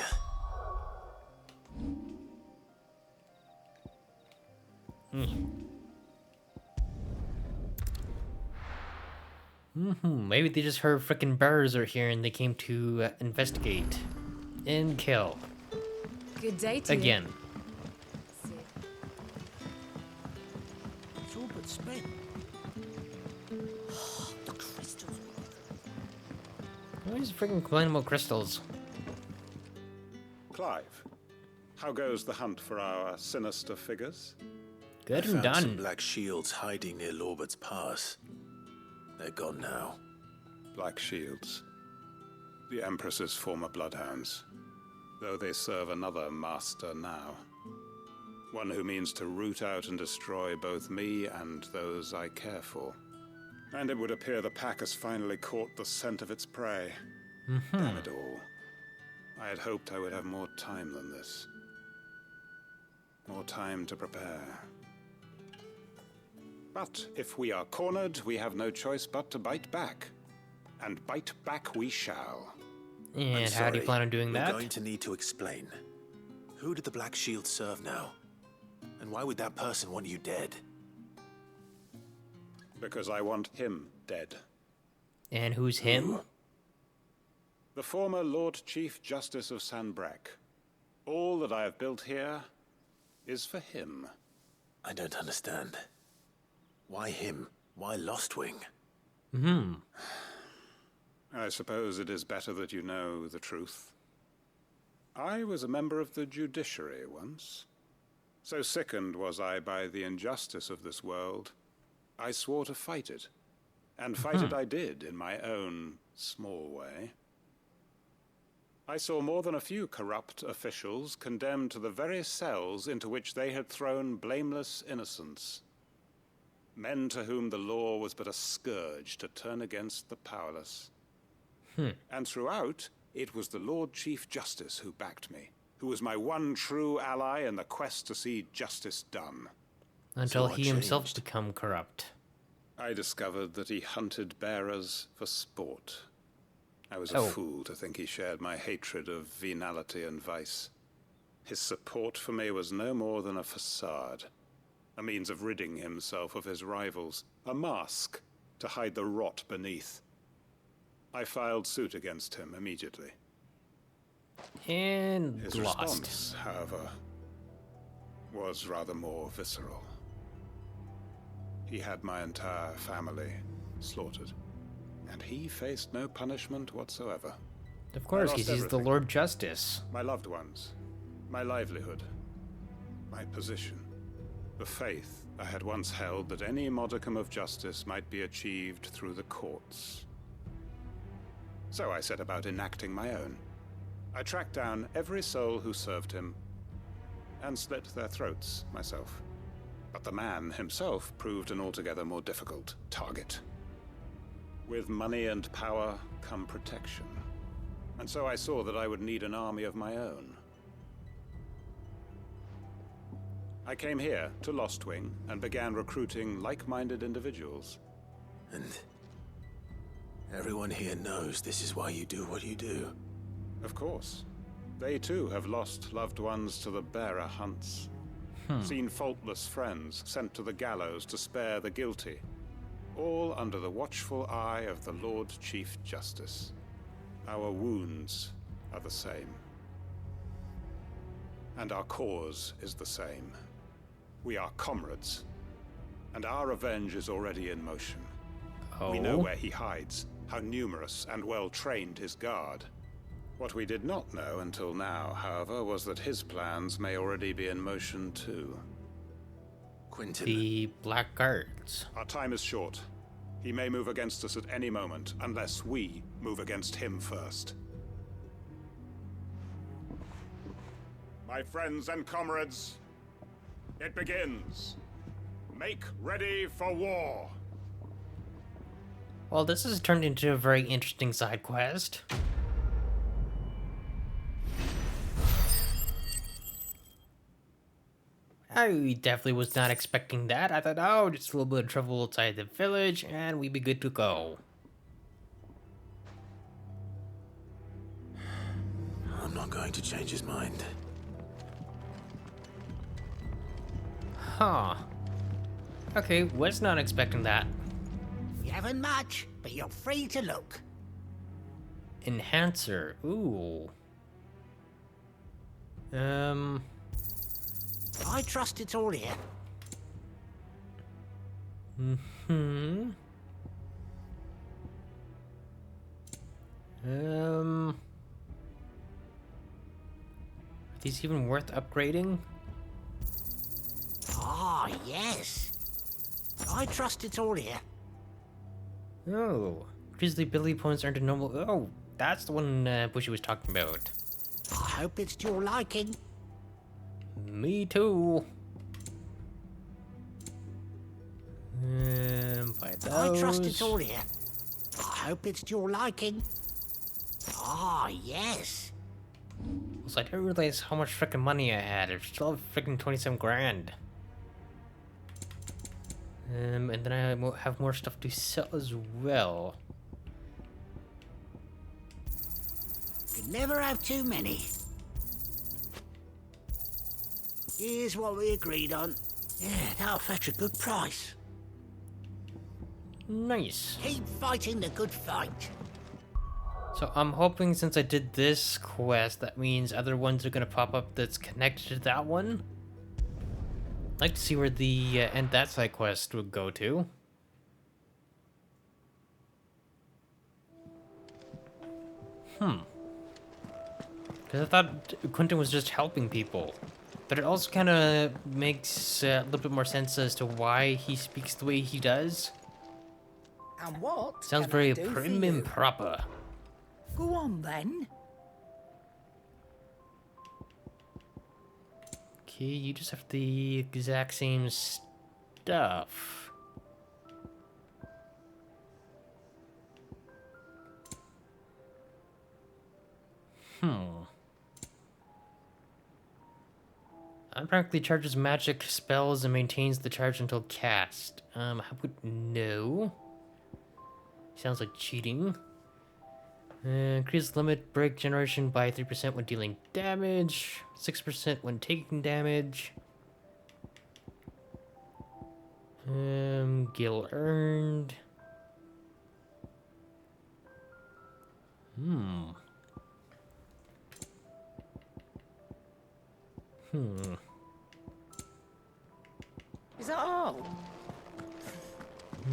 Maybe they just heard frickin' bears are here and they came to investigate and kill. Good day to Again. It's all but spent. The crystals. Why is freaking complaining about crystals? Clive, how goes the hunt for our sinister figures? Good I and found some done. black shields hiding near Lorbert's Pass. They're gone now. Black Shields. The Empress's former bloodhounds. Though they serve another master now. One who means to root out and destroy both me and those I care for. And it would appear the pack has finally caught the scent of its prey. Damn it all. I had hoped I would have more time than this. More time to prepare. But if we are cornered, we have no choice but to bite back. And bite back we shall. And how do you plan on doing that? We're going to need to explain. Who did the Black Shield serve now? And why would that person want you dead? Because I want him dead. And who's him? The former Lord Chief Justice of Sanbreque. All that I have built here is for him. I don't understand. Why him? Why Lostwing? I suppose it is better that you know the truth. I was a member of the judiciary once. So sickened was I by the injustice of this world, I swore to fight it. And fight it I did in my own small way. I saw more than a few corrupt officials condemned to the very cells into which they had thrown blameless innocents. Men to whom the law was but a scourge to turn against the powerless. And throughout, it was the Lord Chief Justice who backed me, who was my one true ally in the quest to see justice done. Until he himself become corrupt. I discovered that he hunted bearers for sport. I was a Oh. fool to think he shared my hatred of venality and vice. His support for me was no more than a facade, a means of ridding himself of his rivals, a mask to hide the rot beneath. I filed suit against him immediately. And His lost. response, however, was rather more visceral. He had my entire family slaughtered, and he faced no punishment whatsoever. Of course, I because lost he's the everything. Lord Justice. My loved ones, my livelihood, my position, the faith I had once held that any modicum of justice might be achieved through the courts. So I set about enacting my own. I tracked down every soul who served him, and slit their throats myself. But the man himself proved an altogether more difficult target. With money and power come protection. And so I saw that I would need an army of my own. I came here to Lostwing and began recruiting like-minded individuals. And everyone here knows this is why you do what you do. Of course. They too have lost loved ones to the bearer hunts. Seen faultless friends sent to the gallows to spare the guilty. All under the watchful eye of the Lord Chief Justice. Our wounds are the same. And our cause is the same. We are comrades. And our revenge is already in motion. We know where he hides, how numerous and well-trained his guard. What we did not know until now, however, was that his plans may already be in motion too. Quentin. The Black Guards. Our time is short. He may move against us at any moment, unless we move against him first. My friends and comrades, it begins. Make ready for war. Well, this has turned into a very interesting side quest. I definitely was not expecting that. I thought, oh, just a little bit of trouble outside the village, and we'd be good to go. I'm not going to change his mind. Huh. Okay, was not expecting that. We haven't much, but you're free to look. Enhancer. Ooh. I trust it's all here. Hmm. Are these even worth upgrading? Ah, yes. I trust it's all here. Oh. Increase the ability points earned to normal. Oh, that's the one Bushy was talking about. I hope it's to your liking. Me too. Buy those. I trust it's all here. I hope it's to your liking. Ah, yes. So I didn't realize how much freaking money I had. I still have freaking 27 grand. And then I have more stuff to sell as well. Could never have too many. Here's what we agreed on. Yeah, that'll fetch a good price. Nice. Keep fighting the good fight. So I'm hoping since I did this quest, that means other ones are gonna pop up that's connected to that one. I'd like to see where the end that side quest would go to. Because I thought Quentin was just helping people. But it also kind of makes a little bit more sense as to why he speaks the way he does. And what? Sounds very prim and proper. Go on then. Okay, you just have the exact same stuff. Automatically charges magic spells and maintains the charge until cast. How would no? Sounds like cheating. Increase limit break generation by 3% when dealing damage, 6% when taking damage. Gil earned. Is that all?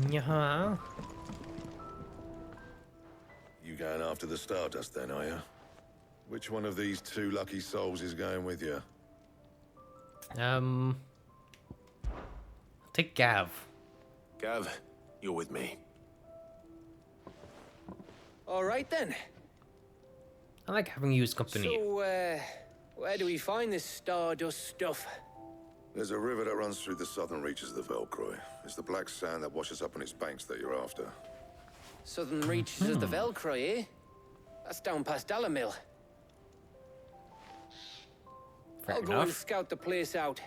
Yeah. You going after the Stardust then, are you? Which one of these two lucky souls is going with you? I'll take Gav. Gav, you're with me. All right then. I like having you as company. So, where do we find this Stardust stuff? There's a river that runs through the southern reaches of the Velcroy. It's the black sand that washes up on its banks that you're after. Southern reaches of the Velcroy, eh? That's down past Alamil. I'll go and scout the place out.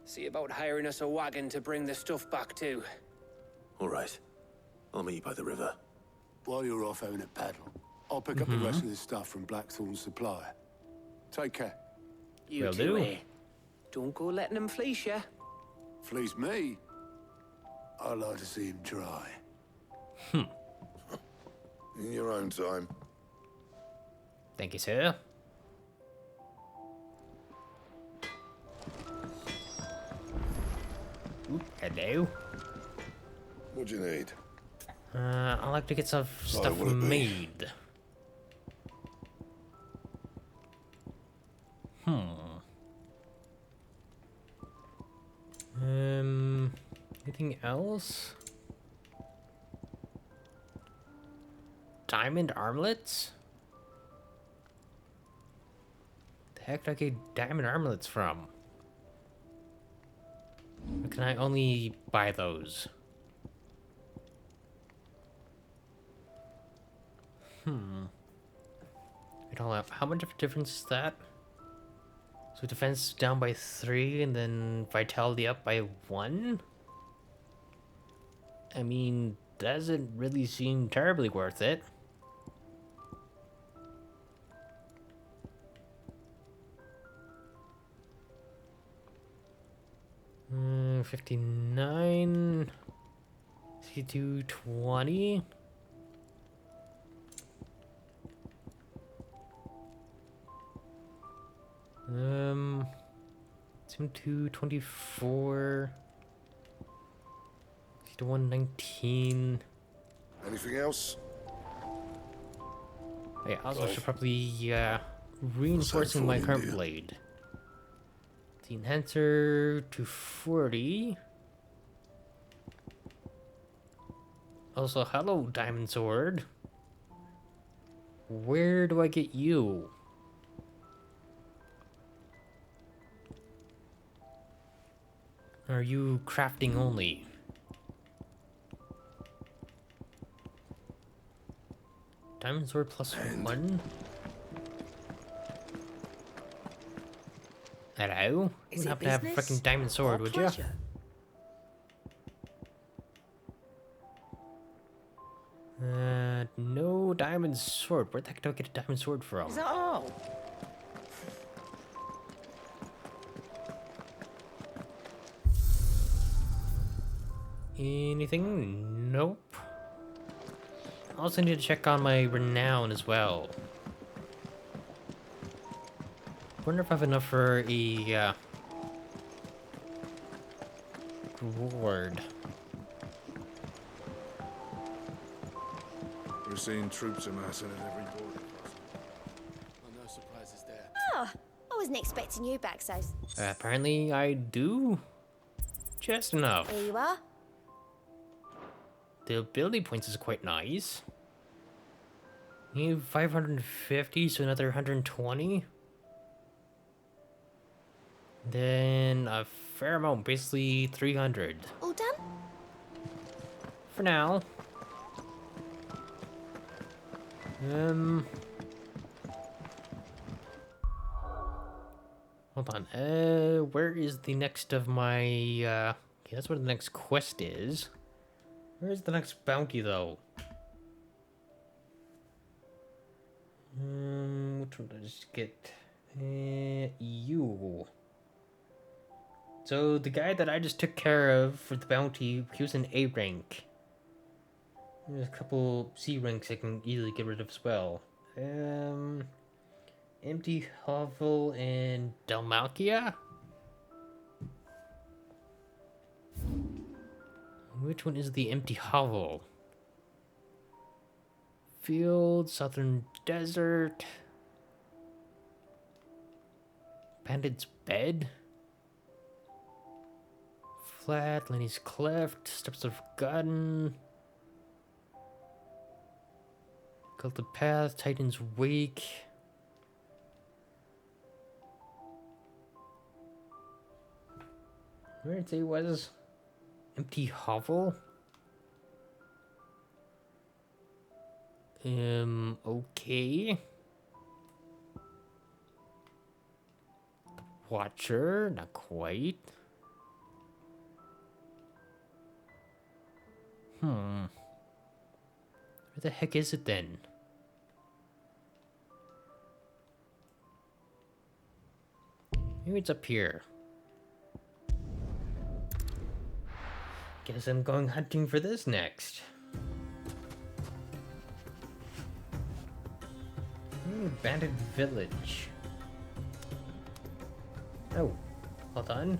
See about hiring us a wagon to bring the stuff back to. All right. I'll meet you by the river. While you're off having a paddle, I'll pick up the rest of this stuff from Blackthorn's supply. Take care. You Will two, do. eh? Don't go letting them fleece ya. Fleece me? I'd like to see him try. In your own time. Thank you, sir. Oop, hello. What do you need? I'd like to get some stuff will it be? made. Anything else? Diamond armlets? The heck did I get diamond armlets from? Or can I only buy those? all out. How much of a difference is that? So defense down by 3 and then vitality up by 1? I mean, doesn't really seem terribly worth it. Hmm, 59. 6220. Seem 224. 119. Anything else? I also should probably reinforcing my current blade. The enhancer to 40. Also, hello, diamond sword. Where do I get you? Are you crafting only? Diamond sword plus 1? Hello? Is You'd it have to have a business freaking diamond sword, or would you? pleasure? No diamond sword. Where the heck do I get a diamond sword from? Is that all? Anything? Nope. I also need to check on my renown as well. Wonder if I have enough for a reward. We're seeing troops amassing at every border crossing. Well, no surprises there. Oh, I wasn't expecting you back, so. Apparently I do. Just enough. Here you are. The ability points is quite nice. Need 550, so another 120. Then a fair amount, basically 300. All done? For now. Hold on. Where is the next of my, okay, that's where the next quest is. Where's the next bounty, though? Which one did I just get? You. So, the guy that I just took care of for the bounty, he was an A rank. There's a couple C ranks I can easily get rid of as well. Empty Hovel and Dalmatia? Which one is the Empty Hovel? Field, Southern Desert. Bandit's Bed. Flat, Lenny's Cleft, Steps of Garden. Gilded Path, Titan's Wake. Where did it say it was? Empty Hovel? Okay. Watcher, not quite. Where the heck is it then? Maybe it's up here. Guess I'm going hunting for this next. Bandit Village. Oh, hold on.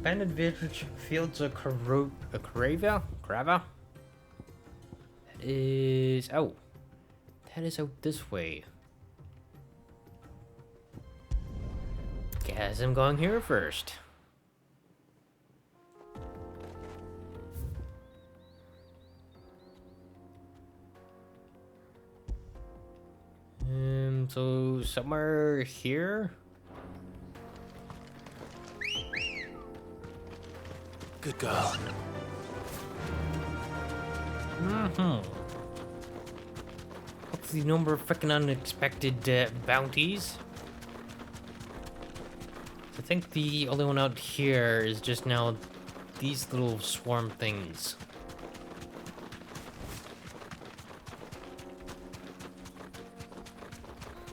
Bandit Village Fields of Crava? That is... Oh. That is out this way. Guess I'm going here first. So somewhere here? Good girl. hopefully no more freaking unexpected bounties. I think the only one out here is just now these little swarm things.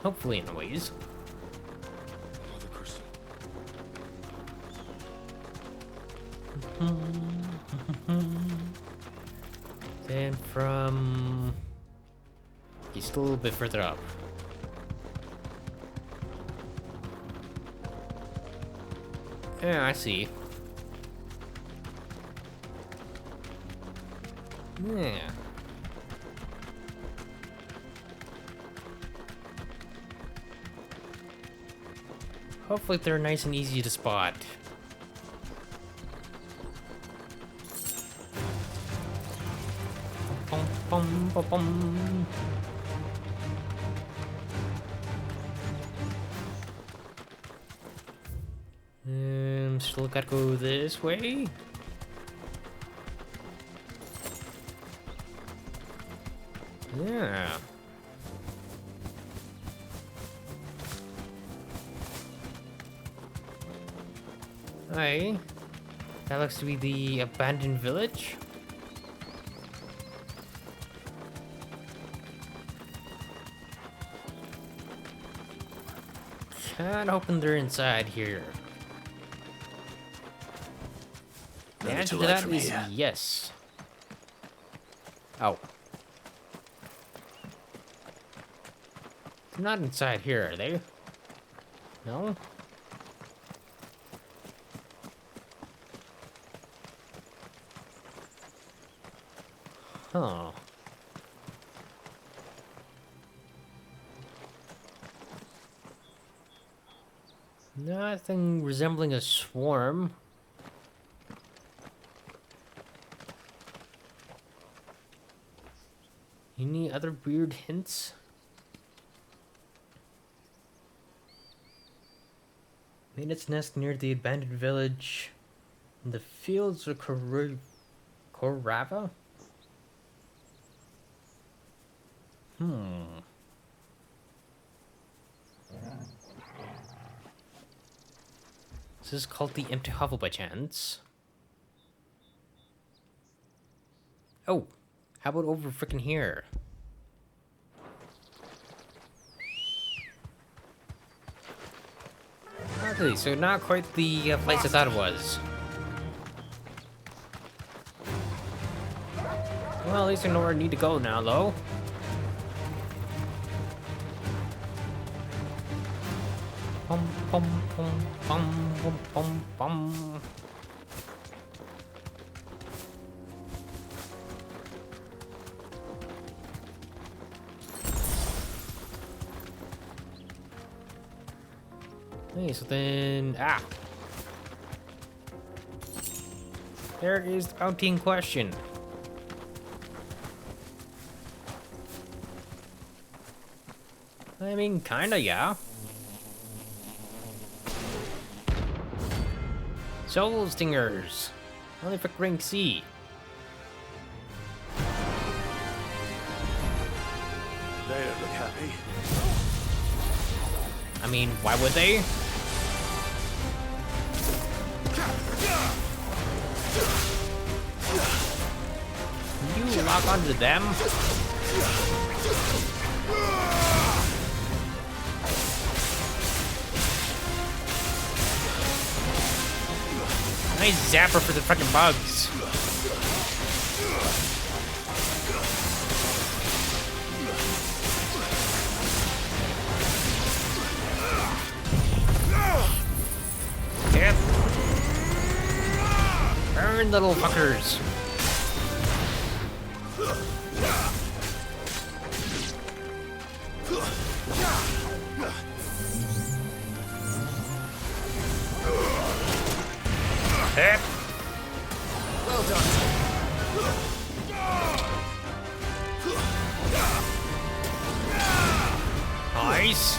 Hopefully, anyways. Then from... he's still a little bit further up. Yeah, I see. Yeah. Hopefully they're nice and easy to spot. Bum, bum, bum, bum. Still gotta go this way. Yeah. Hi. That looks to be the abandoned village. Kinda hoping they're inside here. The answer to that is yes. Oh. They're not inside here, are they? No? Huh. Nothing resembling a swarm. Any other weird hints? Made its nest near the abandoned village in the fields of Korava? Is this called the Empty Hovel by chance? Oh, how about over frickin' here? Okay, so not quite the place I thought it was. Well, at least I know where I need to go now, though. Bum, bum, bum, bum, bum, bum, bum. Hey, so then... ah! There is the bounty in question. I mean, kinda, yeah. Soul Stingers! Only for rank C. They don't look happy. I mean, why would they? You lock onto them? Nice zapper for the fucking bugs. Yep. Burn, little fuckers. Yep. Well done. Nice.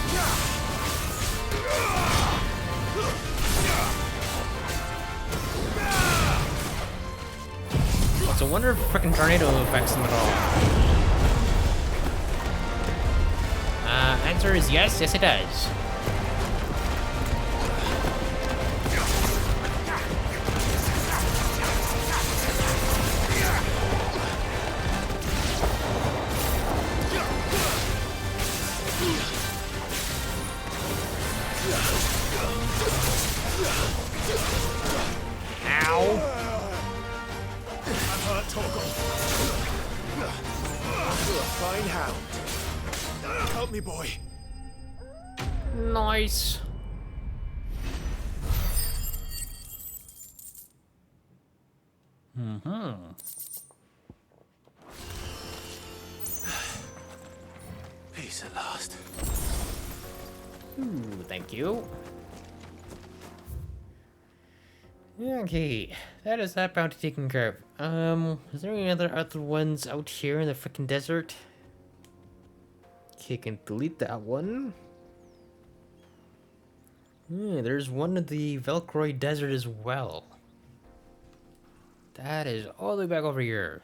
It's a wonder if frickin' tornado affects them at all. Answer is yes. Yes, it does. Fine hound. Help me, boy. Nice. Peace at last. Ooh, thank you. Okay, that is that bounty taken care of. Is there any other ones out here in the freaking desert? Okay, can delete that one. Yeah, there's one in the Velcroy Desert as well. That is all the way back over here.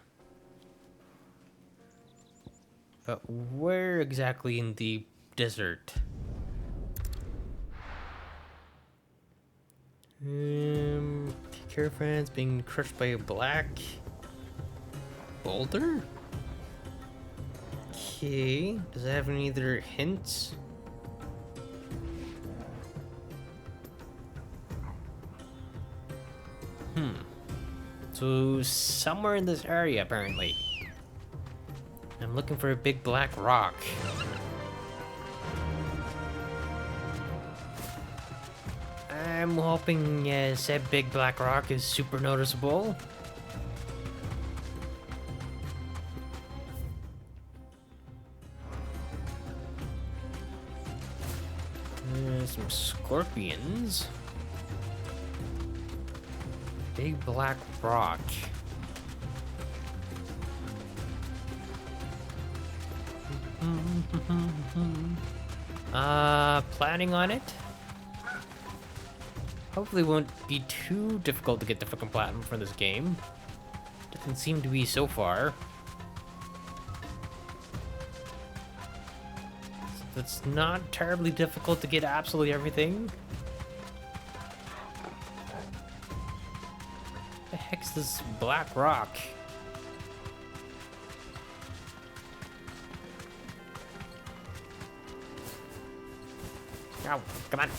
But where exactly in the desert? Caravans being crushed by a black boulder? Okay, does it have any other hints? So somewhere in this area apparently. I'm looking for a big black rock. I'm hoping said big black rock is super noticeable. Some scorpions. Big black rock. Planning on it? Hopefully it won't be too difficult to get the frickin' platinum for this game. Doesn't seem to be so far. It's not terribly difficult to get absolutely everything. What the heck's this black rock? Oh, come on.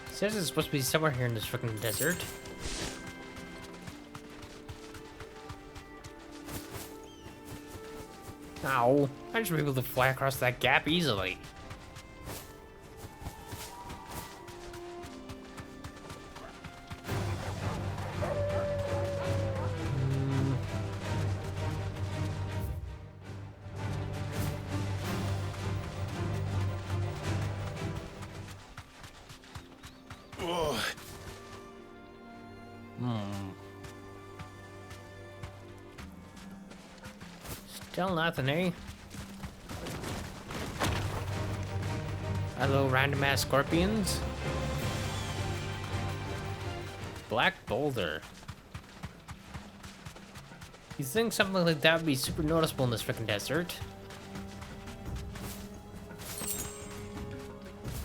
It says it's supposed to be somewhere here in this freaking desert. Ow, I should be able to fly across that gap easily. Still nothing, eh? Hello, random ass scorpions. Black boulder. You think something like that would be super noticeable in this freaking desert?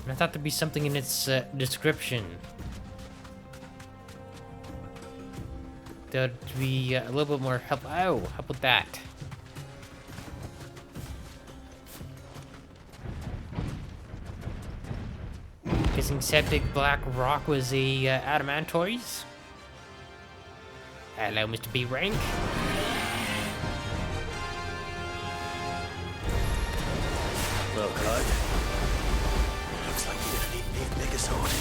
And I thought there'd be something in its description that would be a little bit more help. Oh, how about that? Guessing septic black rock was a adamantoise. Hello, Mr. B rank. Well, Clyde. Looks like you're gonna need me to make a sword.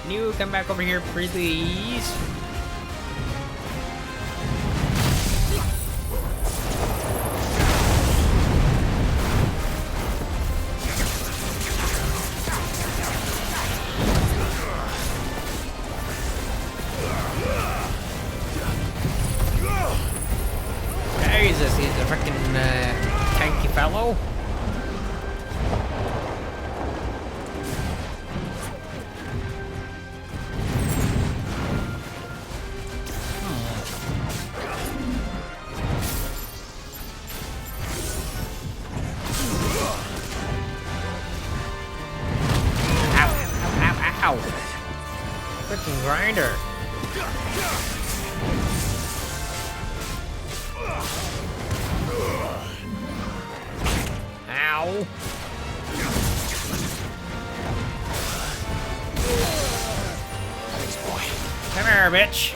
Can you come back over here, please? Jesus, fellow. Ow. Freaking grinder. Ow. Come here, bitch.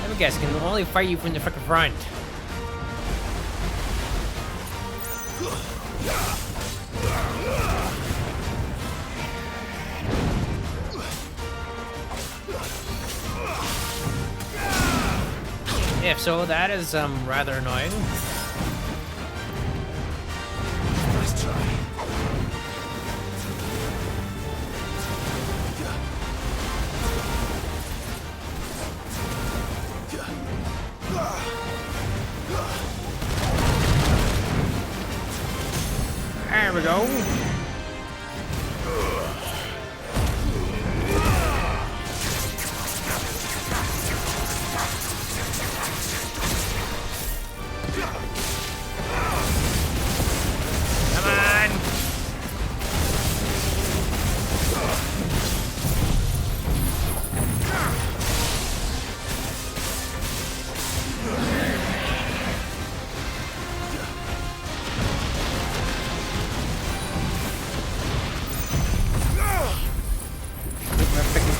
Let me guess, can only fight you from the frickin' front. If so, that is rather annoying. Nice try. There we go. Come on.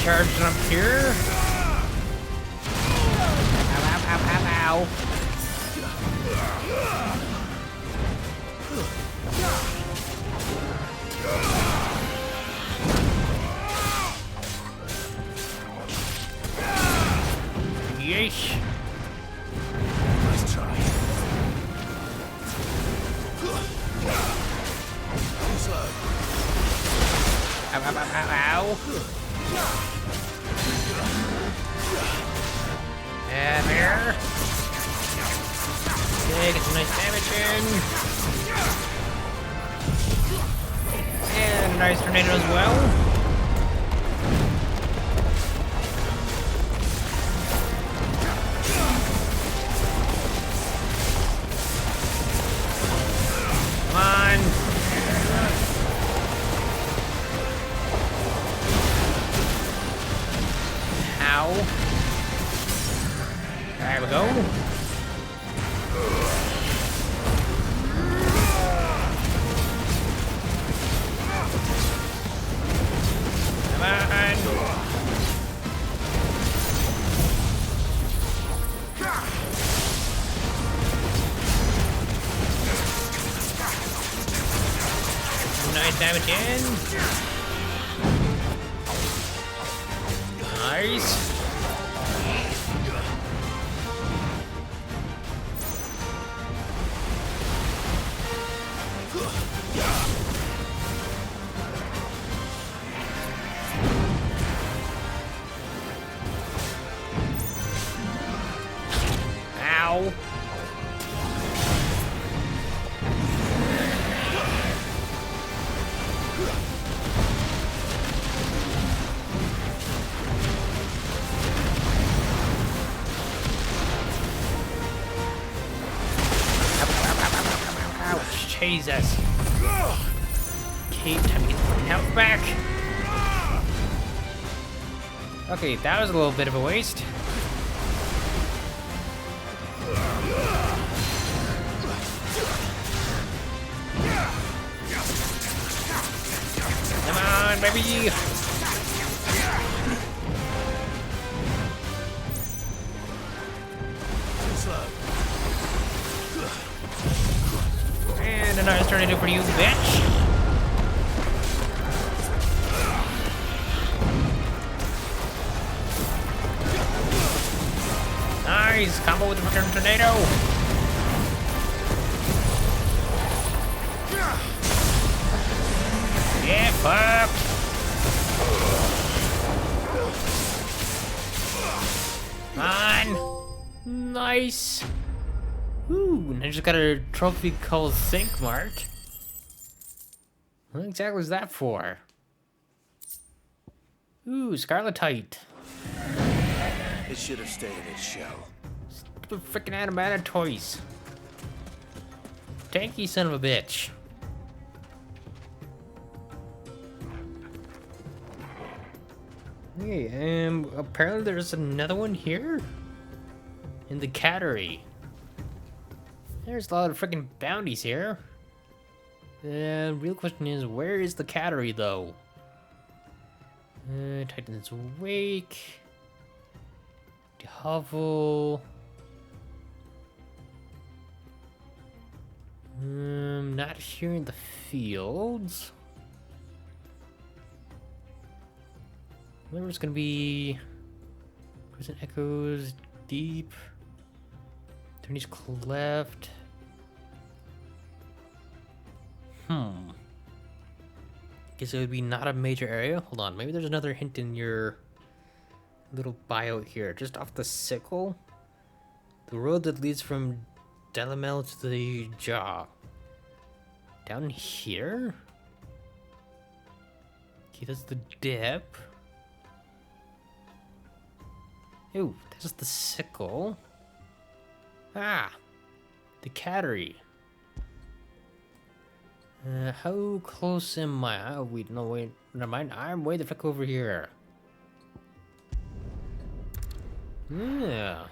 Charging up here. Ow. Yeesh. Nice try. Too slow. Ow. And there. Okay, get some nice damage in. And a nice tornado as well. Come on. Ow. There we go. Come on. Nice damage in. Nice. Ow. Ouch, Jesus. Okay, time to get the health back. Okay, that was a little bit of a waste. Come on, baby! And another tornado for you, bitch! Nice! Combo with the return tornado! fuck? Come on! Nice! Ooh, and I just got a trophy called Think Mark. What exactly was that for? Ooh, Scarletite. It should have stayed in its shell. Stupid freaking animated toys. Tanky son of a bitch. Hey, apparently there's another one here? In the cattery. There's a lot of freaking bounties here. The real question is, where is the cattery, though? Titan's Wake. The Hovel. Not here in the fields. There's gonna be Prison Echoes, Deep, Tony's Cleft. Guess it would be not a major area. Hold on, maybe there's another hint in your little bio here. Just off the sickle, the road that leads from Delamel to the Jaw. Down here? Okay, that's the dip. Ooh, that's the sickle. Ah, the cattery. How close am I? Oh, wait, no, wait, never mind. I'm way the fuck over here. Yeah.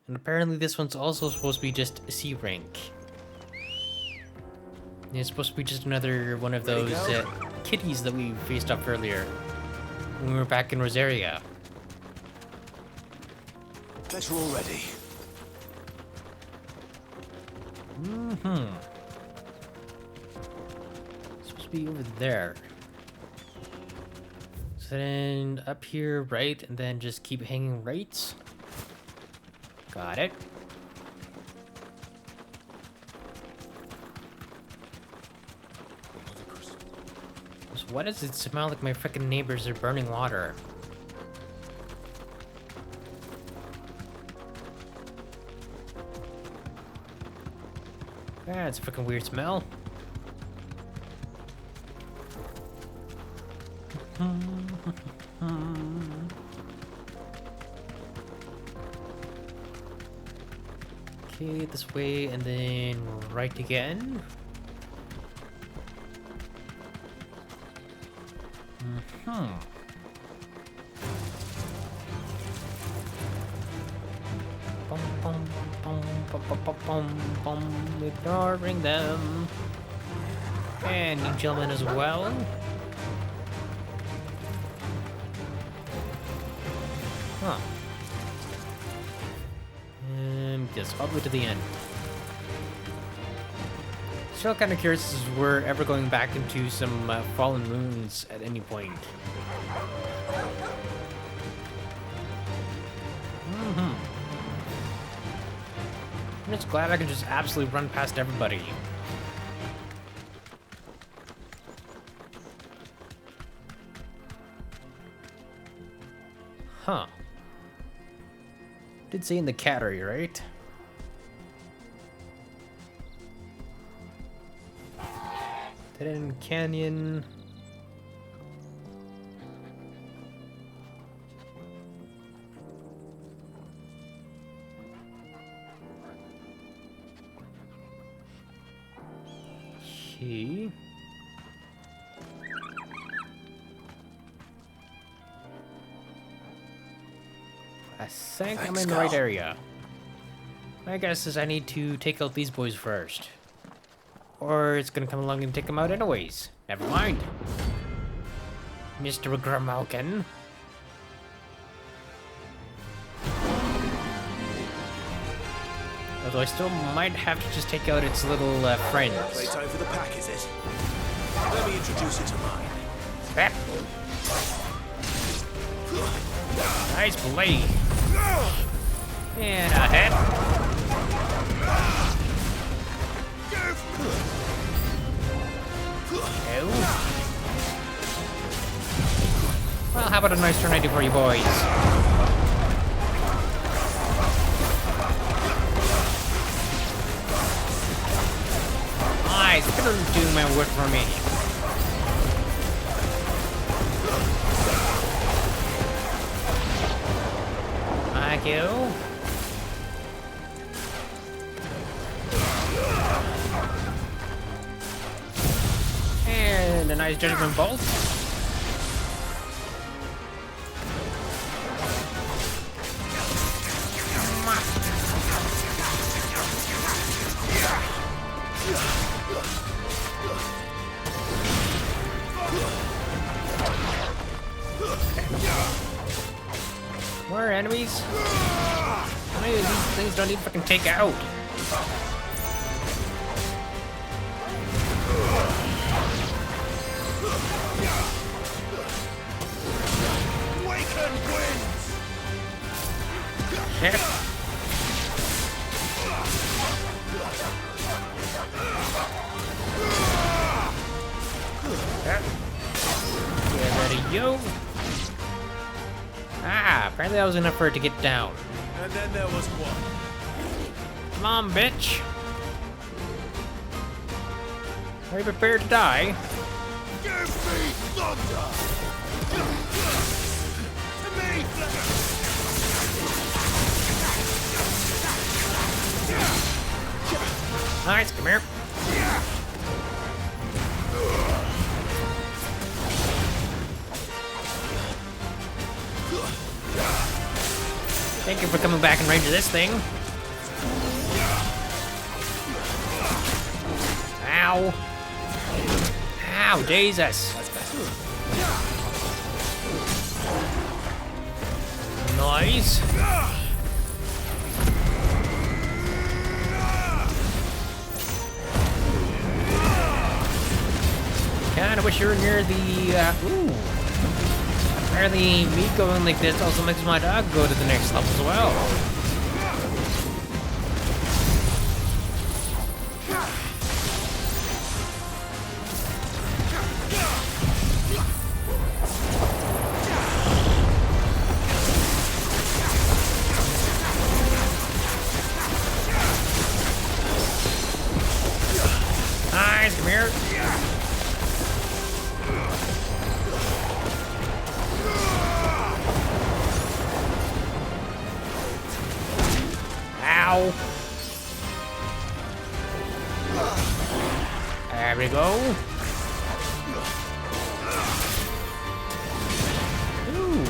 And apparently this one's also supposed to be just a C rank. It's supposed to be just another one of those kitties that we faced off earlier when we were back in Rosaria. Guess we're all ready. Supposed to be over there. So then up here, right, and then just keep hanging right. Got it. So why does it smell like my freaking neighbors are burning water? That's a freaking weird smell. Okay, this way and then right again. Ignoring them. And you gentlemen as well. Huh. Just all the way to the end. Still kind of curious if we're ever going back into some fallen moons at any point. I'm just glad I can just absolutely run past everybody. Huh. Did say in the cattery, right? Dead End Canyon. Okay. I think I'm in the right area. My guess is I need to take out these boys first. Or it's gonna come along and take them out anyways. Never mind. Mr. Grimalkin. Although I still might have to just take out its little friends. Playtime for the pack, is it? Let me introduce you to mine. Crap. Nice blade. And a head. Oh. Well, how about a nice tornado for you boys? Nice, it's gonna do my work for me. Thank you. And a nice judgment bolt. More enemies? How many of these things don't even fucking take out? Shit. Get ready, yo. Ah, apparently that was enough for it to get down. And then there was one. Come on, bitch. Are you prepared to die? Give me thunder! To me! Nice, come here. Thank you for coming back in range of this thing. Ow. Ow, Jesus. Nice. Kinda wish you were near the, ooh. Apparently, me going like this also makes my dog go to the next level as well. Nice, come here. Ow. There we go. Ooh.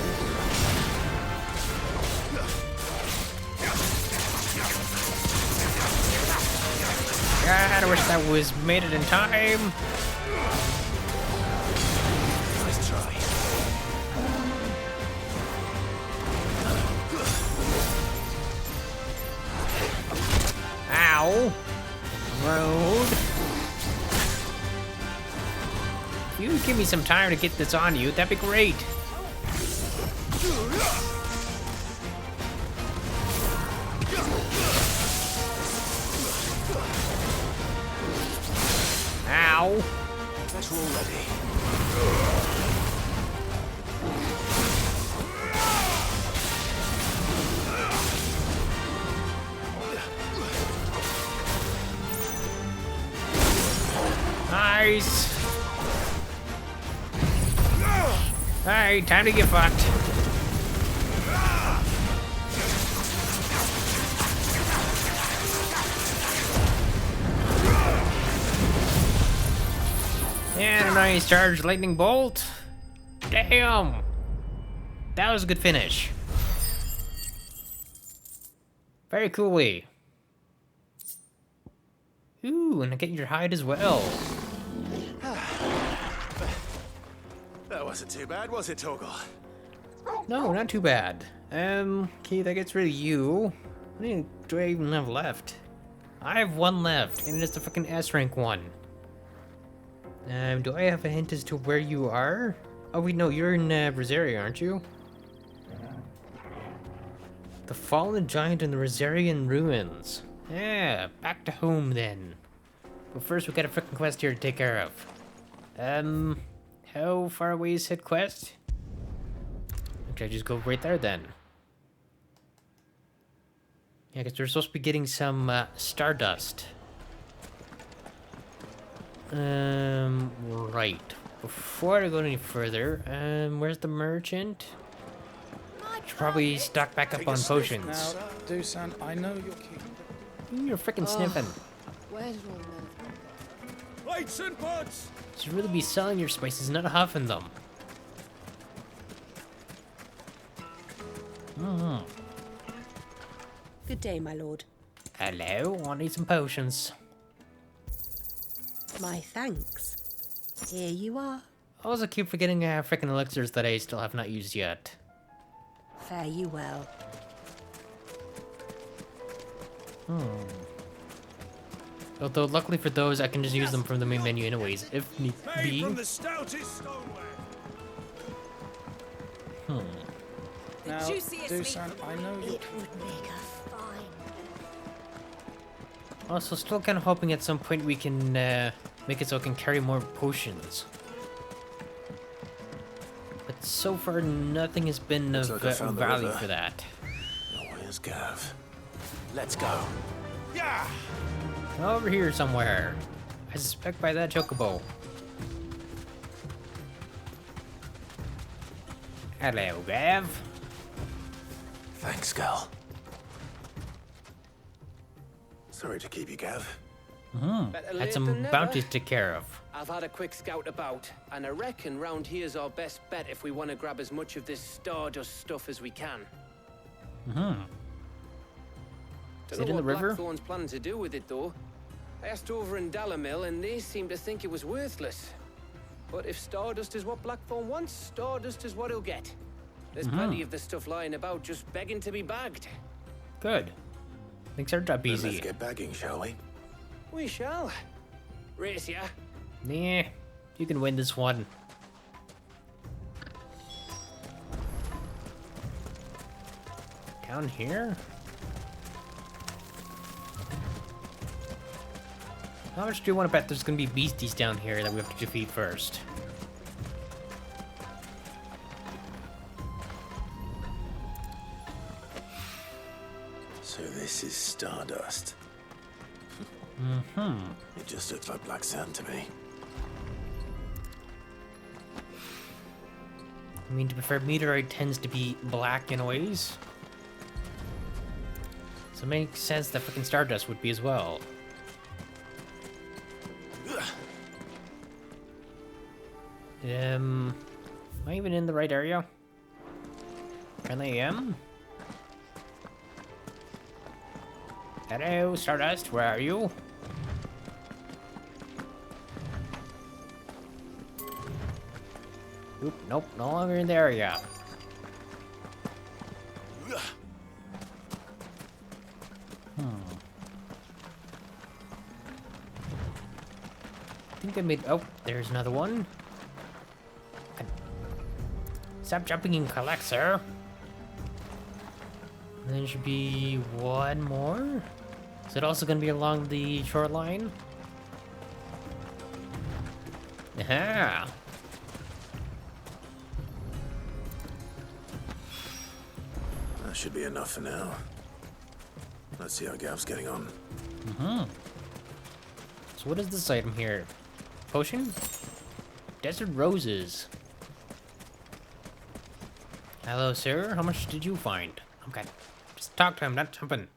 God, I wish that was made it in time. Nice try. Ow. Road. If you would give me some time to get this on you, that'd be great. Ow. Better already. Nice. Alright, time to get fucked. And a nice charged lightning bolt. Damn. That was a good finish. Very coolly. Ooh, and I get your hide as well. That wasn't too bad, was it, Torgal? No, not too bad. Okay, that gets rid of you. How many do I even have left? I have one left, and it's the fucking S rank one. Do I have a hint as to where you are? Oh wait, no, you're in Rosaria, aren't you? The fallen giant in the Rosarian ruins. Yeah, back to home then. But first we got a freaking quest here to take care of. How far away is said quest? Should I just go right there then? Yeah, because we're supposed to be getting some stardust. Right. Before I go any further, where's the merchant? Should probably stock back up on potions. Now, Dusan, I know you're keen. You're freaking sniffing. Where did all the men go? Plates and pots! You should really be selling your spices, not huffing them. Good day, my lord. Hello, I need some potions. My thanks. Here you are. I also keep forgetting I have freaking elixirs that I still have not used yet. Fare you well. Although, luckily for those, I can just use them from the main menu anyways, if need be. From the stoutest stoneware. Now, Dusan, I know you're It would make a fine. Also, still kind of hoping at some point we can make it so I can carry more potions. But so far, nothing has been of Looks like I found the value river. for that. Now where's Gav? Let's go. Yeah! Over here somewhere. I suspect by that chocobo. Hello, Gav. Thanks, Gal. Sorry to keep you, Gav. Better Had late some than never. bounties to take care of. I've had a quick scout about, and I reckon round here's our best bet if we want to grab as much of this stardust stuff as we can. Is Don't it know in the what river? Blackthorn's planning to do with it, though. I asked over in Dalamil, and they seem to think it was worthless. But if stardust is what Blackthorn wants, stardust is what he'll get. There's plenty of this stuff lying about, just begging to be bagged. Good. Makes our job Then easy. let's get bagging, shall we? We shall. Race ya. Nah, you can win this one. Down here? How much do you want to bet there's gonna be beasties down here that we have to defeat first? So this is stardust. It just looks like black sand to me. I mean, to be fair, meteorite tends to be black in ways. So it makes sense that freaking stardust would be as well. Am I even in the right area? Apparently I am. Hello, Stardust, where are you? Oop, nope, no longer in the area. I think I made... Oh, there's another one. Stop jumping and collect, sir. And there should be one more. Is it also going to be along the shoreline? Aha! That should be enough for now. Let's see how Gav's getting on. So what is this item here? Potion? Desert roses. Hello, sir. How much did you find? Okay. Just talk to him, not jumping.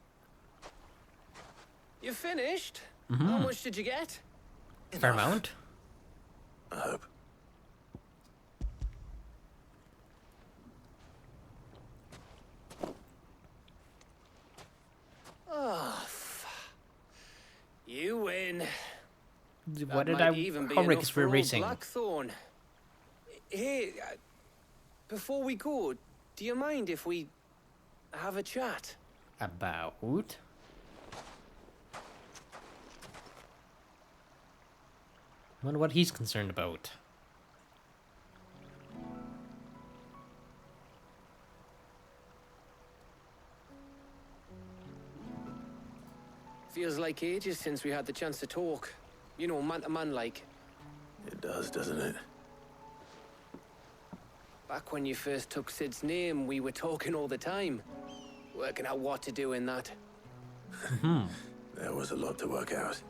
You finished? How much did you get? Fair amount. I hope. Oh, you win. What did That I... might even be Oh, right, enough 'cause we're for old racing. Blackthorn. Hey, before we go, do you mind if we have a chat? About? Wonder what he's concerned about. Feels like ages since we had the chance to talk. You know, man to man like. It does, doesn't it? Back when you first took Sid's name, we were talking all the time. Working out what to do in that. There was a lot to work out.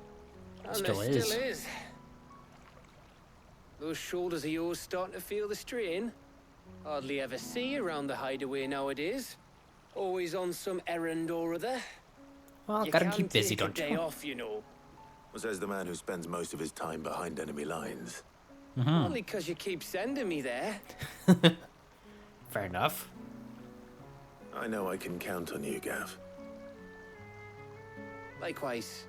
And Still there is. still is. Those shoulders of yours starting to feel the strain. Hardly ever see you around the hideaway nowadays. Always on some errand or other. Well, You gotta can keep busy, take a don't day you? off, you know. Says the man who spends most of his time behind enemy lines. Only because you keep sending me there. Fair enough. I know I can count on you, Gav. Likewise.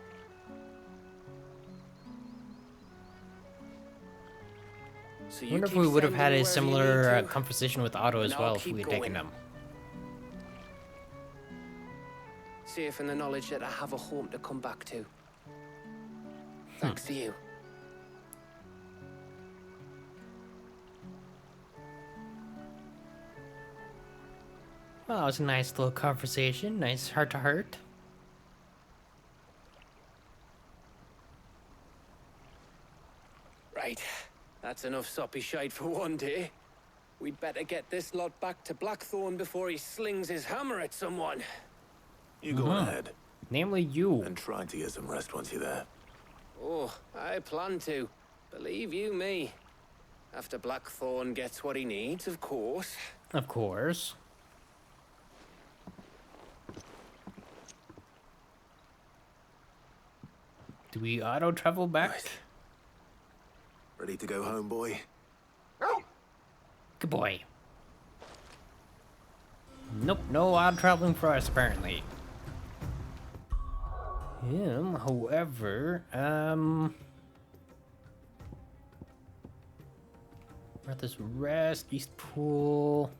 So I you wonder if keep we would have sending had me a wherever you similar need to, conversation with Otto as and well I'll if we keep had taken going. him. Safe in the knowledge that I have a home to come back to. Thanks to you. Well, it was a nice little conversation. Nice heart to heart. Right. That's enough soppy shite for one day. We'd better get this lot back to Blackthorn before he slings his hammer at someone. You go ahead. Namely you. And try to get some rest once you're there. Oh, I plan to. Believe you me. After Blackthorn gets what he needs, of course. Of course. Do we auto travel back? Right. Ready to go home, boy? Good boy. Nope, no auto traveling for us apparently. However, we're at this rest, East Pool.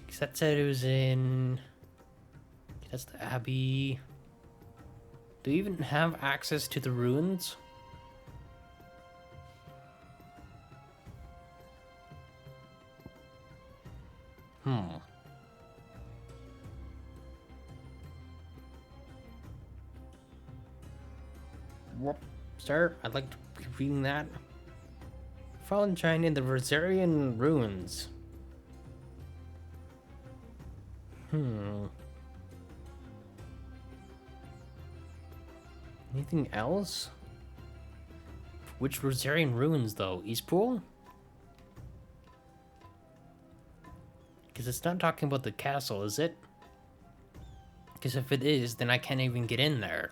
Cause that said it was in. That's the Abbey. Do we even have access to the ruins? Whoop. Sir, I'd like to be reading that. Fallen Giant in the Rosarian Ruins. Anything else? Which Rosarian Ruins, though? Eastpool? Because it's not talking about the castle, is it? Because if it is, then I can't even get in there.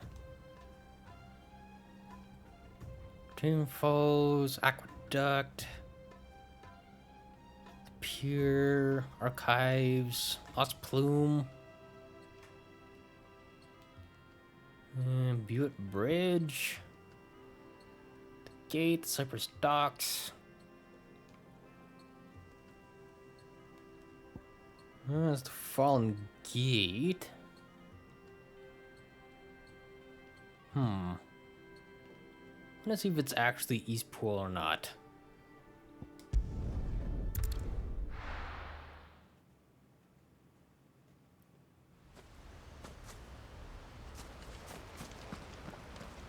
Tomb Falls, Aqueduct, Pier, Archives, Lost Plume, Butte Bridge, the Gate, Cypress Docks. That's the Fallen Gate. Let's see if it's actually Eastpool or not.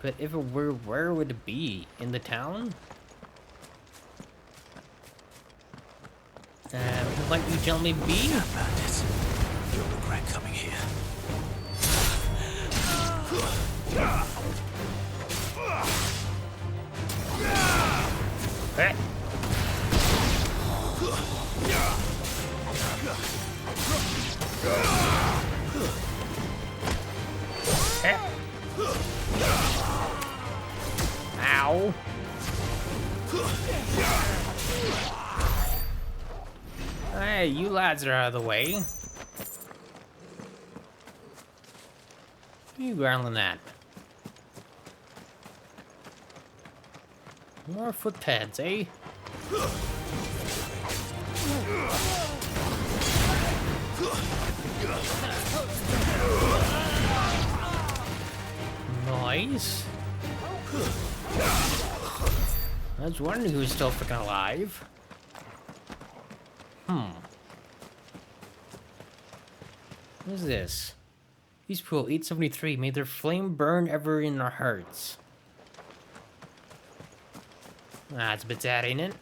But if it were, where would it be? In the town? Like you gentlemen be? Bandits. You'll regret coming here. Hey. Hey. Ow. Hey, you lads are out of the way. You growling that? More footpads, eh? Nice. I was wondering who was still freaking alive. What is this? Eastpool 873. May their flame burn ever in our hearts. That's a bit sad, ain't it?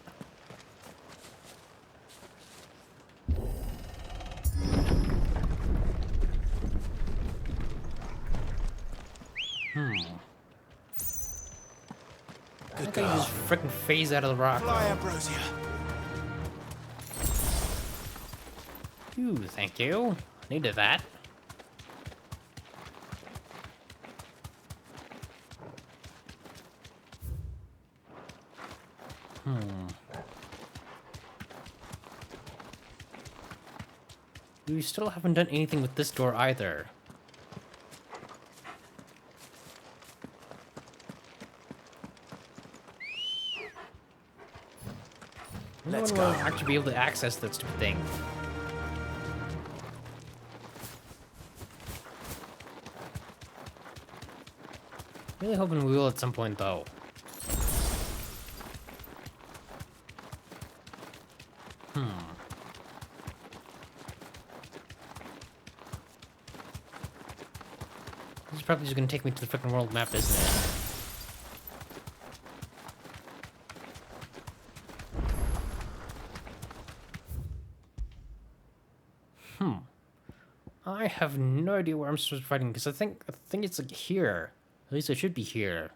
I think I just freaking phase out of the rock. Fly, Ambrosia. Ooh, thank you. Needed that. We still haven't done anything with this door either. Let's No go. one will actually be able to access that stupid thing. Really hoping we will at some point, though. This is probably just gonna take me to the freaking world map, isn't it? I have no idea where I'm supposed to be fighting, because I think it's like here. At least it should be here.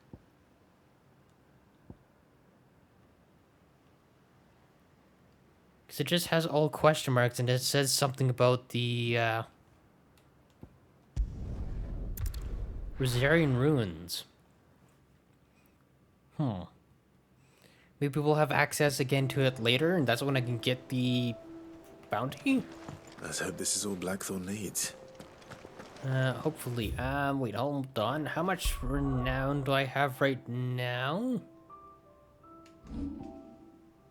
Because it just has all question marks and it says something about the Rosarian ruins. Maybe we'll have access again to it later, and that's when I can get the bounty? Let's hope this is all Blackthorn needs. Hopefully. Wait, hold on. How much renown do I have right now?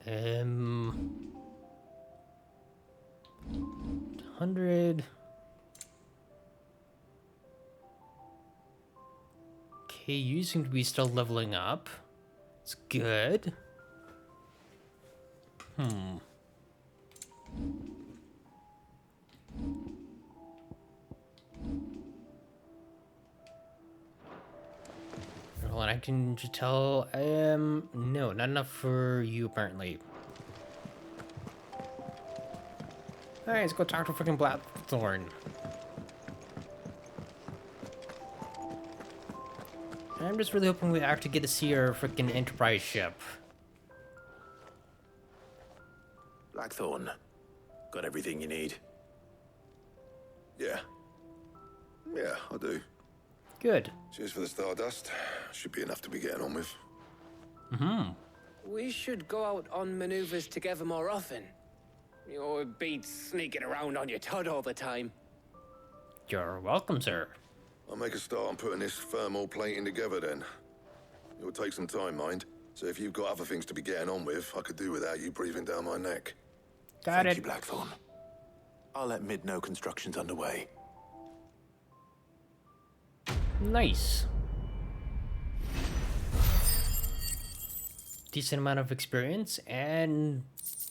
100. Okay, you seem to be still leveling up. It's good. Well, and I can just tell, no, not enough for you, apparently. Alright, let's go talk to freaking Blackthorn. I'm just really hoping we actually get to see our freaking Enterprise ship. Blackthorn, got everything you need? Yeah. Yeah, I do. Good. Cheers for the Stardust. Should be enough to be getting on with. We should go out on maneuvers together more often. You know, it beats sneaking around on your Todd all the time. You're welcome, sir. I'll make a start on putting this thermal plating together then. It'll take some time, mind. So if you've got other things to be getting on with, I could do without you breathing down my neck. Thank you, Blackthorn. I'll let Mid know construction's underway. Nice. Decent amount of experience and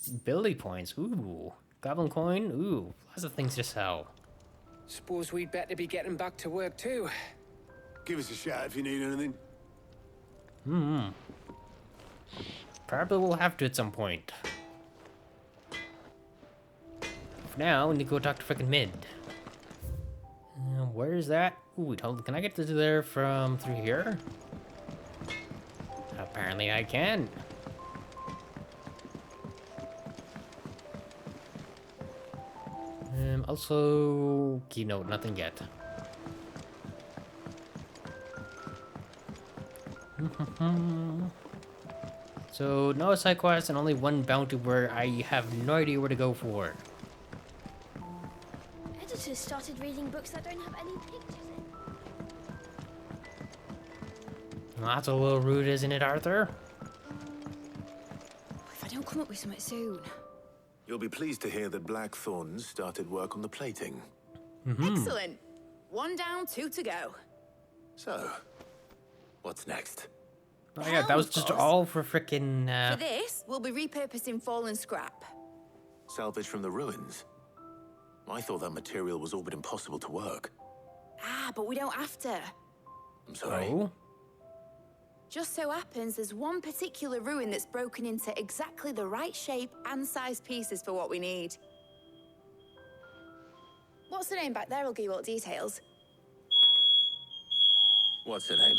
ability points. Ooh. Goblin coin. Ooh. Lots of things to sell. Suppose we'd better be getting back to work too. Give us a shout if you need anything. Probably we'll have to at some point. For now, we need to go talk to frickin' Mid. Where is that? Ooh, wait, hold on. Can I get to there from through here? Apparently I can. Also, keynote, nothing yet. So, no side quests and only one bounty where I have no idea where to go for. Editors started reading books that don't have any pictures in. Well, that's a little rude, isn't it, Arthur? If I don't come up with something soon. You'll be pleased to hear that Blackthorn started work on the plating. Excellent. 1 down, 2 to go. So, what's next? Oh yeah, that was just all for frickin' For this, we'll be repurposing fallen scrap. Salvage from the ruins? I thought that material was all but impossible to work. Ah, but we don't have to. I'm sorry. Oh? Just so happens there's one particular ruin that's broken into exactly the right shape and size pieces for what we need. What's the name back there? I'll give you all the details. What's her name?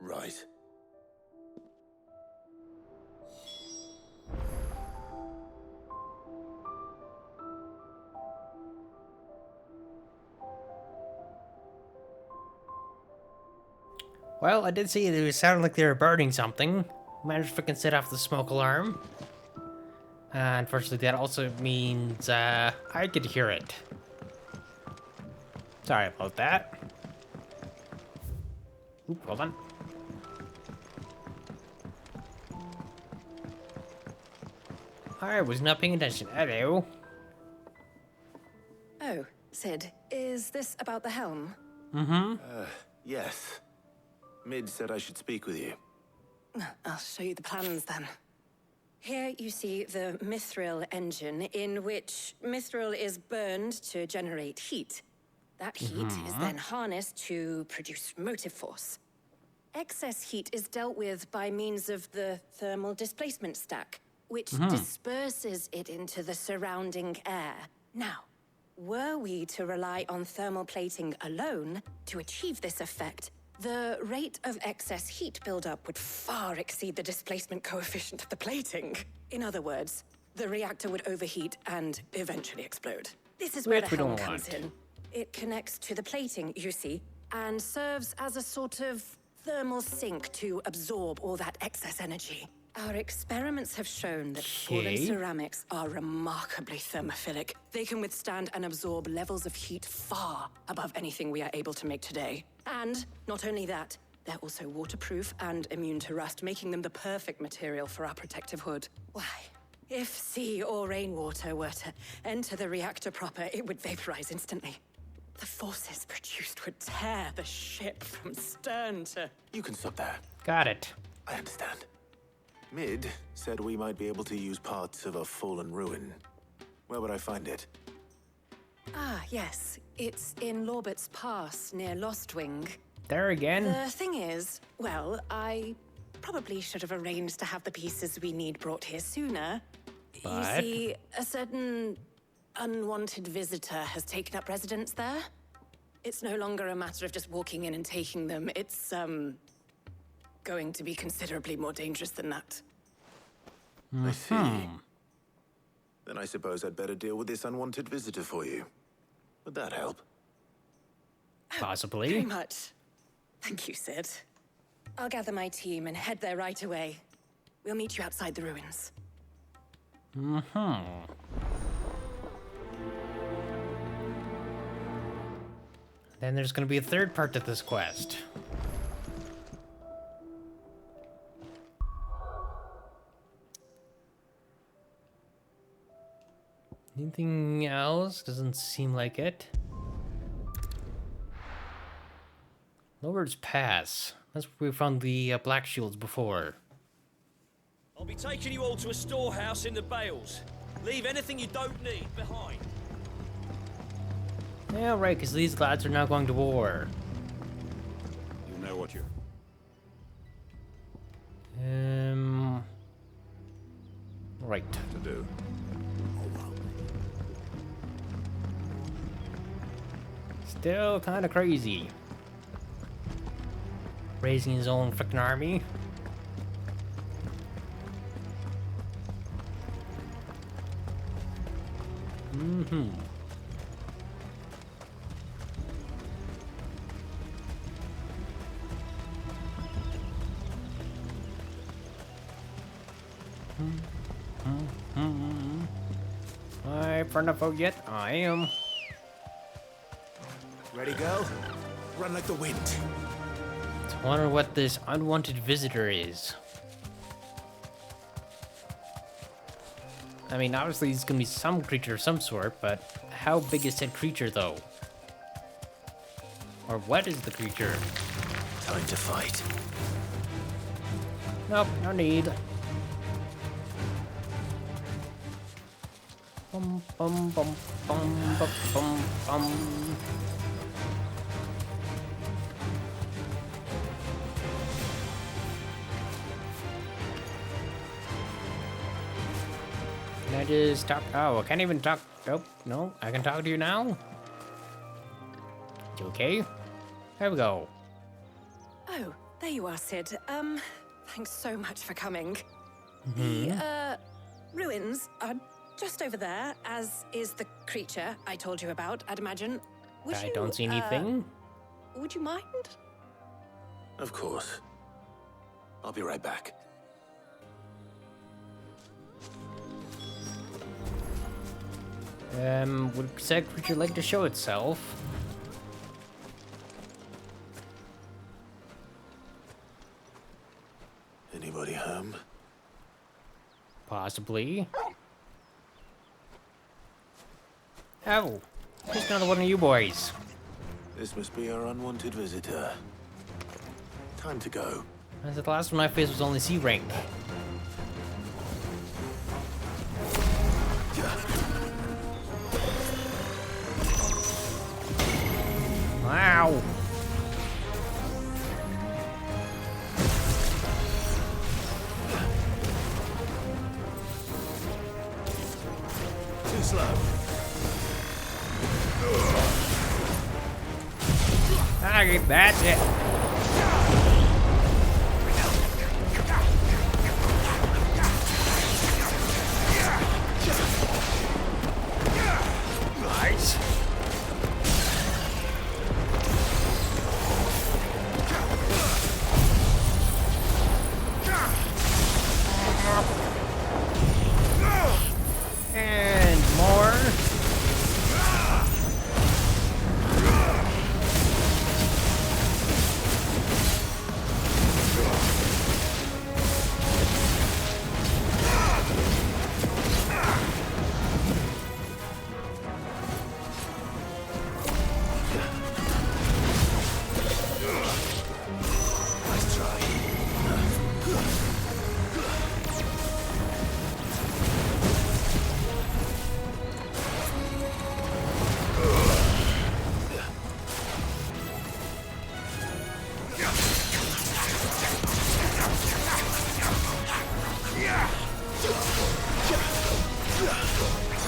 Right. Well, I did see it sounded like they were burning something. Managed to freaking set off the smoke alarm. Unfortunately, that also means I could hear it. Sorry about that. Oop, hold on. I was not paying attention. Hello. Oh, Sid, is this about the helm? Mm-hmm. Yes. Mid said I should speak with you. I'll show you the plans then. Here you see the mithril engine, in which mithril is burned to generate heat. That heat is then harnessed to produce motive force. Excess heat is dealt with by means of the thermal displacement stack, which disperses it into the surrounding air. Now, were we to rely on thermal plating alone to achieve this effect, the rate of excess heat buildup would far exceed the displacement coefficient of the plating. In other words, the reactor would overheat and eventually explode. This is where the helm comes in. It connects to the plating, you see, and serves as a sort of thermal sink to absorb all that excess energy. Our experiments have shown that fallen ceramics are remarkably thermophilic. They can withstand and absorb levels of heat far above anything we are able to make today. And not only that, they're also waterproof and immune to rust, making them the perfect material for our protective hood. Why? If sea or rainwater were to enter the reactor proper, it would vaporize instantly. The forces produced would tear the ship from stern to... You can stop there. Got it. I understand. Mid said we might be able to use parts of a fallen ruin. Where would I find it? Ah, yes. It's in Lorbert's Pass, near Lostwing. There again? The thing is, well, I probably should have arranged to have the pieces we need brought here sooner. But... You see, a certain unwanted visitor has taken up residence there. It's no longer a matter of just walking in and taking them. It's, going to be considerably more dangerous than that. I see. Then I suppose I'd better deal with this unwanted visitor for you. Would that help? Possibly. Very much. Thank you, Sid. I'll gather my team and head there right away. We'll meet you outside the ruins. Then there's gonna be a third part to this quest. Anything else? Doesn't seem like it. Lord's Pass. That's where we found the black shields before. I'll be taking you all to a storehouse in the Bales. Leave anything you don't need behind. Yeah, right, because these lads are now going to war. You know what you... Right. To do. Still kind of crazy. Raising his own frickin' army. I for enough vote yet? I am. Ready, go? Run like the wind. I wonder what this unwanted visitor is. I mean, obviously it's gonna be some creature of some sort, but how big is that creature, though? Or what is the creature? Time to fight. Nope, no need. Bum bum bum bum bum bum bum. I just talk? Oh, I can't even talk. Oh, no, I can talk to you now. You okay? There we go. Oh, there you are, Sid. Thanks so much for coming. Mhm. The, ruins are just over there, as is the creature I told you about, I'd imagine. Would I you, don't see anything. Would you mind? Of course. I'll be right back. Would said creature like to show itself? Anybody home? Possibly. Oh, just another one of you boys. This must be our unwanted visitor. Time to go. I said the last one I faced was only C rank. Wow. Too slow. Okay, that's it. Nice. And more.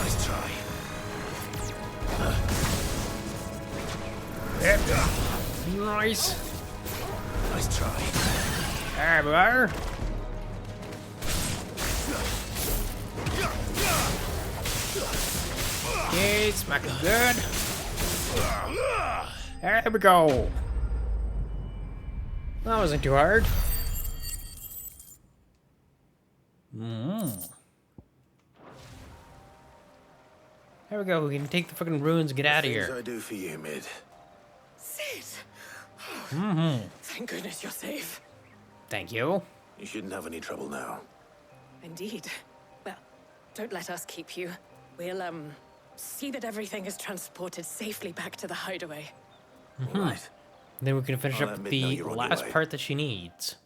Nice try. Nice try. Nice. Nice try. There we are. Okay, smacking good. There we go. That wasn't too hard. There we go. We can take the fucking ruins and get out of Things here. I do for you, Mid. Sid! Thank goodness you're safe. Thank you. You shouldn't have any trouble now. Indeed. Well, don't let us keep you. We'll, see that everything is transported safely back to the hideaway. Right. Then we can finish I'll up let with Mid know the you're on your last way. part that she needs.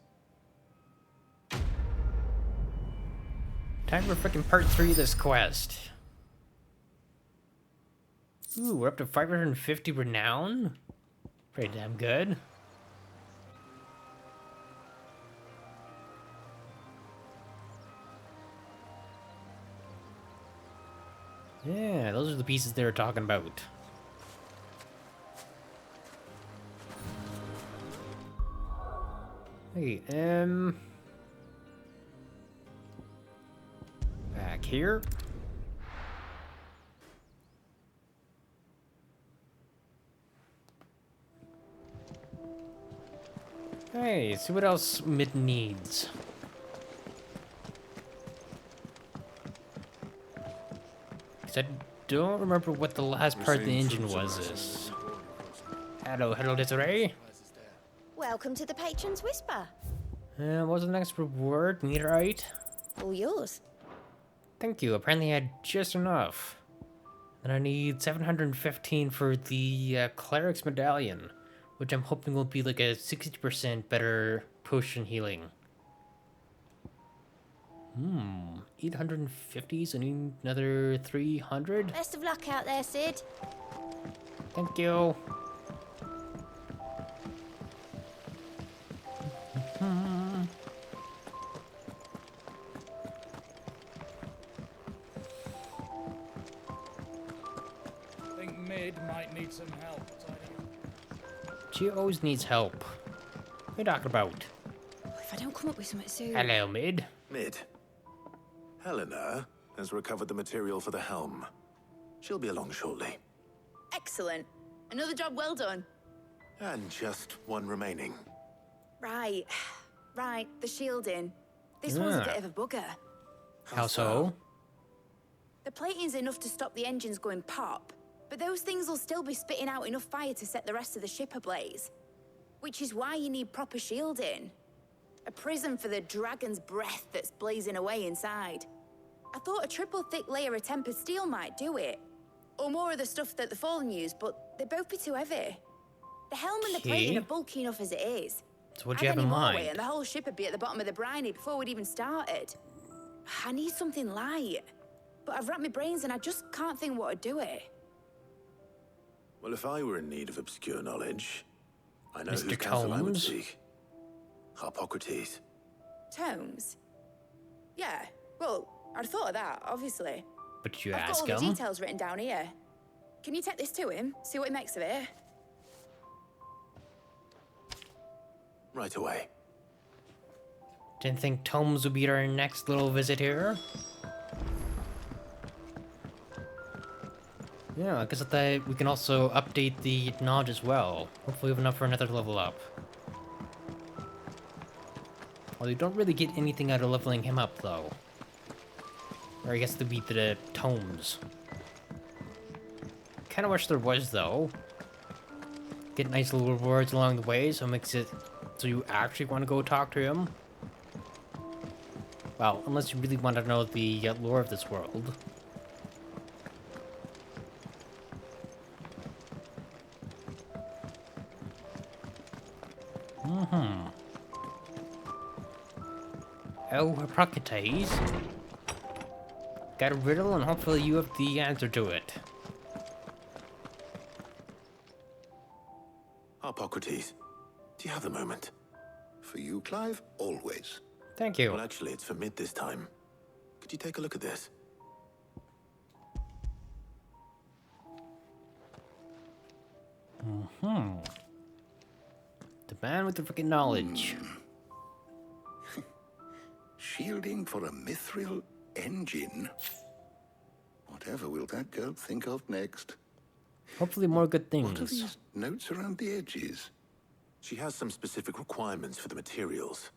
Time for freaking part 3 of this quest. Ooh, we're up to 550 renown. Pretty damn good. Yeah, those are the pieces they were talking about. Hey, back here. Hey, see what else Mid needs. Cause I don't remember what the last part of the engine was. This. Hello, Desiree. Welcome to the Patron's Whisper. What's the next reward? Meteorite? All yours. Thank you. Apparently I had just enough. And I need 715 for the Cleric's Medallion, which I'm hoping will be like a 60% better potion healing. 850, so I need another 300. Best of luck out there, Sid. Thank you. need some help tidying up. She always needs help. What are you talking about? If I don't come up with something soon... Hello, Mid. Mid. Helena has recovered the material for the helm. She'll be along shortly. Excellent. Another job well done. And just one remaining. Right. Right, the shielding. This one's a bit of a bugger. How so? The plating's enough to stop the engines going pop, but those things will still be spitting out enough fire to set the rest of the ship ablaze. Which is why you need proper shielding. A prison for the dragon's breath that's blazing away inside. I thought a triple thick layer of tempered steel might do it. Or more of the stuff that the Fallen use, but they'd both be too heavy. The helm and the plating are bulky enough as it is. So what do you have in mind? And the whole ship would be at the bottom of the briny before we'd even started. I need something light. But I've racked my brains and I just can't think what would do it. Well, if I were in need of obscure knowledge, I know Mr. whose counsel I would Combs? seek. Harpocrates. Tomes? Yeah, well, I'd thought of that, obviously. But did you I've got ask all the him? details written down here. Can you take this to him? See what he makes of it? Right away. Didn't think Tomes would be our next little visit here. Yeah, I guess that we can also update the knowledge as well. Hopefully we have enough for another level up. Well, you don't really get anything out of leveling him up, though. Or I guess to beat the tomes. Kinda wish there was, though. Get nice little rewards along the way, so it makes it so you actually want to go talk to him. Well, unless you really want to know the lore of this world. Oh, Harpocrates. Got a riddle, and hopefully you have the answer to it. Harpocrates, do you have the moment? For you, Clive, always. Thank you. Well, actually, it's for Mid this time. Could you take a look at this? The man with the freaking knowledge. Shielding for a mithril engine. Whatever will that girl think of next? Hopefully more good What are things. these notes around the edges? She has some specific requirements for the materials.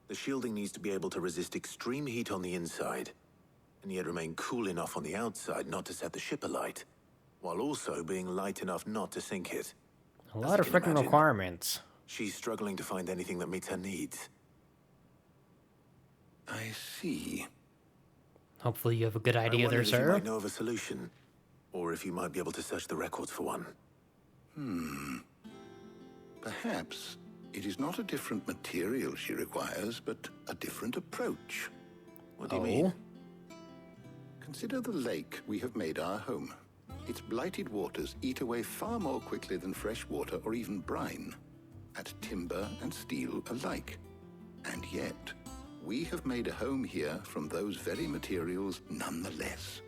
The shielding needs to be able to resist extreme heat on the inside, and yet remain cool enough on the outside not to set the ship alight, while also being light enough not to sink it. A lot of freaking requirements. She's struggling to find anything that meets her needs. I see. Hopefully you have a good I idea there, wondered if you sir. might know of a solution, or if you might be able to search the records for one. Perhaps it is not a different material she requires, but a different approach. What do you mean? Consider the lake we have made our home. Its blighted waters eat away far more quickly than fresh water or even brine, at timber and steel alike. And yet, we have made a home here from those very materials nonetheless.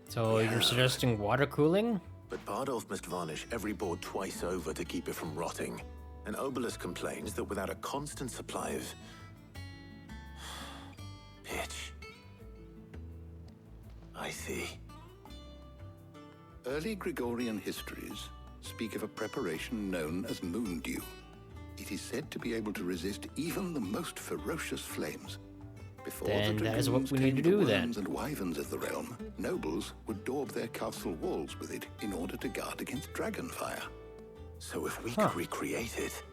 So you're suggesting water cooling? But Bardolph must varnish every board twice over to keep it from rotting. And Obelus complains that without a constant supply of pitch. I see. Early Gregorian histories speak of a preparation known as moon dew. It is said to be able to resist even the most ferocious flames. Before Then the that is what dragoons we need tamed to do, the then. worms and wyverns of the realm, nobles would daub their castle walls with it in order to guard against dragon fire. So if we could recreate it...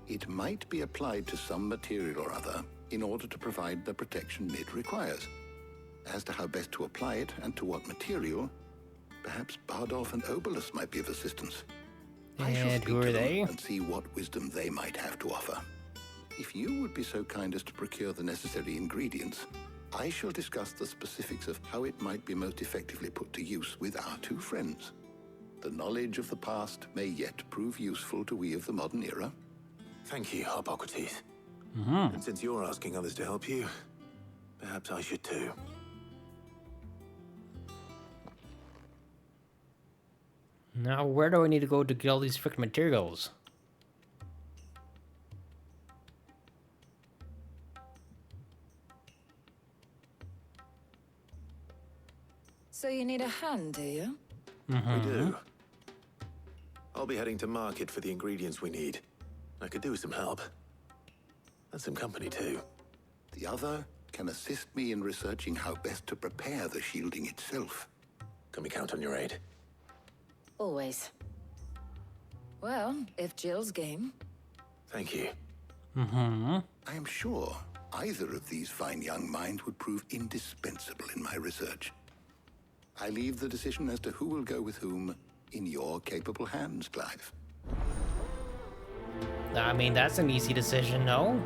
It might be applied to some material or other in order to provide the protection Mid requires. As to how best to apply it and to what material, perhaps Bardolph and Obelus might be of assistance. I shall And speak who to are them they? and see what wisdom they might have to offer. If you would be so kind as to procure the necessary ingredients, I shall discuss the specifics of how it might be most effectively put to use with our two friends. The knowledge of the past may yet prove useful to we of the modern era. Thank you, Harpocrates. And since you're asking others to help you, perhaps I should too. Now, where do I need to go to get all these freaking materials? So you need a hand, do you? We do. I'll be heading to market for the ingredients we need. I could do with some help. And some company, too. The other can assist me in researching how best to prepare the shielding itself. Can we count on your aid? Always. Well, if Jill's game. Thank you. I am sure either of these fine young minds would prove indispensable in my research. I leave the decision as to who will go with whom in your capable hands, Clive. I mean, that's an easy decision, no?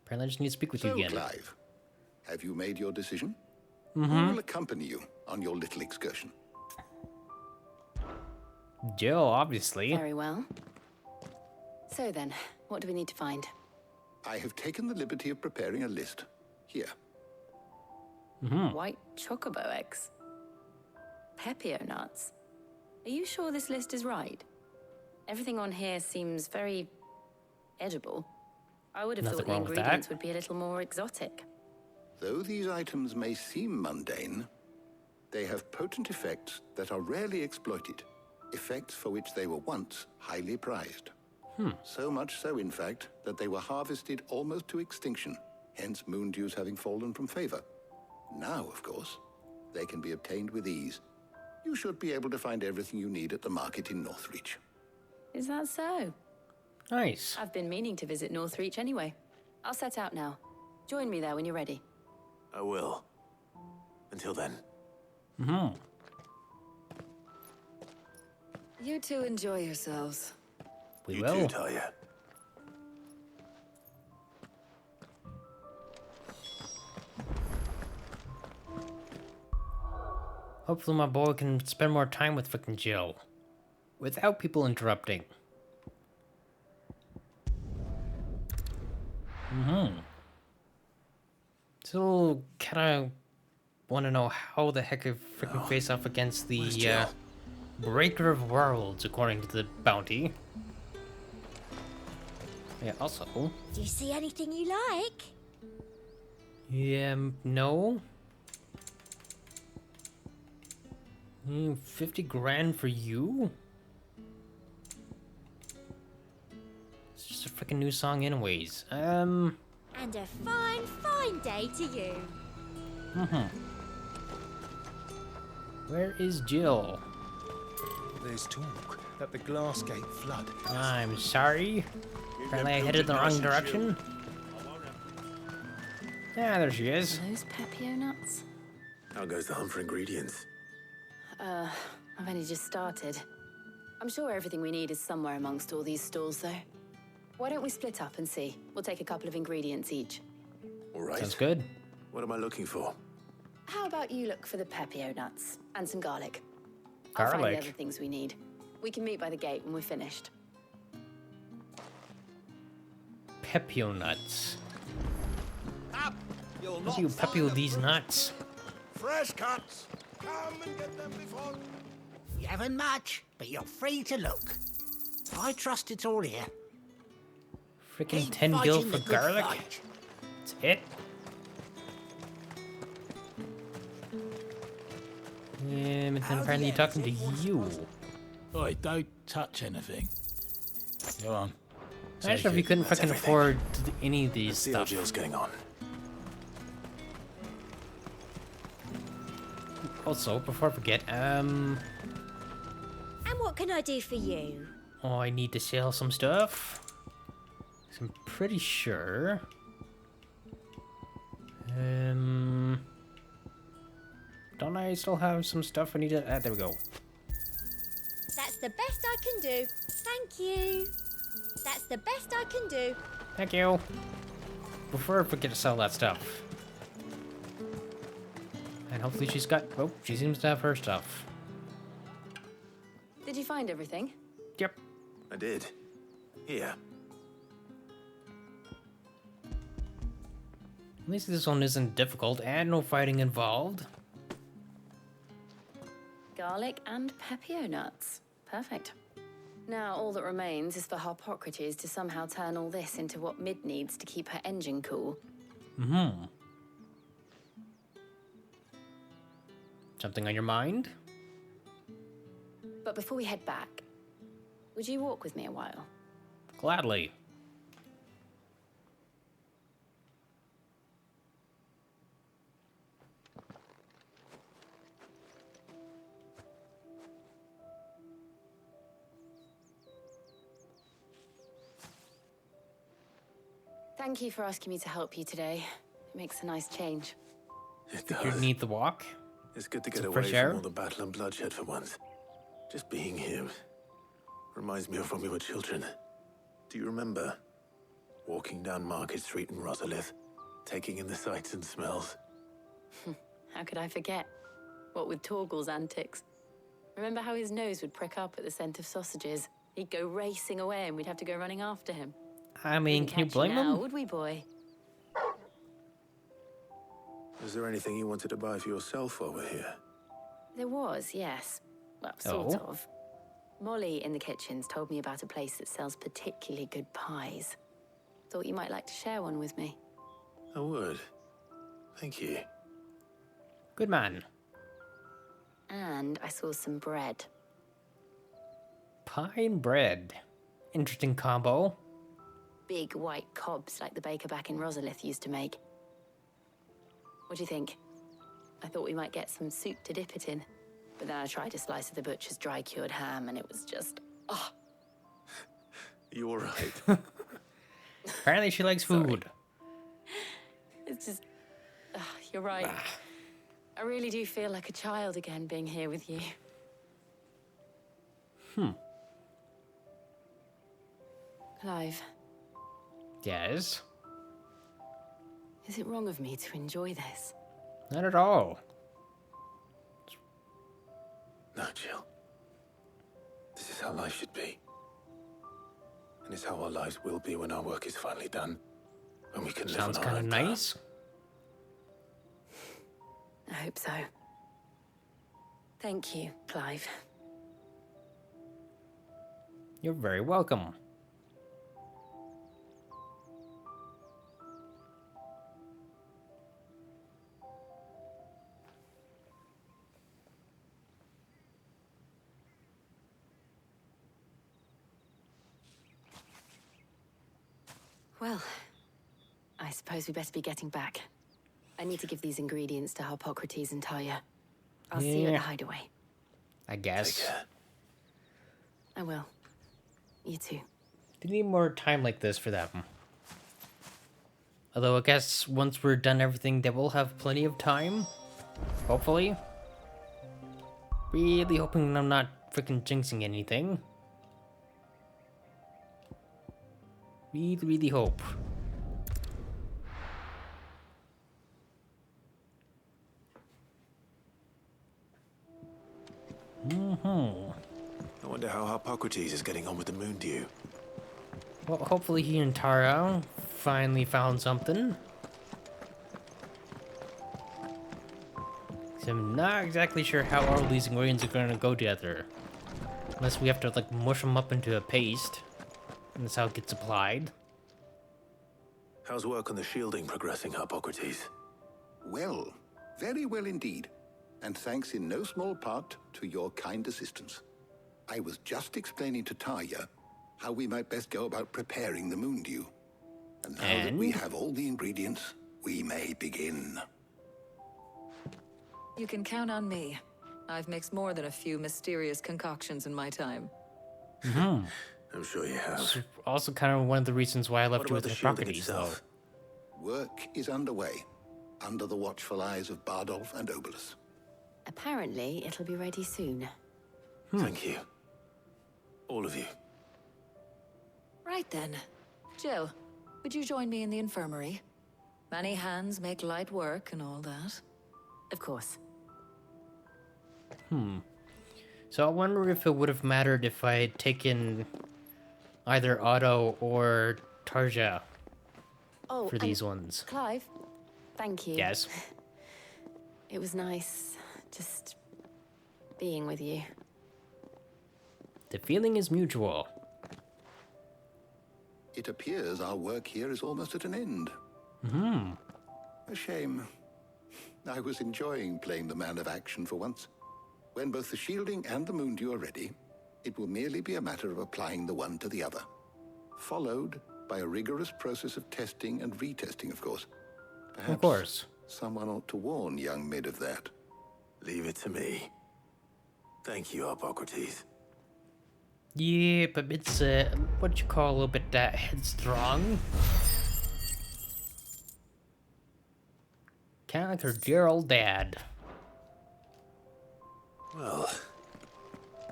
Apparently I just need to speak with you again. Clive, have you made your decision? Mm-hmm. Who will accompany you on your little excursion? Jill, obviously. Very well. So then, what do we need to find? I have taken the liberty of preparing a list. Here. White chocobo eggs. Pepio nuts. Are you sure this list is right? Everything on here seems very edible. I would have thought the ingredients would be a little more exotic. Though these items may seem mundane, they have potent effects that are rarely exploited. Effects for which they were once highly prized. So much so, in fact, that they were harvested almost to extinction, hence moon dews having fallen from favor. Now, of course, they can be obtained with ease. You should be able to find everything you need at the market in Northreach. Is that so? Nice. I've been meaning to visit Northreach anyway. I'll set out now. Join me there when you're ready. I will. Until then. You two enjoy yourselves. We you will. too, Talia. Hopefully my boy can spend more time with frickin' Jill. Without people interrupting. Still kinda wanna know how the heck I freaking face off against the Breaker of Worlds, according to the bounty. Yeah, also... Do you see anything you like? Yeah, no. 50 grand for you? It's just a freaking new song anyways. And a fine, fine day to you. Where is Jill? There's talk that the glass gate flood. I'm sorry. Apparently I headed the wrong direction. Yeah, there she is. Those Pepio nuts? How goes the hunt for ingredients? I've only just started. I'm sure everything we need is somewhere amongst all these stalls, though. Why don't we split up and see? We'll take a couple of ingredients each. All right. Sounds good. What am I looking for? How about you look for the Pepio nuts and some garlic? I'll find the other things we need. We can meet by the gate when we're finished. Pepio nuts. Up! You'll How do you pepio these nuts? Fresh cuts! Come and get them before... You haven't much, but you're free to look. I trust it's all here. Freaking 10 gil for garlic? That's it? And then apparently talking to you. Oi, don't touch anything. Go on. Imagine if you couldn't freaking afford any of these See how Jill's getting on. Also, before I forget, And what can I do for you? oh, I need to sell some stuff. 'Cause I'm pretty sure. Don't I still have some stuff I need to... there we go. That's the best I can do. Thank you. That's the best I can do. Thank you. Before I forget to sell that stuff. And hopefully she's got... oh, she seems to have her stuff. Did you find everything? Yep. I did. Here. At least this one isn't difficult and no fighting involved. Garlic and pepio nuts. Perfect. Now all that remains is for Harpocrates to somehow turn all this into what Mid needs to keep her engine cool. Mm-hmm. Something on your mind? But before we head back, would you walk with me a while? Gladly. Thank you for asking me to help you today. It makes a nice change. It You does. need the walk? It's good to get Some away fresh from air? all the battle and bloodshed for once. Just being here reminds me of when we were children. Do you remember walking down Market Street in Rosalith, taking in the sights and smells? How could I forget? What with Torgal's antics. Remember how his nose would prick up at the scent of sausages? He'd go racing away and we'd have to go running after him. I mean, Wouldn't can you catch blame now, him? would we, boy? Was there anything you wanted to buy for yourself while we're here? There was, yes. Well, sort Oh. of. Molly in the kitchens told me about a place that sells particularly good pies. Thought you might like to share one with me. I would. Thank you. Good man. And I saw some bread. Pie and bread. Interesting combo. Big white cobs like the baker back in Rosalith used to make. What do you think? I thought we might get some soup to dip it in. But then I tried a slice of the butcher's dry-cured ham and it was just... oh. You all right? Apparently she likes food. It's just... you're right. I really do feel like a child again being here with you. Clive, Yes. is it wrong of me to enjoy this? Not at all. No, Jill. This is how life should be. And it's how our lives will be when our work is finally done. When we can live Sounds on our kind of own nice. terms. I hope so. Thank you, Clive. You're very welcome. Well, I suppose we better be getting back. I need to give these ingredients to Harpocrates and Talia. I'll see you at the Yeah. hideaway. I guess. I will. You too. They need more time like this for them. Although I guess once we're done everything, they will have plenty of time. Hopefully. Really hoping I'm not freaking jinxing anything. Really hope. I wonder how Harpocrates is getting on with the moon dew. Well, hopefully he and Tara finally found something. 'Cause I'm not exactly sure how all these ingredients are going to go together. Unless we have to like mush them up into a paste. And that's how it gets applied. How's work on the shielding progressing, Harpocrates? Well, very well indeed. And thanks in no small part to your kind assistance. I was just explaining to Talia how we might best go about preparing the moon dew. And now that we have all the ingredients, we may begin. You can count on me. I've mixed more than a few mysterious concoctions in my time. Mm-hmm. I'm sure you have. Also kind of one of the reasons why I left What you with about the the shielding properties, though. itself? Work is underway, under the watchful eyes of Bardolph and Obolus. Apparently, it'll be ready soon. Thank you. All of you. Right then. Jill, would you join me in the infirmary? Many hands make light work and all that. Of course. So I wonder if it would have mattered if I had taken either Otto or Tarja Oh, for and these ones. Clive, Thank you. Yes. It was nice just being with you. The feeling is mutual. It appears our work here is almost at an end. Hmm. A shame. I was enjoying playing the man of action for once. When both the shielding and the moondew are ready, it will merely be a matter of applying the one to the other. Followed by a rigorous process of testing and retesting, of course. Perhaps of course. Someone ought to warn young Mid of that. Leave it to me. Thank you, Hippocrates. Yeah, but it's, what you call a little bit, headstrong. Kinda like her dear old dad. Well,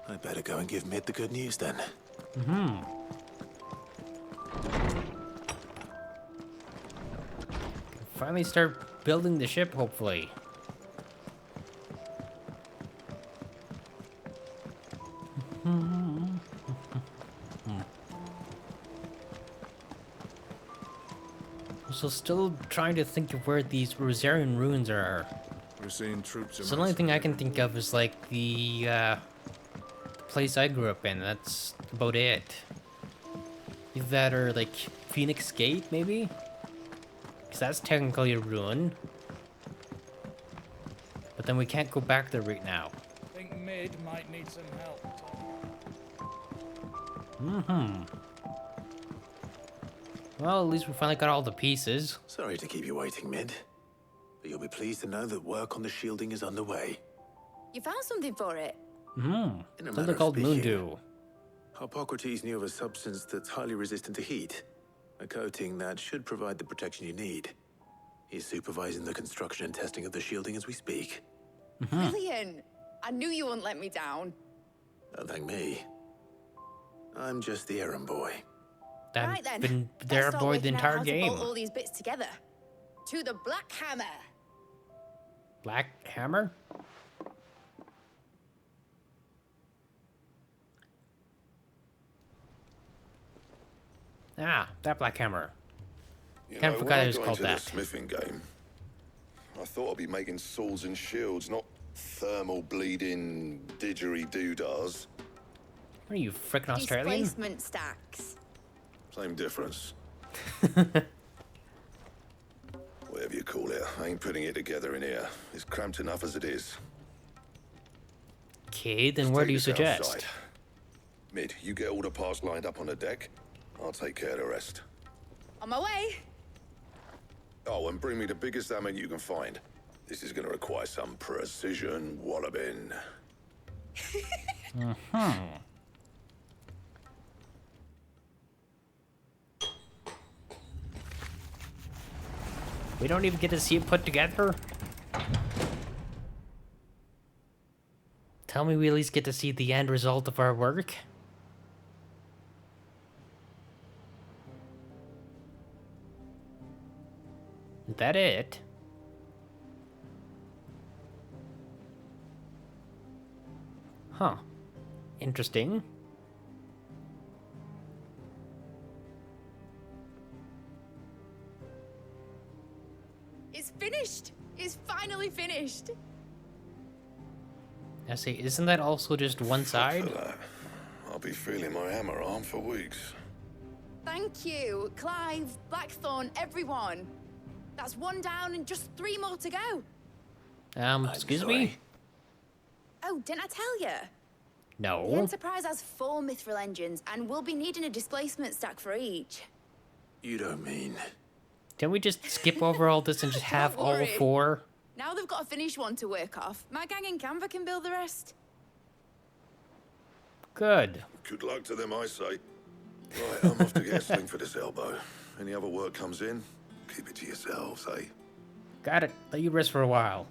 I better go and give Mid the good news then. Mm-hmm. Finally start building the ship, hopefully. So still trying to think of where these Rosarian ruins are. We're seeing troops. So the only thing I can think of is like the place I grew up in. That's about it. Either that or like Phoenix Gate, maybe? Because that's technically a ruin. But then we can't go back there right now. I think Mid might need some help. Mm-hmm. Well, at least we finally got all the pieces. Sorry to keep you waiting, Mid. But you'll be pleased to know that work on the shielding is underway. You found something for it? Mm-hmm. In a matter Something of called speaking, Moondew. Hippocrates knew of a substance that's highly resistant to heat. A coating that should provide the protection you need. He's supervising the construction and testing of the shielding as we speak. Brilliant! I knew you wouldn't let me down. Don't thank me. I'm just the errand boy. I've Right then, been let's there start boy the working out entire how to game. bolt all these bits together. To the Black Hammer. Black Hammer? Ah, that Black Hammer. You Kind know, of when forgot I it was got called into the that. smithing game, I thought I'd be making swords and shields, not thermal bleeding didgeridoo-dahs. What are you, frickin' Australian? Displacement stacks. Same difference. Whatever you call it, I ain't putting it together in here. It's cramped enough as it is. Okay, then Let's where take do you this suggest? outside. Mid, you get all the parts lined up on the deck. I'll take care of the rest. On my way. Oh, and bring me the biggest hammer you can find. This is going to require some precision walloping. We don't even get to see it put together? Tell me we at least get to see the end result of our work? Is that it? Huh. Interesting. It's finished. It's finally finished. I say, isn't that also just one side? I'll be feeling my hammer arm for weeks. Thank you, Clive, Blackthorn, everyone. That's one down and just 3 more to go. Excuse me? Oh, didn't I tell you? The No. Enterprise has 4 mithril engines, and we'll be needing a displacement stack for each. You don't mean... Can we just skip over all this and just have all worry. 4? Now they've got a finished one to work off. My gang in Canva can build the rest. Good. Good luck to them, I say. Right, I'm off to get a sling for this elbow. Any other work comes in, keep it to yourselves, eh? Got it. Let you rest for a while.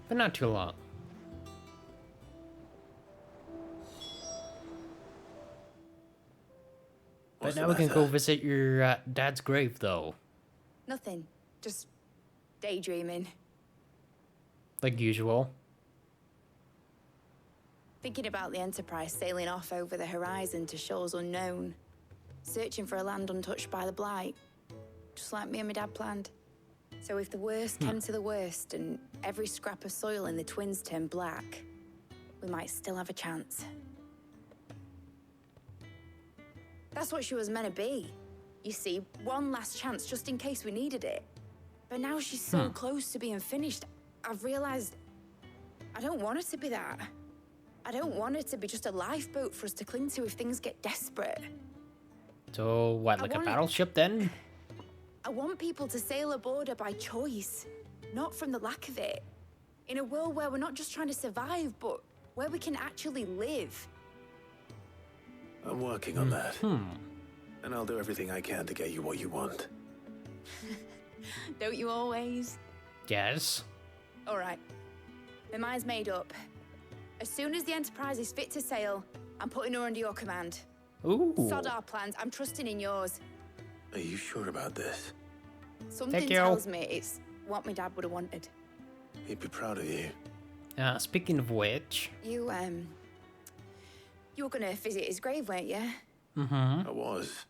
But not too long. What's But now the we can matter? go visit your dad's grave, though. Nothing. Just daydreaming. Like usual. Thinking about the Enterprise sailing off over the horizon to shores unknown. Searching for a land untouched by the Blight. just like me and my dad planned. So if the worst came to the worst and every scrap of soil in the twins turned black, we might still have a chance. That's what she was meant to be. You see, one last chance just in case we needed it. But now she's so close to being finished, I've realized I don't want her to be that. I don't want her to be just a lifeboat for us to cling to if things get desperate. So, what, like a battleship then? I want people to sail aboard her by choice, not from the lack of it. In a world where we're not just trying to survive, but where we can actually live. I'm working on that. And I'll do everything I can to get you what you want. Don't you always? Yes. All right. My mind's made up. As soon as the Enterprise is fit to sail, I'm putting her under your command. Ooh. Sod our plans. I'm trusting in yours. Are you sure about this? Something tells me it's what my dad would have wanted. He'd be proud of you. Speaking of which... You were gonna visit his grave, weren't you? I was.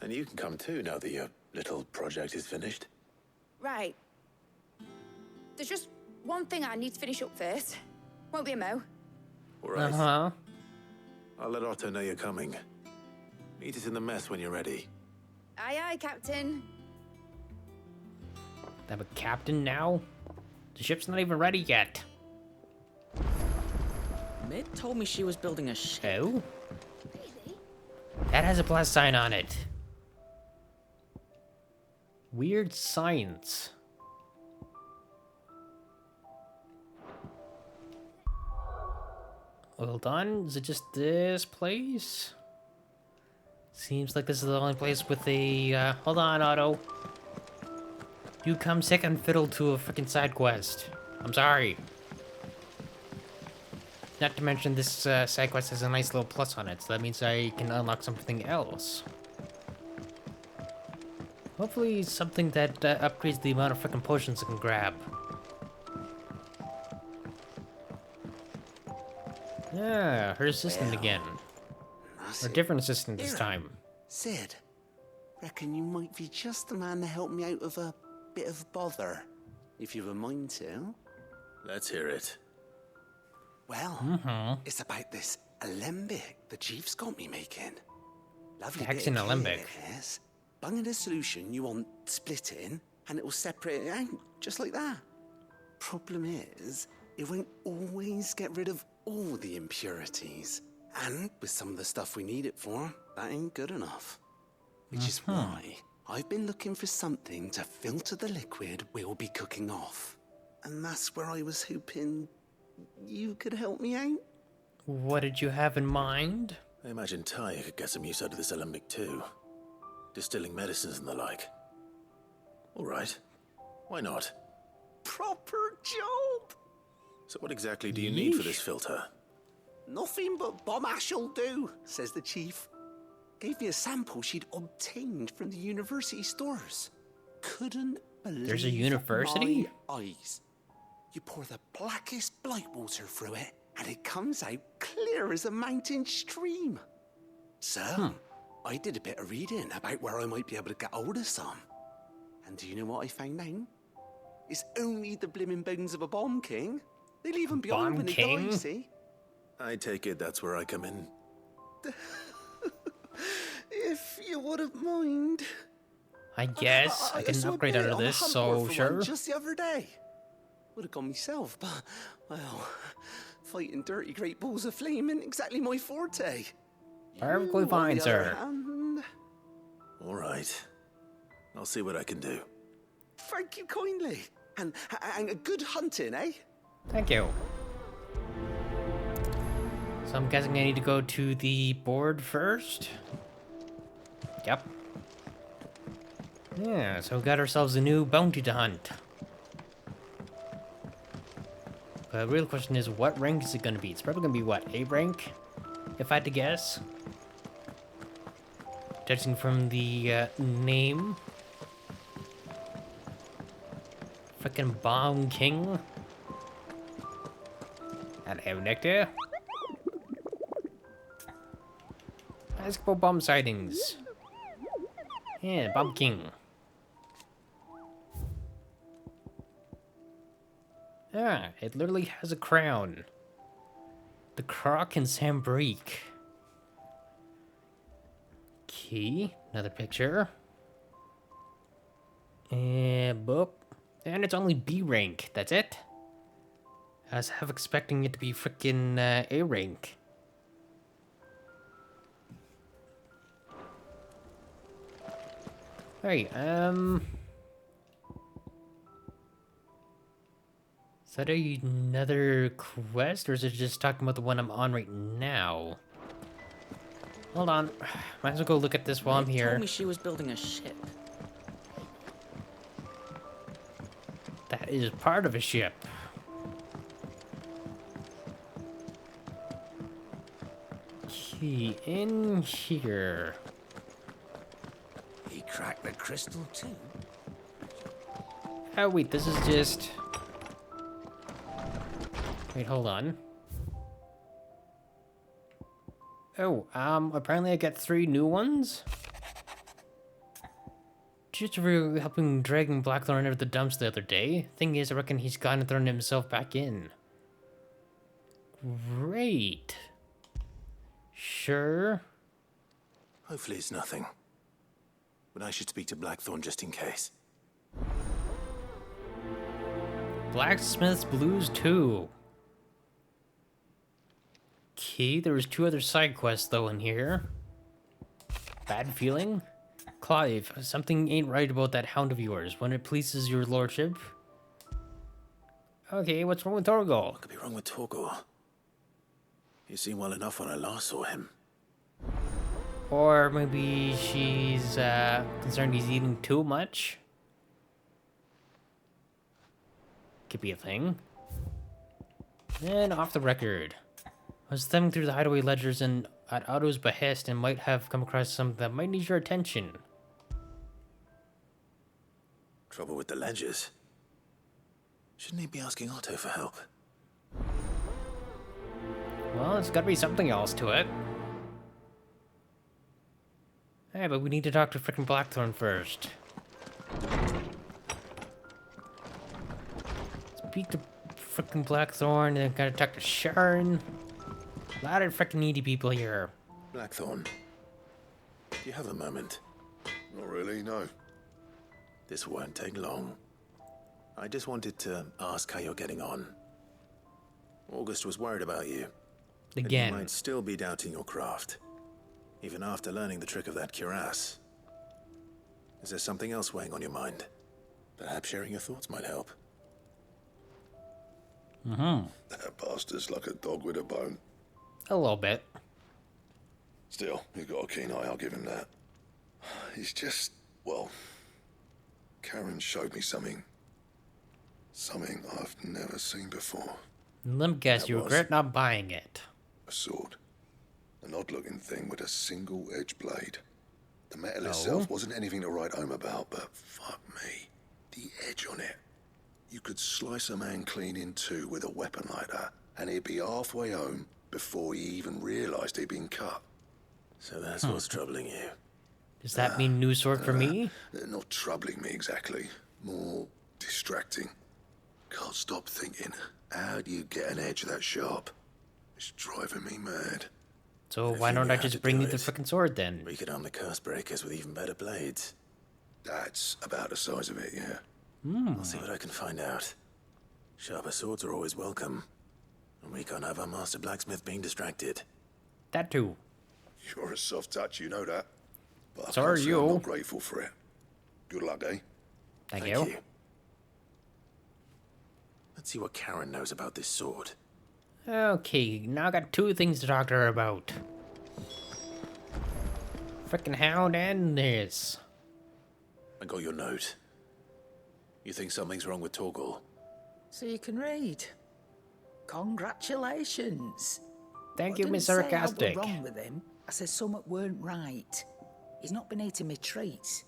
And you can come too now that your little project is finished. Right. There's just one thing I need to finish up first. Won't be a mo. All right. I'll let Otto know you're coming. Meet us in the mess when you're ready. Aye, aye, Captain. They have a captain now? The ship's not even ready yet. Mid told me she was building a ship. Oh? That has a plus sign on it. Weird science. Well done. Is it just this place? Seems like this is the only place with a, hold on, Otto. You come second fiddle to a freaking side quest. I'm sorry. Not to mention this side quest has a nice little plus on it, so that means I can unlock something else. Hopefully something that upgrades the amount of freaking potions I can grab. Yeah, her assistant again. Or different assistant this time. Sid, reckon you might be just the man to help me out of a bit of bother, if you've a mind to. Let's hear it. Well, it's about this alembic the chief's got me making. Lovely Heck's bit an of alembic. yes. Bunging a solution you want splitting, and it will separate it out, just like that. Problem is, it won't always get rid of all the impurities. And with some of the stuff we need it for, that ain't good enough. Which is why I've been looking for something to filter the liquid we'll be cooking off. And that's where I was hoping you could help me out. What did you have in mind? I imagine Ty could get some use out of this alembic too. Distilling medicines and the like. All right. Why not? Proper job! So what exactly do you need for this filter? Nothing but bomb ash'll do, says the chief. Gave me a sample she'd obtained from the university stores. Couldn't believe There's a university? my eyes. You pour the blackest blight water through it, and it comes out clear as a mountain stream. So, I did a bit of reading about where I might be able to get hold of some. And do you know what I found out? It's only the blimmin' bones of a bomb king. They leave them behind when they die, see? I take it that's where I come in. If you wouldn't mind. I guess I can upgrade out of this, so sure. Just the other day. Would have gone myself, but, well, fighting dirty great balls of flame isn't exactly my forte. Perfectly fine, sir. All right. I'll see what I can do. Thank you kindly. And good hunting, eh? Thank you. So I'm guessing I need to go to the board first? Yep. Yeah, so we got ourselves a new bounty to hunt. The real question is, what rank is it going to be? It's probably going to be, what, A rank? If I had to guess. Judging from the name. Frickin' Bomb King. Hello, Nectar. Basketball bomb sightings. Yeah, Bob King. Ah, it literally has a crown. The Croc and Sambrique. Key, another picture. And boop. And it's only B rank, that's it? I was half expecting it to be frickin' A rank. Hey, is that another quest, or is it just talking about the one I'm on right now? Hold on. Might as well go look at this while I'm here. Told me she was building a ship. That is part of a ship. Key in here. He cracked the crystal too. Oh wait, this is just... Wait, hold on. Oh, apparently I got 3 new ones? Just for helping dragging Blackthorn out of the dumps the other day. Thing is, I reckon he's gone and thrown himself back in. Great. Sure. Hopefully it's nothing. But I should speak to Blackthorn just in case. Blacksmith's Blues 2. Okay, there was 2 other side quests though in here. Bad feeling? Clive, something ain't right about that hound of yours. When it pleases your lordship. Okay, what's wrong with Torgal? What could be wrong with Torgal? He seemed well enough when I last saw him. Or maybe she's concerned he's eating too much? Could be a thing. And off the record. I was thumbing through the hideaway ledgers and at Otto's behest and might have come across something that might need your attention. Trouble with the ledgers? Shouldn't he be asking Otto for help? Well, it's gotta be something else to it. Hey, but we need to talk to frickin' Blackthorn first. Speak to frickin' Blackthorn, and gotta talk to Sharon. A lot of frickin' needy people here. Blackthorn, do you have a moment? Not really, no. This won't take long. I just wanted to ask how you're getting on. August was worried about you. Again. You might still be doubting your craft, even after learning the trick of that cuirass. Is there something else weighing on your mind? Perhaps sharing your thoughts might help. That bastard's like a dog with a bone. A little bit. Still, he's got a keen eye, I'll give him that. He's just, well, Karen showed me something. Something I've never seen before. Let me guess, you regret not buying it. A sword. An odd-looking thing with a single-edged blade. The metal itself wasn't anything to write home about, but fuck me. The edge on it. You could slice a man clean in two with a weapon like that, and he'd be halfway home before he even realised he'd been cut. So that's what's troubling you. Does that mean new sword for me? Not troubling me exactly. More distracting. Can't stop thinking, how do you get an edge that sharp? It's driving me mad. So why don't I just bring you the frickin' sword then? We could arm the curse breakers with even better blades. That's about the size of it, yeah. I'll see what I can find out. Sharper swords are always welcome. And we can't have our master blacksmith being distracted. That too. You're a soft touch, you know that. But So are you. I'm not grateful for it. Good luck, eh? Thank you. Let's see what Karen knows about this sword. Okay, now I got 2 things to talk to her about. Frickin' hound and this. I got your note. You think something's wrong with Torgal? So you can read. Congratulations. Thank I you, didn't Miss say I Sarcastic. was wrong with him. I said something weren't right. He's not been eating me treats.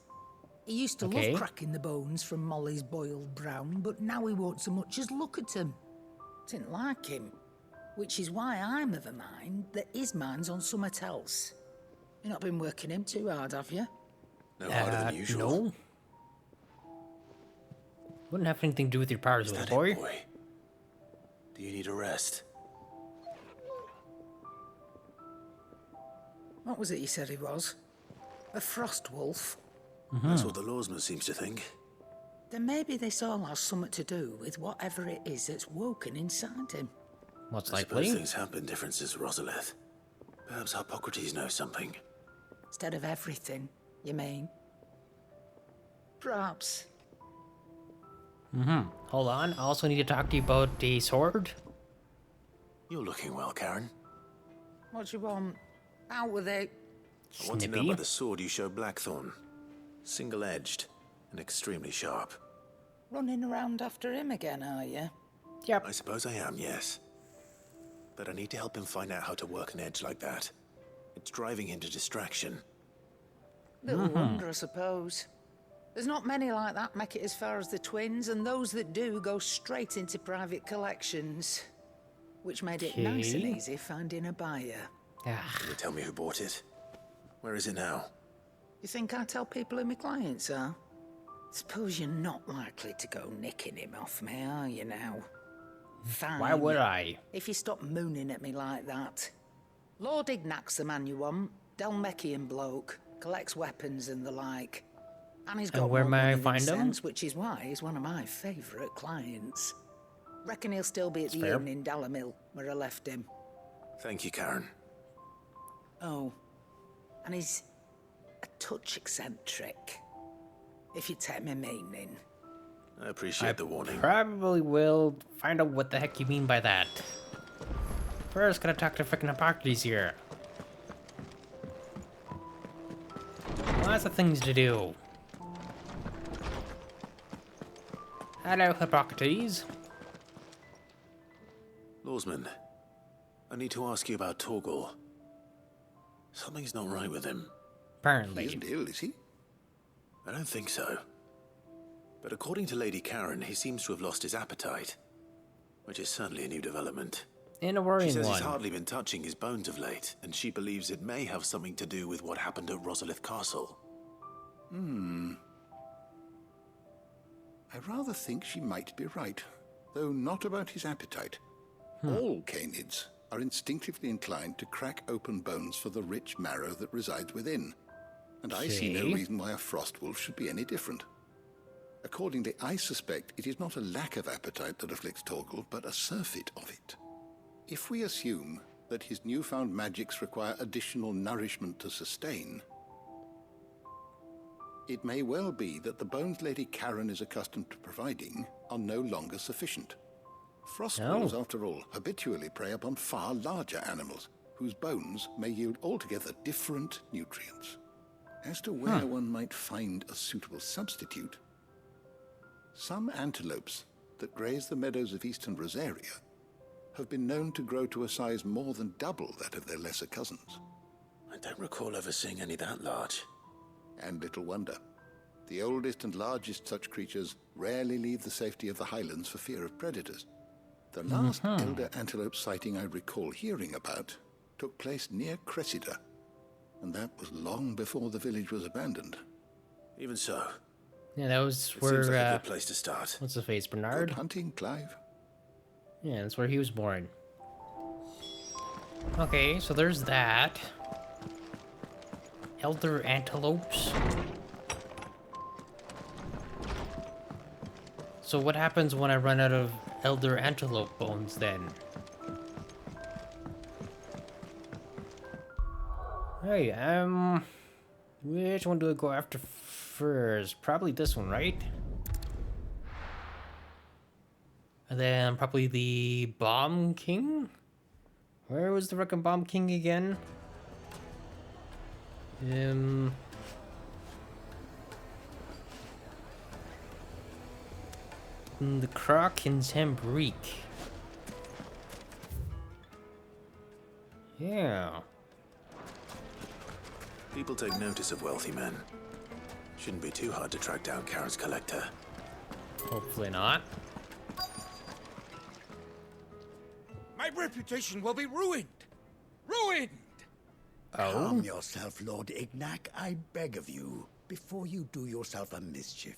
He used to love cracking the bones from Molly's boiled brown, but now he won't so much as look at them. Didn't like him. Which is why I'm of a mind that his mind's on something else. You've not been working him too hard, have you? No harder than usual. No. Wouldn't have anything to do with your powers, little boy. Do you need a rest? What was it you said he was? A frost wolf? That's what the lawsman seems to think. Then maybe this all has something to do with whatever it is that's woken inside him. What's I likely? suppose things have been different since Rosalith. Perhaps Hippocrates knows something. Instead of everything, you mean? Perhaps. Hold on. I also need to talk to you about the sword. You're looking well, Karen. What do you want? Out with it. I want to know about the sword you showed Blackthorn. Single-edged and extremely sharp. Running around after him again, are you? Yep. I suppose I am, yes. But I need to help him find out how to work an edge like that. It's driving him to distraction. Little wonder, I suppose. There's not many like that make it as far as the twins, and those that do go straight into private collections. Which made it nice and easy finding a buyer. Can you tell me who bought it? Where is it now? You think I tell people who my clients are? Suppose you're not likely to go nicking him off me, are you now? Fine. Why would I? If you stop mooning at me like that. Lord Ignac's the man you want. Dalmekian bloke. Collects weapons and the like. And he's got And where more may I money than find him? sense, which is why he's one of my favourite clients. Reckon he'll still be at the fair. inn in Dalamil, where I left him. Thank you, Karen. Oh, and he's a touch eccentric, if you take my meaning. I appreciate the warning. Probably will find out what the heck you mean by that. First, gotta talk to frickin' Hippocrates here. Lots of things to do. Hello, Hippocrates. Lawsman, I need to ask you about Torgal. Something's not right with him. Apparently. He isn't ill, is he? I don't think so. But according to Lady Karen, he seems to have lost his appetite. Which is certainly a new development. And a worrying She says one. he's hardly been touching his bones of late, and she believes it may have something to do with what happened at Rosalith Castle. I rather think she might be right, though not about his appetite. All canids are instinctively inclined to crack open bones for the rich marrow that resides within, and I see no Okay. reason why a frost wolf should be any different. Accordingly, I suspect it is not a lack of appetite that afflicts Torgal, but a surfeit of it. If we assume that his newfound magics require additional nourishment to sustain, it may well be that the bones Lady Karen is accustomed to providing are no longer sufficient. Frost wolves, after all, habitually prey upon far larger animals, whose bones may yield altogether different nutrients. As to where one might find a suitable substitute, some antelopes that graze the meadows of eastern Rosaria have been known to grow to a size more than double that of their lesser cousins. I don't recall ever seeing any that large. And little wonder. The oldest and largest such creatures rarely leave the safety of the highlands for fear of predators. The last elder antelope sighting I recall hearing about took place near Cressida, and that was long before the village was abandoned. Even so, Yeah, that was it where, seems like a good place to start. what's the face, Bernard? Good hunting, Clive. Yeah, that's where he was born. Okay, so there's that. Elder antelopes. So what happens when I run out of elder antelope bones then? Hey, which one do I go after first? Probably this one, right? And then probably the Bomb King? Where was the frickin' Bomb King again? The Croc in Zambrique. Yeah. People take notice of wealthy men. Shouldn't be too hard to track down Karen's collector. Hopefully not. My reputation will be ruined! Ruined! Calm yourself, Lord Ignac, I beg of you. before you do yourself a mischief.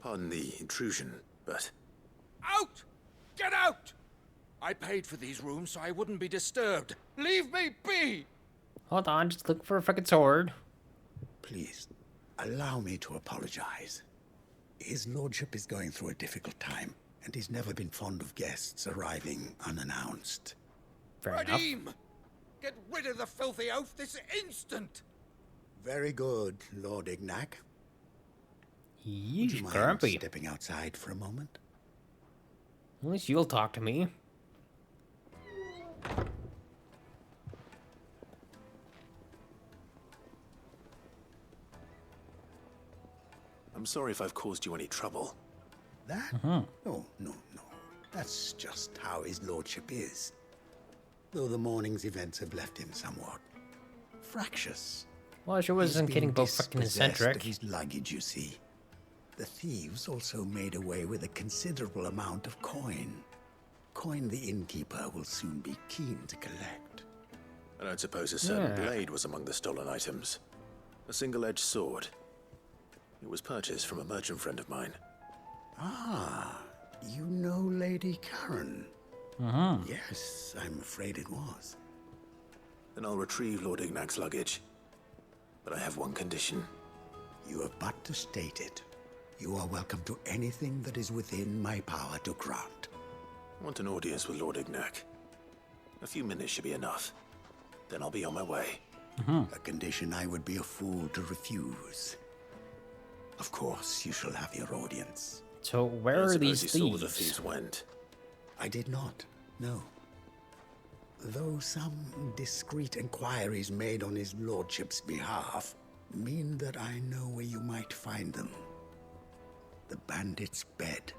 Pardon the intrusion, but... Out! Get out! I paid for these rooms so I wouldn't be disturbed. Leave me be! Hold on, just look for a fucking sword. Please, allow me to apologize. His lordship is going through a difficult time, and he's never been fond of guests arriving unannounced. Fair enough. Radim! Get rid of the filthy oaf this instant! Very good, Lord Ignac. Would Yeesh, you mind grumpy. stepping outside for a moment? At least you'll talk to me. I'm sorry if I've caused you any trouble. That? No. That's just how his lordship is. Though the morning's events have left him somewhat fractious. Well, she wasn't getting both fucking Dispossessed eccentric. of his luggage, you see. The thieves also made away with a considerable amount of coin. Coin the innkeeper will soon be keen to collect. I don't suppose a certain Yeah. blade was among the stolen items. A single-edged sword. It was purchased from a merchant friend of mine. Ah, you know Lady Karen? Yes, I'm afraid it was. Then I'll retrieve Lord Ignac's luggage. But I have one condition. You have but to state it. You are welcome to anything that is within my power to grant. I want an audience with Lord Ignac. A few minutes should be enough. Then I'll be on my way. A condition I would be a fool to refuse. Of course, you shall have your audience. So where are these you saw where the thieves? thieves went. I did not, no. Though some discreet inquiries made on his lordship's behalf mean that I know where you might find them. The bandit's bed.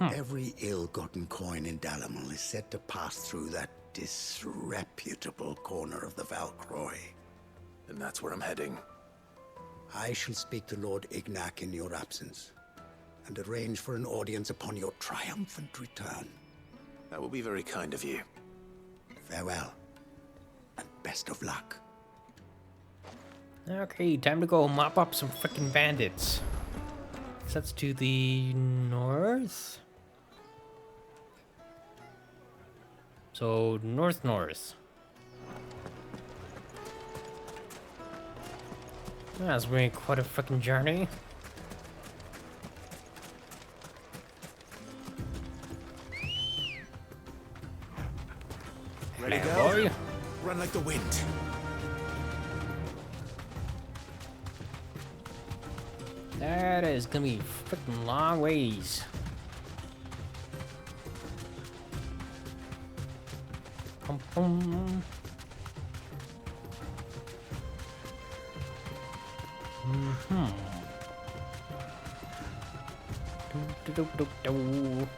Every ill-gotten coin in Dalamil is said to pass through that disreputable corner of the Valcroy. And that's where I'm heading. I shall speak to Lord Ignac in your absence, and arrange for an audience upon your triumphant return. That will be very kind of you. Farewell, and best of luck. Okay, time to go mop up some freaking bandits. So that's to the north. So north. That's really quite a freaking journey. Ready to Hello, go? boy. Run like the wind. That is gonna be freaking long ways. Pum pum. Do do do do do.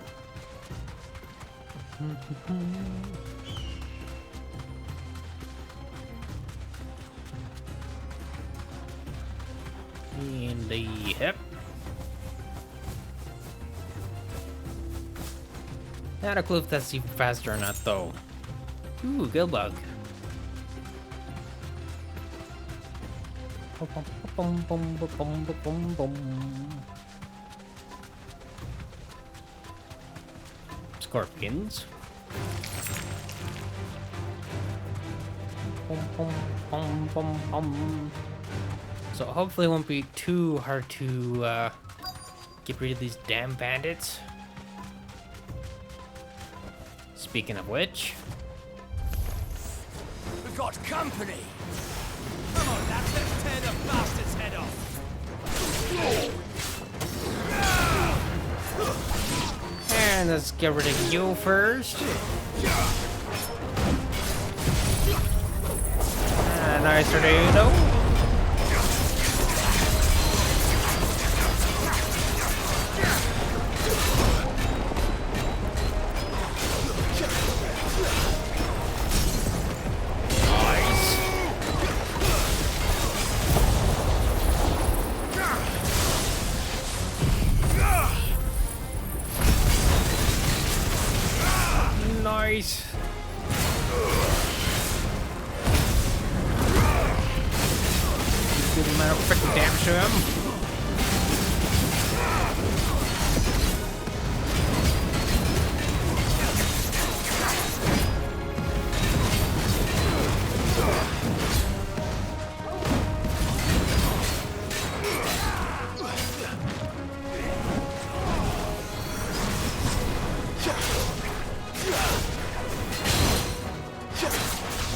In the hip. Not a clue if that's even faster or not, though. Ooh, good luck. Scorpions. So hopefully it won't be too hard to get rid of these damn bandits. Speaking of which, We've got company! Come on, lads, let's tear the bastard's head off! and let's get rid of you first. Nice tornado. Nice. amount of freaking damage to him.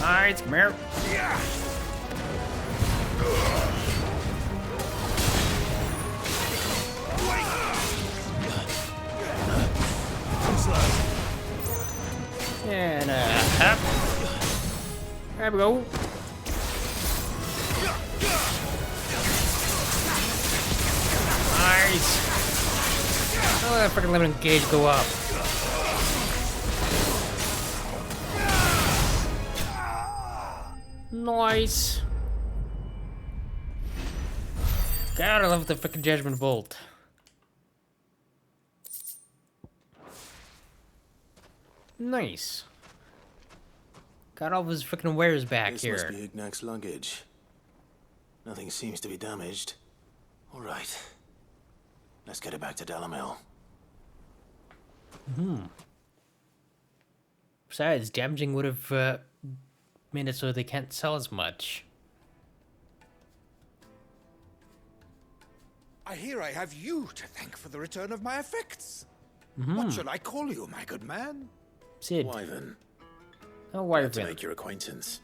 Alright, come here. And up. There we go. Nice. Oh, that freaking limited gauge go up. Nice. God, I love the freaking Judgment Bolt. Nice. Got all of his freaking wares back This here. must be Ignac's luggage. Nothing seems to be damaged. All right. Let's get it back to Delamil. Besides, damaging would have made it so they can't sell as much. I hear I have you to thank for the return of my effects. What should I call you, my good man? Sid. Wyvern. Oh, Glad to Wyvern. make your acquaintance.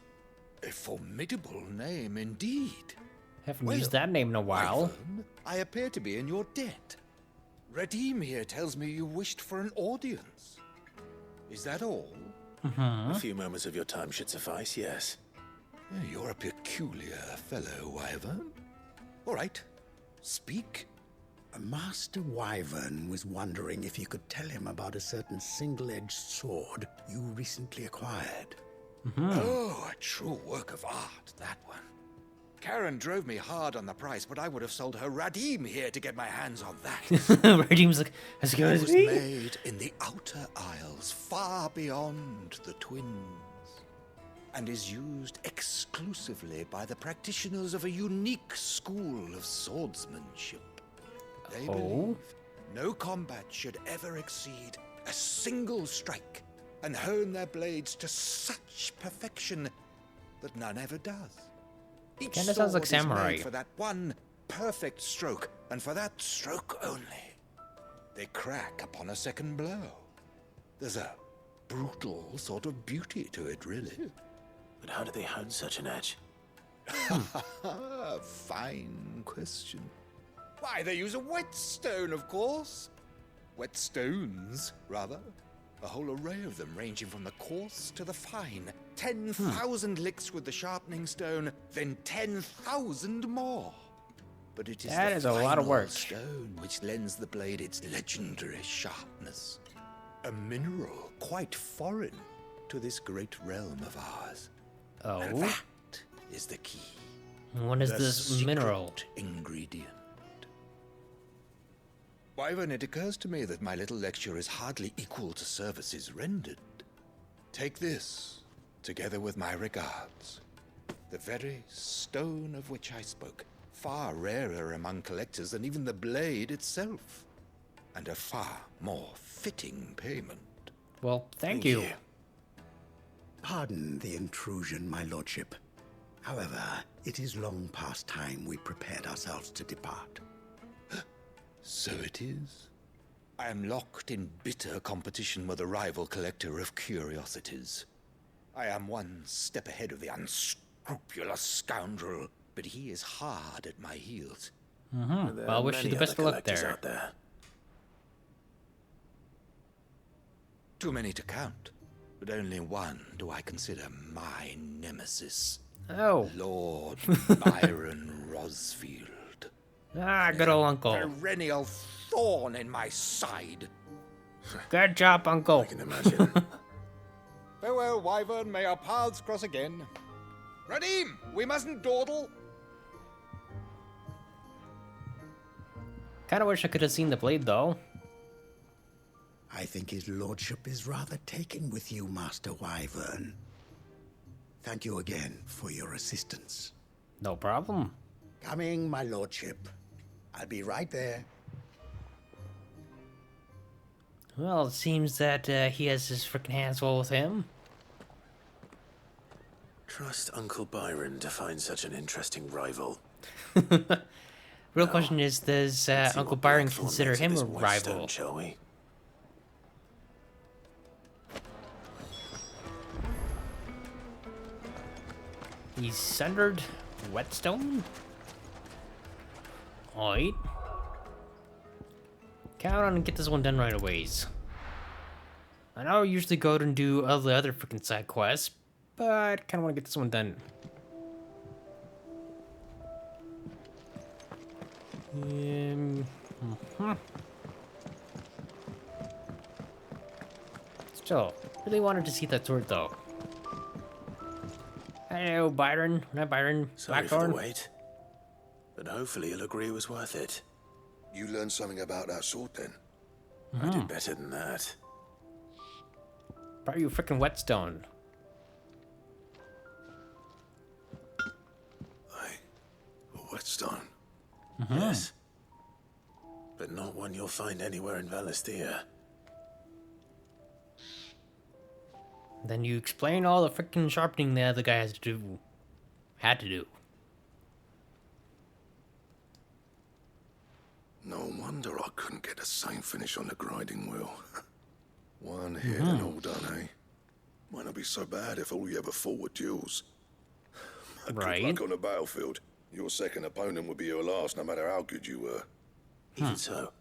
A formidable name indeed. Haven't used that name in a while. Wyvern, I appear to be in your debt. Redeem here tells me you wished for an audience. Is that all? A few moments of your time should suffice, yes. You're a peculiar fellow, Wyvern. All right, speak. Master Wyvern was wondering if you could tell him about a certain single-edged sword you recently acquired. Oh, a true work of art, that one. Karen drove me hard on the price, but I would have sold her Radim here to get my hands on that. Radim's like, as good It as was me. made in the Outer Isles, far beyond the Twins, and is used exclusively by the practitioners of a unique school of swordsmanship. They believe no combat should ever exceed a single strike, and hone their blades to such perfection that none ever does. Each Kinda sounds like sword is samurai. made for that one perfect stroke, and for that stroke only. They crack upon a second blow. There's a brutal sort of beauty to it, really. But how do they hone such an edge? Fine question. Why, they use a whetstone, of course. Whetstones, rather. A whole array of them, ranging from the coarse to the fine. 10,000 licks with the sharpening stone, then 10,000 more. But it is That the is a lot of final work. stone which lends the blade its legendary sharpness. A mineral quite foreign to this great realm of ours. And Oh, that is the key. what is The this mineral? secret ingredient. Wyvern, it occurs to me that my little lecture is hardly equal to services rendered. Take this, together with my regards. The very stone of which I spoke, far rarer among collectors than even the blade itself, and a far more fitting payment. Well, thank you. Pardon the intrusion, my lordship. However, it is long past time we prepared ourselves to depart. So it is. I am locked in bitter competition with a rival collector of curiosities. I am one step ahead of the unscrupulous scoundrel, but he is hard at my heels. Well, I wish you the best of luck there. Out there. Too many to count, but only one do I consider my nemesis. Oh. Lord Byron Rosfield. Ah, good old uncle. Perennial thorn in my side. Good job, uncle. I can imagine. Farewell, Wyvern. May our paths cross again. Radim, we mustn't dawdle. Kinda wish I could have seen the blade, though. I think his lordship is rather taken with you, Master Wyvern. Thank you again for your assistance. No problem. Coming, my lordship. I'll be right there. Well, it seems that he has his freaking hands full with him. Trust Uncle Byron to find such an interesting rival. Real question is, does Uncle Byron consider him a rival? Shall we? He's sundered whetstone? Alright. Count on and get this one done right away. I know I usually go out and do all the other freaking side quests, but I kind of want to get this one done. Still, really wanted to see that sword though. Hello, Byron. Not Byron. Sorry for the wait, but hopefully you'll agree it was worth it. You learned something about that sword then? I did better than that. Brought you a freaking whetstone. A whetstone? Yes. But not one you'll find anywhere in Valisthea. Then you explain all the freaking sharpening the other guy has to do. Had to do. No wonder I couldn't get the same finish on the grinding wheel. One hit and all done, eh? Might not be so bad if all you ever fought were duels. Right. Good luck on the battlefield. Your second opponent would be your last, no matter how good you were. Even so,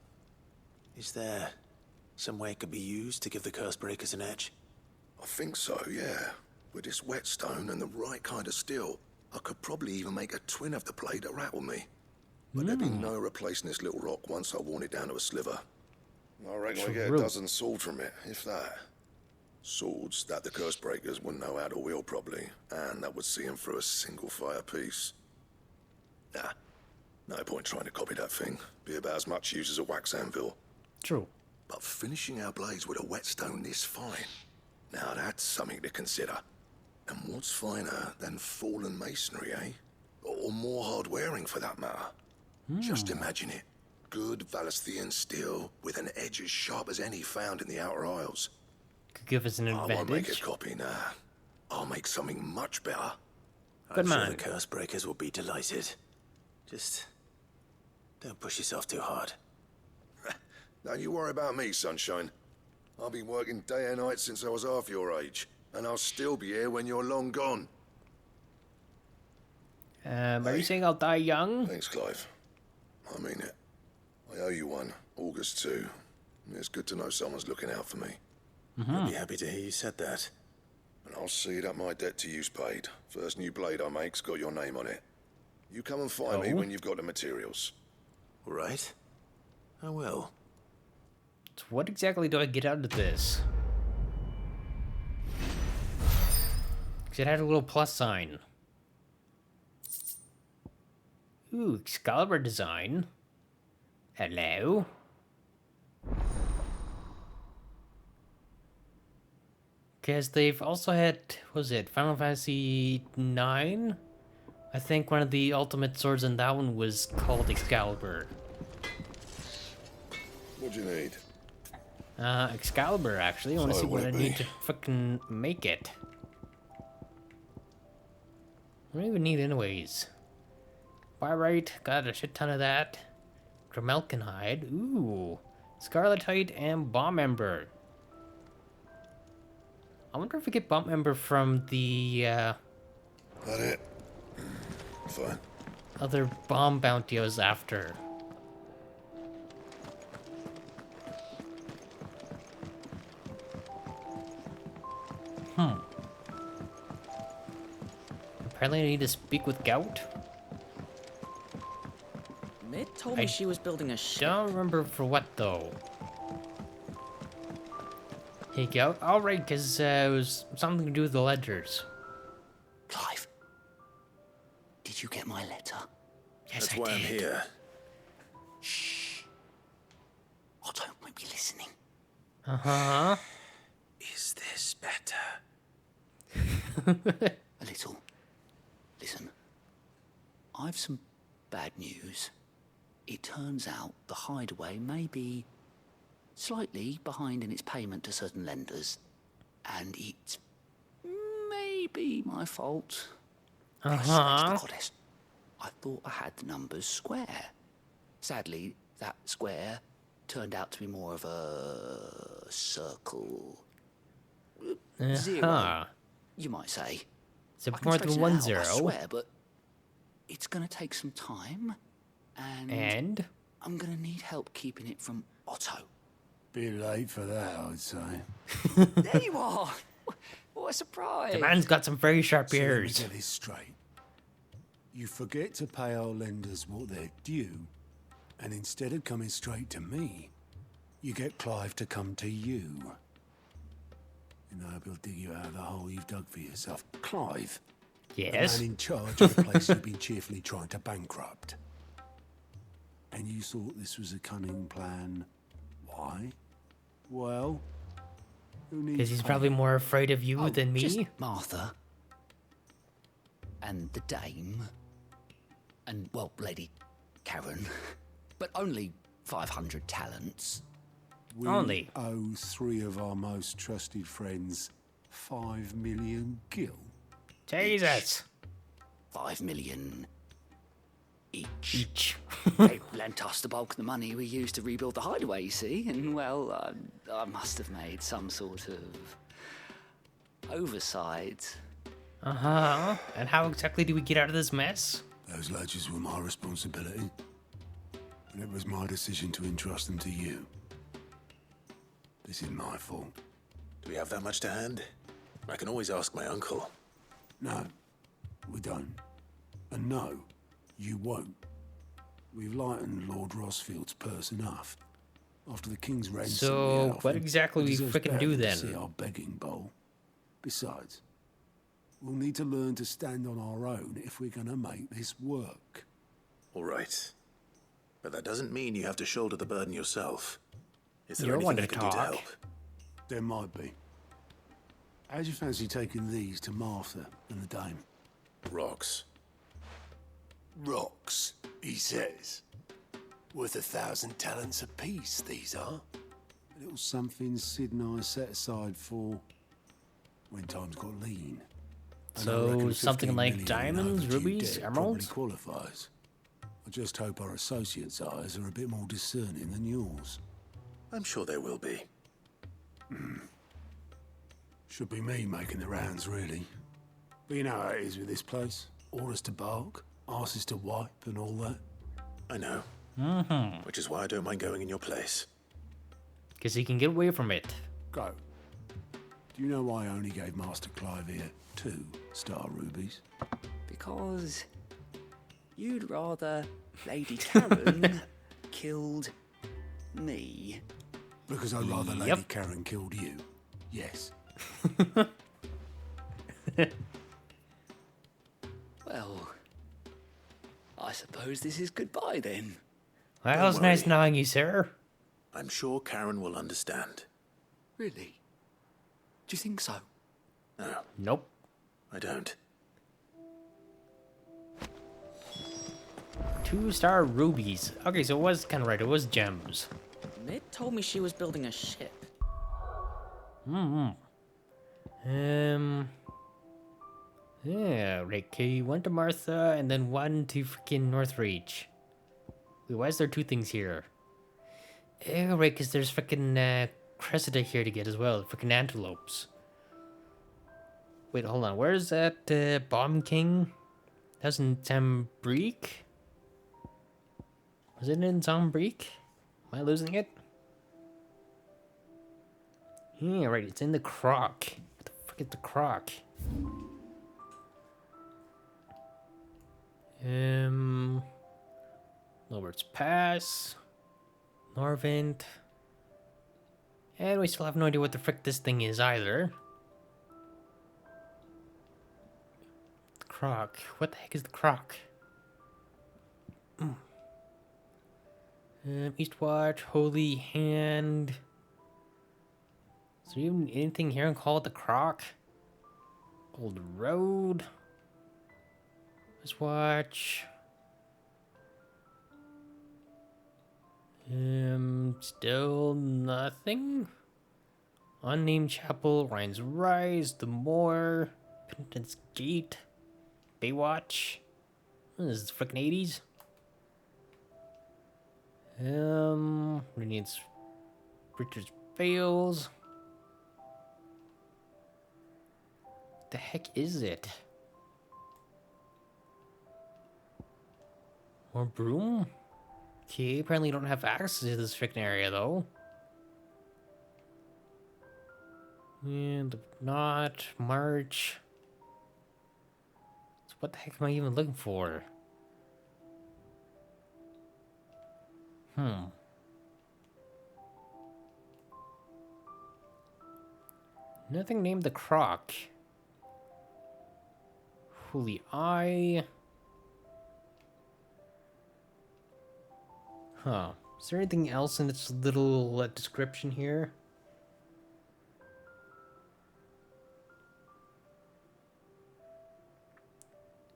is there some way it could be used to give the curse breakers an edge? I think so, yeah. With this whetstone and the right kind of steel, I could probably even make a twin of the blade that rattled me. But there'd be no replacing this little rock once I worn it down to a sliver. I reckon we get a dozen swords from it, if that. Swords that the curse breakers wouldn't know how to wield properly, and that would see them through a single fire piece. Nah, no point trying to copy that thing. Be about as much use as a wax anvil. True. But finishing our blades with a whetstone this fine, now that's something to consider. And what's finer than fallen masonry, eh? Or more hard-wearing, for that matter. Just imagine it. Good Valisthean steel with an edge as sharp as any found in the Outer Isles. Could give us an advantage. I won't make a copy now. I'll make something much better. I'm sure the curse breakers will be delighted. Just don't push yourself too hard. Don't you worry about me, sunshine. I've been working day and night since I was half your age, and I'll still be here when you're long gone. Are you saying I'll die young? Thanks, Clive. I mean it. I owe you one. August too. It's good to know someone's looking out for me. I'd be happy to hear you said that. And I'll see that my debt to you's paid. First new blade I make's got your name on it. You come and find me when you've got the materials. All right. I will. So what exactly do I get out of this? Because it had a little plus sign. Ooh, Excalibur design. Hello. Because they've also had, what was it, Final Fantasy IX? I think one of the ultimate swords in that one was called Excalibur. What do you need? Excalibur, actually. I want to see what I need to fucking make it. What do I even need anyways? Pyrite, got a shit ton of that. Gramelkinhide, ooh. Scarletite and Bomb Ember. I wonder if we get Bomb Ember from the, That it? Fine. Other bomb bounty I was after. Apparently I need to speak with Gout. Mid told me she was building a ship. Don't remember for what though. Hey Gout, alright, because it was something to do with the ledgers. Clive, did you get my letter? Yes, That's why I'm here. Shh. I don't want to be listening. Uh-huh. Is this better? A little. Listen, I've some bad news. It turns out the hideaway may be slightly behind in its payment to certain lenders, and it may be my fault. Uh-huh. I thought I had the numbers square. Sadly, that square turned out to be more of a circle. Zero, you might say. So I can more trace than it 1 out, 0. I swear, but it's gonna take some time, and I'm gonna need help keeping it from Otto. Bit late for that, I'd say. There you are! What a surprise! The man's got some very sharp ears. Let me get this straight. You forget to pay our lenders what they're due, and instead of coming straight to me, you get Clive to come to you. And I hope he'll dig you out of the hole you've dug for yourself. Clive? Yes? The man in charge of the place you've been cheerfully trying to bankrupt. And you thought this was a cunning plan. Why? Well, who needs Because he's pay? probably more afraid of you than me. Just Martha. And the dame. And, well, Lady Karen. But only 500 talents. We Only. owe 3 of our most trusted friends 5 million gil. Jesus. 5 million each. Each. They lent us the bulk of the money we used to rebuild the hideaway, you see, and, well, I must have made some sort of oversight. Uh-huh. And how exactly do we get out of this mess? Those ledgers were my responsibility. And it was my decision to entrust them to you. This is my fault. Do we have that much to hand? I can always ask my uncle. No, we don't. And no, you won't. We've lightened Lord Rosfield's purse enough. After the King's ransom, So, what exactly we deserves frickin' do better than then? to see our begging bowl. Besides, we'll need to learn to stand on our own if we're gonna make this work. All right. But that doesn't mean you have to shoulder the burden yourself. Is there You're anything one I to can do to talk. help? There might be. How'd you fancy taking these to Martha and the dame? Rocks. Rocks, he says. Worth 1,000 talents apiece, these are. A little something Sid and I set aside for when times got lean. And I reckon So, 15 something like million diamonds, overdue rubies, debt emeralds? probably qualifies. I just hope our associates' eyes are a bit more discerning than yours. I'm sure there will be. Should be me making the rounds, really. But you know how it is with this place. Orders to bark, arses to wipe, and all that. I know. Mm-hmm. Which is why I don't mind going in your place. Because he can get away from it. Go. Do you know why I only gave Master Clive here 2 star rubies? Because you'd rather Lady Karen killed me. Because I'd rather Yep. Lady Karen killed you. Yes. Well, I suppose this is goodbye then. Well, Don't it's nice worry. knowing you, sir. I'm sure Karen will understand. Really? Do you think so? No, Nope. I don't. 2-star rubies. Okay, so it was kind of right. It was gems. Mid told me she was building a ship. Yeah, right. Okay, 1 to Martha, and then 1 to freaking Northreach. Wait, why is there 2 things here? Yeah, right, because there's freaking Cressida here to get as well. Freaking antelopes. Wait, hold on. Where's that Bomb King? That's in Zambrique? Was it in Zambrique? Am I losing it? Yeah, right. It's in the Croc. What the frick is the Croc? Lowards Pass. Norvent. And we still have no idea what the frick this thing is either. The Croc. What the heck is the Croc? Eastwatch, Holy Hand. Is there even anything here called the Croc? Old Road. Eastwatch. Still nothing. Unnamed Chapel, Ryan's Rise, The Moor, Penitence Gate, Baywatch. What is this, frickin' 80s? Radiant's Richard's Fails. The heck is it? More broom? Okay, apparently you don't have access to this frickin' area though. And not March. So what the heck am I even looking for? Nothing named the Croc. Holy Eye. Huh. Is there anything else in this little description here?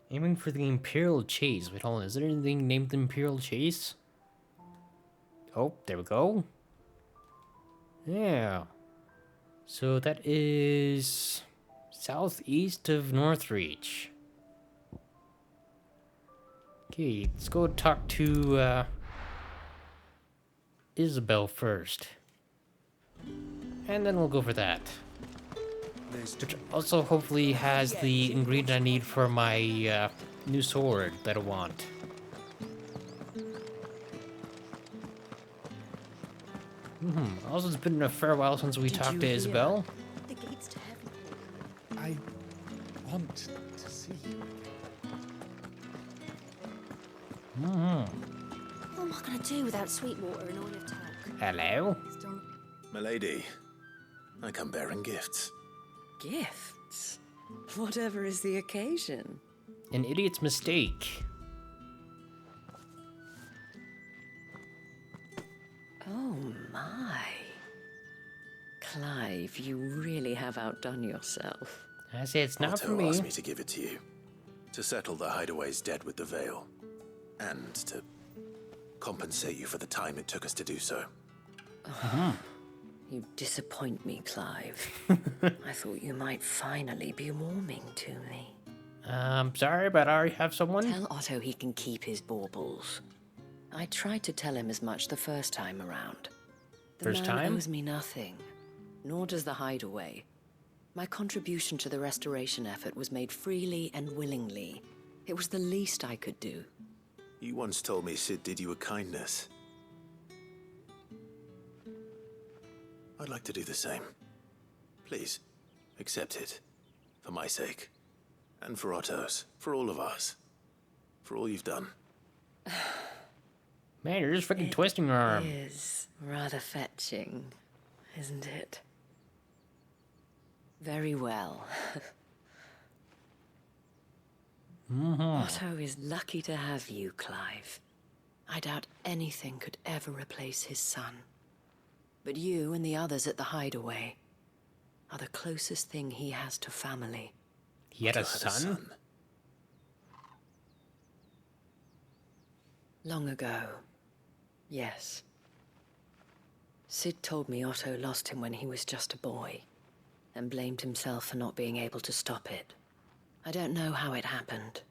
Aiming for the Imperial Chase. Wait, hold on. Is there anything named the Imperial Chase? Oh, there we go. Yeah. So that is southeast of Northreach. Okay, let's go talk to Isabel first. And then we'll go for that. Which also hopefully has the ingredient I need for my new sword that I want. Also, it's been a fair while since we talked to Isabel. The gates to heaven. I want to see you. What am I going to do without Sweetwater and all your talk? Hello? Milady, I come bearing gifts. Gifts? Whatever is the occasion. An idiot's mistake. Oh my. Clive, you really have outdone yourself. I say it's not for Otto me. asked me to give it to you. To settle the Hideaway's debt with the Veil. And to compensate you for the time it took us to do so. You disappoint me, Clive. I thought you might finally be warming to me. Sorry, but I already have someone. Tell Otto he can keep his baubles. I tried to tell him as much the first time around. The man owes me nothing, nor does the Hideaway. My contribution to the restoration effort was made freely and willingly. It was the least I could do. You once told me Sid did you a kindness. I'd like to do the same. Please, accept it. For my sake. And for Otto's. For all of us. For all you've done. Man, you're just freaking twisting your arm. It is rather fetching, isn't it? Very well. Otto is lucky to have you, Clive. I doubt anything could ever replace his son. But you and the others at the Hideaway are the closest thing he has to family. He had a son? Long ago, yes. Sid told me Otto lost him when he was just a boy, and blamed himself for not being able to stop it. I don't know how it happened,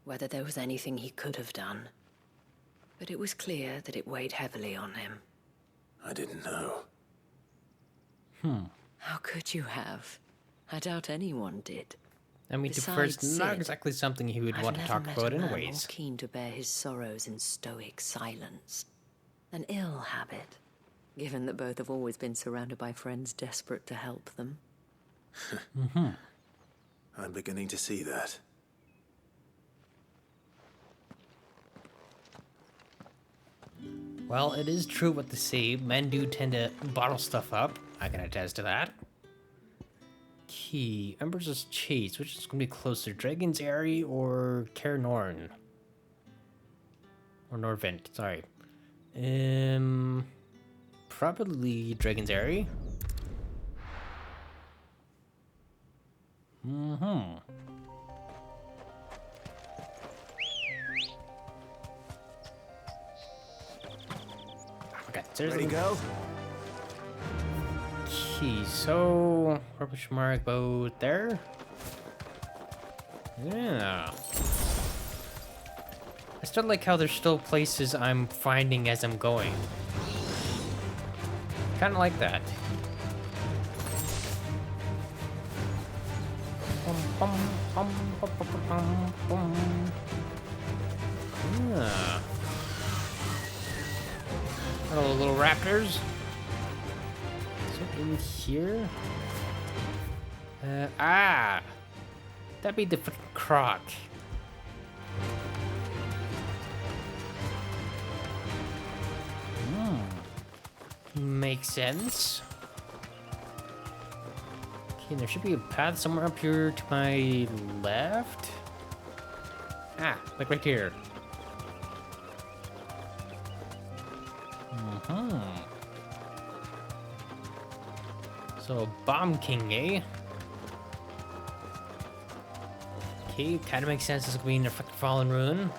whether there was anything he could have done, but it was clear that it weighed heavily on him. I didn't know. How could you have? I doubt anyone did. I mean, Besides first, not Sid, exactly something he would want to talk I've about never met a man anyways. more keen to bear his sorrows in stoic silence. An ill habit, given that both have always been surrounded by friends desperate to help them. I'm beginning to see that. Well, it is true what they say. Men do tend to bottle stuff up. I can attest to that. Key. Ember's Chase. Which is going to be closer? Dragon's Airy or Caer Norn? Or Norvent, sorry. Probably Dragon's Airy. Seriously? Ready, go? Okay, so rubbish mark boat there. Yeah. I still like how there's still places I'm finding as I'm going. Kind of like that. Yeah. Hello, little raptors. In here? That'd be the freaking croc. Makes sense. Okay, there should be a path somewhere up here to my left. Like right here. So, Bomb King, eh? Okay, kind of makes sense. This could be in a fucking fallen ruin.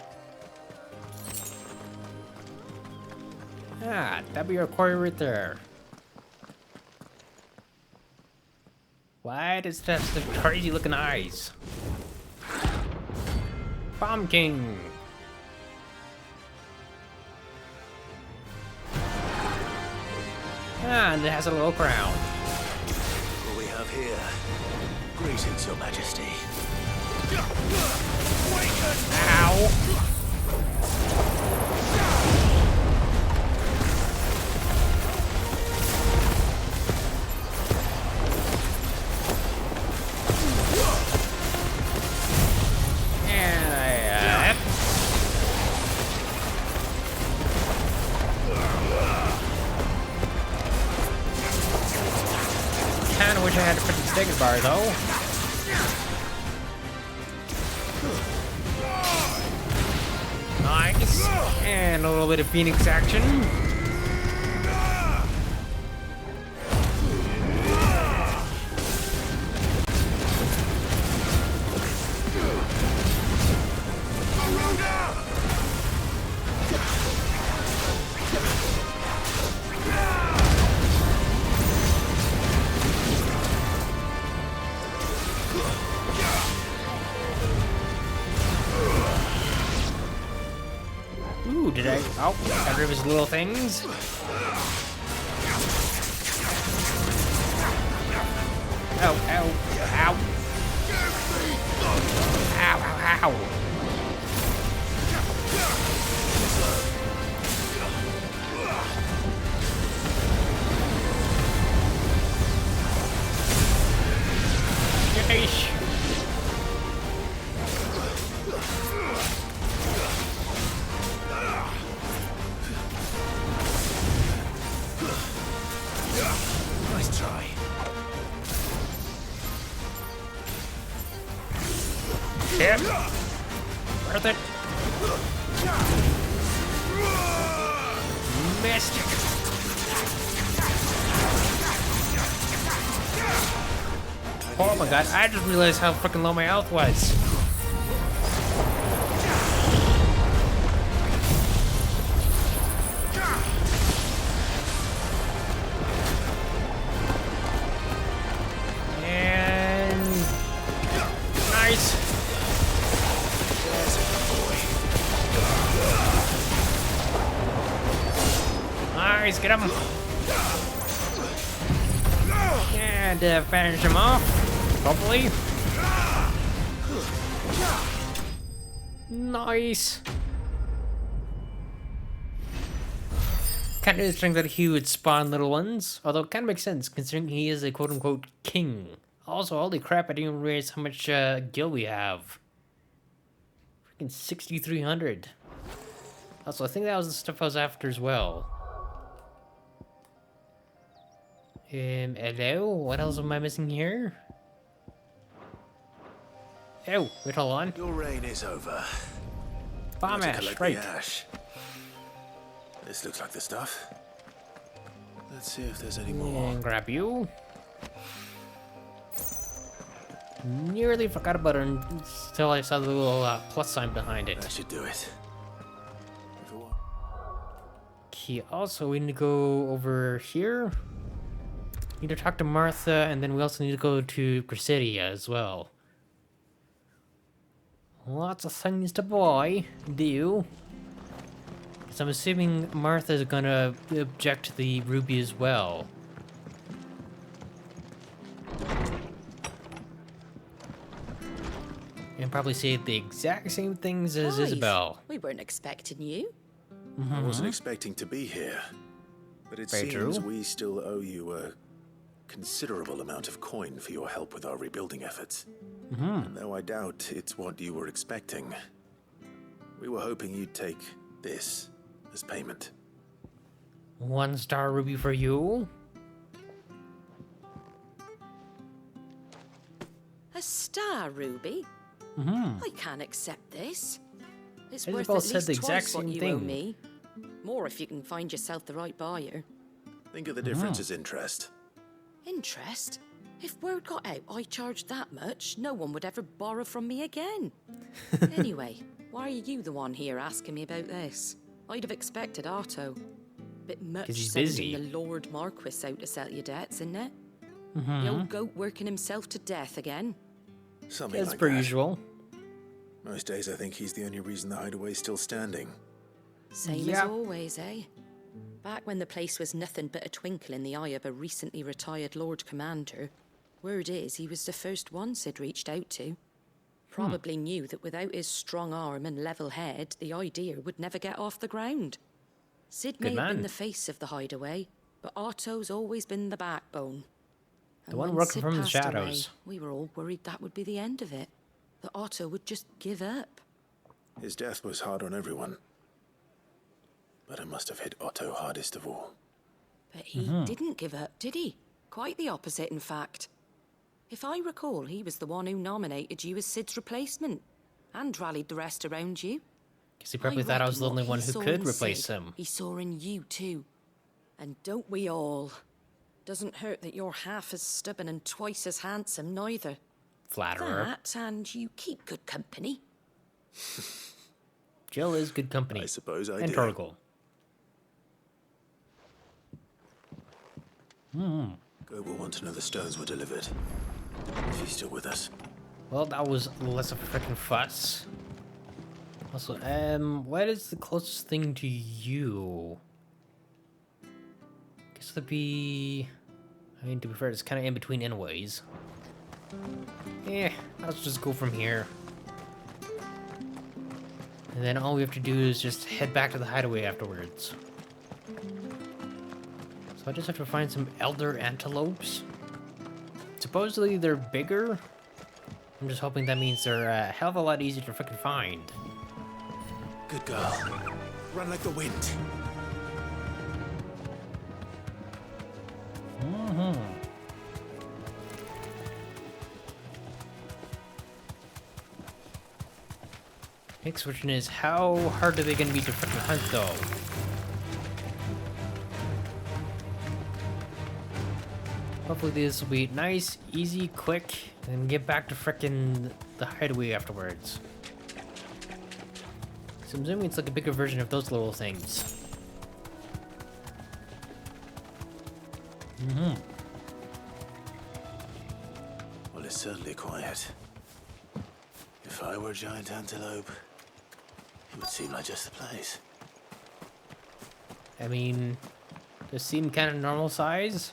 That'd be our quarry right there. Why does that have such crazy looking eyes? Bomb King! And it has a little crown. What we have here? Greetings, Your Majesty. Ow! Kinda wish I had a freaking stinger bar though. Nice. And a little bit of Phoenix action. Ooh, did I? Oh, got rid of his little things. Ow, ow, ow. Ow, ow, ow. Yeesh. Nice try. Yep. Worth it. Missed. Oh my god, I just realized how freaking low my health was. And nice. Nice, get him. And finish him off, hopefully. Nice. Kind of interesting that he would spawn little ones, although it kind of makes sense considering he is a quote-unquote king. Also, holy crap, I didn't realize how much gil we have. Freaking 6,300. Also, I think that was the stuff I was after as well. Hello? What else am I missing here? Oh, wait, hold on. Your reign is over. Bomb Now to ash, collect right. the ash. This looks like the stuff. Let's see if there's any more. And grab you. Nearly forgot about it until I saw the little plus sign behind it. That should do it. Okay, also we need to go over here. Need to talk to Martha, and then we also need to go to Cressidia as well. Lots of things to do. So I'm assuming Martha's gonna object to the ruby as well. And probably say the exact same things as Clive, Isabel. we weren't expecting you. I wasn't expecting to be here, but it Very seems true. we still owe you a considerable amount of coin for your help with our rebuilding efforts. And though I doubt it's what you were expecting, we were hoping you'd take this as payment. 1-star ruby for you. A star ruby? I can't accept this. It's worth Isabel at said least the exact twice what same you thing. owe me. More if you can find yourself the right buyer. Think of the difference as interest. Interest? If word got out I charged that much, no one would ever borrow from me again. Anyway, why are you the one here asking me about this? I'd have expected Otto. Bit much 'Cause he's sending busy. the Lord Marquis out to settle your debts, isn't it? The old goat working himself to death again. Something As like per that. usual. Most days I think he's the only reason the hideaway's still standing. Same as always, eh? Back when the place was nothing but a twinkle in the eye of a recently retired Lord Commander, word is he was the first one Sid reached out to. Probably knew that without his strong arm and level head, the idea would never get off the ground. Sid may Good have been man. the face of the hideaway, but Otto's always been the backbone. The one when working Sid from the passed shadows. away, we were all worried that would be the end of it. That Otto would just give up. His death was hard on everyone. But it must have hit Otto hardest of all. But he didn't give up, did he? Quite the opposite, in fact. If I recall, he was the one who nominated you as Sid's replacement and rallied the rest around you. Because he probably thought I was the reckon only what one he who saw could in replace Sid, him. He saw in you too. And don't we all? Doesn't hurt that you're half as stubborn and twice as handsome, neither. Flatterer. That, and you keep good company. Jill is good company. I suppose I and do. Torgal. Goat will want to know the stones were delivered. If he's still with us. Well, that was less of a freaking fuss. Also, what is the closest thing to you? Guess it'd be... I mean, to be fair, it's kind of in between anyways. Yeah, let's just go from here. And then all we have to do is just head back to the hideaway afterwards. So I just have to find some elder antelopes. Supposedly they're bigger. I'm just hoping that means they're a hell of a lot easier to freaking find. Good girl. Run like the wind. Next question is, how hard are they going to be to freaking hunt, though? Hopefully this will be nice, easy, quick, and get back to frickin' the hideaway afterwards. So I'm assuming it's like a bigger version of those little things. Well, it's certainly quiet. If I were a giant antelope, it would seem like just the place. I mean, does it seem kind of normal size?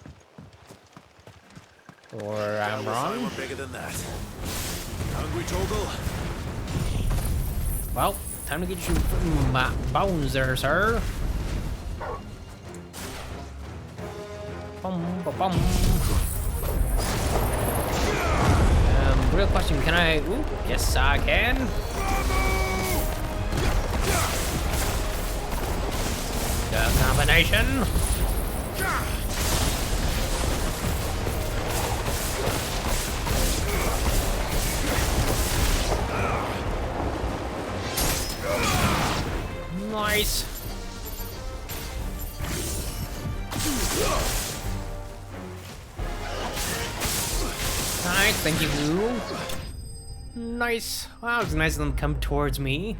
Or I'm wrong? We're bigger than that. Hungry, Torgal? Well, time to get your bones there, sir. Bum. Real question, can I... Ooh, yes, I can. The combination. Nice. Nice, thank you. Nice. Wow, it's nice of them to come towards me.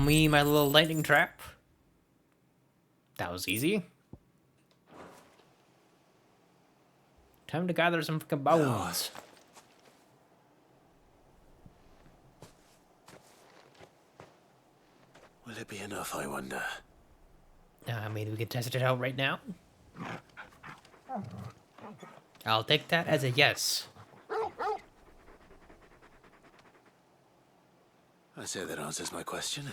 Me, my little lightning trap. That was easy. Time to gather some fucking bones. Will it be enough, I wonder? Maybe we can test it out right now. I'll take that as a yes. I say that answers my question.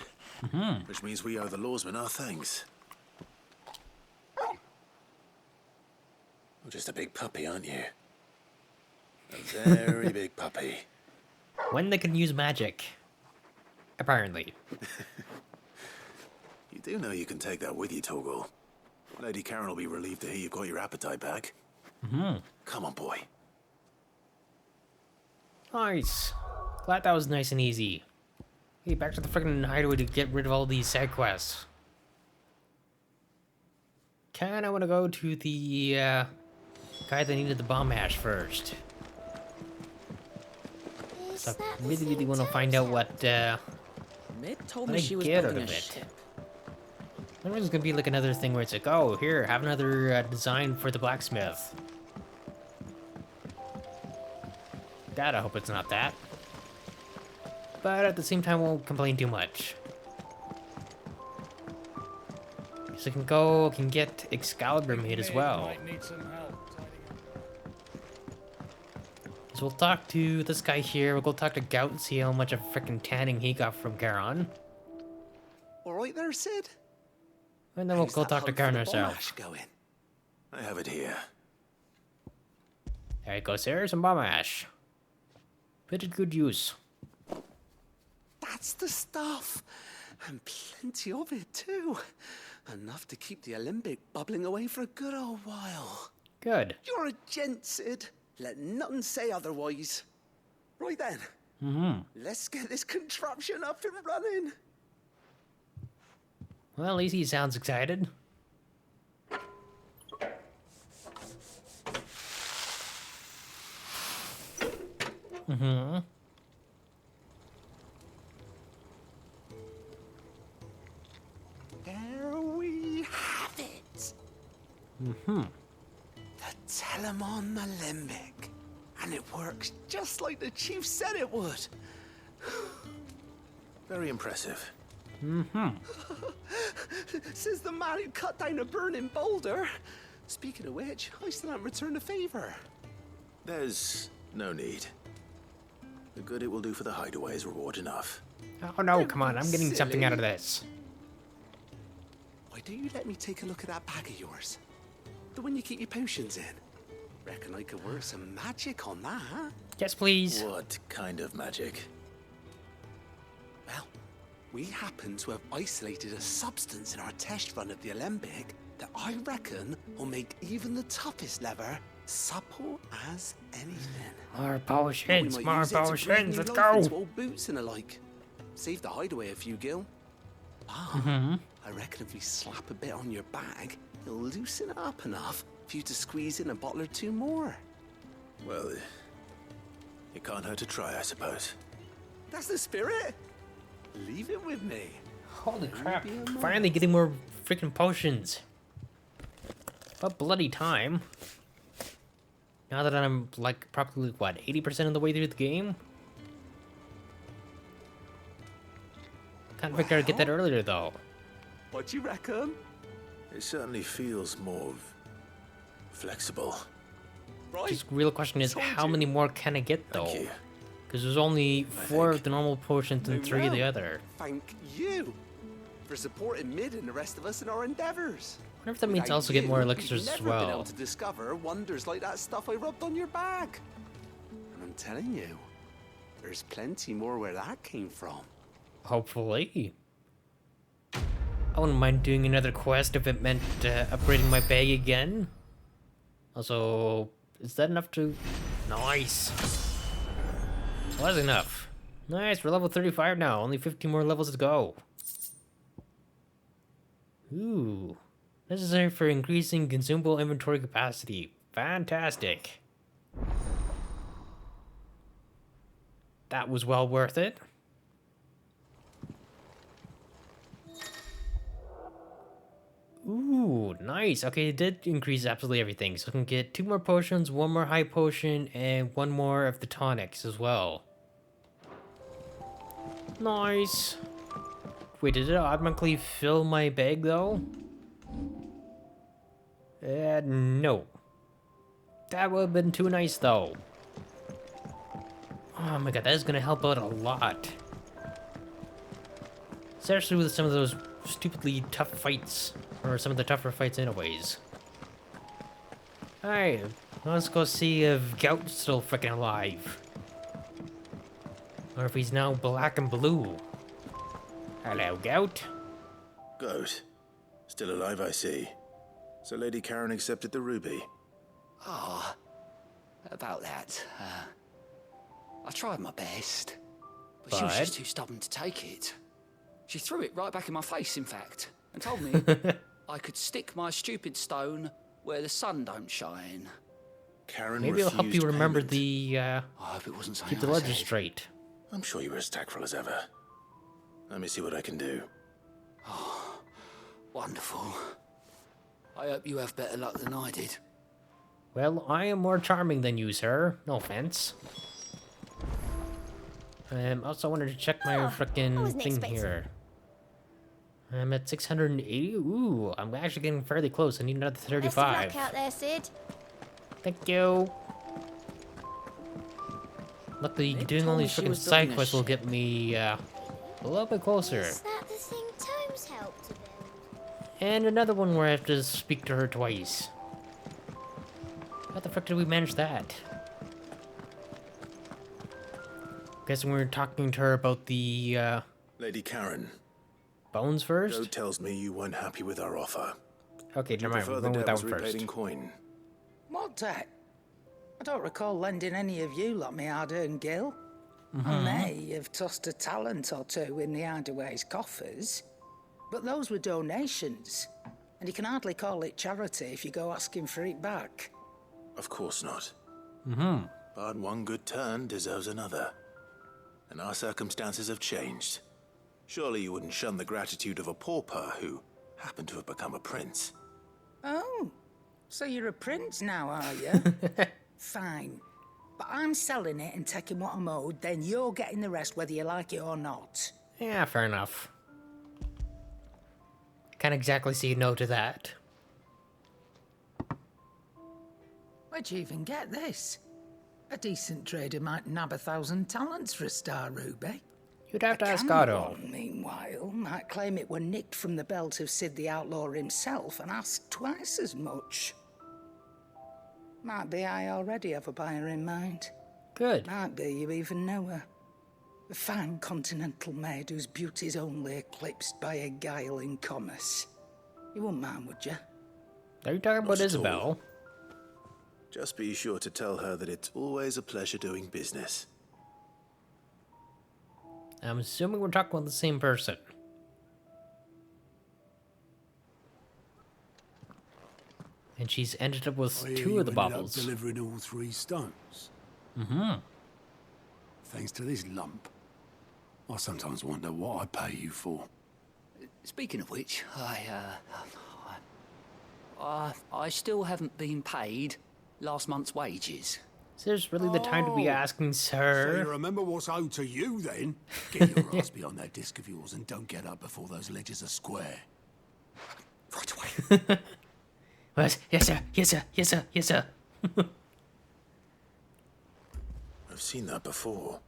Mm-hmm. Which means we owe the lawsmen our thanks. You're just a big puppy, aren't you? A very big puppy. When they can use magic. Apparently. You do know you can take that with you, Torgal. Lady Karen will be relieved to hear you've got your appetite back. Mm-hmm. Come on, boy. Nice. Glad that was nice and easy. Hey, back to the freaking hideaway to get rid of all these side quests. Kinda wanna go to the guy that needed the bomb ash first. So I really wanna find out what Mid told what me I she was get out building of a it. ship. I wonder if it's gonna be like another thing where it's like, oh, here, have another design for the blacksmith. God, I hope it's not that. But at the same time, won't complain too much. So I can get Excalibur made as well. So we'll talk to this guy here. We'll go talk to Gout and see how much of freaking tanning he got from Charon. All right there, Sid? And then we'll go talk to Charon herself. I have it here. There you go, sir. Some bomb ash. Put it good use. That's the stuff. And plenty of it, too. Enough to keep the Olympic bubbling away for a good old while. Good. You're a gent, Sid. Let nothing say otherwise. Right then. Mm-hmm. Let's get this contraption up and running. Well, at least he sounds excited. Mm-hmm. There we have it. Mm-hmm. The Telemon Alembic. And it works just like the chief said it would. Very impressive. Mm-hmm. Says the man who cut down a burning boulder. Speaking of which, I still haven't returned the favor. There's no need. The good it will do for the hideaway is reward enough. Oh no, come on, I'm getting something out of this. Why don't you let me take a look at that bag of yours? The one you keep your potions in. Reckon I could work some magic on that, huh? Yes, please. What kind of magic? Well, we happen to have isolated a substance in our test run of the Alembic that I reckon will make even the toughest lever supple as anything. More potions, We might more use it to breathe potions, new let's life go. into old boots and the like. Save the hideaway a few gil. Mm-hmm. I reckon if we slap a bit on your bag, it'll loosen it up enough for you to squeeze in a bottle or two more. Well, it can't hurt to try, I suppose. That's the spirit. Leave it with me. Holy crap. Finally getting more freaking potions. What bloody time. Now that I'm like probably what, 80% of the way through the game? Can't figure out to get that earlier though. What do you reckon? It certainly feels more flexible. Right. Just real question is how many more can I get though? Thank you. Because there's only 4 of the normal potions and 3 of the other. Thank you for supporting Mid and the rest of us in our endeavors. I wonder if that means I Without also get you, more we'd elixirs as never been able well. to discover wonders like that stuff I rubbed on your bag. And I'm telling you, there's plenty more where that came from. Hopefully. I wouldn't mind doing another quest if it meant upgrading my bag again. Also, is that enough to... Nice. So that's enough. Nice, we're level 35 now. Only 15 more levels to go. Ooh. Necessary for increasing consumable inventory capacity. Fantastic. That was well worth it. Ooh. Ooh, nice. Okay, it did increase absolutely everything. So I can get 2 more potions, 1 more high potion, and 1 more of the tonics as well. Nice. Wait, did it automatically fill my bag though? No. That would have been too nice though. Oh my god, that is gonna help out a lot. Especially with some of those stupidly tough fights. Or some of the tougher fights anyways. Alright, let's go see if Gout's still freaking alive. Or if he's now black and blue. Hello, Gout. Goat. Still alive, I see. So Lady Karen accepted the ruby. Ah, about that. I tried my best, but she was just too stubborn to take it. She threw it right back in my face, in fact, and told me I could stick my stupid stone where the sun don't shine. Karen Maybe it'll help you remember payment. I hope it wasn't something keep the I ledger said. straight. I'm sure you were as tactful as ever. Let me see what I can do. Oh, wonderful. I hope you have better luck than I did. Well, I am more charming than you, sir. No offense. Also wanted to check my frickin' thing here. I'm at 680. Ooh, I'm actually getting fairly close. I need another 35. Best of luck out there, Sid. Thank you. Luckily, doing all these freaking side quests will get me a little bit closer. Is that the thing Tomes helped to build? And another one where I have to speak to her twice. How the frick did we manage that? Guessing we were talking to her about the Lady Karen. bones first? Joe tells me you weren't happy with our offer. Okay, never mind. We're going with that one first. Repaid in coin. What debt? I don't recall lending any of you like me hard-earned gil. I may have tossed a talent or two in the Hideaway's coffers, but those were donations, and you can hardly call it charity if you go asking for it back. Of course not. Mm-hmm. But one good turn deserves another. And our circumstances have changed. Surely you wouldn't shun the gratitude of a pauper who happened to have become a prince. Oh, so you're a prince now, are you? Fine. But I'm selling it and taking what I'm owed, then you're getting the rest whether you like it or not. Yeah, fair enough. Can't exactly say no to that. Where'd you even get this? A decent trader might nab 1,000 talents for a star ruby. You'd have to ask Cameron, Otto. meanwhile, might claim it were nicked from the belt of Sid the Outlaw himself and ask twice as much. Might be I already have a buyer in mind. Good. Might be you even know her. A fine continental maid whose beauty's only eclipsed by a guile in commerce. You wouldn't mind, would you? Are you talking about Not at Isabel? all. Just be sure to tell her that it's always a pleasure doing business. I'm assuming we're talking about the same person. And she's ended up with two of the baubles. Delivering all 3 stones. Mm-hmm. Thanks to this lump. I sometimes wonder what I pay you for. Speaking of which, I still haven't been paid last month's wages. Is this really the time to be asking, sir? So you remember what's owed to you, then? Get your ass behind that disc of yours and don't get up before those ledgers are square. Right away. What? Yes, sir. Yes, sir. Yes, sir. Yes, sir. I've seen that before.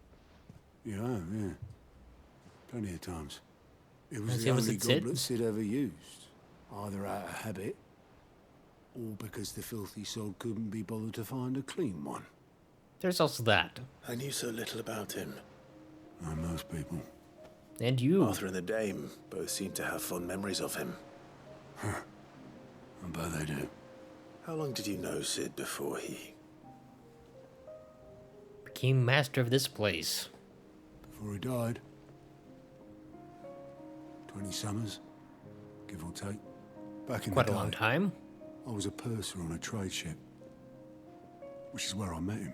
Yeah, yeah. Plenty of times. It was Has the it- was only it Sid? goblet Sid ever used. Either out of habit, or because the filthy soul couldn't be bothered to find a clean one. There's also that. I knew so little about him. Like most people. And you. Arthur and the Dame both seem to have fond memories of him. I bet they do. How long did you know Sid before he... Became master of this place. Before he died. 20 summers, give or take. Back in Quite the a day, long time. I was a purser on a trade ship, which is where I met him.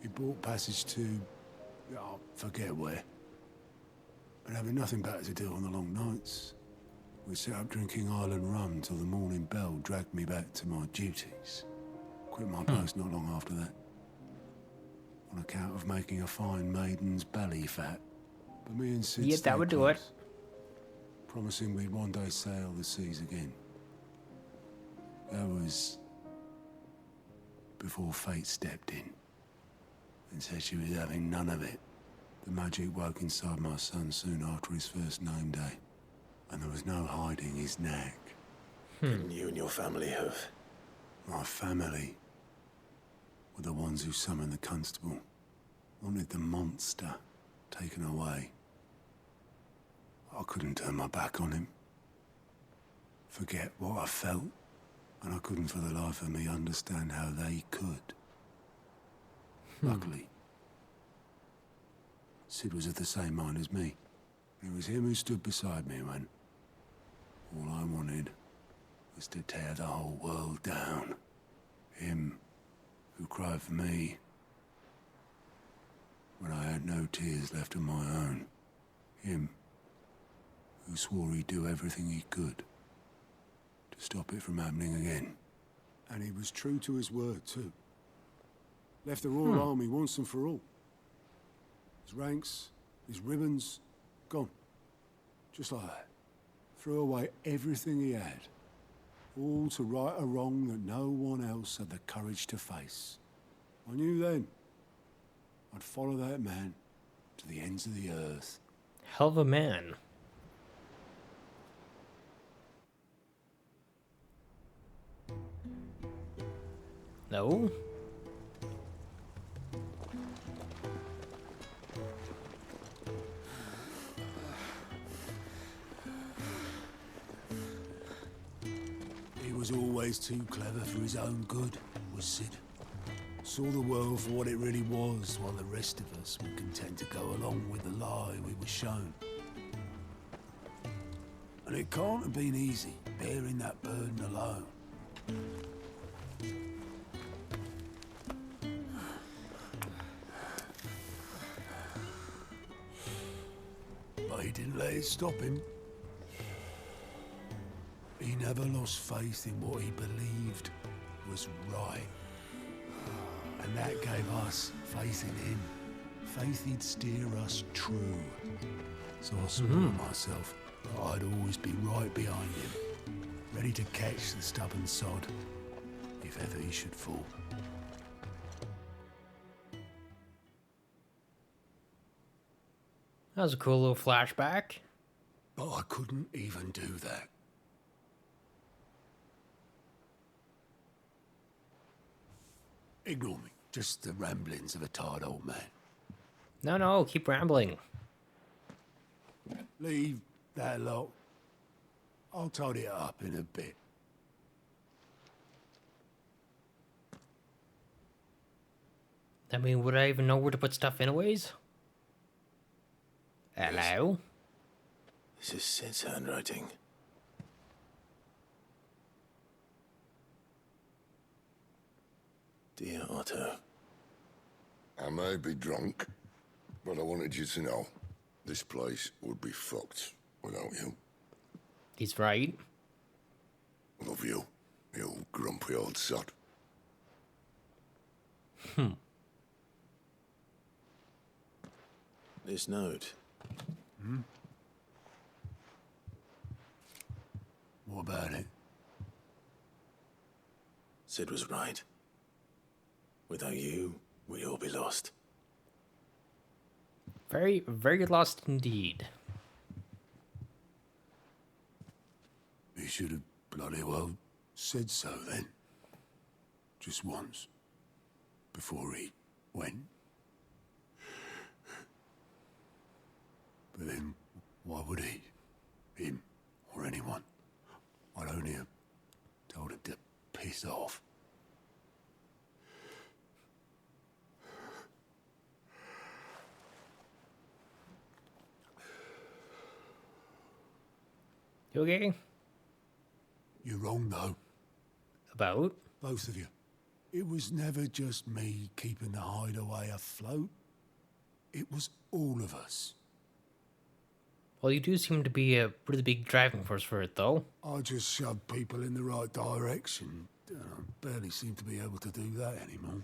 He bought passage to, I forget where. And having nothing better to do on the long nights, We sat up drinking Island rum till the morning bell dragged me back to my duties. Quit my post not long after that. On account of making a fine maiden's belly fat. But me and Sid yeah, that would do it. Promising we'd one day sail the seas again. That was before fate stepped in and said she was having none of it. The magic woke inside my son soon after his first name day, and there was no hiding his knack. Couldn't you and your family have? My family were the ones who summoned the constable, wanted the monster taken away. I couldn't turn my back on him, forget what I felt, and I couldn't for the life of me understand how they could. Luckily, Sid was of the same mind as me. It was him who stood beside me when all I wanted was to tear the whole world down. Him who cried for me when I had no tears left of my own. Him who swore he'd do everything he could to stop it from happening again. And he was true to his word, too. Left the Royal Army once and for all. His ranks, his ribbons, gone. Just like that. Threw away everything he had. All to right a wrong that no one else had the courage to face. I knew then I'd follow that man to the ends of the earth. Hell of a man. No? He was always too clever for his own good, was Sid. Saw the world for what it really was, while the rest of us were content to go along with the lie we were shown. And it can't have been easy, bearing that burden alone. But he didn't let it stop him. He never lost faith in what he believed was right. And that gave us faith in him. Faith he'd steer us true. So I swore to myself that I'd always be right behind him, ready to catch the stubborn sod if ever he should fall. That was a cool little flashback. But I couldn't even do that. Ignore me. Just the ramblings of a tired old man. No, keep rambling. Leave that lot. I'll tidy it up in a bit. I mean, would I even know where to put stuff anyways? Hello? This is Sid's handwriting. Dear Otto. I may be drunk, but I wanted you to know this place would be fucked without you. He's right. Love you, you grumpy old sod. This note. What about it? Sid was right. Without you, we'd all be lost. Very, very lost indeed. He should have bloody well said so then. Just once. Before he went. But then, why would he? Him, or anyone? I'd only have told him to piss off. You okay? You're wrong, though. About? Both of you. It was never just me keeping the hideaway afloat. It was all of us. Well, you do seem to be a really big driving force for it, though. I just shove people in the right direction. I barely seem to be able to do that anymore.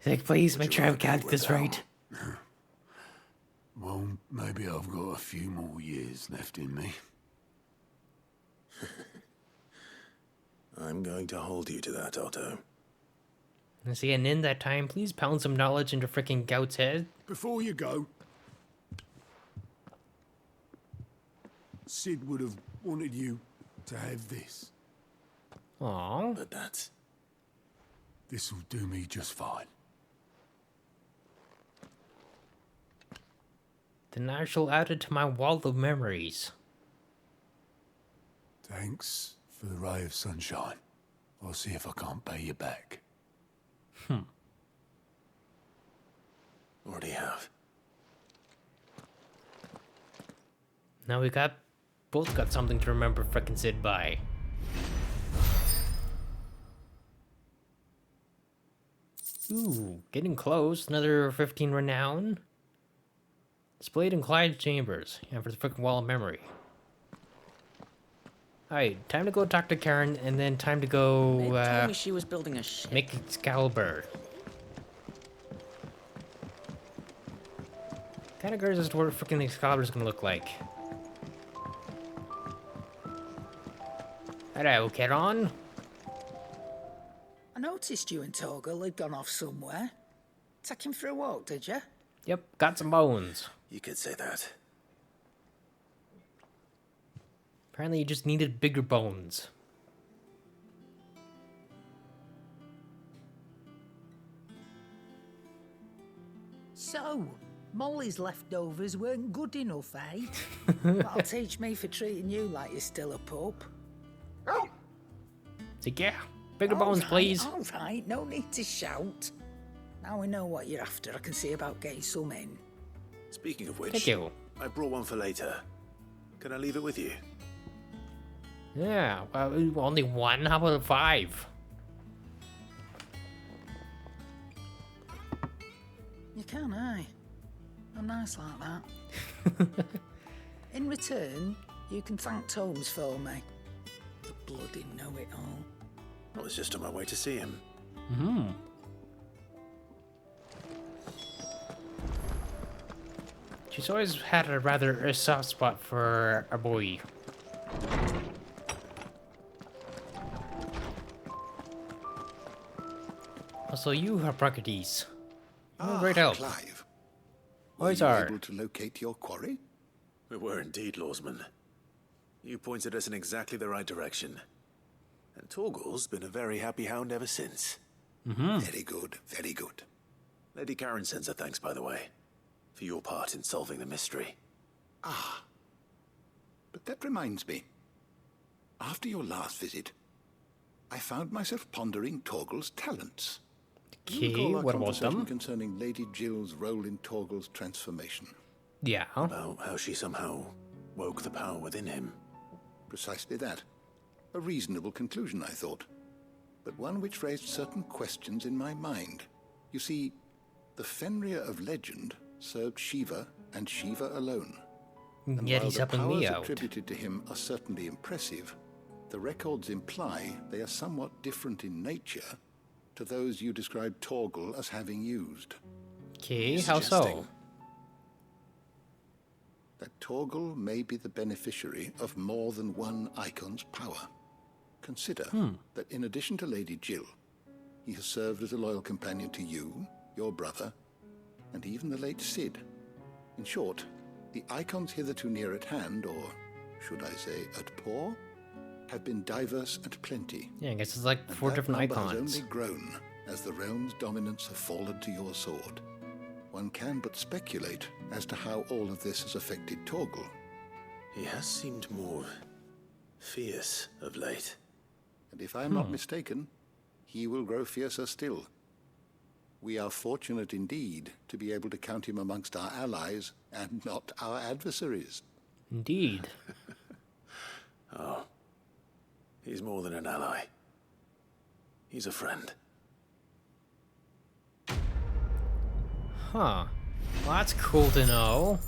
Like, please make sure I've got this right. Well, maybe I've got a few more years left in me. I'm going to hold you to that, Otto. And see, and in that time, please pound some knowledge into frickin' Gout's head. Before you go, Sid would have wanted you to have this. Aww. But that's... This'll do me just fine. Then I shall add it to my wall of memories. Thanks for the ray of sunshine. I'll see if I can't pay you back. Already have. Now we both got something to remember frickin' Sid by. Ooh, getting close. Another 15 renown. Displayed in Clyde's chambers. Yeah, for the frickin' wall of memory. Alright, time to go talk to Karen, and then time to go, They told me she was building a ship. make Excalibur. Kinda curious as to what frickin' Excalibur's gonna look like. Hello, Charon. I noticed you and Torgal had gone off somewhere. Take him for a walk, did you? Yep, got some bones. You could say that. Apparently you just needed bigger bones. So, Molly's leftovers weren't good enough, eh? That'll teach me for treating you like you're still a pup. So yeah, bigger bones, please. All right, no need to shout. Now we know what you're after. I can see about getting some in. Speaking of which, Thank you. I brought one for later. Can I leave it with you? Yeah, well, only one? How about 5? You can, eh? I'm nice like that. In return, you can thank Tomes for me. The bloody know-it-all. I was just on my way to see him. Mm-hmm. She's always had a soft spot for a boy. Also, you are Hippocrates. Great help. Clive. Always Were you are. able to locate your quarry? We were indeed, Lawsman. You pointed us in exactly the right direction. And Torgal's been a very happy hound ever since. Mm-hmm. Very good, very good. Lady Karen sends her thanks, by the way, for your part in solving the mystery. Ah. But that reminds me. After your last visit, I found myself pondering Torgal's talents. Okay, You recall our what about conversation them? concerning Lady Jill's role in Torgal's transformation? Yeah. About how she somehow woke the power within him. Precisely that. A reasonable conclusion, I thought. But one which raised certain questions in my mind. You see, the Fenrir of legend served Shiva and Shiva alone. And Yet while he's the helping me powers out. attributed to him are certainly impressive, the records imply they are somewhat different in nature to those you described Torgal as having used. Okay, how so? That Torgal may be the beneficiary of more than one icon's power. Consider that in addition to Lady Jill, he has served as a loyal companion to you, your brother, and even the late Sid. In short, the icons hitherto near at hand, or should I say at paw, have been diverse and plenty. Yeah, I guess it's like And 4 that different number icons. has only grown as the realm's dominance have fallen to your sword. One can but speculate as to how all of this has affected Torgal. He has seemed more fierce of late. And if I am not mistaken, he will grow fiercer still. We are fortunate indeed to be able to count him amongst our allies and not our adversaries. Indeed. Oh, He's more than an ally. He's a friend. Huh. Well, that's cool to know.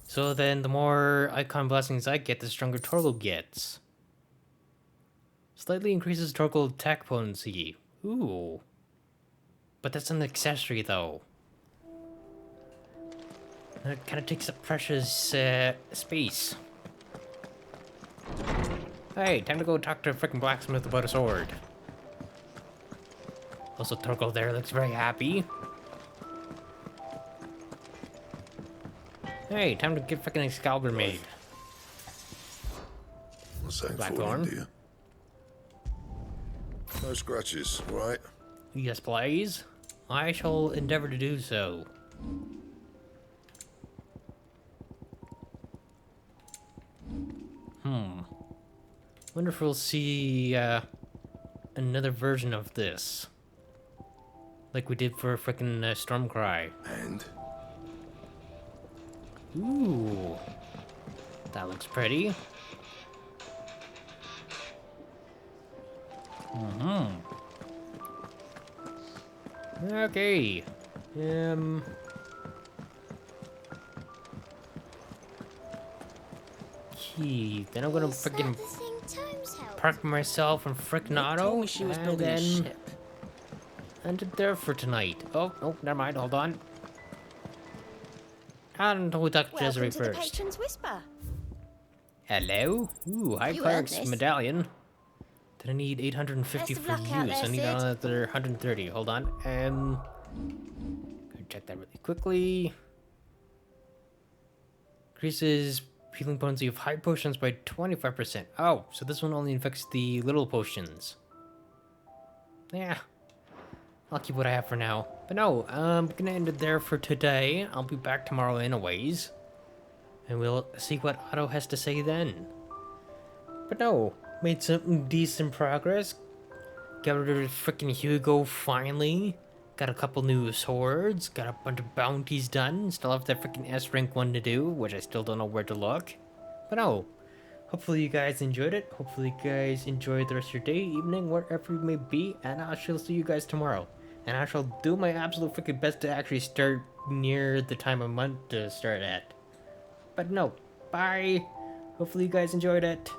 So then the more icon blessings I get, the stronger Torgal gets. Slightly increases Torgal attack potency. Ooh. But that's an accessory though. That kind of takes up precious space. Hey, time to go talk to a freaking blacksmith about a sword. Also, Torgal there looks very happy. Hey, time to get freaking Excalibur made. What's that Blackthorn. for, dear? No scratches, right? Yes, please. I shall endeavor to do so. Wonder if we'll see another version of this, like we did for frickin' Stormcry. And ooh, that looks pretty. Okay. Key. Then I'm gonna freaking park myself in frickin' auto, she was and building a then ship. end it there for tonight. Oh, never mind. Hold on. And we'll talk to Desiree Welcome to the first. Patron's Whisper. Hello. Ooh, high You cleric's earned this. medallion. Then I need 850 Best of for luck out use. there, I need Sid. another 130. Hold on. Gonna check that really quickly. Increases healing potency of high potions by 25%. Oh, so this one only infects the little potions. Yeah. I'll keep what I have for now. But no, I'm gonna end it there for today. I'll be back tomorrow anyways. And we'll see what Otto has to say then. But no, made some decent progress. Got rid of freaking Hugo finally. Got a couple new swords. Got a bunch of bounties done. Still have that freaking S rank one to do, which I still don't know where to look. But no, hopefully you guys enjoyed it. Hopefully you guys enjoyed the rest of your day, evening, wherever you may be. And I shall see you guys tomorrow. And I shall do my absolute freaking best to actually start near the time I meant to start at. But no, bye. Hopefully you guys enjoyed it.